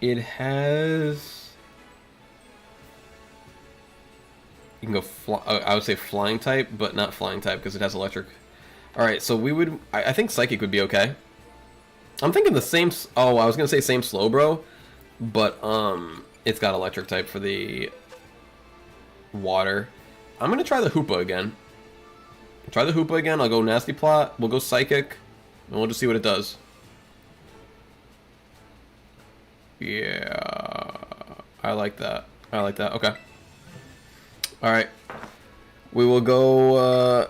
Speaker 1: It has... You can go I would say flying type, but not flying type because it has electric. Alright, so we would... I think Psychic would be okay. I'm thinking the same... Oh, I was going to say same Slowbro, but it's got electric type for the water. I'm going to try the Hoopa again. I'll go Nasty Plot. We'll go Psychic. And we'll just see what it does. Yeah. I like that. Okay. Alright. We will go,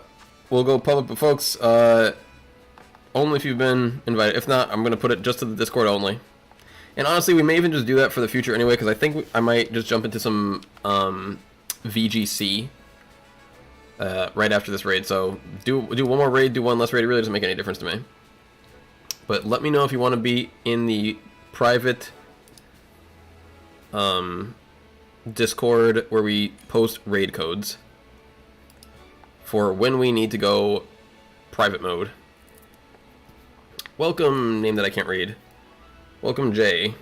Speaker 1: we'll go public, but folks, only if you've been invited. If not, I'm going to put it just to the Discord only. And honestly, we may even just do that for the future anyway, because I think I might just jump into some, VGC, right after this raid. So, do one more raid, do one less raid. It really doesn't make any difference to me. But let me know if you want to be in the private Discord where we post raid codes for when we need to go private mode. Welcome, name that I can't read. Welcome, Jay.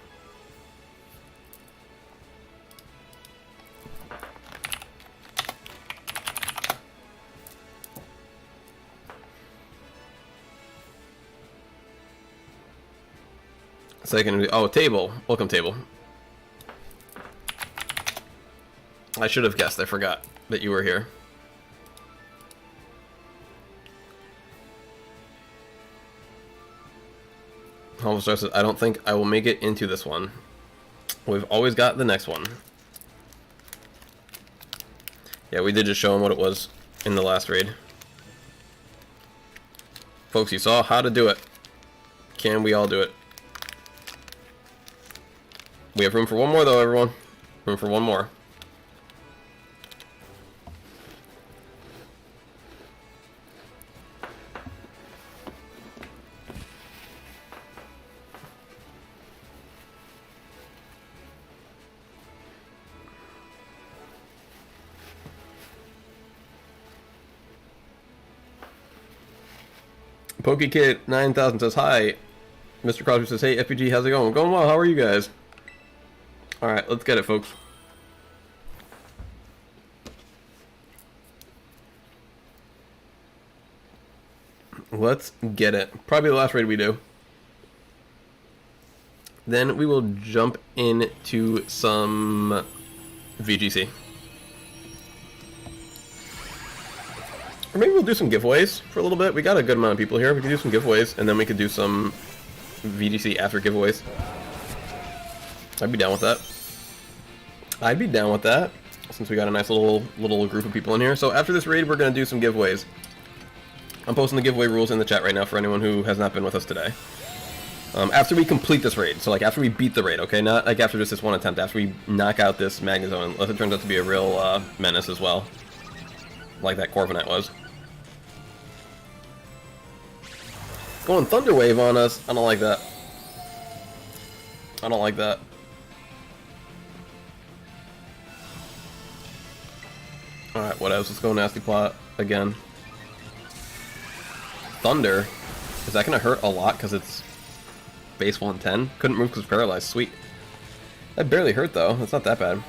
Speaker 1: Second, oh, Table. Welcome, Table. I should have guessed. I forgot that you were here. Almost says, I don't think I will make it into this one. We've always got the next one. Yeah, we did just show him what it was in the last raid. Folks, you saw how to do it. Can we all do it? We have room for one more, though, everyone. Room for one more. PokeKid 9000 says hi. Mr. Crosby says, hey FPG, how's it going? Going well. How are you guys? All right, let's get it, folks. Let's get it. Probably the last raid we do. Then we will jump into some VGC. Or maybe we'll do some giveaways for a little bit. We got a good amount of people here. We could do some giveaways, and then we could do some VGC after giveaways. I'd be down with that. I'd be down with that, since we got a nice little group of people in here. So after this raid, we're going to do some giveaways. I'm posting the giveaway rules in the chat right now for anyone who has not been with us today. After we complete this raid, so like after we beat the raid, okay? Not like after just this one attempt, after we knock out this Magnet Zone, unless it turns out to be a real menace as well. Like that Corviknight was. Going Thunder Wave on us. I don't like that. I don't like that. Alright, what else? Let's go Nasty Plot again. Thunder. Is that going to hurt a lot because it's base 110? Couldn't move because paralyzed. Sweet. That barely hurt though. That's not that bad.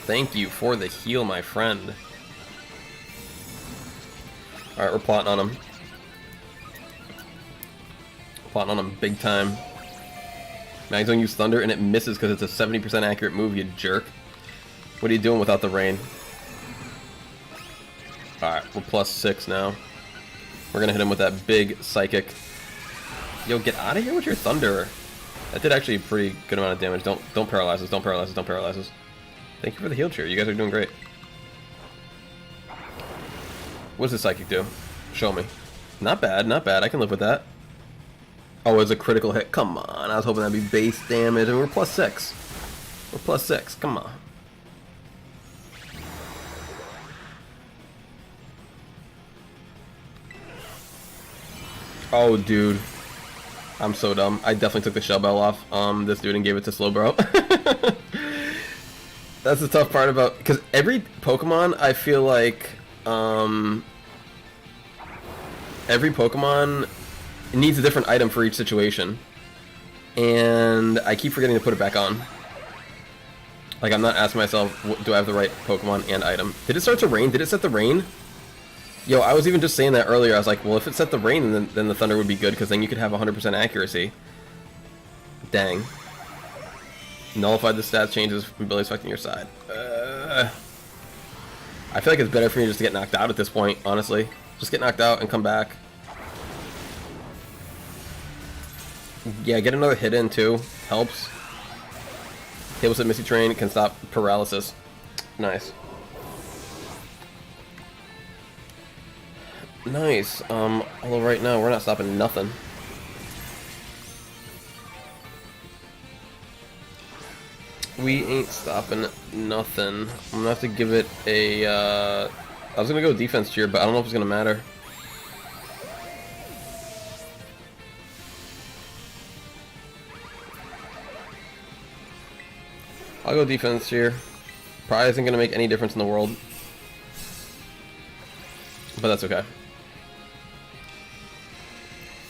Speaker 1: Thank you for the heal, my friend. Alright, we're plotting on him. Plotting on him big time. Mag's gonna use Thunder and it misses because it's a 70% accurate move, you jerk. What are you doing without the rain? Alright, we're +6 now. We're gonna hit him with that big Psychic. Yo, get out of here with your Thunder. That did actually a pretty good amount of damage. Don't paralyze us, don't paralyze us, don't paralyze us. Thank you for the heal cheer. You guys are doing great. What does the Psychic do? Show me. Not bad, not bad. I can live with that. Oh, it's a critical hit. Come on. I was hoping that'd be base damage. And we're +6. We're +6. Come on. Oh, dude. I'm so dumb. I definitely took the Shell Bell off this dude and gave it to Slowbro. That's the tough part about... Because every Pokemon, I feel like... every Pokemon needs a different item for each situation. And I keep forgetting to put it back on. Like, I'm not asking myself, do I have the right Pokemon and item? Did it start to rain? Did it set the rain? Yo, I was even just saying that earlier. I was like, well, if it set the rain, then the Thunder would be good, because then you could have 100% accuracy. Dang. Nullified the stats changes from abilities affecting your side. I feel like it's better for me just to get knocked out at this point, honestly. Just get knocked out and come back. Yeah, get another hit in too. Helps. Tables at Misty Terrain can stop paralysis. Nice. Nice. Although right now we're not stopping nothing. We ain't stopping nothing. I'm gonna have to give it a, I was gonna go defense cheer, but I don't know if it's gonna matter. I'll go defense cheer. Probably isn't gonna make any difference in the world. But that's okay.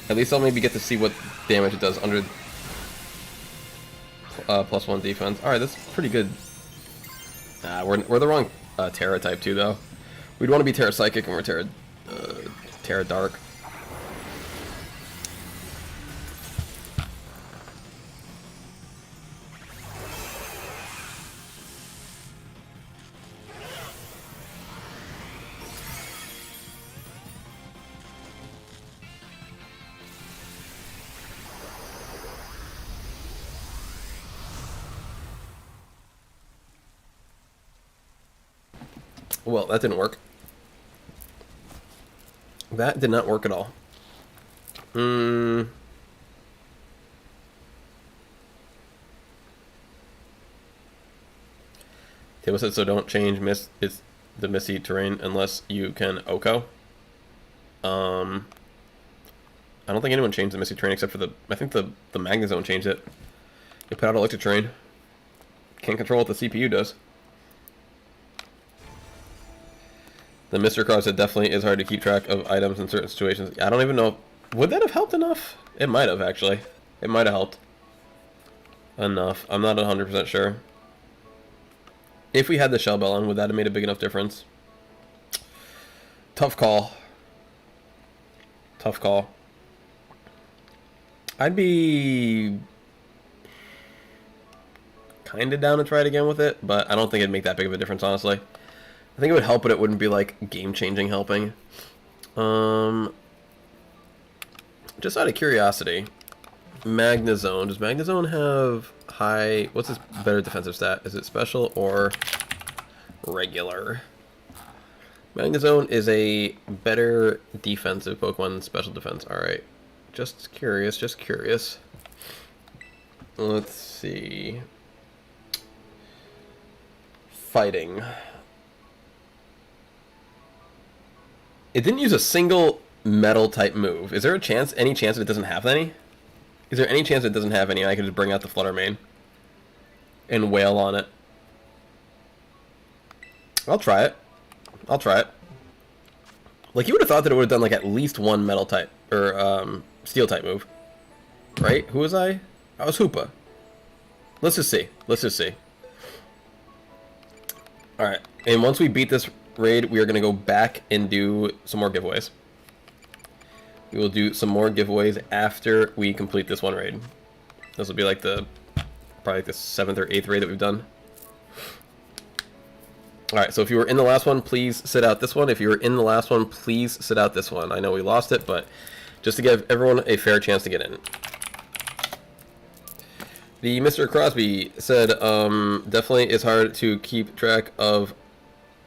Speaker 1: At least I'll maybe get to see what damage it does under +1 defense. Alright, that's pretty good. We're the wrong Terra type too, though. We'd want to be Terra Psychic, and we're Terra Dark. Well, that didn't work. That did not work at all. Table said, so don't change the Misty Terrain unless you can Oko. I don't think anyone changed the Misty Terrain except for I think the Magnet Zone changed it. They put out Electric Terrain. Can't control what the CPU does. The Mr. Cross, it definitely is hard to keep track of items in certain situations. I don't even know. Would that have helped enough? It might have, actually. It might have helped enough. I'm not 100% sure. If we had the shell bell on, would that have made a big enough difference? Tough call. Tough call. I'd be kind of down to try it again with it, but I don't think it'd make that big of a difference, honestly. I think it would help, but it wouldn't be like game-changing helping. Just out of curiosity, Magnezone. Does Magnezone have high... What's his better defensive stat? Is it special or regular? Magnezone is a better defensive Pokemon than special defense. Alright. Just curious, just curious. Let's see. Fighting. It didn't use a single metal type move. Is there a chance, any chance that it doesn't have any? Is there any chance it doesn't have any and I could just bring out the Flutter Mane and wail on it? I'll try it. I'll try it. Like, you would have thought that it would have done like at least one metal type or steel type move. Right? Who was I? I was Hoopa. Let's just see. Let's just see. Alright. And once we beat this raid, we are going to go back and do some more giveaways. We will do some more giveaways after we complete this one raid. This will be like the probably like the 7th or 8th raid that we've done. Alright, so if you were in the last one, please sit out this one. If you were in the last one, please sit out this one. I know we lost it, but just to give everyone a fair chance to get in. The Mr. Crosby said, definitely is hard to keep track of.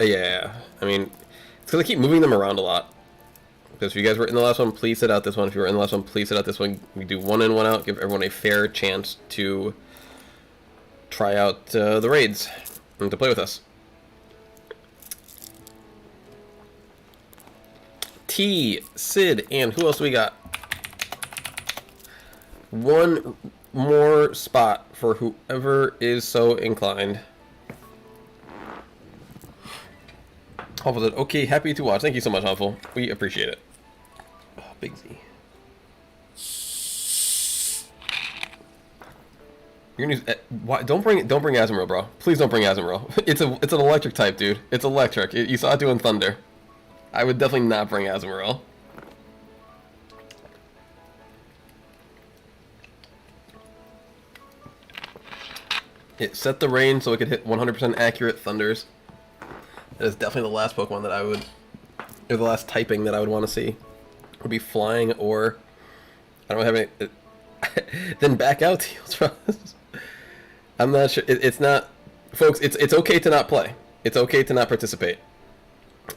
Speaker 1: Yeah, I mean, it's because I keep moving them around a lot. Because if you guys were in the last one, please sit out this one. If you were in the last one, please sit out this one. We do one in, one out. Give everyone a fair chance to try out the raids and to play with us. T, Sid, and who else we got? One more spot for whoever is so inclined. Huffle said, okay, happy to watch. Thank you so much, Huffle. We appreciate it. Oh, Big Z. You're gonna use, why, don't bring Azumarill, bro. Please don't bring Azumarill. It's an electric type, dude. It's electric. You saw it doing thunder. I would definitely not bring Azumarill. It set the range so it could hit 100% accurate thunders. That is definitely the last Pokemon that I would, or the last typing that I would want to see. Would be flying or, I don't have any, then back out to Healtrust. I'm not sure, it's not, folks, it's okay to not play. It's okay to not participate.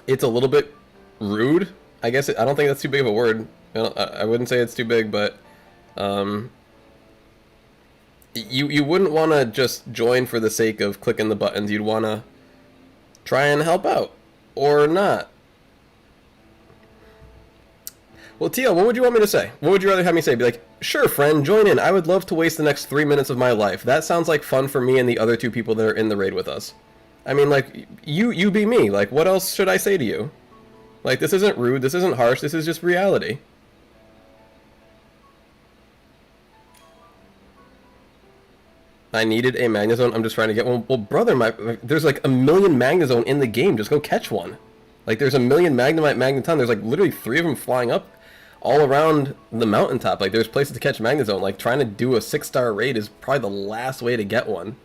Speaker 1: It's a little bit rude, I guess. I don't think that's too big of a word. I wouldn't say it's too big, but you wouldn't want to just join for the sake of clicking the buttons. You'd want to try and help out, or not. Well, Tia, what would you want me to say? What would you rather have me say? Be like, sure, friend, join in. I would love to waste the next 3 minutes of my life. That sounds like fun for me and the other 2 people that are in the raid with us. I mean, like, you be me. Like, what else should I say to you? Like, this isn't rude, this isn't harsh, this is just reality. I needed a Magnezone, I'm just trying to get one. Well, brother, there's like a million Magnezone in the game, just go catch one. Like, there's a million Magnemite, Magneton, there's like literally 3 of them flying up all around the mountaintop. Like, there's places to catch Magnezone. Like, trying to do a 6-star raid is probably the last way to get one.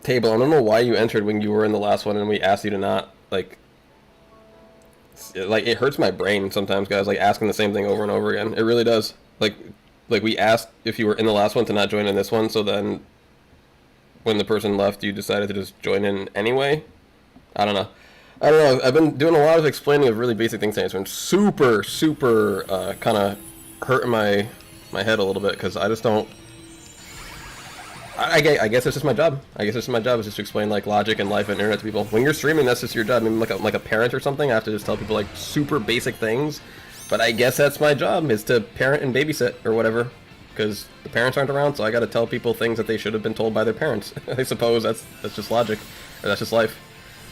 Speaker 1: Table, I don't know why you entered when you were in the last one and we asked you to not, like, it hurts my brain sometimes, guys, like, asking the same thing over and over again. It really does. Like we asked if you were in the last one to not join in this one, so then when the person left, you decided to just join in anyway? I don't know. I've been doing a lot of explaining of really basic things today. It's been super, super, kind of hurting my head a little bit, because I just don't... I guess it's just my job. I guess it's my job is just to explain like logic and life and internet to people. When you're streaming, that's just your job. I mean, like a parent or something, I have to just tell people like super basic things But I guess that's my job, is to parent and babysit or whatever, because the parents aren't around, so I got to tell people things that they should have been told by their parents. I suppose that's just logic, or that's just life.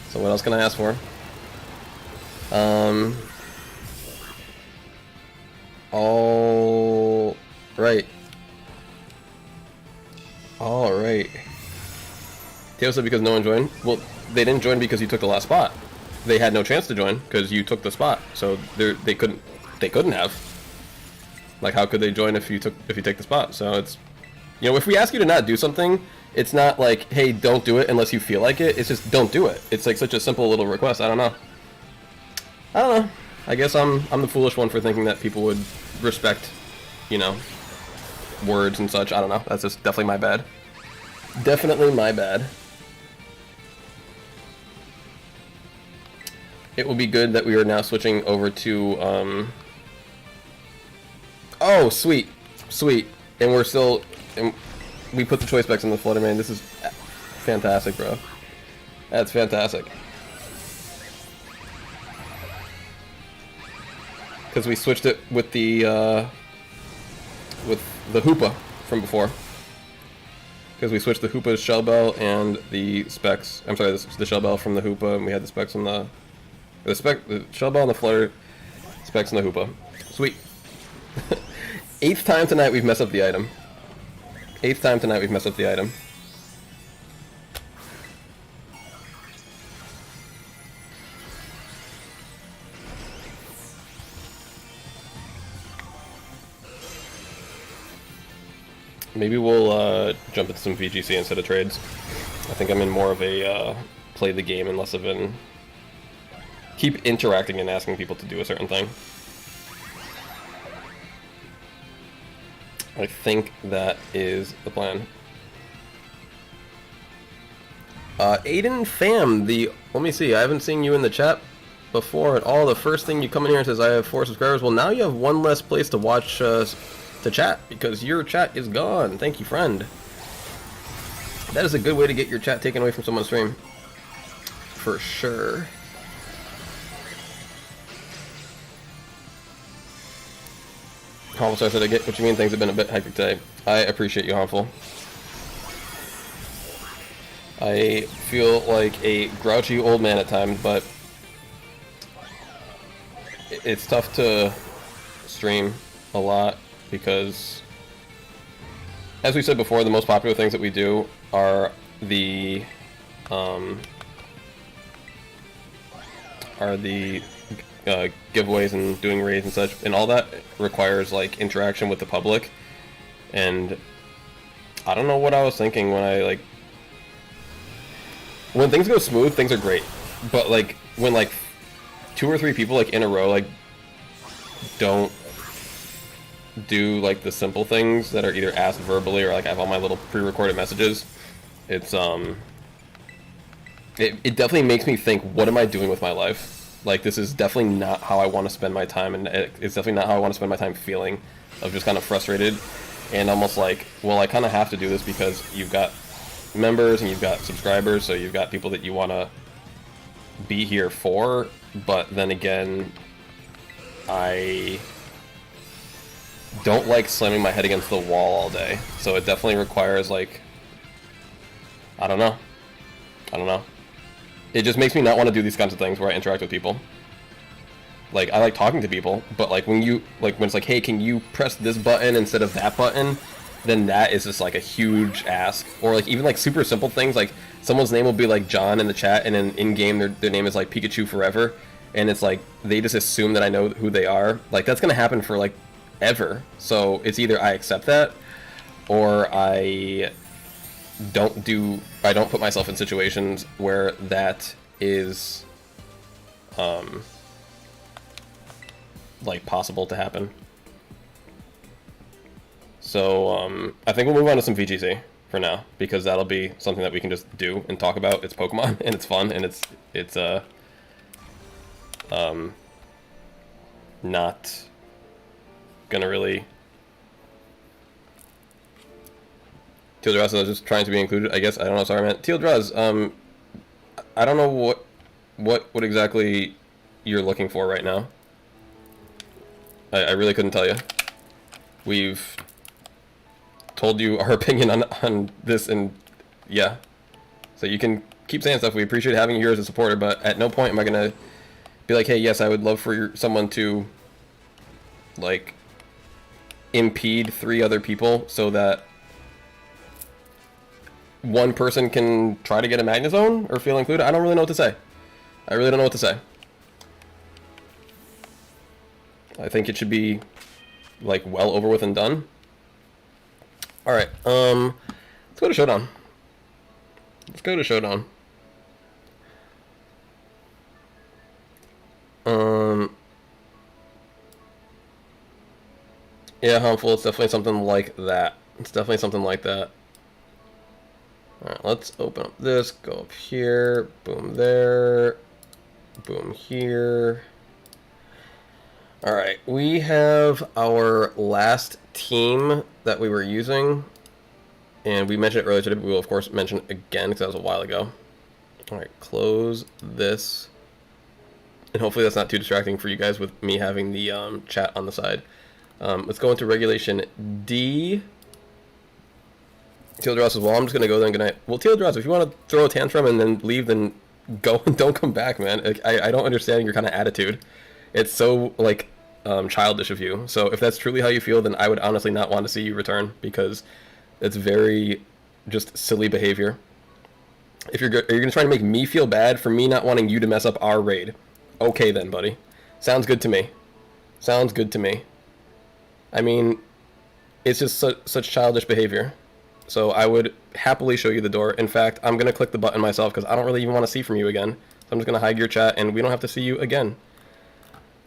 Speaker 1: So what else can I ask for? All right. All right. Teo said because no one joined. Well, they didn't join because you took the last spot. They had no chance to join because you took the spot. So they couldn't have. Like, how could they join if you take the spot? So it's, you know, if we ask you to not do something, it's not like, hey, don't do it unless you feel like it. It's just don't do it. It's like such a simple little request. I don't know. I guess I'm the foolish one for thinking that people would respect, you know, words and such. I don't know. That's just definitely my bad. Definitely my bad. It will be good that we are now switching over to, oh, sweet. Sweet. And we're still, and we put the choice specs in the Flutter Main. This is fantastic, bro. That's fantastic. Because we switched it with the Hoopa from before. Because we switched the Hoopa's shell bell and the specs. I'm sorry, the shell bell from the Hoopa, and we had the specs on the shell bell and the Flutter specs on the Hoopa. Sweet. 8th time tonight we've messed up the item. 8th time tonight we've messed up the item. Maybe we'll jump into some VGC instead of trades. I think I'm in more of a play the game and less of an keep interacting and asking people to do a certain thing. I think that is the plan. Aiden Fam, let me see, I haven't seen you in the chat before at all. The first thing you come in here and says I have 4 subscribers. Well, now you have one less place to watch to chat because your chat is gone. Thank you, friend. That is a good way to get your chat taken away from someone's stream. For sure. Harmful said I get what you mean, things have been a bit hectic today. I appreciate you, Harmful. I feel like a grouchy old man at times, but it's tough to stream a lot because, as we said before, the most popular things that we do are the giveaways and doing raids and such, and all that requires like interaction with the public. And I don't know what I was thinking when when things go smooth, things are great, but like when like 2 or 3 people like in a row like don't do like the simple things that are either asked verbally or like I have all my little pre-recorded messages, it's it definitely makes me think, what am I doing with my life? Like, this is definitely not how I want to spend my time, and it's definitely not how I want to spend my time feeling, of just kind of frustrated, and almost like, well, I kind of have to do this because you've got members and you've got subscribers, so you've got people that you want to be here for, but then again, I don't like slamming my head against the wall all day, so it definitely requires, like, I don't know. It just makes me not want to do these kinds of things where I interact with people. Like, I like talking to people, but like when it's like, hey, can you press this button instead of that button, then that is just like a huge ask. Or like even like super simple things, like someone's name will be like John in the chat, and then in game their name is like Pikachu Forever, and it's like they just assume that I know who they are. Like, that's gonna happen for like ever. So it's either I accept that, or I don't put myself in situations where that is like possible to happen. So I think we'll move on to some VGC for now, because that'll be something that we can just do and talk about. It's Pokemon and it's fun, and it's not gonna really. Teal Draz is just trying to be included, I guess. I don't know. Sorry, man. Teal Draz, I don't know what exactly you're looking for right now. I really couldn't tell you. We've told you our opinion on this, and yeah. So you can keep saying stuff. We appreciate having you here as a supporter, but at no point am I going to be like, hey, yes, I would love for someone to, like, impede 3 other people so that one person can try to get a Magna Zone or feel included. I don't really know what to say. I really don't know what to say. I think it should be, like, well over with and done. Alright, let's go to Showdown. Let's go to Showdown. Yeah, harmful. It's definitely something like that. It's definitely something like that. Alright, let's open up this. Go up here. Boom there. Boom here. Alright, we have our last team that we were using. And we mentioned it earlier today, but we will, of course, mention it again because that was a while ago. Alright, close this. And hopefully that's not too distracting for you guys with me having the chat on the side. Let's go into Regulation D. Teal Dross says, well, I'm just going to go there and good night. Well, Teal Dross, if you want to throw a tantrum and then leave, then go and don't come back, man. I don't understand your kind of attitude. It's so, like, childish of you. So if that's truly how you feel, then I would honestly not want to see you return because it's very just silly behavior. If you're going to try to make me feel bad for me not wanting you to mess up our raid, okay then, buddy. Sounds good to me. Sounds good to me. I mean, it's just such childish behavior. So I would happily show you the door. In fact, I'm going to click the button myself because I don't really even want to see from you again. So I'm just going to hide your chat and we don't have to see you again.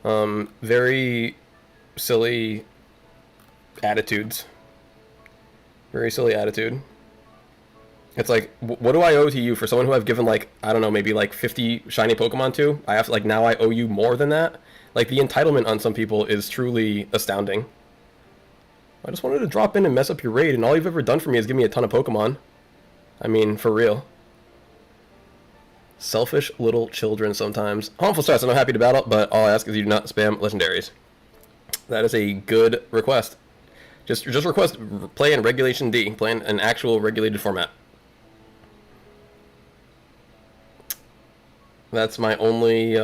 Speaker 1: Very silly attitudes. Very silly attitude. It's like, what do I owe to you for someone who I've given, like, I don't know, maybe like 50 shiny Pokemon to? I have to, like, now I owe you more than that? Like, the entitlement on some people is truly astounding. I just wanted to drop in and mess up your raid, and all you've ever done for me is give me a ton of Pokemon. I mean, for real. Selfish little children sometimes. Harmful Stress, I'm not happy to battle, but all I ask is you do not spam legendaries. That is a good request. Just request play in Regulation D. Play in an actual regulated format. That's my only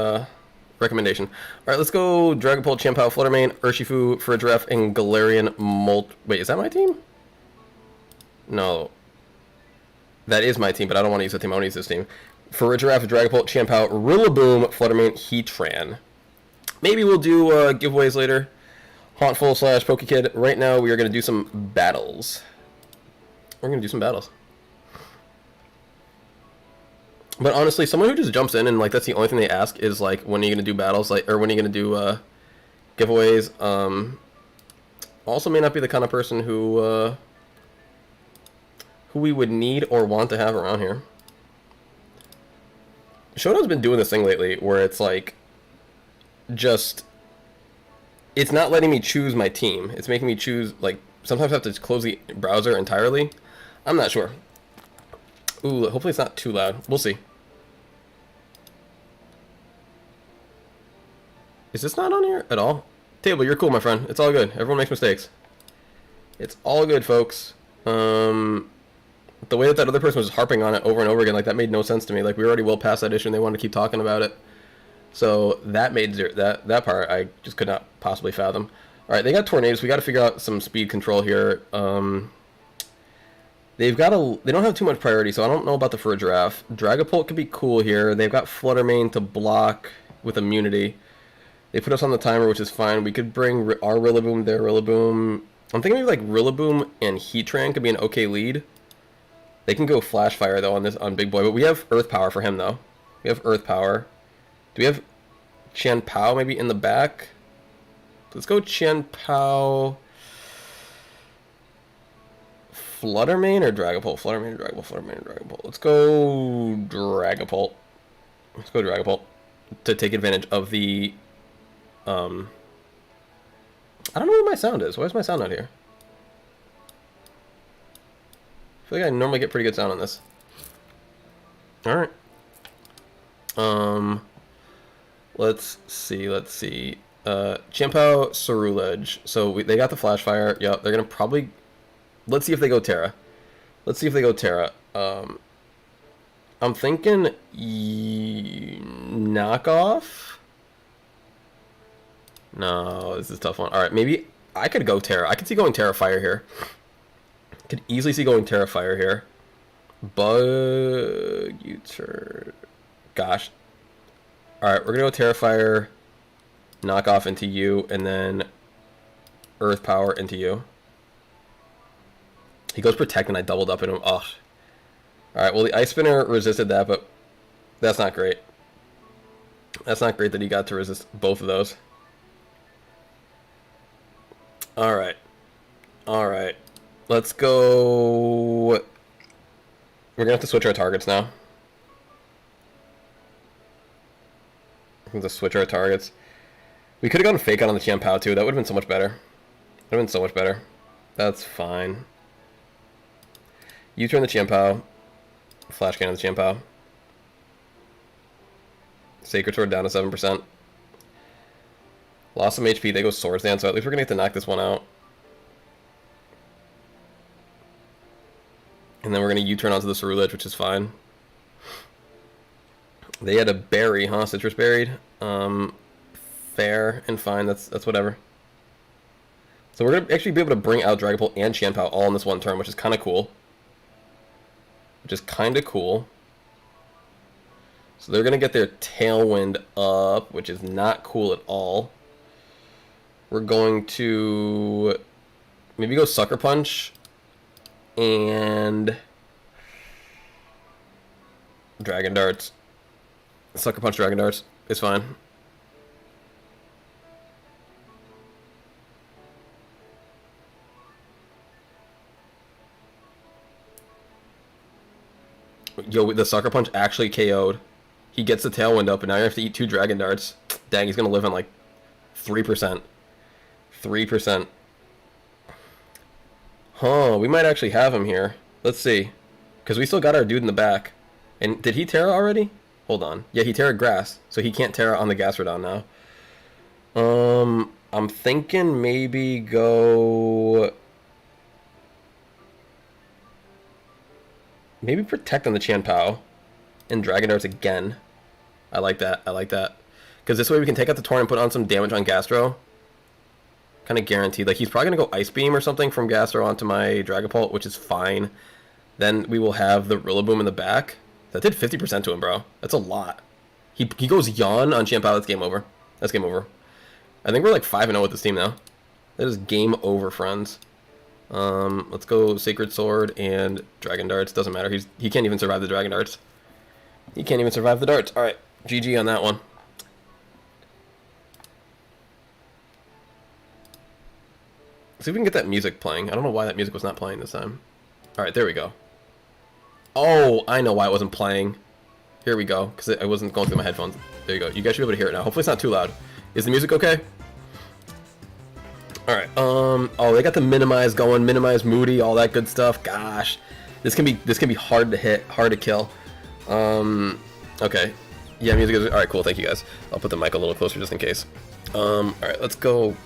Speaker 1: recommendation. Alright, let's go Dragapult, Champao, Fluttermane, Urshifu, Fridref, and Galarian Molt... Wait, is that my team? No. That is my team, but I don't want to use that team. I want to use this team. Fridref, Dragapult, Champao, Rillaboom, Fluttermane, Heatran. Maybe we'll do giveaways later. Hauntful / Pokekid. Right now, we are going to do some battles. We're going to do some battles. But honestly, someone who just jumps in and, like, that's the only thing they ask is, like, when are you going to do battles, like, or when are you going to do giveaways, also may not be the kind of person who we would need or want to have around here. Showdown's been doing this thing lately where it's, like, just, it's not letting me choose my team. It's making me choose, like, sometimes I have to close the browser entirely. I'm not sure. Ooh, hopefully it's not too loud. We'll see. Is this not on here at all? Table, you're cool, my friend. It's all good. Everyone makes mistakes. It's all good, folks. The way that other person was harping on it over and over again, like, that made no sense to me. Like, we were already well past that issue and they wanted to keep talking about it. So that made that part I just could not possibly fathom. Alright, they got Tornadus. We got to figure out some speed control here. They don't have too much priority, so I don't know about the Fridref. Dragapult could be cool here. They've got Fluttermane to block with immunity. They put us on the timer, which is fine. We could bring our Rillaboom, their Rillaboom. I'm thinking maybe like Rillaboom and Heatran could be an okay lead. They can go Flash Fire though on Big Boy, but we have Earth Power for him though. We have Earth Power. Do we have Chanpao maybe in the back? Let's go Chanpao. Fluttermane or Dragapult? Fluttermane or Dragapult? Fluttermane or Dragapult? Let's go Dragapult. Let's go Dragapult to take advantage of the. I don't know where my sound is. Why is my sound not here? I feel like I normally get pretty good sound on this. All right. Let's see. Chimpao, Cerulege. So they got the Flash Fire. Yep, they're gonna probably. Let's see if they go Terra. Let's see if they go Terra. I'm thinking knockoff. No, this is a tough one. All right, maybe I could go Terra. I could see going Terra Fire here. Could easily see going Terra Fire here. Bug U-turn. Gosh. All right, we're gonna go Terra Fire, knock off into you, and then Earth Power into you. He goes Protect, and I doubled up in him. Ugh. All right. Well, the Ice Spinner resisted that, but that's not great. That's not great that he got to resist both of those. All right. All right. Let's go. We're gonna have to switch our targets now. We're gonna have to switch our targets. We could have gone Fake Out on the Chimpao too. That would have been so much better. Would have been so much better. That's fine. You turn the Chimpao. Flash Cannon the Chimpao. Sacred Sword down to 7%. Lost some HP. They go Swords Dance, so at least we're gonna get to knock this one out. And then we're gonna U-turn onto the Cerulege, which is fine. They had a berry, huh? Citrus Berried. Fair and fine. That's whatever. So we're gonna actually be able to bring out Dragapult and Chimpao all in this one turn, which is kind of cool. So they're gonna get their Tailwind up, which is not cool at all. We're going to maybe go Sucker Punch and Dragon Darts. Sucker Punch, Dragon Darts is fine. Yo, the Sucker Punch actually KO'd. He gets the Tailwind up, and now you have to eat 2 Dragon Darts. Dang, he's gonna live on like 3%. 3%. Huh, we might actually have him here. Let's see. Because we still got our dude in the back. And did he Terra already? Hold on. Yeah, he Terra Grass, so he can't Terra on the Gastrodon now. I'm thinking maybe go... Maybe Protect on the Chimpao and Dragon Darts again. I like that. I like that. Because this way we can take out the Torn and put on some damage on Gastro. Kind of guaranteed. Like, he's probably going to go Ice Beam or something from Gastro onto my Dragapult, which is fine. Then we will have the Rillaboom in the back. That did 50% to him, bro. That's a lot. He goes Yawn on Chimpao. That's game over. That's game over. I think we're like 5-0 with this team now. That is game over, friends. Let's go Sacred Sword and Dragon Darts. Doesn't matter. He can't even survive the Dragon Darts. He can't even survive the darts. Alright, GG on that one. See if we can get that music playing. I don't know why that music was not playing this time. Alright, there we go. Oh, I know why it wasn't playing. Here we go, because I wasn't going through my headphones. There you go. You guys should be able to hear it now. Hopefully it's not too loud. Is the music okay? Alright, oh, they got the minimize going, minimize Moody, all that good stuff. Gosh. This can be hard to hit, hard to kill. Okay. Yeah, music is alright, cool, thank you guys. I'll put the mic a little closer just in case. Alright, let's go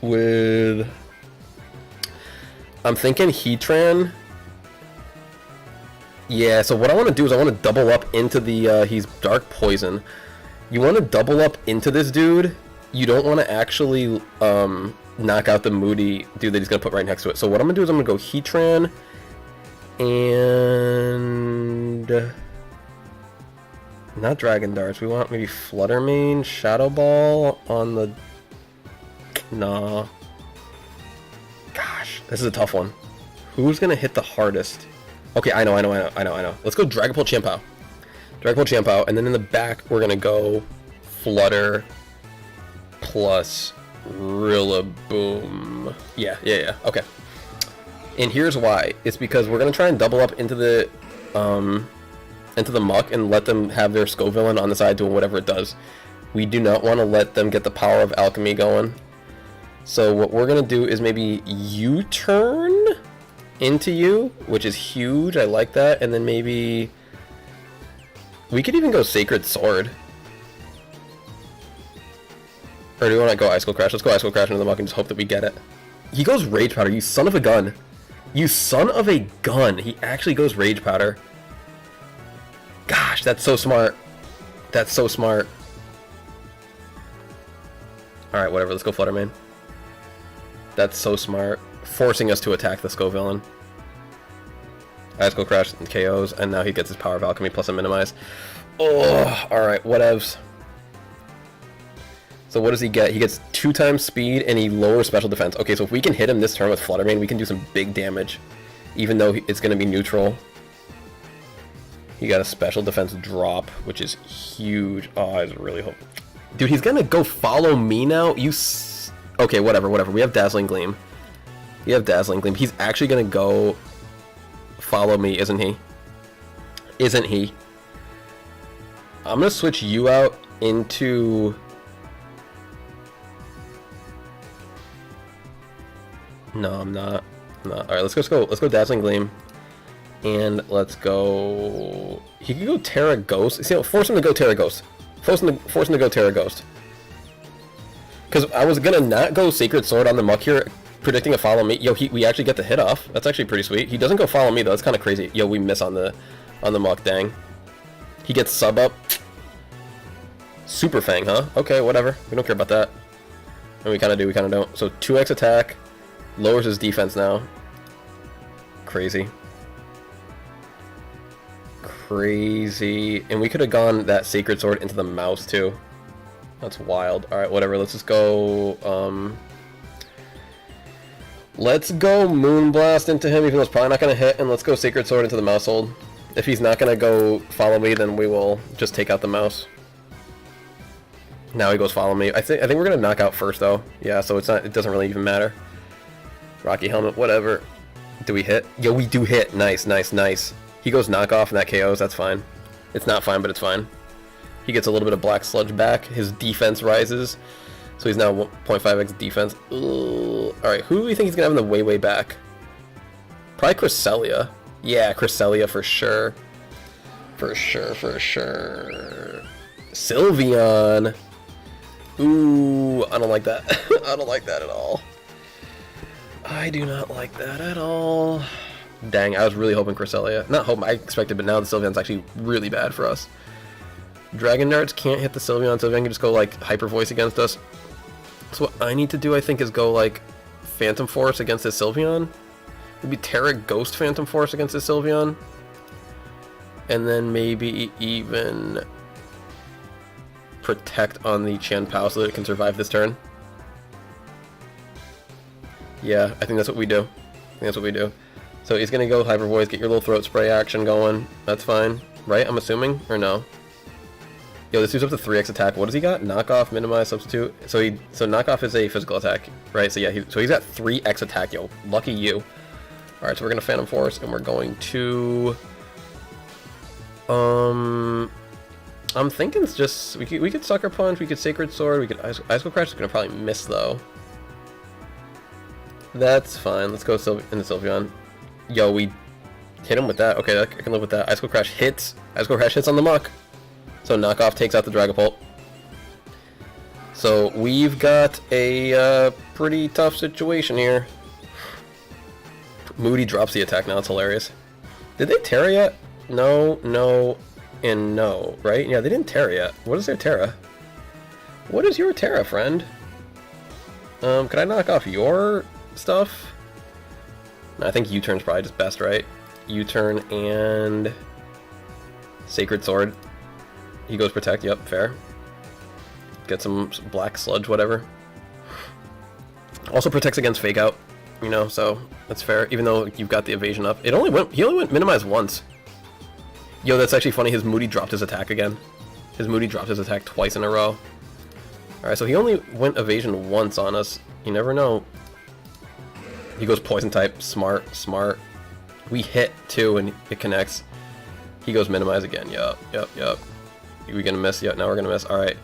Speaker 1: with... I'm thinking Heatran. Yeah, so what I want to do is I want to double up into the, he's Dark Poison. You want to double up into this dude. You don't want to actually, knock out the Moody dude that he's going to put right next to it. So what I'm going to do is I'm going to go Heatran and... Not Dragon Darts. We want maybe Flutter Mane, Shadow Ball on the... Nah. Gosh, this is a tough one. Who's going to hit the hardest? Okay, I know. Let's go Dragapult Chimpao. Dragapult Chimpao, and then in the back, we're going to go Flutter plus Rillaboom. Yeah. Okay. And here's why. It's because we're going to try and double up into the muck and let them have their Scovillain on the side doing whatever it does. We do not want to let them get the power of Alchemy going. So what we're going to do is maybe U-turn into you, which is huge. I like that. And then maybe we could even go Sacred Sword. Or do we want to go Icicle Crash? Let's go Icicle Crash into the muck and just hope that we get it. He goes Rage Powder, you son of a gun. You son of a gun. He actually goes Rage Powder. Gosh, that's so smart. That's so smart. Alright, whatever, let's go Fluttermane. That's so smart. Forcing us to attack the Skull Villain. Icicle Crash and KOs, and now he gets his Power of Alchemy plus a Minimize. Oh, alright, whatevs. So what does he get? He gets 2 times speed and he lowers special defense. Okay, so if we can hit him this turn with Fluttermane, we can do some big damage. Even though it's going to be neutral. He got a special defense drop, which is huge. Oh, I was really hoping. Dude, he's going to go follow me now? Okay, whatever. We have Dazzling Gleam. He's actually going to go follow me, isn't he? I'm going to switch you out into... No, I'm not. Alright, let's go Dazzling Gleam. And let's go... He could go Terra Ghost. See, force him to go Terra Ghost. Force him to go Terra Ghost. Because I was gonna not go Sacred Sword on the muck here, predicting a follow me. Yo, we actually get the hit off. That's actually pretty sweet. He doesn't go follow me though. That's kind of crazy. Yo, we miss on the muck. Dang. He gets sub up. Super Fang, huh? Okay, whatever. We don't care about that. And we kind of do. We kind of don't. So 2x attack. Lowers his defense now. Crazy. And we could have gone that Sacred Sword into the mouse too. That's wild. Alright, whatever. Let's just go... Let's go Moonblast into him, even though it's probably not going to hit. And let's go Sacred Sword into the mouse hold. If he's not going to go follow me, then we will just take out the mouse. Now he goes follow me. I think we're going to knock out first though. Yeah, so it doesn't really even matter. Rocky Helmet, whatever. Do we hit? Yo, we do hit. Nice. He goes knockoff and that KOs, that's fine. It's not fine, but it's fine. He gets a little bit of Black Sludge back. His defense rises. So he's now 0.5x defense. Alright, who do we think he's going to have in the way back? Probably Cresselia. Yeah, Cresselia for sure. For sure. Sylveon. Ooh, I don't like that. I don't like that at all. I do not like that at all. Dang, I was really hoping Cresselia. Not hoping, I expected, but now the Sylveon's actually really bad for us. Dragon Darts can't hit the Sylveon, Sylveon can just go like Hyper Voice against us. So what I need to do, I think, is go like Phantom Force against this Sylveon. Maybe Terra Ghost Phantom Force against this Sylveon. And then maybe even Protect on the Chien-Pao so that it can survive this turn. Yeah, I think that's what we do. So he's gonna go Hyper Voice, get your little Throat Spray action going. That's fine, right? I'm assuming, or no? Yo, this dude's up to 3x attack. What does he got? Knockoff, Minimize, Substitute. So knockoff is a physical attack, right? So yeah, he's got 3x attack. Yo, lucky you. All right, so we're gonna Phantom Force, and we're going to. I'm thinking it's just we could Sucker Punch, we could Sacred Sword, we could Icicle Crash. Is gonna probably miss though. That's fine. Let's go into Sylveon. Yo, we hit him with that. Okay, I can live with that. Icicle Crash hits. Icicle Crash hits on the muck. So knockoff takes out the Dragapult. So we've got a pretty tough situation here. Moody drops the attack now. It's hilarious. Did they Terra yet? No, and no, right? Yeah, they didn't Terra yet. What is their Terra? What is your Terra, friend? Could I knock off your stuff? No, I think U-turn's probably just best, right? U-turn and Sacred Sword. He goes Protect, yep, fair. Get some Black Sludge, whatever. Also protects against Fake Out, you know, so that's fair. Even though you've got the evasion up. He only went Minimize once. Yo, that's actually funny. His Moody dropped his attack again. His Moody dropped his attack twice in a row. Alright, so he only went evasion once on us. You never know. He goes Poison type. Smart. We hit too and it connects. He goes Minimize again. Yup. Are we gonna miss? Yep, now we're gonna miss. Alright.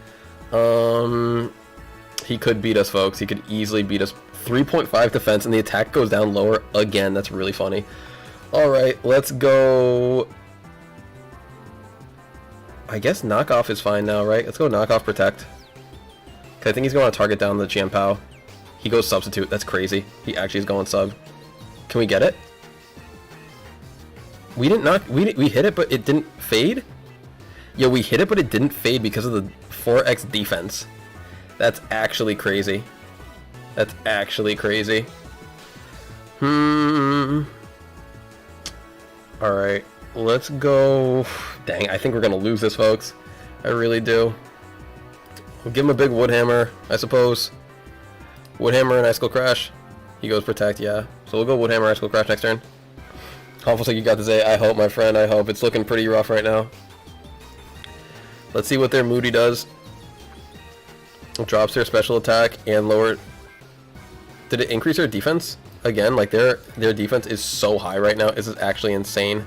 Speaker 1: He could beat us, folks. He could easily beat us. 3.5 defense and the attack goes down lower again. That's really funny. Alright, let's go. I guess knockoff is fine now, right? Let's go knockoff Protect. I think he's going to target down the Chien-Pao. He goes substitute. That's crazy. He actually is going sub. Can we get it? We didn't knock. We hit it, but it didn't fade. Yo, we hit it, but it didn't fade because of the 4x defense. That's actually crazy. That's actually crazy. Alright, let's go. Dang, I think we're gonna lose this, folks. I really do. We'll give him a big Woodhammer, I suppose. Woodhammer and Icicle Crash. He goes Protect, yeah. So we'll go Woodhammer, Icicle Crash next turn. Almost like you got to say, I hope, my friend, I hope. It's looking pretty rough right now. Let's see what their Moody does. It drops their special attack and lower. Did it increase their defense? Again, like their defense is so high right now. This is actually insane.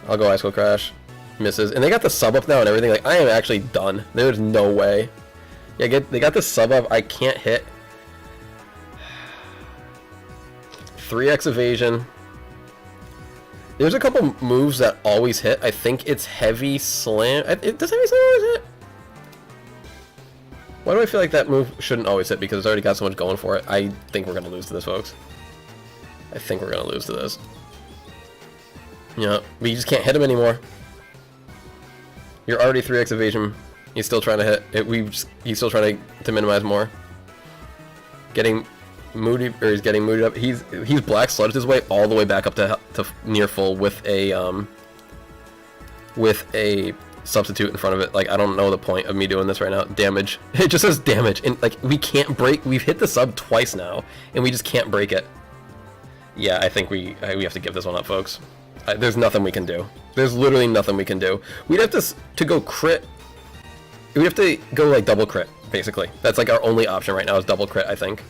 Speaker 1: I'll go Icicle Crash. Misses. And they got the sub up now and everything. Like, I am actually done. There's no way. Yeah, they got the sub up. I can't hit. 3x evasion. There's a couple moves that always hit. I think it's Heavy Slam. Does Heavy Slam always hit? Why do I feel like that move shouldn't always hit? Because it's already got so much going for it. I think we're going to lose to this, folks. I think we're going to lose to this. Yeah, but you just can't hit him anymore. You're already 3x evasion. He's still trying to hit. He's still trying to minimize more. Getting moody, or he's getting moodied up. He's black sludged his way all the way back up to near full with a substitute in front of it. Like, I don't know the point of me doing this right now. Damage. It just says damage, and like we can't break. We've hit the sub twice now, and we just can't break it. Yeah, I think we have to give this one up, folks. There's nothing we can do. There's literally nothing we can do. We'd have to go crit. We have to go like double crit, basically. That's like our only option right now is double crit, I think.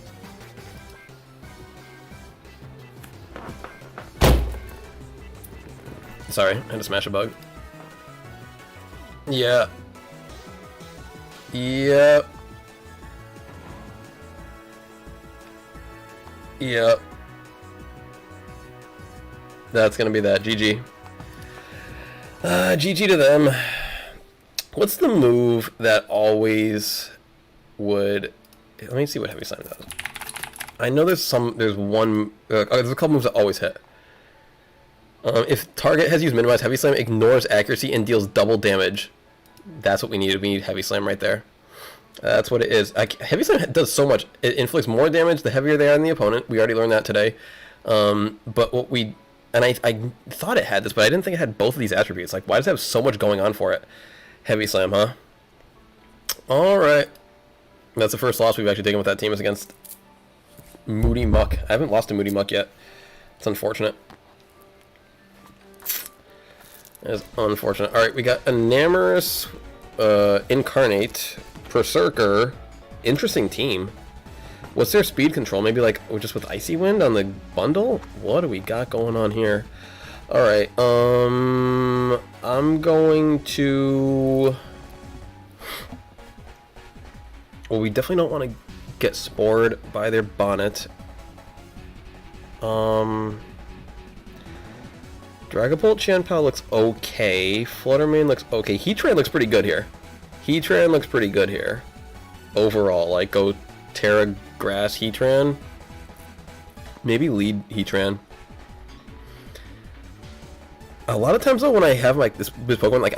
Speaker 1: Sorry, I had to smash a bug. Yeah. Yep. Yep. That's gonna be that. GG. GG to them. What's the move that always would... Let me see what Heavy Slam does. I know there's one... there's a couple moves that always hit. If target has used Minimize, Heavy Slam ignores accuracy and deals double damage. That's what we need. We need Heavy Slam right there. That's what it is. Heavy Slam does so much. It inflicts more damage the heavier they are on the opponent. We already learned that today. But what we... And I thought it had this, but I didn't think it had both of these attributes. Like, why does it have so much going on for it? Heavy Slam, huh? Alright. That's the first loss we've actually taken with that team is against Moody Muck. I haven't lost to Moody Muck yet. It's unfortunate. It's unfortunate. Alright, we got Enamorous, Incarnate, Berserker. Interesting team. What's their speed control? Maybe like just with Icy Wind on the bundle? What do we got going on here? Alright, I'm going to... Well, we definitely don't want to get spored by their bonnet. Dragapult Chien-Pao looks okay. Fluttermane looks okay. Heatran looks pretty good here. Heatran looks pretty good here. Overall, like, go Terra Grass Heatran. Maybe lead Heatran. A lot of times though, when I have like this Pokemon like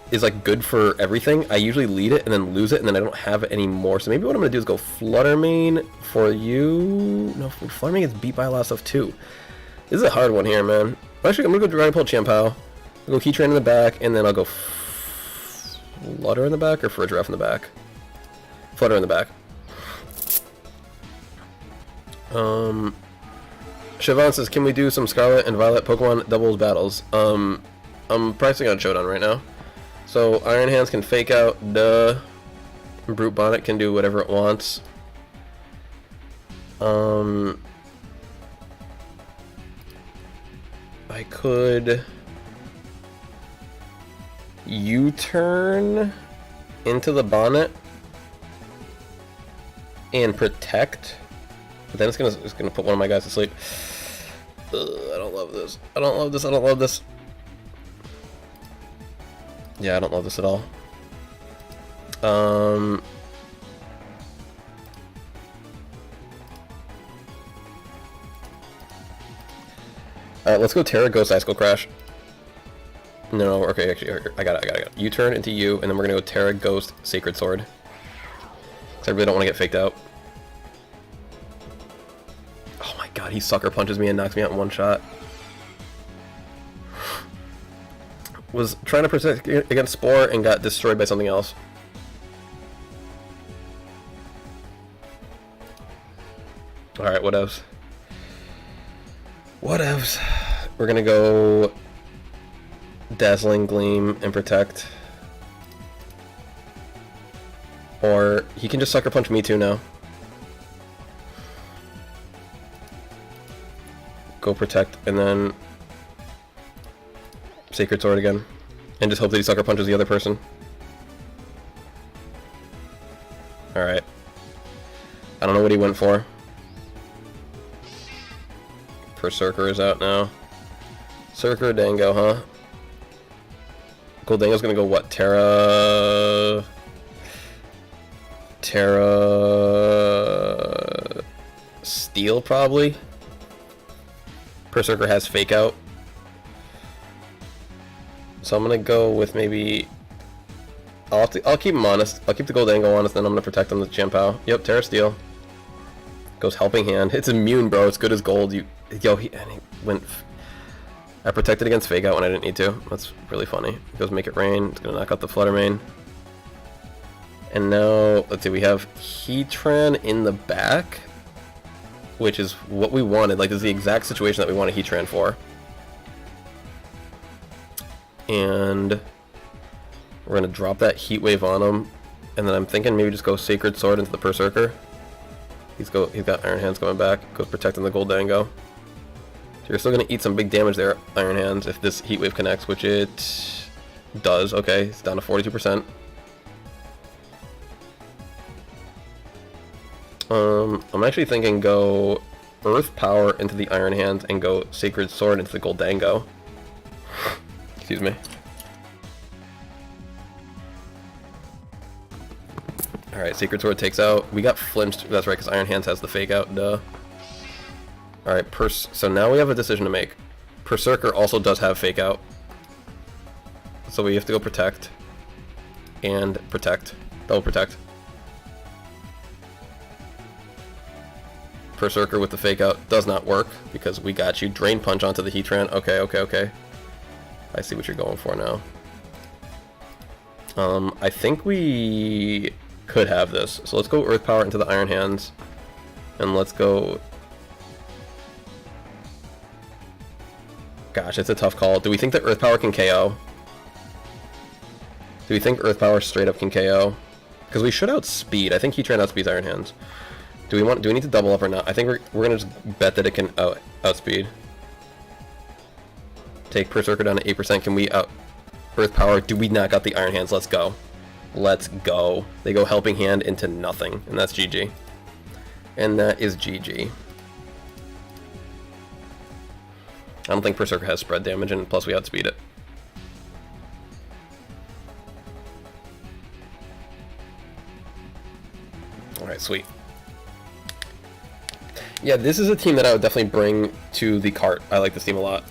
Speaker 1: is like good for everything, I usually lead it and then lose it, and then I don't have it anymore. So maybe what I'm gonna do is go Fluttermane for you. No, Fluttermane gets beat by a lot of stuff too. This is a hard one here, man. Actually, I'm gonna go Dragapult Chien-Pao. I'll go Heatran in the back, and then I'll go Flutter in the back or Frigiraf in the back. Flutter in the back. Siobhan says, can we do some Scarlet and Violet Pokemon doubles battles? I'm practicing on Showdown right now. So Iron Hands can fake out, duh. Brute Bonnet can do whatever it wants. I could U-turn into the Bonnet and protect. But then it's gonna put one of my guys to sleep. Ugh, I don't love this. I don't love this. I don't love this. Yeah, I don't love this at all. Let's go Terra Ghost Icicle Crash. No, okay, actually, I got it. U-turn into you, and then we're gonna go Terra Ghost Sacred Sword. Because I really don't want to get faked out. Oh my god, he sucker punches me and knocks me out in one shot. Was trying to protect against Spore and got destroyed by something else. Alright, what else? What else? We're gonna go Dazzling Gleam and Protect. Or he can just sucker punch me too now. Go Protect and then Sacred Sword again. And just hope that he sucker punches the other person. Alright. I don't know what he went for. Berserker is out now. Circer Dango, huh? Goldango's gonna go what? Terra Steel, probably? Berserker has Fake Out. So I'm gonna go with maybe... I'll keep him honest. I'll keep the Goldango honest, then I'm gonna protect him with Champao. Yep, Terra Steel. Goes Helping Hand. It's immune, bro. It's good as gold. He went... I protected against Fake Out when I didn't need to. That's really funny. It goes Make It Rain. It's gonna knock out the Fluttermane. And now, let's see, we have Heatran in the back, which is what we wanted. Like, this is the exact situation that we wanted Heatran for. And we're gonna drop that Heat Wave on him, and then I'm thinking maybe just go Sacred Sword into the Berserker. He's got Iron Hands coming back. Goes protecting the Goldango. So you're still gonna eat some big damage there, Iron Hands, if this Heat Wave connects, which it does. Okay, it's down to 42%. I'm actually thinking go Earth Power into the Iron Hands and go Sacred Sword into the Goldango. Excuse me. Alright, Sacred Sword takes out. We got flinched. That's right, because Iron Hands has the Fake Out. Duh. Alright, so now we have a decision to make. Berserker also does have Fake Out. So we have to go Protect. And Protect. Double Protect. Berserker with the Fake Out does not work because we got you. Drain Punch onto the Heatran. Okay. I see what you're going for now. I think we could have this. So let's go Earth Power into the Iron Hands. And let's go... Gosh, it's a tough call. Do we think that Earth Power can KO? Do we think Earth Power straight up can KO? Because we should outspeed. I think Heatran outspeeds Iron Hands. Do we need to double up or not? I think we're gonna just bet that it can outspeed. Take Berserker down to 8%. Can we Earth Power? Do we knock out the Iron Hands? Let's go. Let's go. They go Helping Hand into nothing, and that's GG. And that is GG. I don't think Berserker has spread damage, and plus we outspeed it. Alright, sweet. Yeah, this is a team that I would definitely bring to the cart. I like this team a lot.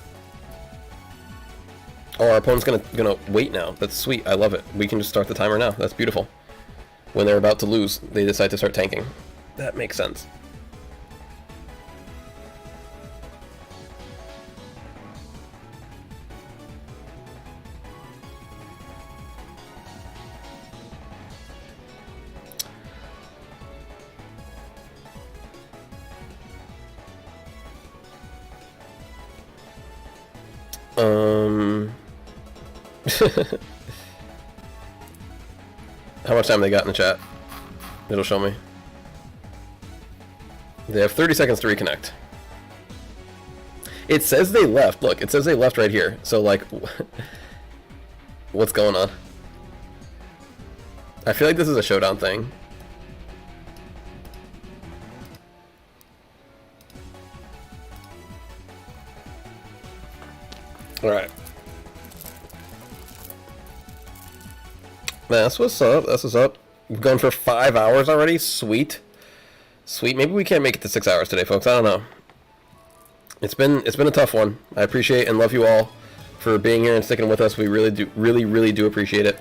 Speaker 1: Oh, our opponent's gonna wait now. That's sweet. I love it. We can just start the timer now. That's beautiful. When they're about to lose, they decide to start tanking. That makes sense. How much time they got in the chat? It'll show me. They have 30 seconds to reconnect. It says they left. Look, it says they left right here. So, like, what's going on? I feel like this is a showdown thing. Alright. That's what's up. That's what's up. We've gone for 5 hours already. Sweet. Sweet. Maybe we can't make it to 6 hours today, folks. I don't know. It's been a tough one. I appreciate and love you all for being here and sticking with us. We really do appreciate it.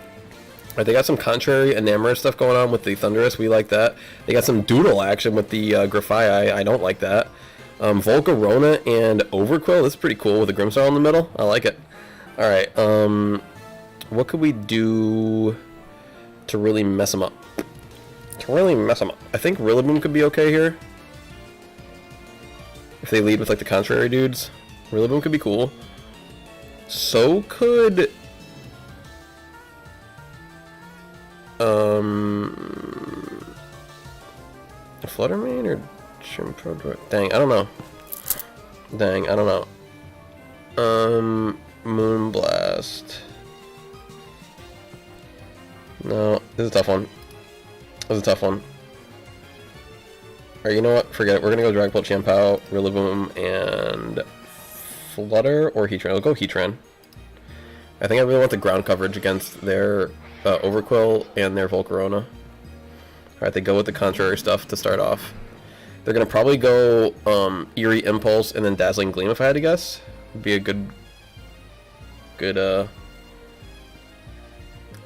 Speaker 1: Right, they got some contrary Enamorous stuff going on with the Thunderous. We like that. They got some doodle action with the Grafai. I don't like that. Volcarona and Overquill. This is pretty cool with the Grimstar in the middle. I like it. Alright, what could we do to really mess them up? I think Rillaboom could be okay here. If they lead with like the contrary dudes. Rillaboom could be cool. So could Fluttermane or Chimprodor? Dang, I don't know. Moonblast. No, this is a tough one. Alright, you know what? Forget it. We're gonna go Dragapult, Champao, Rillaboom, and Flutter or Heatran. We'll go Heatran. I think I really want the ground coverage against their Overquill and their Volcarona. Alright, they go with the contrary stuff to start off. They're gonna probably go Eerie Impulse and then Dazzling Gleam if I had to guess. Would be a good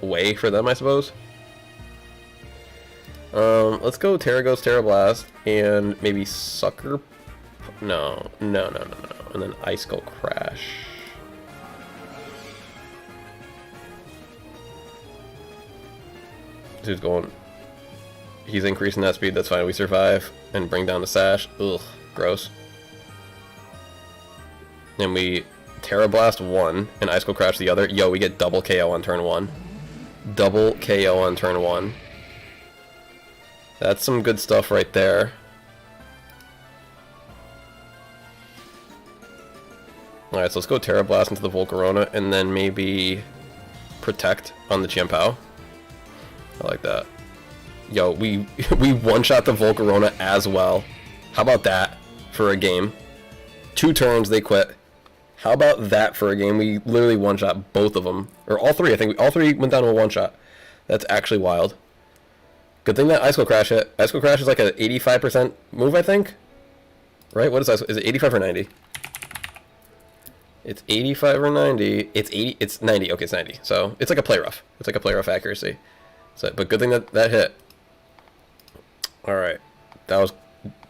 Speaker 1: way for them, I suppose. Let's go Terraghost, Terrablast, and maybe Sucker. No. And then Ice Skull Crash. Dude's going. He's increasing that speed. That's fine. We survive and bring down the Sash. Ugh, gross. And we Terrablast 1 and Ice Skull Crash the other. Yo, we get double KO on turn 1. Double KO on turn 1. That's some good stuff right there. Alright, so let's go Terrablast into the Volcarona and then maybe Protect on the Chimpao. I like that. Yo, we one-shot the Volcarona as well. How about that for a game? 2 turns, they quit. How about that for a game? We literally one-shot both of them. Or all 3, I think. All 3 went down to a one-shot. That's actually wild. Good thing that Ice Skull Crash hit. Ice Skull Crash is like an 85% move, I think? Right? What is Ice Skull? Is it 85 or 90? It's 85 or 90. It's 80. It's 90. Okay, it's 90. So it's like a play rough. It's like a play rough accuracy. So, but good thing that that hit. Alright. That was...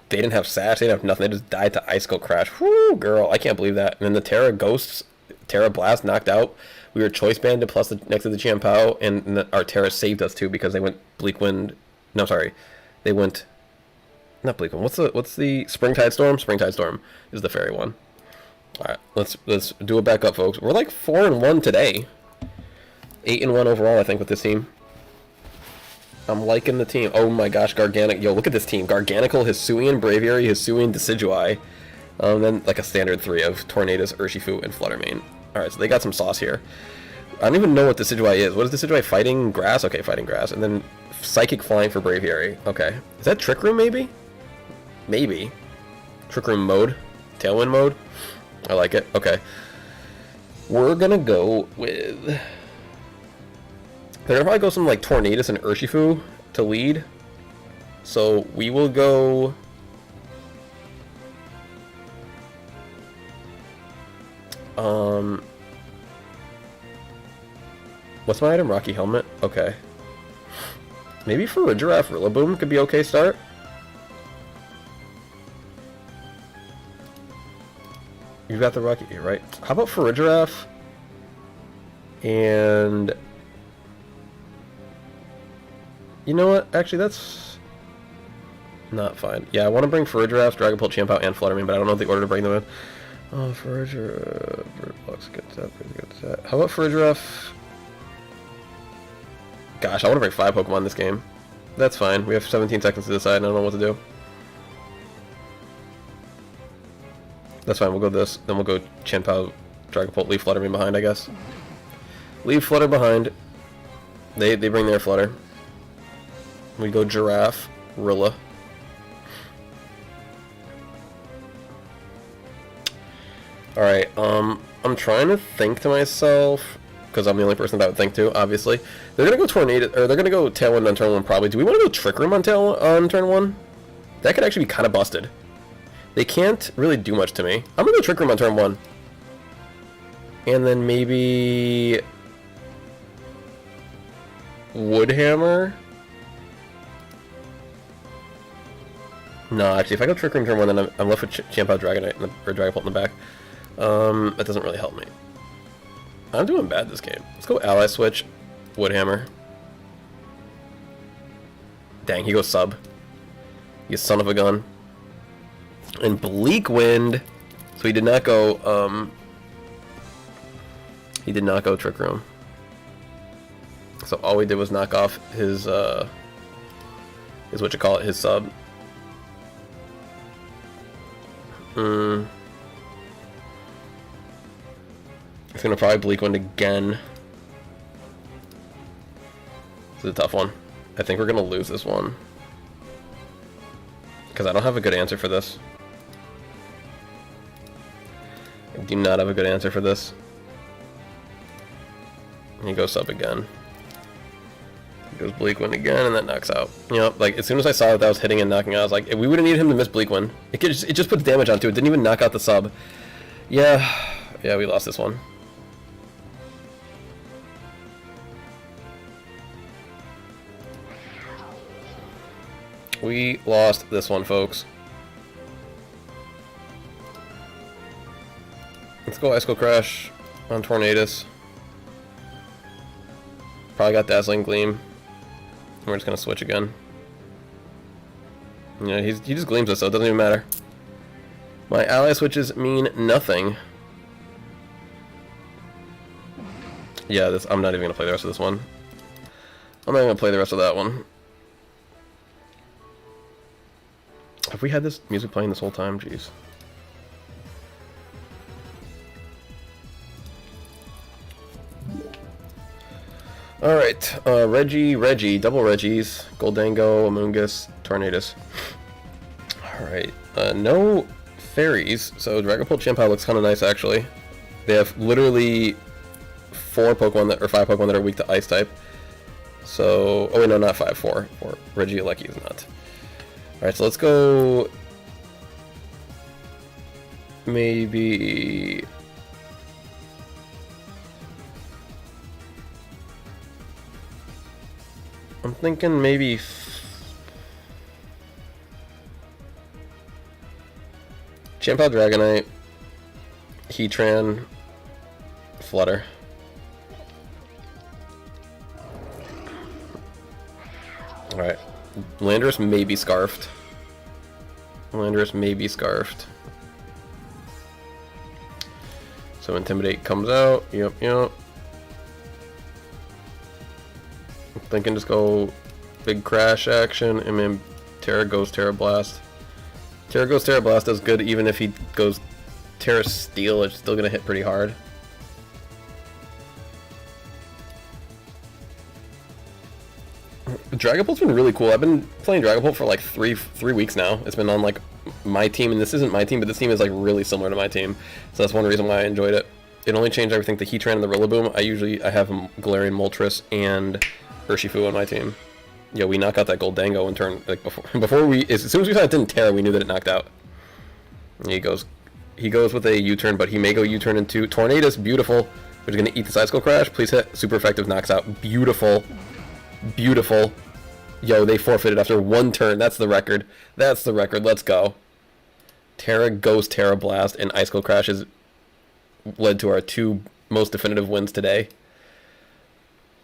Speaker 1: They didn't have Sash. They didn't have nothing. They just died to Ice Skull Crash. Whoo, girl. I can't believe that. And then the Terra Ghosts... Terra Blast knocked out. We were Choice Banded plus next to the Chimpao. And our Terra saved us too because they went Bleak Wind... No, sorry. They went... Not Bleak Wind. What's the... Springtide Storm? Springtide Storm is the fairy one. Alright. Let's do it back up, folks. We're like 4-1 today. 8-1 overall, I think, with this team. I'm liking the team. Oh my gosh, Garganic. Yo, look at this team. Garganical, Hisuian, Braviary, Hisuian, Decidueye. Then like a standard 3 of Tornadus, Urshifu, and Fluttermane. Alright, so they got some sauce here. I don't even know what Decidueye is. What is Decidueye? Fighting Grass? Okay, Fighting Grass. And then Psychic Flying for Braviary. Okay. Is that Trick Room, maybe? Maybe. Trick Room mode? Tailwind mode? I like it. Okay. We're gonna go with... They're gonna probably go some like Tornadus and Urshifu to lead. So we will go... What's my item? Rocky Helmet? Okay. Maybe for a Giraffe, Rillaboom could be okay start. You've got the Rocky, right? How about for a Giraffe? And... You know what? Actually, that's not fine. Yeah, I want to bring Farigiraffe, Dragapult, Champao, and Fluttermane, but I don't know the order to bring them in. Oh, Farigiraffe, Birdbox, good set. How about Farigiraffe? Gosh, I want to bring 5 Pokemon this game. That's fine. We have 17 seconds to decide, and I don't know what to do. That's fine, we'll go this. Then we'll go Champao, Dragapult, leave Fluttermane behind, I guess. Leave Flutter behind. They bring their Flutter. We go Giraffe, Rilla. Alright, I'm trying to think to myself, because I'm the only person that would think to, obviously. They're gonna go Tornado, or they're gonna go Tailwind on turn 1 probably. Do we want to go Trick Room on turn 1? That could actually be kind of busted. They can't really do much to me. I'm gonna go Trick Room on turn 1. And then maybe... Woodhammer? No, actually, if I go Trick Room turn 1, then I'm left with Champ-Out Dragonite or Dragapult in the back. That doesn't really help me. I'm doing bad this game. Let's go Ally Switch, Woodhammer. Dang, he goes sub. You son of a gun. And Bleak Wind. So he did not go, he did not go Trick Room. So all we did was knock off his, what you call it, his sub. It's gonna probably Bleak Wind again. This is a tough one. I think we're gonna lose this one. Because I don't have a good answer for this. I do not have a good answer for this. And he goes sub again. He goes Bleak Wind again, and that knocks out. You know, like, as soon as I saw that was hitting and knocking out, I was like, we would have needed him to miss Bleak Wind. It just puts damage onto it. Didn't even knock out the sub. Yeah, we lost this one. We lost this one, folks. Let's go Ice Cold Crash on Tornadus. Probably got Dazzling Gleam. We're just gonna switch again. Yeah, he just gleams us, so it doesn't even matter. My ally switches mean nothing. Yeah, I'm not even gonna play the rest of this one. I'm not gonna play the rest of that one. Have we had this music playing this whole time? Jeez. Alright, Reggie, double Reggies, Goldango, Amoonguss, Tornadus. Alright, no fairies, so Dragapult Chien-Pao looks kind of nice actually. They have literally 4 Pokemon or 5 Pokemon that are weak to Ice type. So, oh wait, no, not 5, 4. Regieleki is not. Alright, so let's go... Maybe... I'm thinking maybe... Chien-Pao Dragonite, Heatran, Flutter. Alright. Landorus may be Scarfed. Landorus may be Scarfed. So Intimidate comes out. Yep. I'm thinking just go big crash action, and then Terra goes Terra Blast. Terra goes Terra Blast does good even if he goes Terra Steel, it's still gonna hit pretty hard. Dragapult's been really cool. I've been playing Dragapult for like three weeks now. It's been on like my team, and this isn't my team, but this team is like really similar to my team. So that's one reason why I enjoyed it. It only changed everything to Heatran and the Rillaboom. I have Galarian Moltres and Urshifu on my team. Yeah, we knock out that Goldango in turn like before we as soon as we saw it didn't Terra, we knew that it knocked out. And he goes with a U-turn, but he may go U-turn into Tornadus, beautiful. Which is gonna eat the Side Skull Crash. Please hit. Super effective, knocks out. Beautiful. Beautiful. Yo, they forfeited after 1 turn. That's the record. That's the record. Let's go. Terra goes Terra Blast, and Ice Cold Crash has led to our 2 most definitive wins today.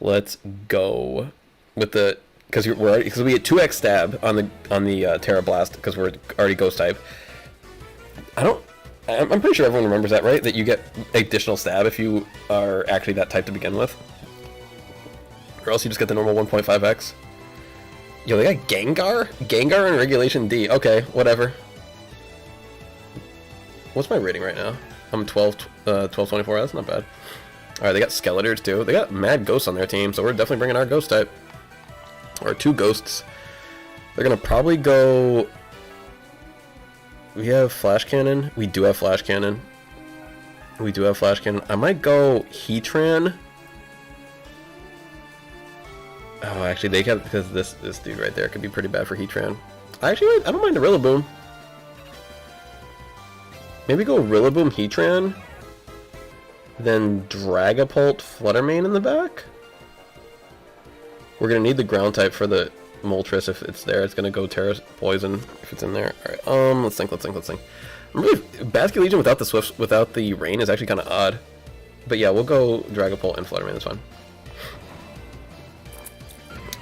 Speaker 1: Let's go with the because we get 2x stab on the Terra Blast because we're already Ghost type. I'm pretty sure everyone remembers that, right? That you get additional stab if you are actually that type to begin with. Or else you just get the normal 1.5x. Yo, they got Gengar? Gengar in Regulation D. Okay, whatever. What's my rating right now? I'm 1224. That's not bad. Alright, they got Skeletors too. They got mad ghosts on their team, so we're definitely bringing our ghost type. Or 2 ghosts. They're gonna probably go... We have Flash Cannon. We do have Flash Cannon. I might go Heatran. Oh, actually, they can because this dude right there could be pretty bad for Heatran. Actually, I don't mind the Rillaboom. Maybe go Rillaboom Heatran, then Dragapult Fluttermane in the back? We're going to need the ground type for the Moltres if it's there. It's going to go Terra Poison if it's in there. Alright, let's think. Really, Basket Legion without the Swifts, without the Rain is actually kind of odd. But yeah, we'll go Dragapult and Fluttermane, that's fine.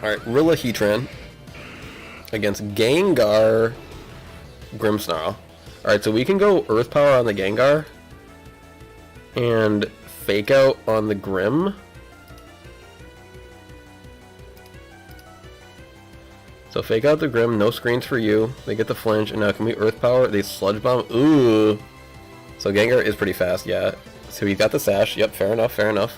Speaker 1: Alright, Rilla Heatran against Gengar Grimmsnarl. Alright, so we can go Earth Power on the Gengar and Fake Out on the Grimm. So Fake Out the Grimm, no screens for you. They get the flinch, and now can we Earth Power? They Sludge Bomb. Ooh. So Gengar is pretty fast, yeah. So he got the Sash. Yep, fair enough. Fair enough.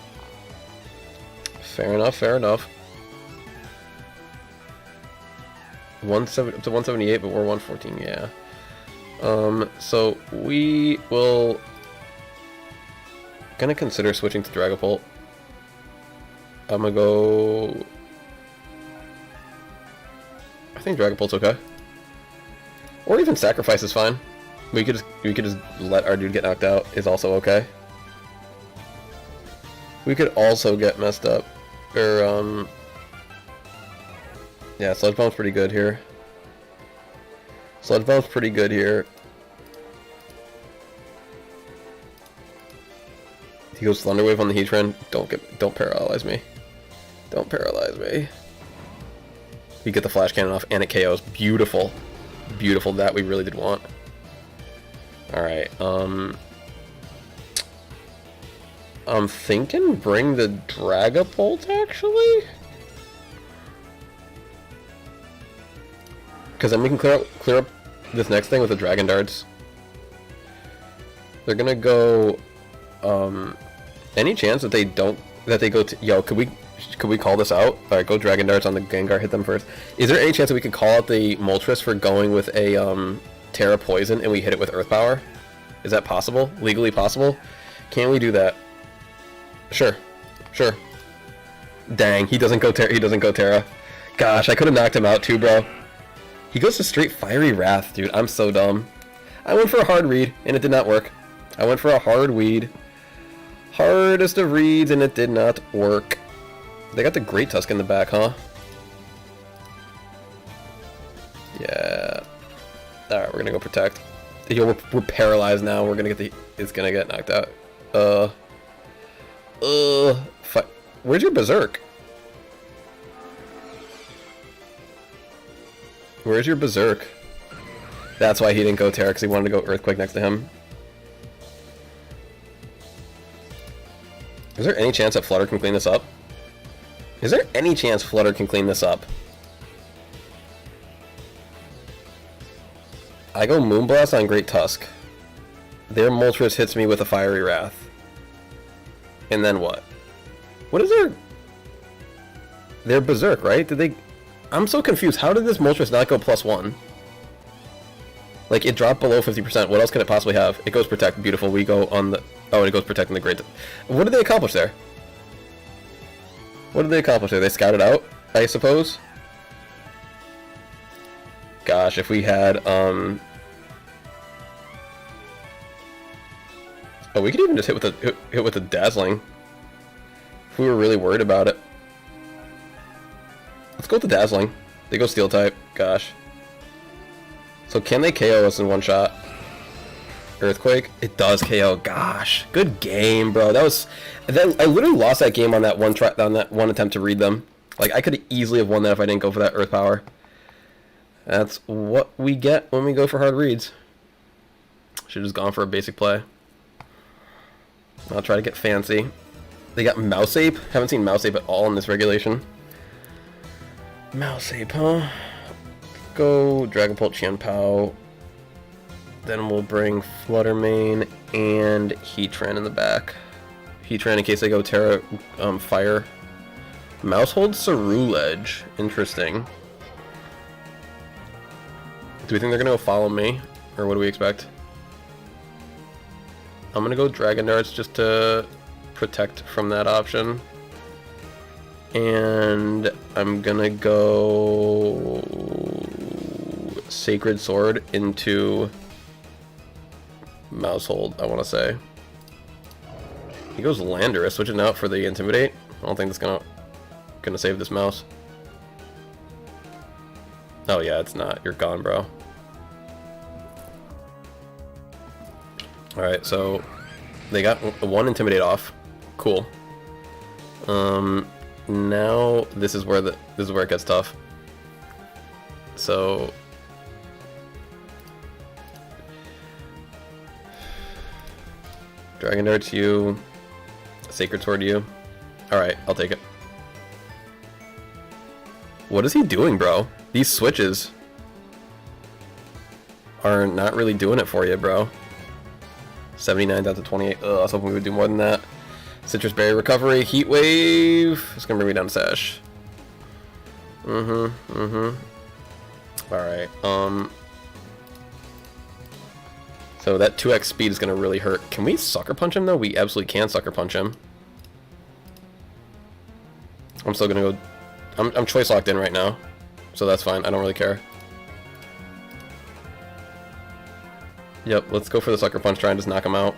Speaker 1: 170 up to 178, but we're 114, yeah. So we will gonna consider switching to Dragapult. I'm gonna go. I think Dragapult's okay. Or even Sacrifice is fine. We could just let our dude get knocked out is also okay. We could also get messed up. Or yeah, Sludge Bomb's pretty good here. He goes Thunder Wave on the Heatran. Don't paralyze me. We get the Flash Cannon off and it KOs. Beautiful. That we really did want. Alright, I'm thinking bring the Dragapult, actually? Because then we can clear up this next thing with the Dragon Darts. They're gonna go, any chance that they go to, yo, could we call this out? Alright, go Dragon Darts on the Gengar, hit them first. Is there any chance that we could call out the Moltres for going with a, Terra Poison and we hit it with Earth Power? Is that possible? Legally possible? Can we do that? Sure. Dang, he doesn't go Terra. Gosh, I could have knocked him out too, bro. He goes to straight Fiery Wrath, dude. I'm so dumb. I went for a hard read, and it did not work. I went for a hard weed. Hardest of reads, and it did not work. They got the Great Tusk in the back, huh? Yeah. Alright, we're gonna go Protect. Yo, we're paralyzed now. We're gonna get the... It's gonna get knocked out. Where's your Berserk? Where's your Berserk? That's why he didn't go Terra, because he wanted to go Earthquake next to him. Is there any chance that Flutter can clean this up? I go Moonblast on Great Tusk. Their Moltres hits me with a Fiery Wrath. And then what? What is their Berserk, right? Did they... I'm so confused. How did this Moltres not go +1? Like, it dropped below 50%. What else could it possibly have? It goes Protect. Beautiful. We go on the... Oh, and it goes Protecting the Great... What did they accomplish there? They scouted out, I suppose? Gosh, if we had, Oh, we could even just hit with a Dazzling. If we were really worried about it. Let's go with the Dazzling. They go Steel type. Gosh. So can they KO us in one shot? Earthquake? It does KO. Gosh. Good game, bro. I literally lost that game on that one attempt to read them. Like, I could easily have won that if I didn't go for that Earth Power. That's what we get when we go for hard reads. Should've just gone for a basic play. I'll try to get fancy. They got Mouse Ape. Haven't seen Mouse Ape at all in this regulation. Mouse Ape, huh? Go Dragapult Qianpao. Then we'll bring Fluttermane and Heatran in the back. Heatran in case they go Terra Fire. Mouse holds Ceruledge. Interesting. Do we think they're gonna go Follow Me? Or what do we expect? I'm gonna go Dragon Darts just to protect from that option. And I'm gonna go Sacred Sword into mouse hold, I want to say. He goes Landorus, switching out for the Intimidate. I don't think that's gonna save this mouse. Oh yeah, it's not. You're gone, bro. Alright, so they got one Intimidate off. Cool. Now this is where it gets tough. So Dragon Darts you, Sacred Sword you. Alright, I'll take it. What is he doing, bro? These switches are not really doing it for you, bro. 79 down to 28. Ugh, I was hoping we would do more than that. Citrus Berry Recovery, Heat Wave. It's gonna bring me down to Sash. Alright, so that 2x speed is gonna really hurt. Can we Sucker Punch him, though? We absolutely can Sucker Punch him. I'm still gonna go... I'm choice locked in right now, so that's fine. I don't really care. Yep, let's go for the Sucker Punch, try and just knock him out.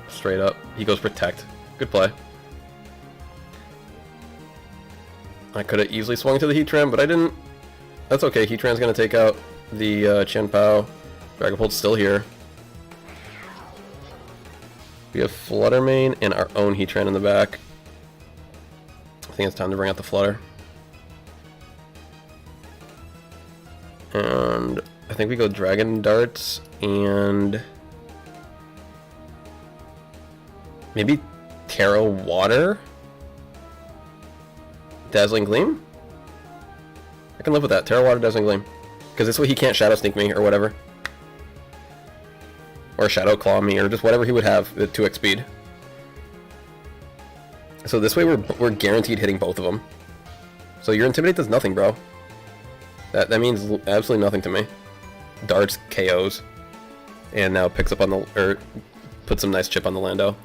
Speaker 1: Straight up. He goes Protect. Good play. I could have easily swung to the Heatran, but I didn't. That's okay. Heatran's going to take out the Chien-Pao. Dragapult's still here. We have Flutter Mane and our own Heatran in the back. I think it's time to bring out the Flutter. And I think we go Dragon Darts and maybe Terra Water? Dazzling Gleam? I can live with that. Terra Water, Dazzling Gleam. Because this way he can't Shadow Sneak me or whatever. Or Shadow Claw me or just whatever he would have at 2x speed. So this way we're guaranteed hitting both of them. So your Intimidate does nothing, bro. That means absolutely nothing to me. Darts, KOs. And now picks up on the... or puts some nice chip on the Lando.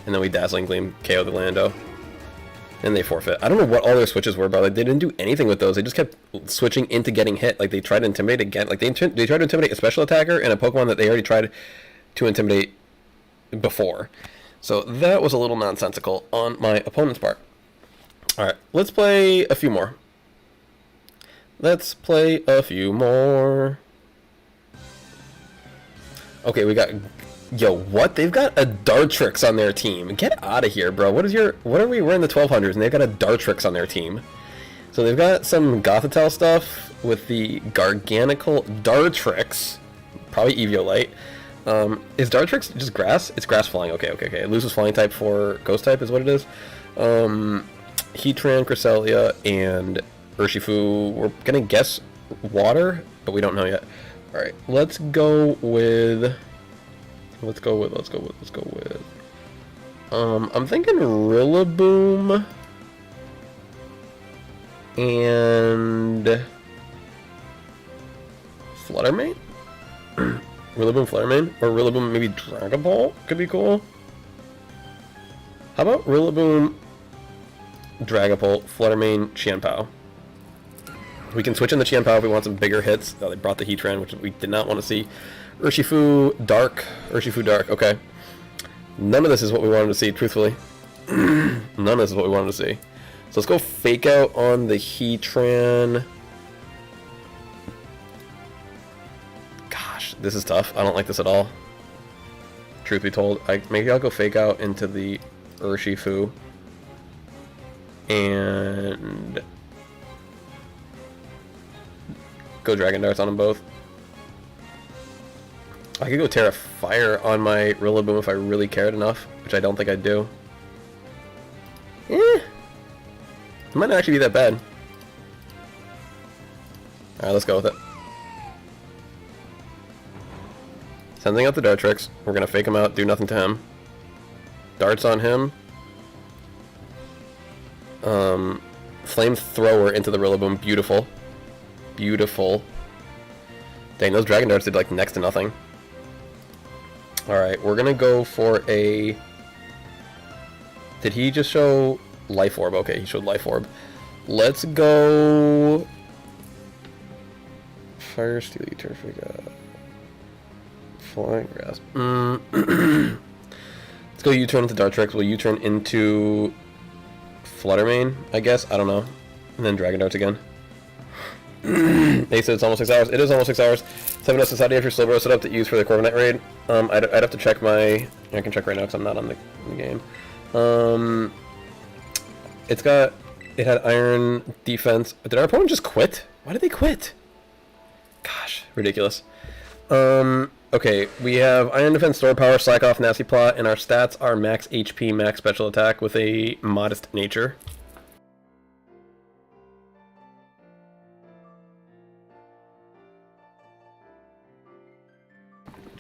Speaker 1: And then we Dazzling Gleam, KO the Lando. And they forfeit. I don't know what all their switches were, but like, they didn't do anything with those. They just kept switching into getting hit. Like, they tried to Intimidate again. Like, they tried to Intimidate a special attacker and a Pokemon that they already tried to Intimidate before. So that was a little nonsensical on my opponent's part. Alright, let's play a few more. Let's play a few more. Okay, we got... Yo, what? They've got a Dartrix on their team. Get out of here, bro. What are we? We're in the 1200s, and they've got a Dartrix on their team. So they've got some Gothitelle stuff with the Garganical Dartrix. Probably Eviolite. Is Dartrix just grass? It's grass flying. Okay. It loses flying type for ghost type is what it is. Heatran, Cresselia, and Urshifu. We're gonna guess water, but we don't know yet. Alright, let's go with... I'm thinking Rillaboom and Fluttermane? Rillaboom, Fluttermane? Or Rillaboom, maybe Dragon Ball? Could be cool. How about Rillaboom, Dragapult, Fluttermane, Chien-Pao? We can switch in the Chien-Pao if we want some bigger hits. Oh, they brought the Heatran, which we did not want to see. Urshifu Dark. Okay. None of this is what we wanted to see, truthfully. None of this is what we wanted to see. So let's go Fake Out on the Heatran. Gosh, this is tough. I don't like this at all. Truth be told, maybe I'll go Fake Out into the Urshifu. And... go Dragon Darts on them both. I could go Terra Fire on my Rillaboom if I really cared enough, which I don't think I do. It might not actually be that bad. Alright, let's go with it. Sending out the Dartrix. We're gonna Fake him out, do nothing to him. Darts on him. Flamethrower into the Rillaboom. Beautiful. Beautiful. Dang, those Dragon Darts did like next to nothing. Alright, we're gonna go for a... Did he just show Life Orb? Okay, he showed Life Orb. Let's go... Fire Steel Turfica. Flying Grasp. Let's go U-turn into Dartrix. We'll U-turn into Fluttermane, I guess. I don't know. And then Dragon Darts again. They said it's almost 6 hours. It is almost 6 hours. 7S Society after Slowbro set up to use for the Corviknight raid. I'd have to check my... I can check right now because I'm not on the game. It had Iron Defense. Did our opponent just quit? Why did they quit? Gosh, ridiculous. Okay, we have Iron Defense, Store Power, Slack Off, Nasty Plot, and our stats are max HP, max Special Attack with a modest nature.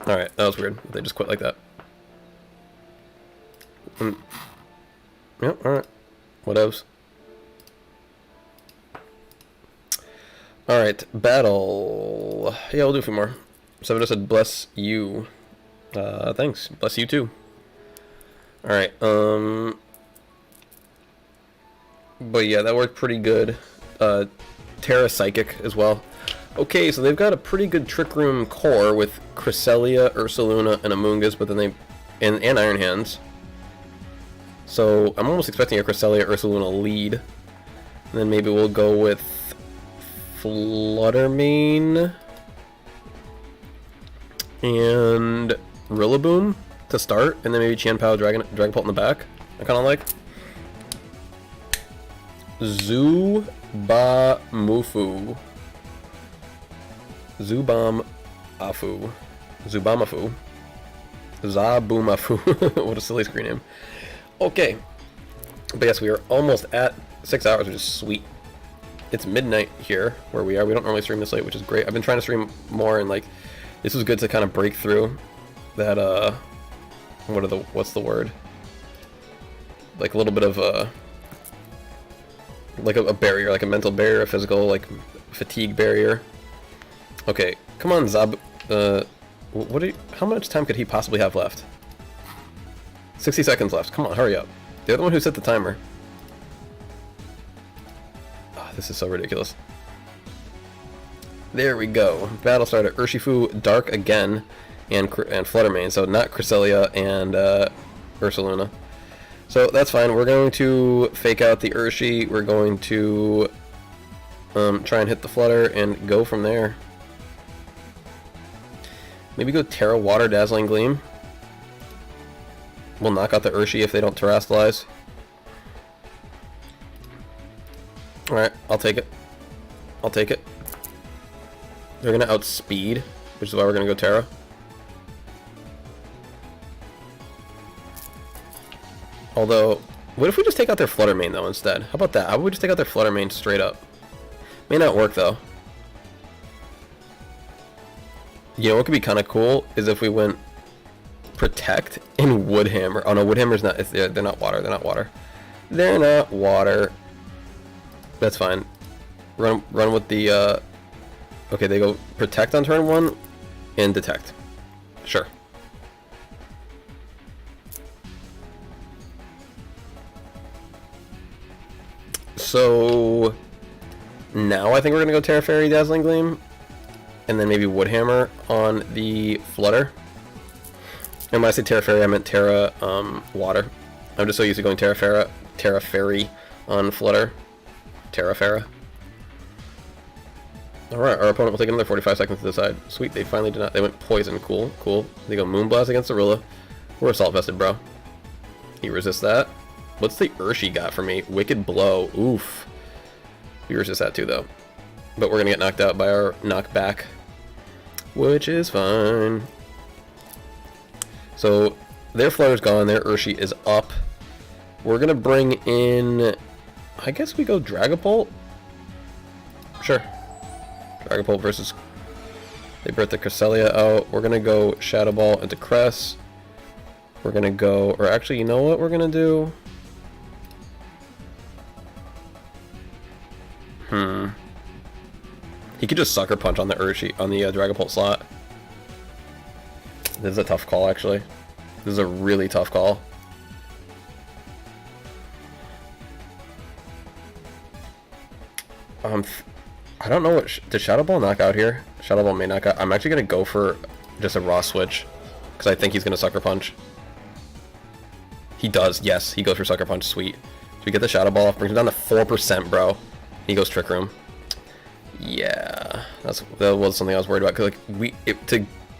Speaker 1: Alright, that was weird. They just quit like that. Yep, alright. Whatevs. Alright, battle. Yeah, we'll do a few more. Seven said, bless you. Thanks. Bless you too. Alright, but yeah, that worked pretty good. Terra Psychic as well. Okay, so they've got a pretty good Trick Room core with Cresselia, Ursaluna, and Amoonguss, but then they... and Iron Hands. So, I'm almost expecting a Cresselia, Ursaluna lead. And then maybe we'll go with Fluttermane and Rillaboom to start, and then maybe Chien-Pao, Dragapult in the back. I kind of like. Zubamafu. Zubamafu. Zabumafu. What a silly screen name. Okay. But yes, we are almost at 6 hours, which is sweet. It's midnight here, where we are. We don't normally stream this late, which is great. I've been trying to stream more, and, like, this was good to kind of break through that, what's the word? Like, a little bit of, like a barrier, like a mental barrier, a physical, like, fatigue barrier. Okay, come on, Zab. How much time could he possibly have left? 60 seconds left. Come on, hurry up. The other one who set the timer. Oh, this is so ridiculous. There we go. Battle started. Urshifu Dark again, and Fluttermane. So not Cresselia and Ursaluna. So that's fine. We're going to fake out the Urshi. We're going to try and hit the Flutter and go from there. Maybe go Terra Water Dazzling Gleam. We'll knock out the Urshi if they don't Terrastalize. Alright, I'll take it. I'll take it. They're going to outspeed, which is why we're going to go Terra. Although, what if we just take out their Fluttermane, though, instead? How about that? How about we just take out their Fluttermane straight up? May not work, though. You know what could be kind of cool is if we went Protect and Woodhammer. Oh no, Woodhammer's not. They're not water. They're not water. They're not water. That's fine. Run with the. Okay, they go Protect on turn 1 and Detect. Sure. So now I think we're gonna go Terra Fairy Dazzling Gleam. And then maybe Woodhammer on the Flutter. And when I say Terra Fairy, I meant Terra Water. I'm just so used to going Terra Fairy on Flutter. Terra Fairy. Alright, our opponent will take another 45 seconds to decide. Sweet, they finally did not. They went Poison. Cool, cool. They go Moonblast against Zorilla. We're Assault Vested, bro. He resists that. What's the Urshi got for me? Wicked Blow. Oof. We resist that too, though. But we're gonna get knocked out by our knockback, which is fine. So their Flutter's gone, their Urshi is up. We're gonna bring in, I guess we go Dragapult? Sure. Dragapult versus, they brought the Cresselia out. We're gonna go Shadow Ball into Cress. We're gonna go, or actually, you know what we're gonna do? He could just Sucker Punch on the Urshi, on the Dragapult slot. This is a tough call, actually. This is a really tough call. I don't know what... Did Shadow Ball knock out here? Shadow Ball may knock out. I'm actually going to go for just a raw switch. because I think he's going to Sucker Punch. He does, yes. He goes for Sucker Punch, sweet. So we get the Shadow Ball off, brings him down to 4%, bro. He goes Trick Room. Yeah, that was something I was worried about, because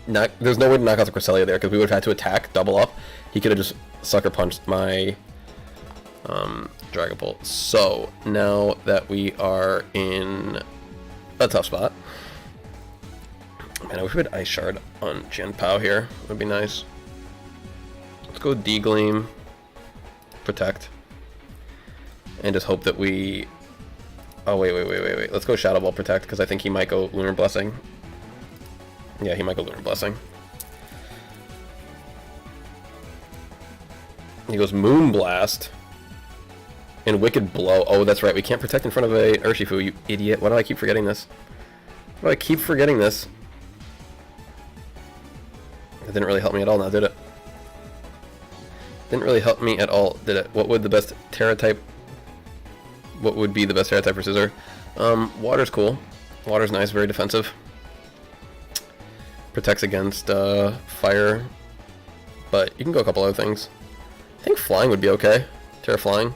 Speaker 1: like, there's no way to knock out the Cresselia there, because we would have had to attack, double up. He could have just Sucker Punched my Dragapult. So, now that we are in a tough spot. Man, I wish we had Ice Shard on Chien-Pao here. Would be nice. Let's go D-Gleam, Protect, and just hope that we... Oh, wait. Let's go Shadow Ball, Protect, because I think he might go Lunar Blessing. Yeah, he might go Lunar Blessing. He goes Moon Blast and Wicked Blow. Oh, that's right. We can't Protect in front of a Urshifu, you idiot. Why do I keep forgetting this? Why do I keep forgetting this? It didn't really help me at all now, did it? Didn't really help me at all, did it? What would the best Terra type... What would be the best Terra type for Scizor? Water's cool. Water's nice, very defensive. Protects against fire. But you can go a couple other things. I think Flying would be okay. Terra Flying.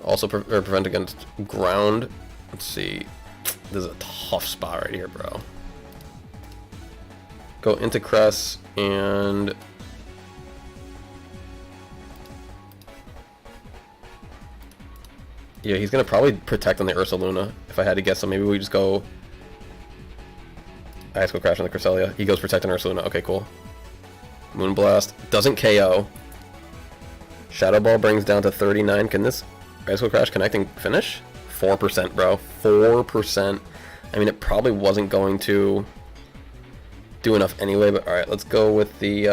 Speaker 1: Also prevent against ground. Let's see. This is a tough spot right here, bro. Go into Cress and... Yeah, he's going to probably Protect on the Ursaluna, if I had to guess, so maybe we just go... Ice Cold Crash on the Cresselia. He goes Protect on Ursaluna. Okay, cool. Moonblast. Doesn't KO. Shadow Ball brings down to 39. Can this Ice Cold Crash connecting finish? 4%, bro. 4%. I mean, it probably wasn't going to do enough anyway, but alright, let's go with the...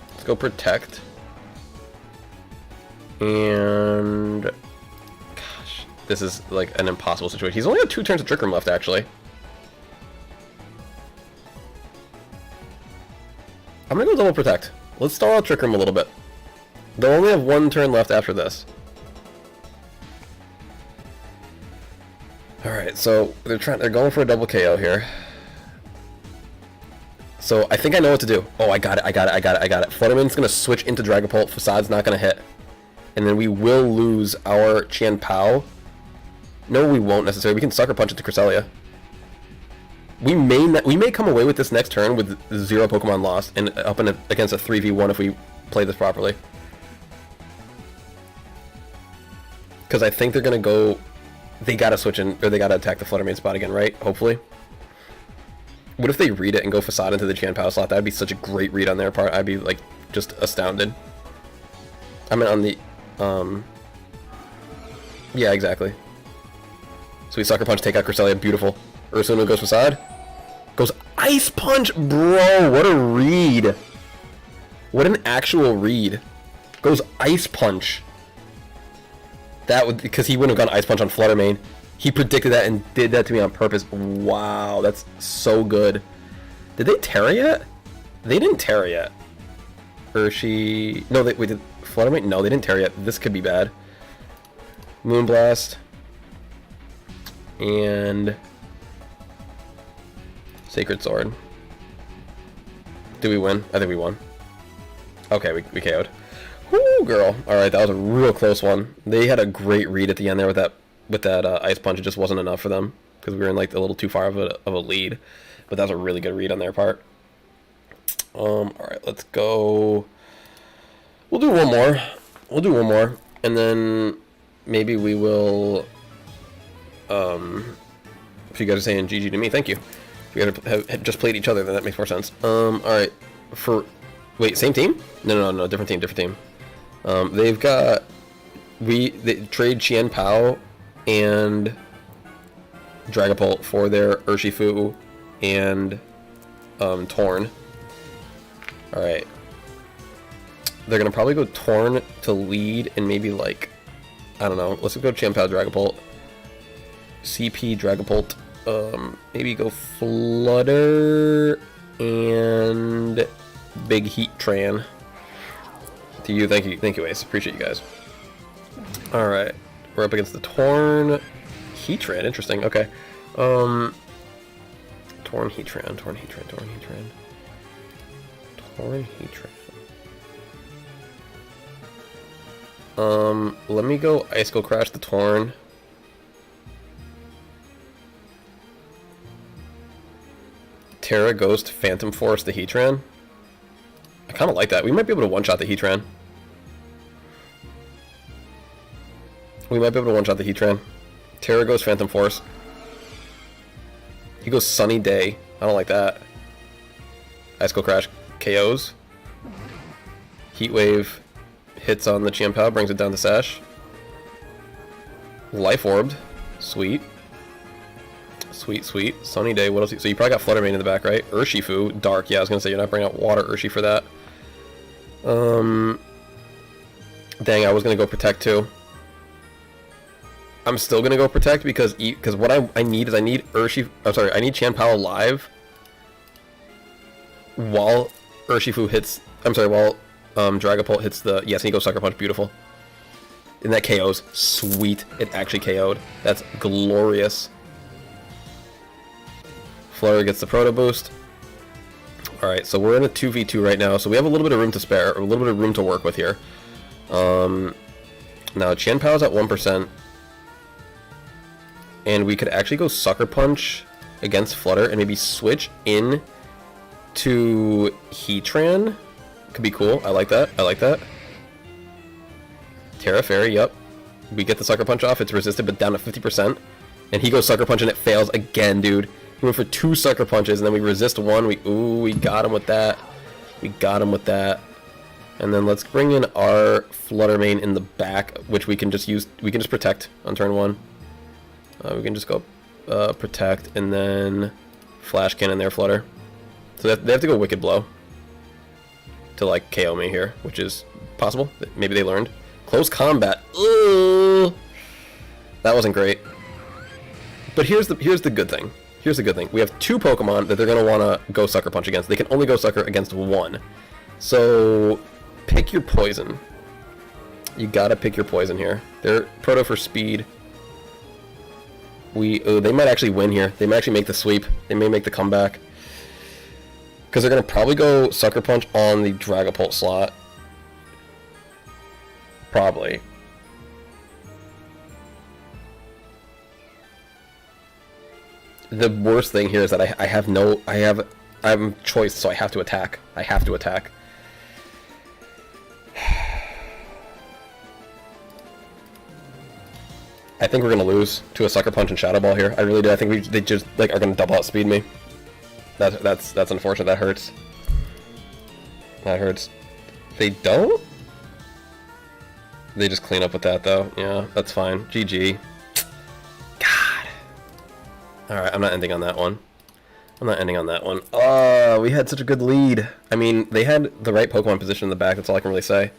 Speaker 1: Let's go Protect. And... Gosh, this is like an impossible situation. He's only got 2 turns of Trick Room left, actually. I'm gonna go double Protect. Let's stall out Trick Room a little bit. They'll only have 1 turn left after this. Alright, so they're going for a double KO here. So I think I know what to do. Oh, I got it. Flutterman's gonna switch into Dragapult. Facade's not gonna hit. And then we will lose our Chien-Pao. No, we won't necessarily. We can Sucker Punch it to Cresselia. We may come away with this next turn with 0 Pokemon lost and up against a 3v1 if we play this properly. Because I think they're gonna go. They gotta switch in, or they gotta attack the Fluttermane spot again, right? Hopefully. What if they read it and go Facade into the Chien-Pao slot? That'd be such a great read on their part. I'd be like just astounded. I mean, on the yeah, exactly. So we Sucker Punch, take out Cresselia, beautiful. Ursaluna goes Facade. Goes Ice Punch, bro! What a read! What an actual read. Goes Ice Punch. That would, because he wouldn't have gone Ice Punch on Fluttermane. He predicted that and did that to me on purpose. Wow, that's so good. Did they Terra yet? They didn't Terra yet. Urshi... No, wait, did Fluttermane? No, they didn't Terra yet. This could be bad. Moonblast. And... Sacred Sword. Did we win? I think we won. Okay, we KO'd. Woo, girl. Alright, that was a real close one. They had a great read at the end there with that Ice Punch. It just wasn't enough for them because we were in like a little too far of a lead. But that was a really good read on their part. Alright, let's go. We'll do one more. And then maybe we will... if you guys are saying GG to me, thank you. If you guys have just played each other, then that makes more sense. Alright. Wait, same team? No, different team. They've got... They trade Chien-Pao and Dragapult for their Urshifu and Torn. Alright. They're gonna probably go Torn to lead and maybe like... I don't know. Let's go Chien-Pao, Dragapult. CP, Dragapult. Maybe go Flutter and Big Heat Tran. To you, thank you, Ace. Appreciate you guys. Alright. We're up against the Torn Heatran. Interesting. Okay. Torn Heatran. Let me go Icicle Crash the Torn. Terra Ghost Phantom Force the Heatran. I kind of like that. We might be able to one-shot the Heatran. Terra Ghost Phantom Force. He goes Sunny Day. I don't like that. Icicle Crash KOs. Heat Wave hits on the Chien-Pao, brings it down to Sash. Life Orbed. Sweet. Sweet. Sunny Day. What else? So you probably got Flutter Mane in the back, right? Urshifu. Dark. Yeah, I was going to say you're not bringing out Water Urshi for that. Dang, I was going to go Protect too. I'm still going to go Protect because what I need is I need Chien-Pao alive while Urshifu hits, while Dragapult hits the, yes, and he goes Sucker Punch, beautiful. And that KOs, sweet, it actually KO'd. That's glorious. Flurry gets the Proto Boost. Alright, so we're in a 2v2 right now, so we have a little bit of room to spare, or a little bit of room to work with here. Now, Chien-Pao's at 1%. And we could actually go Sucker Punch against Flutter and maybe switch in to Heatran. Could be cool. I like that. Terra Fairy, yep. We get the Sucker Punch off. It's resisted, but down to 50%. And he goes Sucker Punch and it fails again, dude. He went for 2 Sucker Punches and then we resist 1. We got him with that. And then let's bring in our Flutter Mane in the back, which we can just use. We can just Protect on turn 1. We can just go Protect and then Flash Cannon there, Flutter. So they have to go Wicked Blow to like KO me here, which is possible. Maybe they learned. Close Combat. Ugh. That wasn't great. But here's the good thing. We have 2 Pokemon that they're gonna wanna go Sucker Punch against. They can only go Sucker against 1. So pick your poison. You gotta pick your poison here. They're Proto for speed. They might actually win here. They might actually make the sweep. They may make the comeback. Because they're going to probably go Sucker Punch on the Dragapult slot. Probably. The worst thing here is that I'm choice, so I have to attack. I think we're gonna lose to a Sucker Punch and Shadow Ball here. I really do. I think they just like are gonna double outspeed me. That's unfortunate. That hurts. They don't? They just clean up with that though. Yeah, that's fine. GG. God. Alright, I'm not ending on that one. We had such a good lead. I mean, they had the right Pokemon position in the back, that's all I can really say.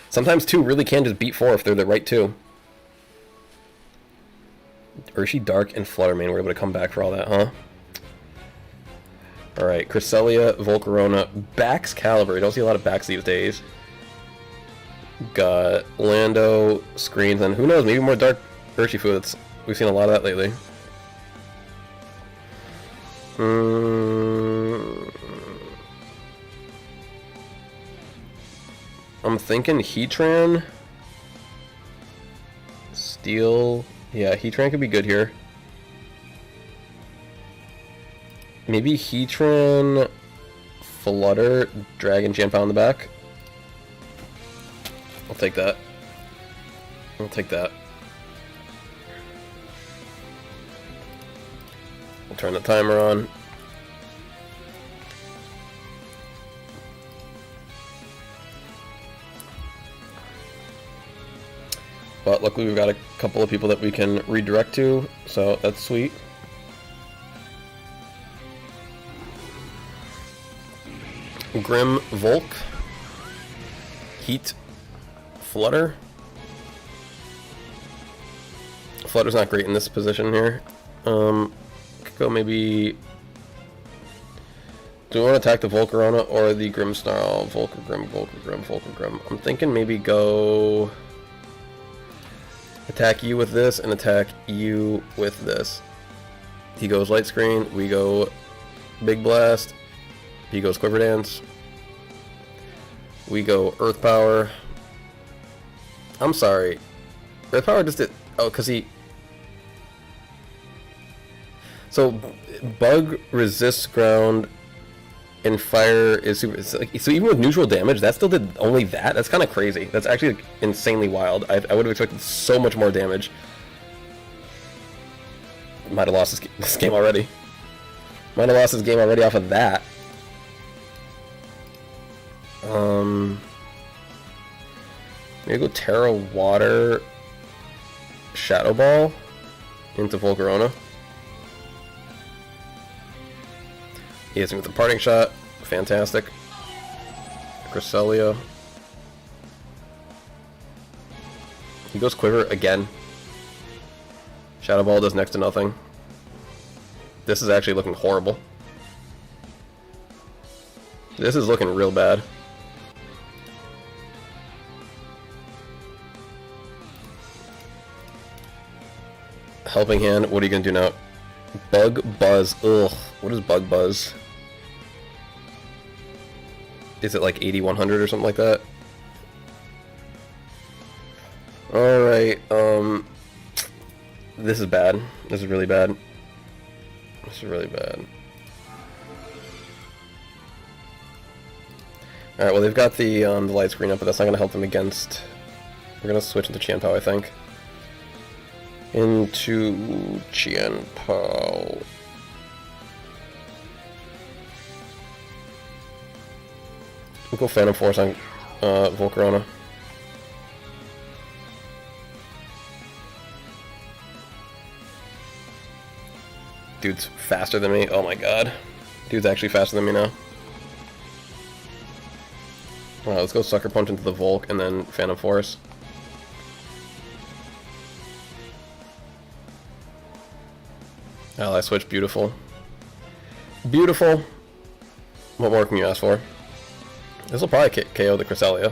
Speaker 1: Sometimes 2 really can just beat 4 if they're the right 2. Urshi, Dark, and Flutter Mane were able to come back for all that, huh? Alright, Cresselia, Volcarona, Baxcalibur. You don't see a lot of backs these days. Got Lando, Screens, and who knows, maybe more Dark Urshifu. We've seen a lot of that lately. I'm thinking Heatran. Steel. Yeah, Heatran could be good here. Maybe Heatran, Flutter, Dragon Chien-Pao in the back. I'll take that. We'll turn the timer on. But luckily we've got a couple of people that we can redirect to, so that's sweet. Grim Volk. Heat. Flutter. Flutter's not great in this position here. Could go maybe... Do we want to attack the Volcarona or the Grimmsnarl? Volcargrim. I'm thinking maybe go... Attack you with this and attack you with this. He goes Light Screen, we go Big Blast. He goes Quiver Dance. We go Earth Power. I'm sorry. Earth Power just did... Oh, because he... So, Bug resists ground, and Fire is super... So even with neutral damage, that still did only that? That's kind of crazy. That's actually like, insanely wild. I would have expected so much more damage. Might have lost this game already. Might have lost this game already off of that. Maybe go Terra Water Shadow Ball into Volcarona. He hits me with the Parting Shot. Fantastic. Cresselia. He goes Quiver again. Shadow Ball does next to nothing. This is actually looking horrible. This is looking real bad. Helping Hand, what are you gonna do now? Bug Buzz. Ugh. What is Bug Buzz? Is it like 80-100 or something like that? Alright, this is bad. This is really bad. This is really bad. Alright, well they've got the light screen up, but that's not gonna help them against... We're gonna switch into Qianpao, I think. Into Qianpao. We'll go Phantom Force on Volcarona. Dude's faster than me. Oh my god. Dude's actually faster than me now. Alright, let's go Sucker Punch into the Volk and then Phantom Force. Ally Switch, beautiful. Beautiful. What more can you ask for? This will probably KO the Cresselia.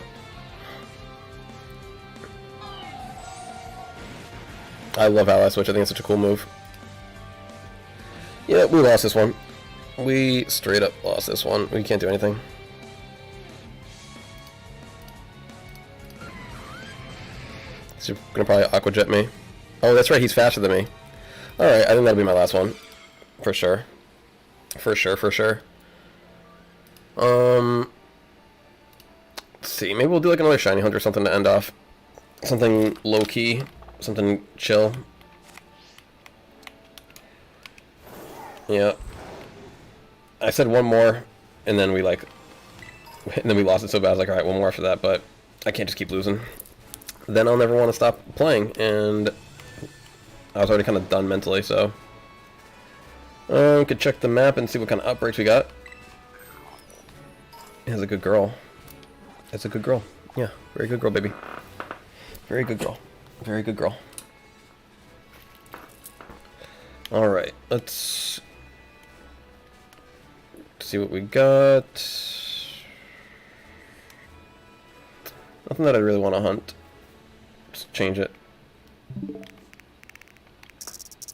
Speaker 1: I love Ally Switch, I think it's such a cool move. Yeah, we lost this one. We straight up lost this one. We can't do anything. He's gonna probably Aqua Jet me. Oh, that's right, he's faster than me. Alright, I think that'll be my last one. For sure. For sure, for sure. Let's see, maybe we'll do like another Shiny Hunt or something to end off. Something low-key. Something chill. Yeah. I said one more, and then we lost it so bad, I was like, alright, one more after that, but I can't just keep losing. Then I'll never want to stop playing, and I was already kind of done mentally, so... we could check the map and see what kind of outbreaks we got. It's a good girl. It's a good girl. Yeah, very good girl, baby. Very good girl. Very good girl. Alright, let's see what we got. Nothing that I really want to hunt. Let's change it.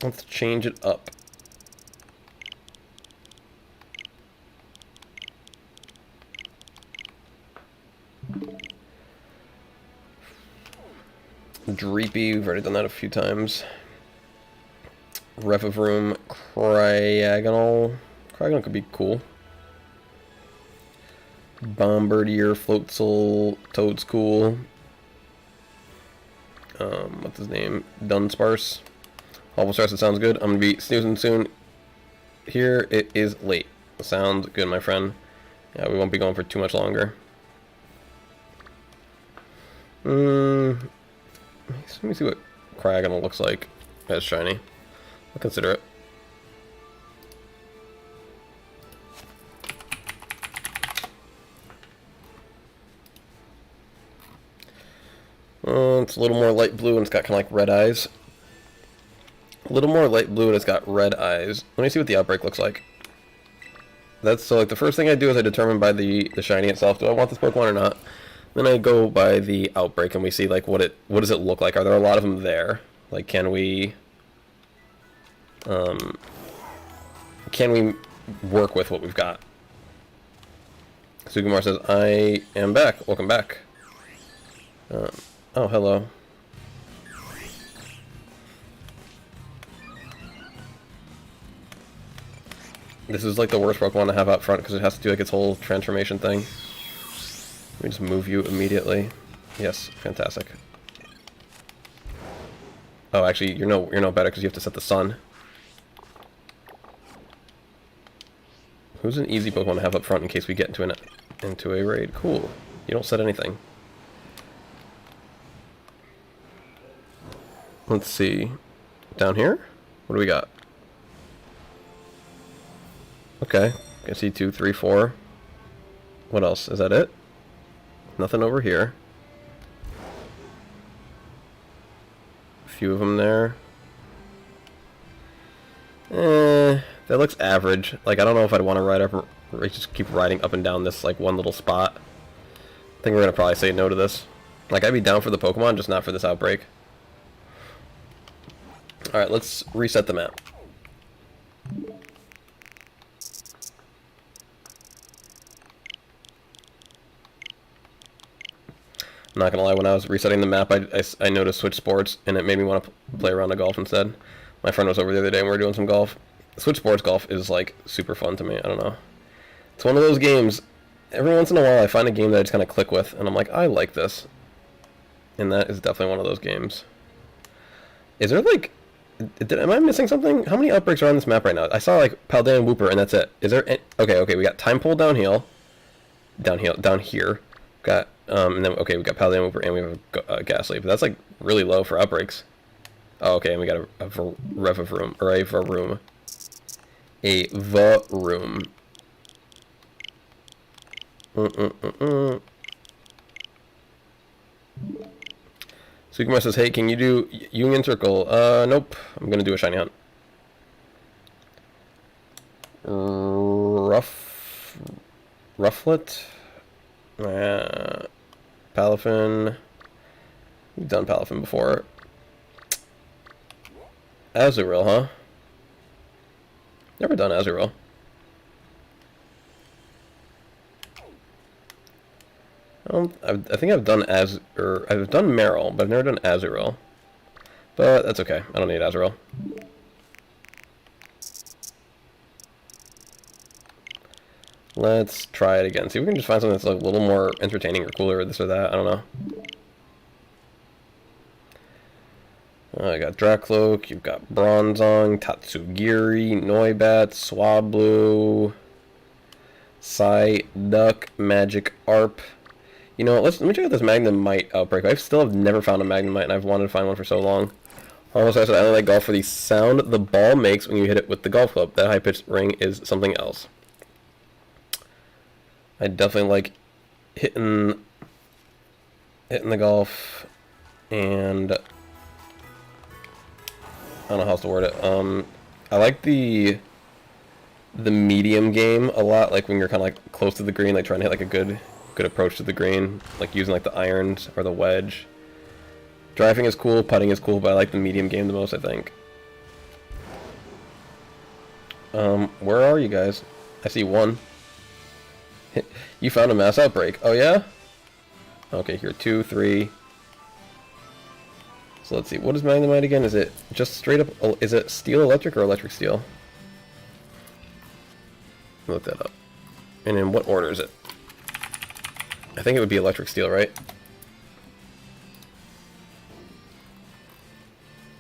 Speaker 1: Let's change it up. Dreepy, we've already done that a few times. Revavroom, Cryogonal. Cryogonal could be cool. Bombardier, Floatzel, Toad's cool. What's his name? Dunsparce. Bulbasaur, it sounds good. I'm gonna be snoozing soon. Here it is late. Sounds good, my friend. Yeah, we won't be going for too much longer. Let me see what Cryogonal looks like as shiny. I'll consider it. It's a little more light blue and it's got kind of like red eyes. A little more light blue and it's got red eyes. Let me see what the outbreak looks like. That's so like the first thing I do is I determine by the shiny itself, do I want this Pokemon or not? Then I go by the outbreak and we see like what does it look like? Are there a lot of them there? Like can we work with what we've got. Sukumar says, I am back. Welcome back. Oh, hello. This is like the worst Pokemon to have out front because it has to do like its whole transformation thing. Let me just move you immediately. Yes, fantastic. Oh, actually, you're no better because you have to set the sun. Who's an easy Pokemon to have up front in case we get into a raid? Cool. You don't set anything. Let's see. Down here? What do we got? Okay. I see 2, 3, 4. What else? Is that it? Nothing over here. A few of them there. That looks average. Like, I don't know if I'd want to ride up, just keep riding up and down this, like, one little spot. I think we're going to probably say no to this. Like, I'd be down for the Pokemon, just not for this outbreak. Alright, let's reset the map. I'm not gonna lie, when I was resetting the map, I noticed Switch Sports, and it made me want to play around a golf instead. My friend was over the other day, and we were doing some golf. Switch Sports golf is, like, super fun to me. I don't know. It's one of those games, every once in a while I find a game that I just kind of click with, and I'm like, I like this. And that is definitely one of those games. Is there, like... am I missing something? How many outbreaks are on this map right now? I saw, like, Paldean and Wooper, and that's it. Is there... Okay, we got Time Pull down here. Got... and then, okay, we got Paldean and Wooper, and we have Ghastly. But that's, like, really low for outbreaks. Oh, okay, and we got a Reviroom, or a Varoom. A Varoom. Sukumar says, hey, can you do Union Circle? Nope. I'm gonna do a Shiny Hunt. Rufflet? Palafin. We've done Palafin before. Azurill, huh? Never done Azurill. I think I've done I've done Meryl, but I've never done Azurill. But that's okay. I don't need Azurill. Let's try it again. See if we can just find something that's like a little more entertaining or cooler or this or that. I don't know. I got Dracloak, you've got Bronzong, Tatsugiri, Noibat, Swablu, Psyduck, Magikarp. You know, let me check out this Magnemite outbreak. I still have never found a Magnemite, and I've wanted to find one for so long. Almost I said I only like golf for the sound the ball makes when you hit it with the golf club. That high-pitched ring is something else. I definitely like hitting the golf, and I don't know how else to word it. I like the medium game a lot, like when you're kind of like close to the green, like trying to hit like a good approach to the green, like using like the irons or the wedge. Driving is cool, putting is cool, but I like the medium game the most, I think. Where are you guys? I see one. You found a mass outbreak. Oh yeah? Okay, here 2, 3. So let's see, what is Magnemite again? Is it just straight up, is it steel electric or electric steel? Look that up. And in what order is it? I think it would be electric steel, right?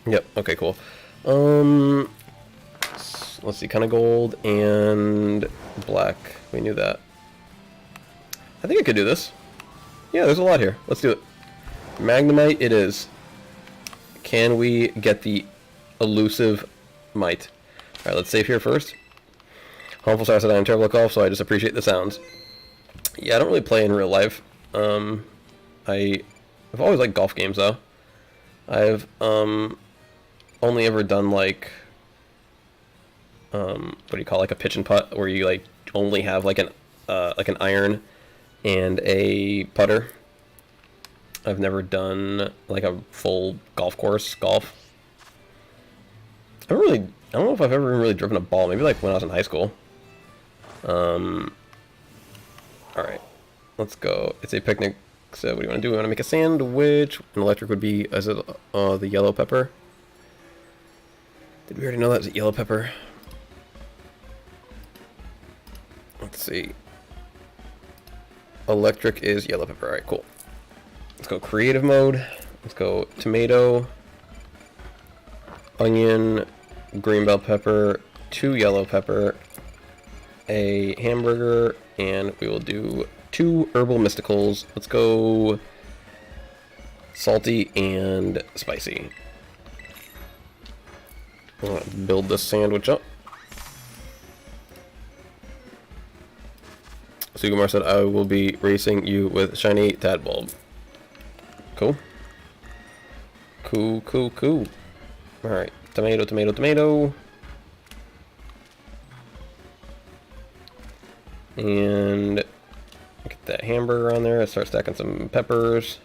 Speaker 1: Yep, okay, cool. Let's see, kind of gold and black. We knew that. I think I could do this. Yeah, there's a lot here. Let's do it. Magnemite it is. Can we get the elusive mite? Alright, let's save here first. Harmful Star said I am terrible at golf, so I just appreciate the sounds. Yeah, I don't really play in real life. I've always liked golf games, though. I've only ever done, like, what do you call, like a pitch and putt, where you, like, only have, like an iron and a putter. I've never done, like, a full golf course golf. I don't know if I've ever really driven a ball. Maybe, like, when I was in high school. Alright, let's go. It's a picnic, so what do you want to do? We want to make a sandwich. An electric would be, is it the yellow pepper? Did we already know that was yellow pepper? Let's see. Electric is yellow pepper. Alright, cool. Let's go creative mode. Let's go tomato, onion, green bell pepper, 2 yellow pepper, a hamburger, and we will do 2 herbal mysticals. Let's go salty and spicy. I'll build this sandwich up. Sugimar said, I will be racing you with shiny tadbulb. Cool. Cool, cool, cool. Alright, tomato, tomato, tomato. And get that hamburger on there. Start stacking some peppers.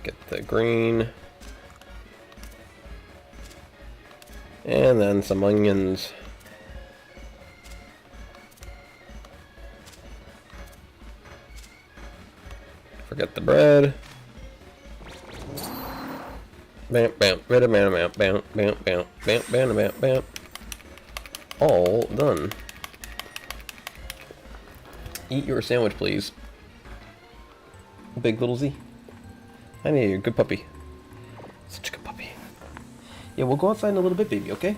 Speaker 1: Get the green. And then some onions. Forget the bread. Bam, bam, bam, bam, bam, bam, bam, bam, bam, bam, bam, bam. All done. Eat your sandwich, please. Big little Z. I need a good puppy. Such a good puppy. Yeah, we'll go outside in a little bit, baby, okay?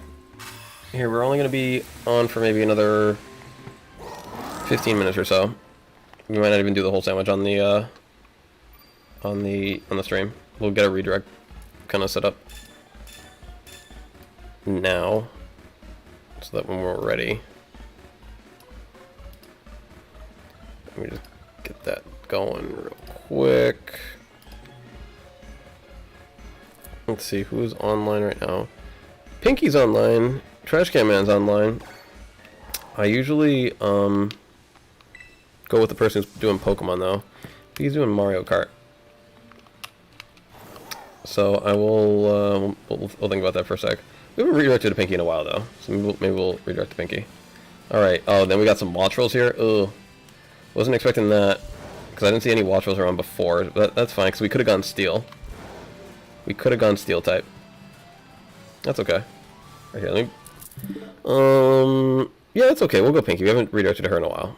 Speaker 1: Here, we're only going to be on for maybe another 15 minutes or so. We might not even do the whole sandwich on the stream. We'll get a redirect kind of set up now, so that when we're ready, let me just get that going real quick. Let's see who's online right now. Pinky's online. Trash Can Man's online. I usually go with the person who's doing Pokemon though. He's doing Mario Kart. So I will we'll think about that for a sec. We haven't redirected to Pinky in a while though, so maybe we'll redirect to Pinky. All right. Oh, then we got some watch rolls here. Ugh, wasn't expecting that because I didn't see any watch rolls around before. But that's fine because we could have gone steel. We could have gone steel type. That's okay. Right here, let me. Yeah, that's okay. We'll go Pinky. We haven't redirected to her in a while.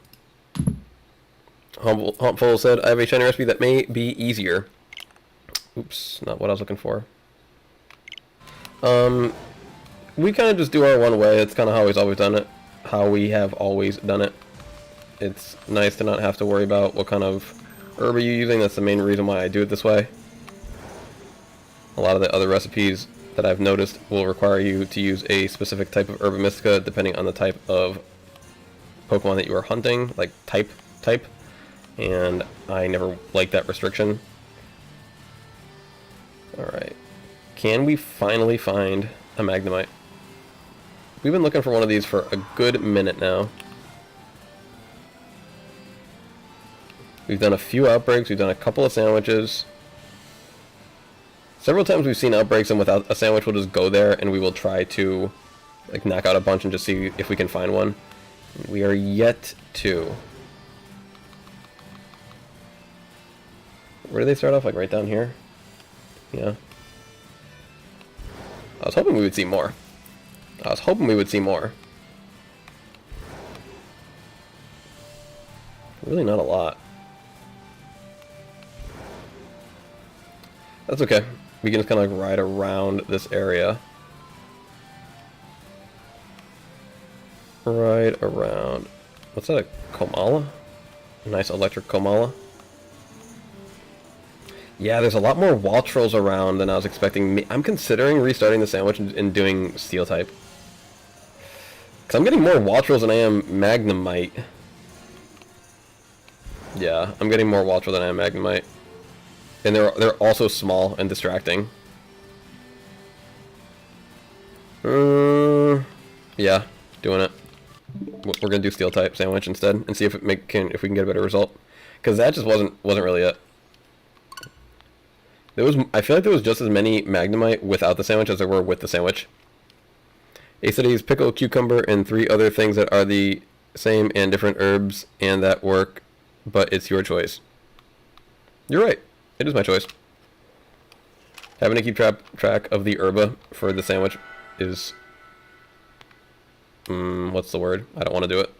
Speaker 1: Humpful said, I have a shiny recipe that may be easier. Oops, not what I was looking for. We kind of just do our one way. It's kind of how we've always done it. How we have always done it. It's nice to not have to worry about what kind of herb are you using. That's the main reason why I do it this way. A lot of the other recipes that I've noticed will require you to use a specific type of herba mystica depending on the type of Pokemon that you are hunting, like type. And I never like that restriction. Alright. Can we finally find a Magnemite? We've been looking for one of these for a good minute now. We've done a few outbreaks, we've done a couple of sandwiches. Several times we've seen outbreaks and without a sandwich we'll just go there and we will try to like knock out a bunch and just see if we can find one. We are yet to. Where do they start off? Like right down here? Yeah. I was hoping we would see more. Really not a lot. That's okay. We can just kind of like ride around this area. Ride around. What's that, a Komala? A nice electric Komala. Yeah, there's a lot more wall trolls around than I was expecting. I'm considering restarting the sandwich and doing steel type. Because I'm getting more wall trolls than I am Magnemite. Yeah, I'm getting more wall trolls than I am Magnemite. And they're also small and distracting. Yeah, doing it. We're gonna do steel type sandwich instead and see if if we can get a better result. Because that just wasn't really it. I feel like there was just as many Magnemite without the sandwich as there were with the sandwich. Ace said he's pickle, cucumber, and 3 other things that are the same and different herbs and that work, but it's your choice. You're right. It is my choice. Having to keep track of the herba for the sandwich is... what's the word? I don't want to do it.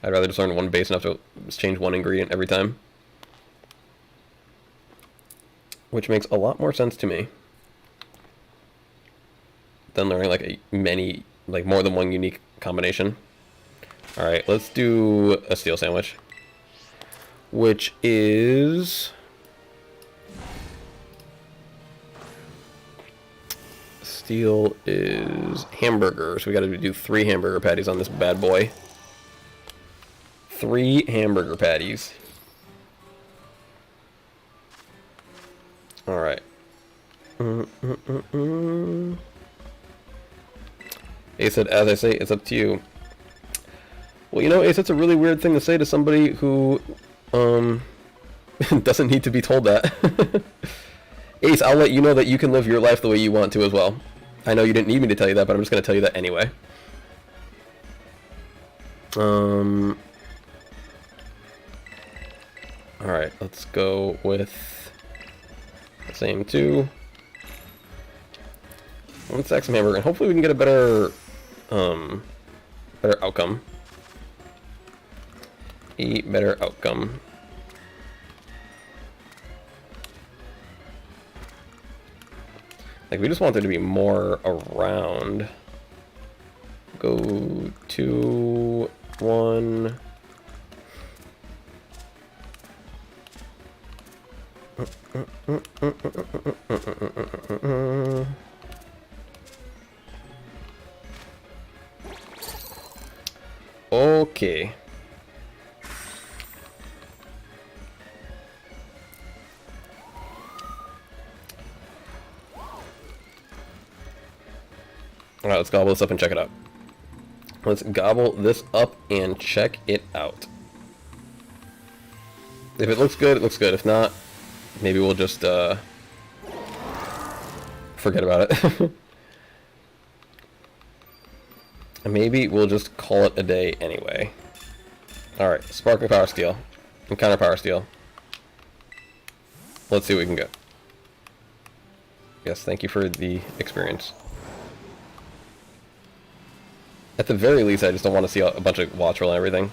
Speaker 1: I'd rather just learn one base and have to change one ingredient every time. Which makes a lot more sense to me than learning like more than one unique combination. Alright, let's do a steel sandwich. Which is... Steel is hamburger, so we gotta do 3 hamburger patties on this bad boy. 3 hamburger patties. Alright. Ace said, as I say, it's up to you. Well, you know, Ace, it's a really weird thing to say to somebody who, doesn't need to be told that. Ace, I'll let you know that you can live your life the way you want to as well. I know you didn't need me to tell you that, but I'm just going to tell you that anyway. Alright, let's go with the same 2. Let's stack some hamburger, and hopefully we can get a better outcome. A better outcome. Like, we just want there to be more around. Go 2, 1. Okay. Alright, let's gobble this up and check it out. Let's gobble this up and check it out. If it looks good, it looks good. If not, maybe we'll just forget about it. Maybe we'll just call it a day anyway. Alright, Sparkling Power Steel. Encounter Power Steel. Let's see what we can get. Yes, thank you for the experience. At the very least, I just don't want to see a bunch of watch roll and everything.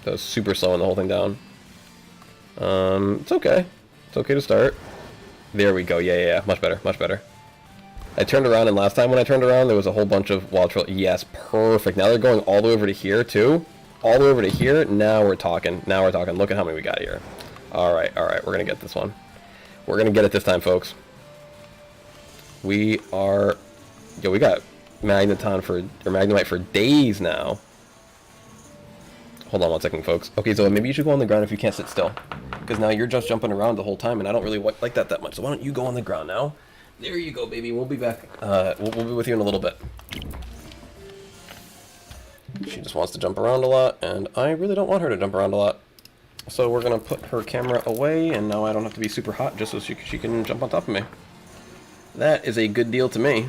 Speaker 1: That was super slowing the whole thing down. It's okay. It's okay to start. There we go. Yeah. Much better. Much better. I turned around, and last time when I turned around, there was a whole bunch of watch roll. Yes, perfect. Now they're going all the way over to here, too. All the way over to here. Now we're talking. Now we're talking. Look at how many we got here. Alright. We're going to get this one. We're going to get it this time, folks. We are... Yo, we got... Magnemite for days now. Hold on one second, folks. Okay, so maybe you should go on the ground if you can't sit still, because now you're just jumping around the whole time, and I don't really like that much. So why don't you go on the ground now? There you go, baby. We'll be back. We'll be with you in a little bit. She just wants to jump around a lot, and I really don't want her to jump around a lot. So we're gonna put her camera away, and now I don't have to be super hot just so she can jump on top of me. That is a good deal to me.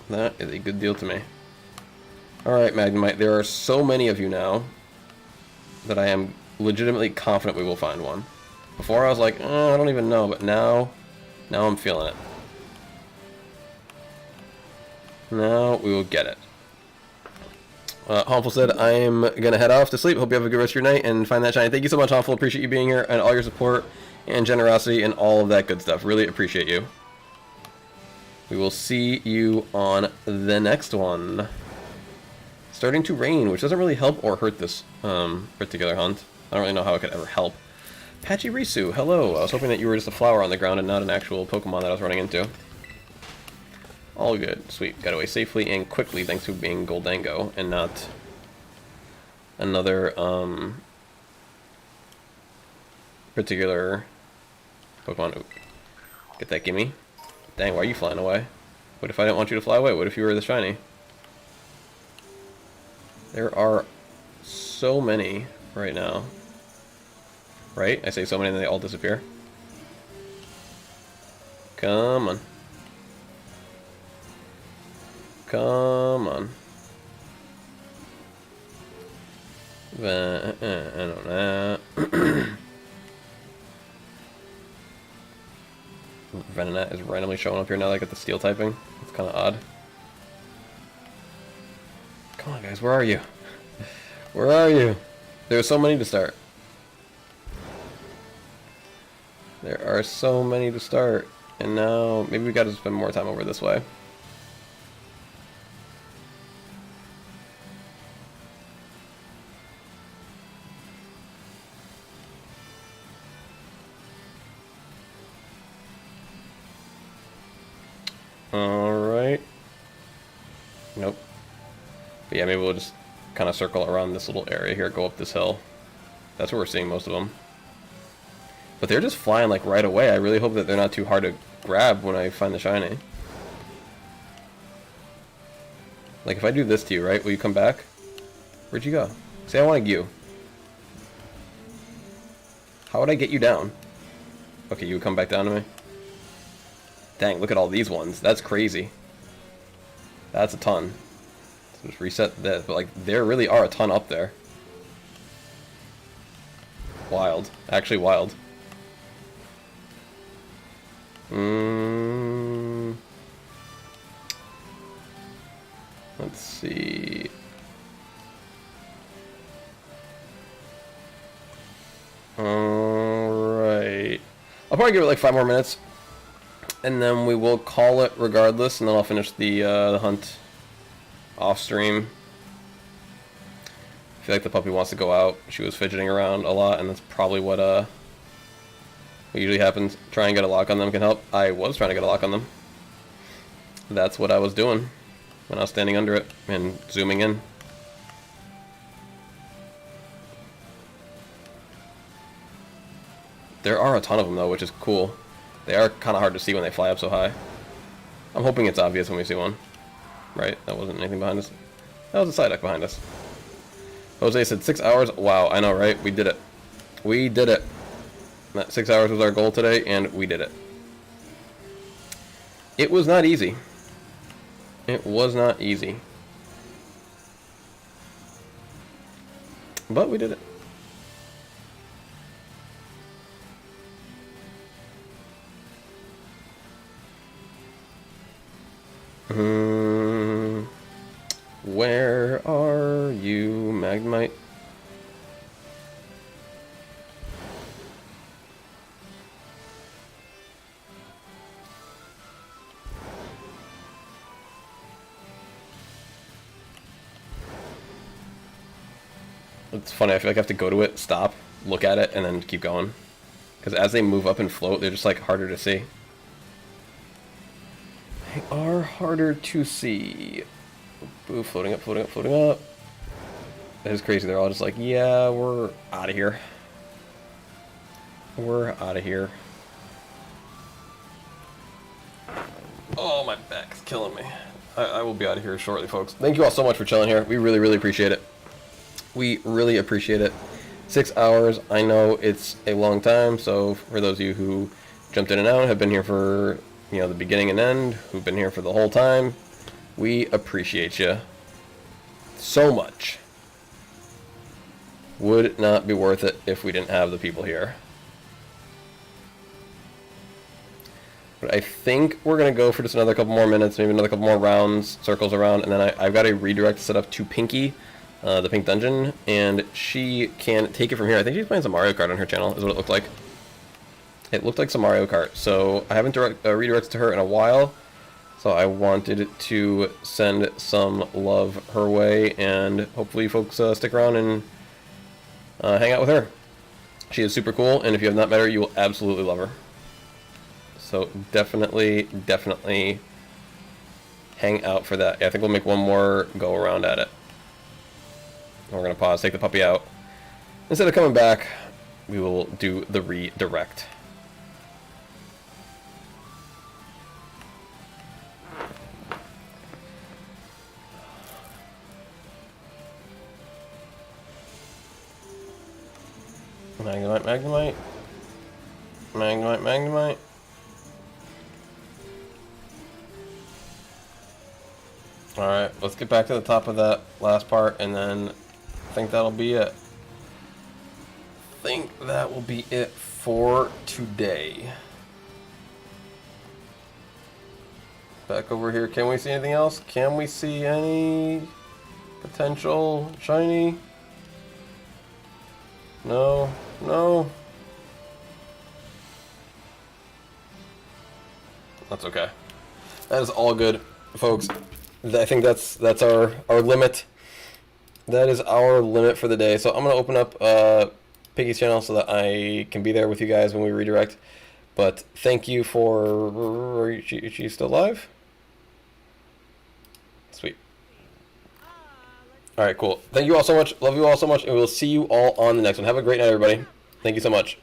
Speaker 1: That is a good deal to me. Alright, Magnemite, there are so many of you now that I am legitimately confident we will find one. Before I was like, I don't even know, but now I'm feeling it. Now we will get it. Harmful said, I'm gonna head off to sleep. Hope you have a good rest of your night and find that shine. Thank you so much, Harmful. Appreciate you being here and all your support and generosity and all of that good stuff. Really appreciate you. We will see you on the next one. Starting to rain, which doesn't really help or hurt this particular hunt. I don't really know how it could ever help. Patchy Risu, hello. I was hoping that you were just a flower on the ground and not an actual Pokemon that I was running into. All good. Sweet. Got away safely and quickly thanks to being Goldango and not another particular Pokemon. Ooh. Get that gimme. Dang, why are you flying away? What if I didn't want you to fly away? What if you were the shiny? There are so many right now. Right? I say so many and they all disappear. Come on. Come on. I don't know. Venonat is randomly showing up here now that I get the steel typing. It's kind of odd. Come on, guys, where are you? Where are you? There's so many to start. There are so many to start. And now, maybe we gotta spend more time over this way. Alright. Nope. But yeah, maybe we'll just kind of circle around this little area here, go up this hill. That's where we're seeing most of them. But they're just flying like right away. I really hope that they're not too hard to grab when I find the shiny. Like if I do this to you, right? Will you come back? Where'd you go? Say I wanted you. How would I get you down? Okay, you would come back down to me? Dang, look at all these ones. That's crazy. That's a ton. So just reset this. But like, there really are a ton up there. Wild. Actually wild. Let's see. Alright. I'll probably give it like 5 more minutes. And then we will call it regardless, and then I'll finish the hunt off stream. I feel like the puppy wants to go out. She was fidgeting around a lot, and that's probably what usually happens. Try and get a lock on them can help. I was trying to get a lock on them. That's what I was doing when I was standing under it and zooming in. There are a ton of them though, which is cool. They are kind of hard to see when they fly up so high. I'm hoping it's obvious when we see one. Right? That wasn't anything behind us. That was a side deck behind us. Jose said 6 hours. Wow, I know, right? We did it. We did it. That 6 hours was our goal today, and we did it. It was not easy. It was not easy. But we did it. Where are you, Magnemite? It's funny, I feel like I have to go to it, stop, look at it, and then keep going. Because as they move up and float, they're just like harder to see. They are harder to see. Ooh, floating up, floating up, floating up. That is crazy. They're all just like, yeah, we're out of here. We're out of here. Oh, my back's killing me. I will be out of here shortly, folks. Thank you all so much for chilling here. We really, really appreciate it. We really appreciate it. 6 hours. I know it's a long time, so for those of you who jumped in and out, have been here for, you know, the beginning and end, who've been here for the whole time, we appreciate you so much. Would not be worth it if we didn't have the people here. But I think we're going to go for just another couple more minutes, maybe another couple more rounds, circles around, and then I've got a redirect set up to Pinky, the Pink Dungeon, and she can take it from here. I think she's playing some Mario Kart on her channel, is what it looked like. It looked like some Mario Kart, so I haven't redirected to her in a while, so I wanted to send some love her way, and hopefully folks stick around and hang out with her. She is super cool, and if you have not met her, you will absolutely love her. So definitely, definitely hang out for that. Yeah, I think we'll make one more go around at it. We're going to pause, take the puppy out. Instead of coming back, we will do the redirect. Magnemite, Magnemite. Magnemite, Magnemite. Alright, let's get back to the top of that last part, and then I think that'll be it. I think that will be it for today. Back over here, can we see anything else? Can we see any potential shiny? No, no. That's okay. That is all good, folks. I think that's our limit. That is our limit for the day. So I'm gonna open up Piggy's channel so that I can be there with you guys when we redirect. But thank you for. Is she still alive? Sweet. All right, cool. Thank you all so much. Love you all so much, and we'll see you all on the next one. Have a great night, everybody. Thank you so much.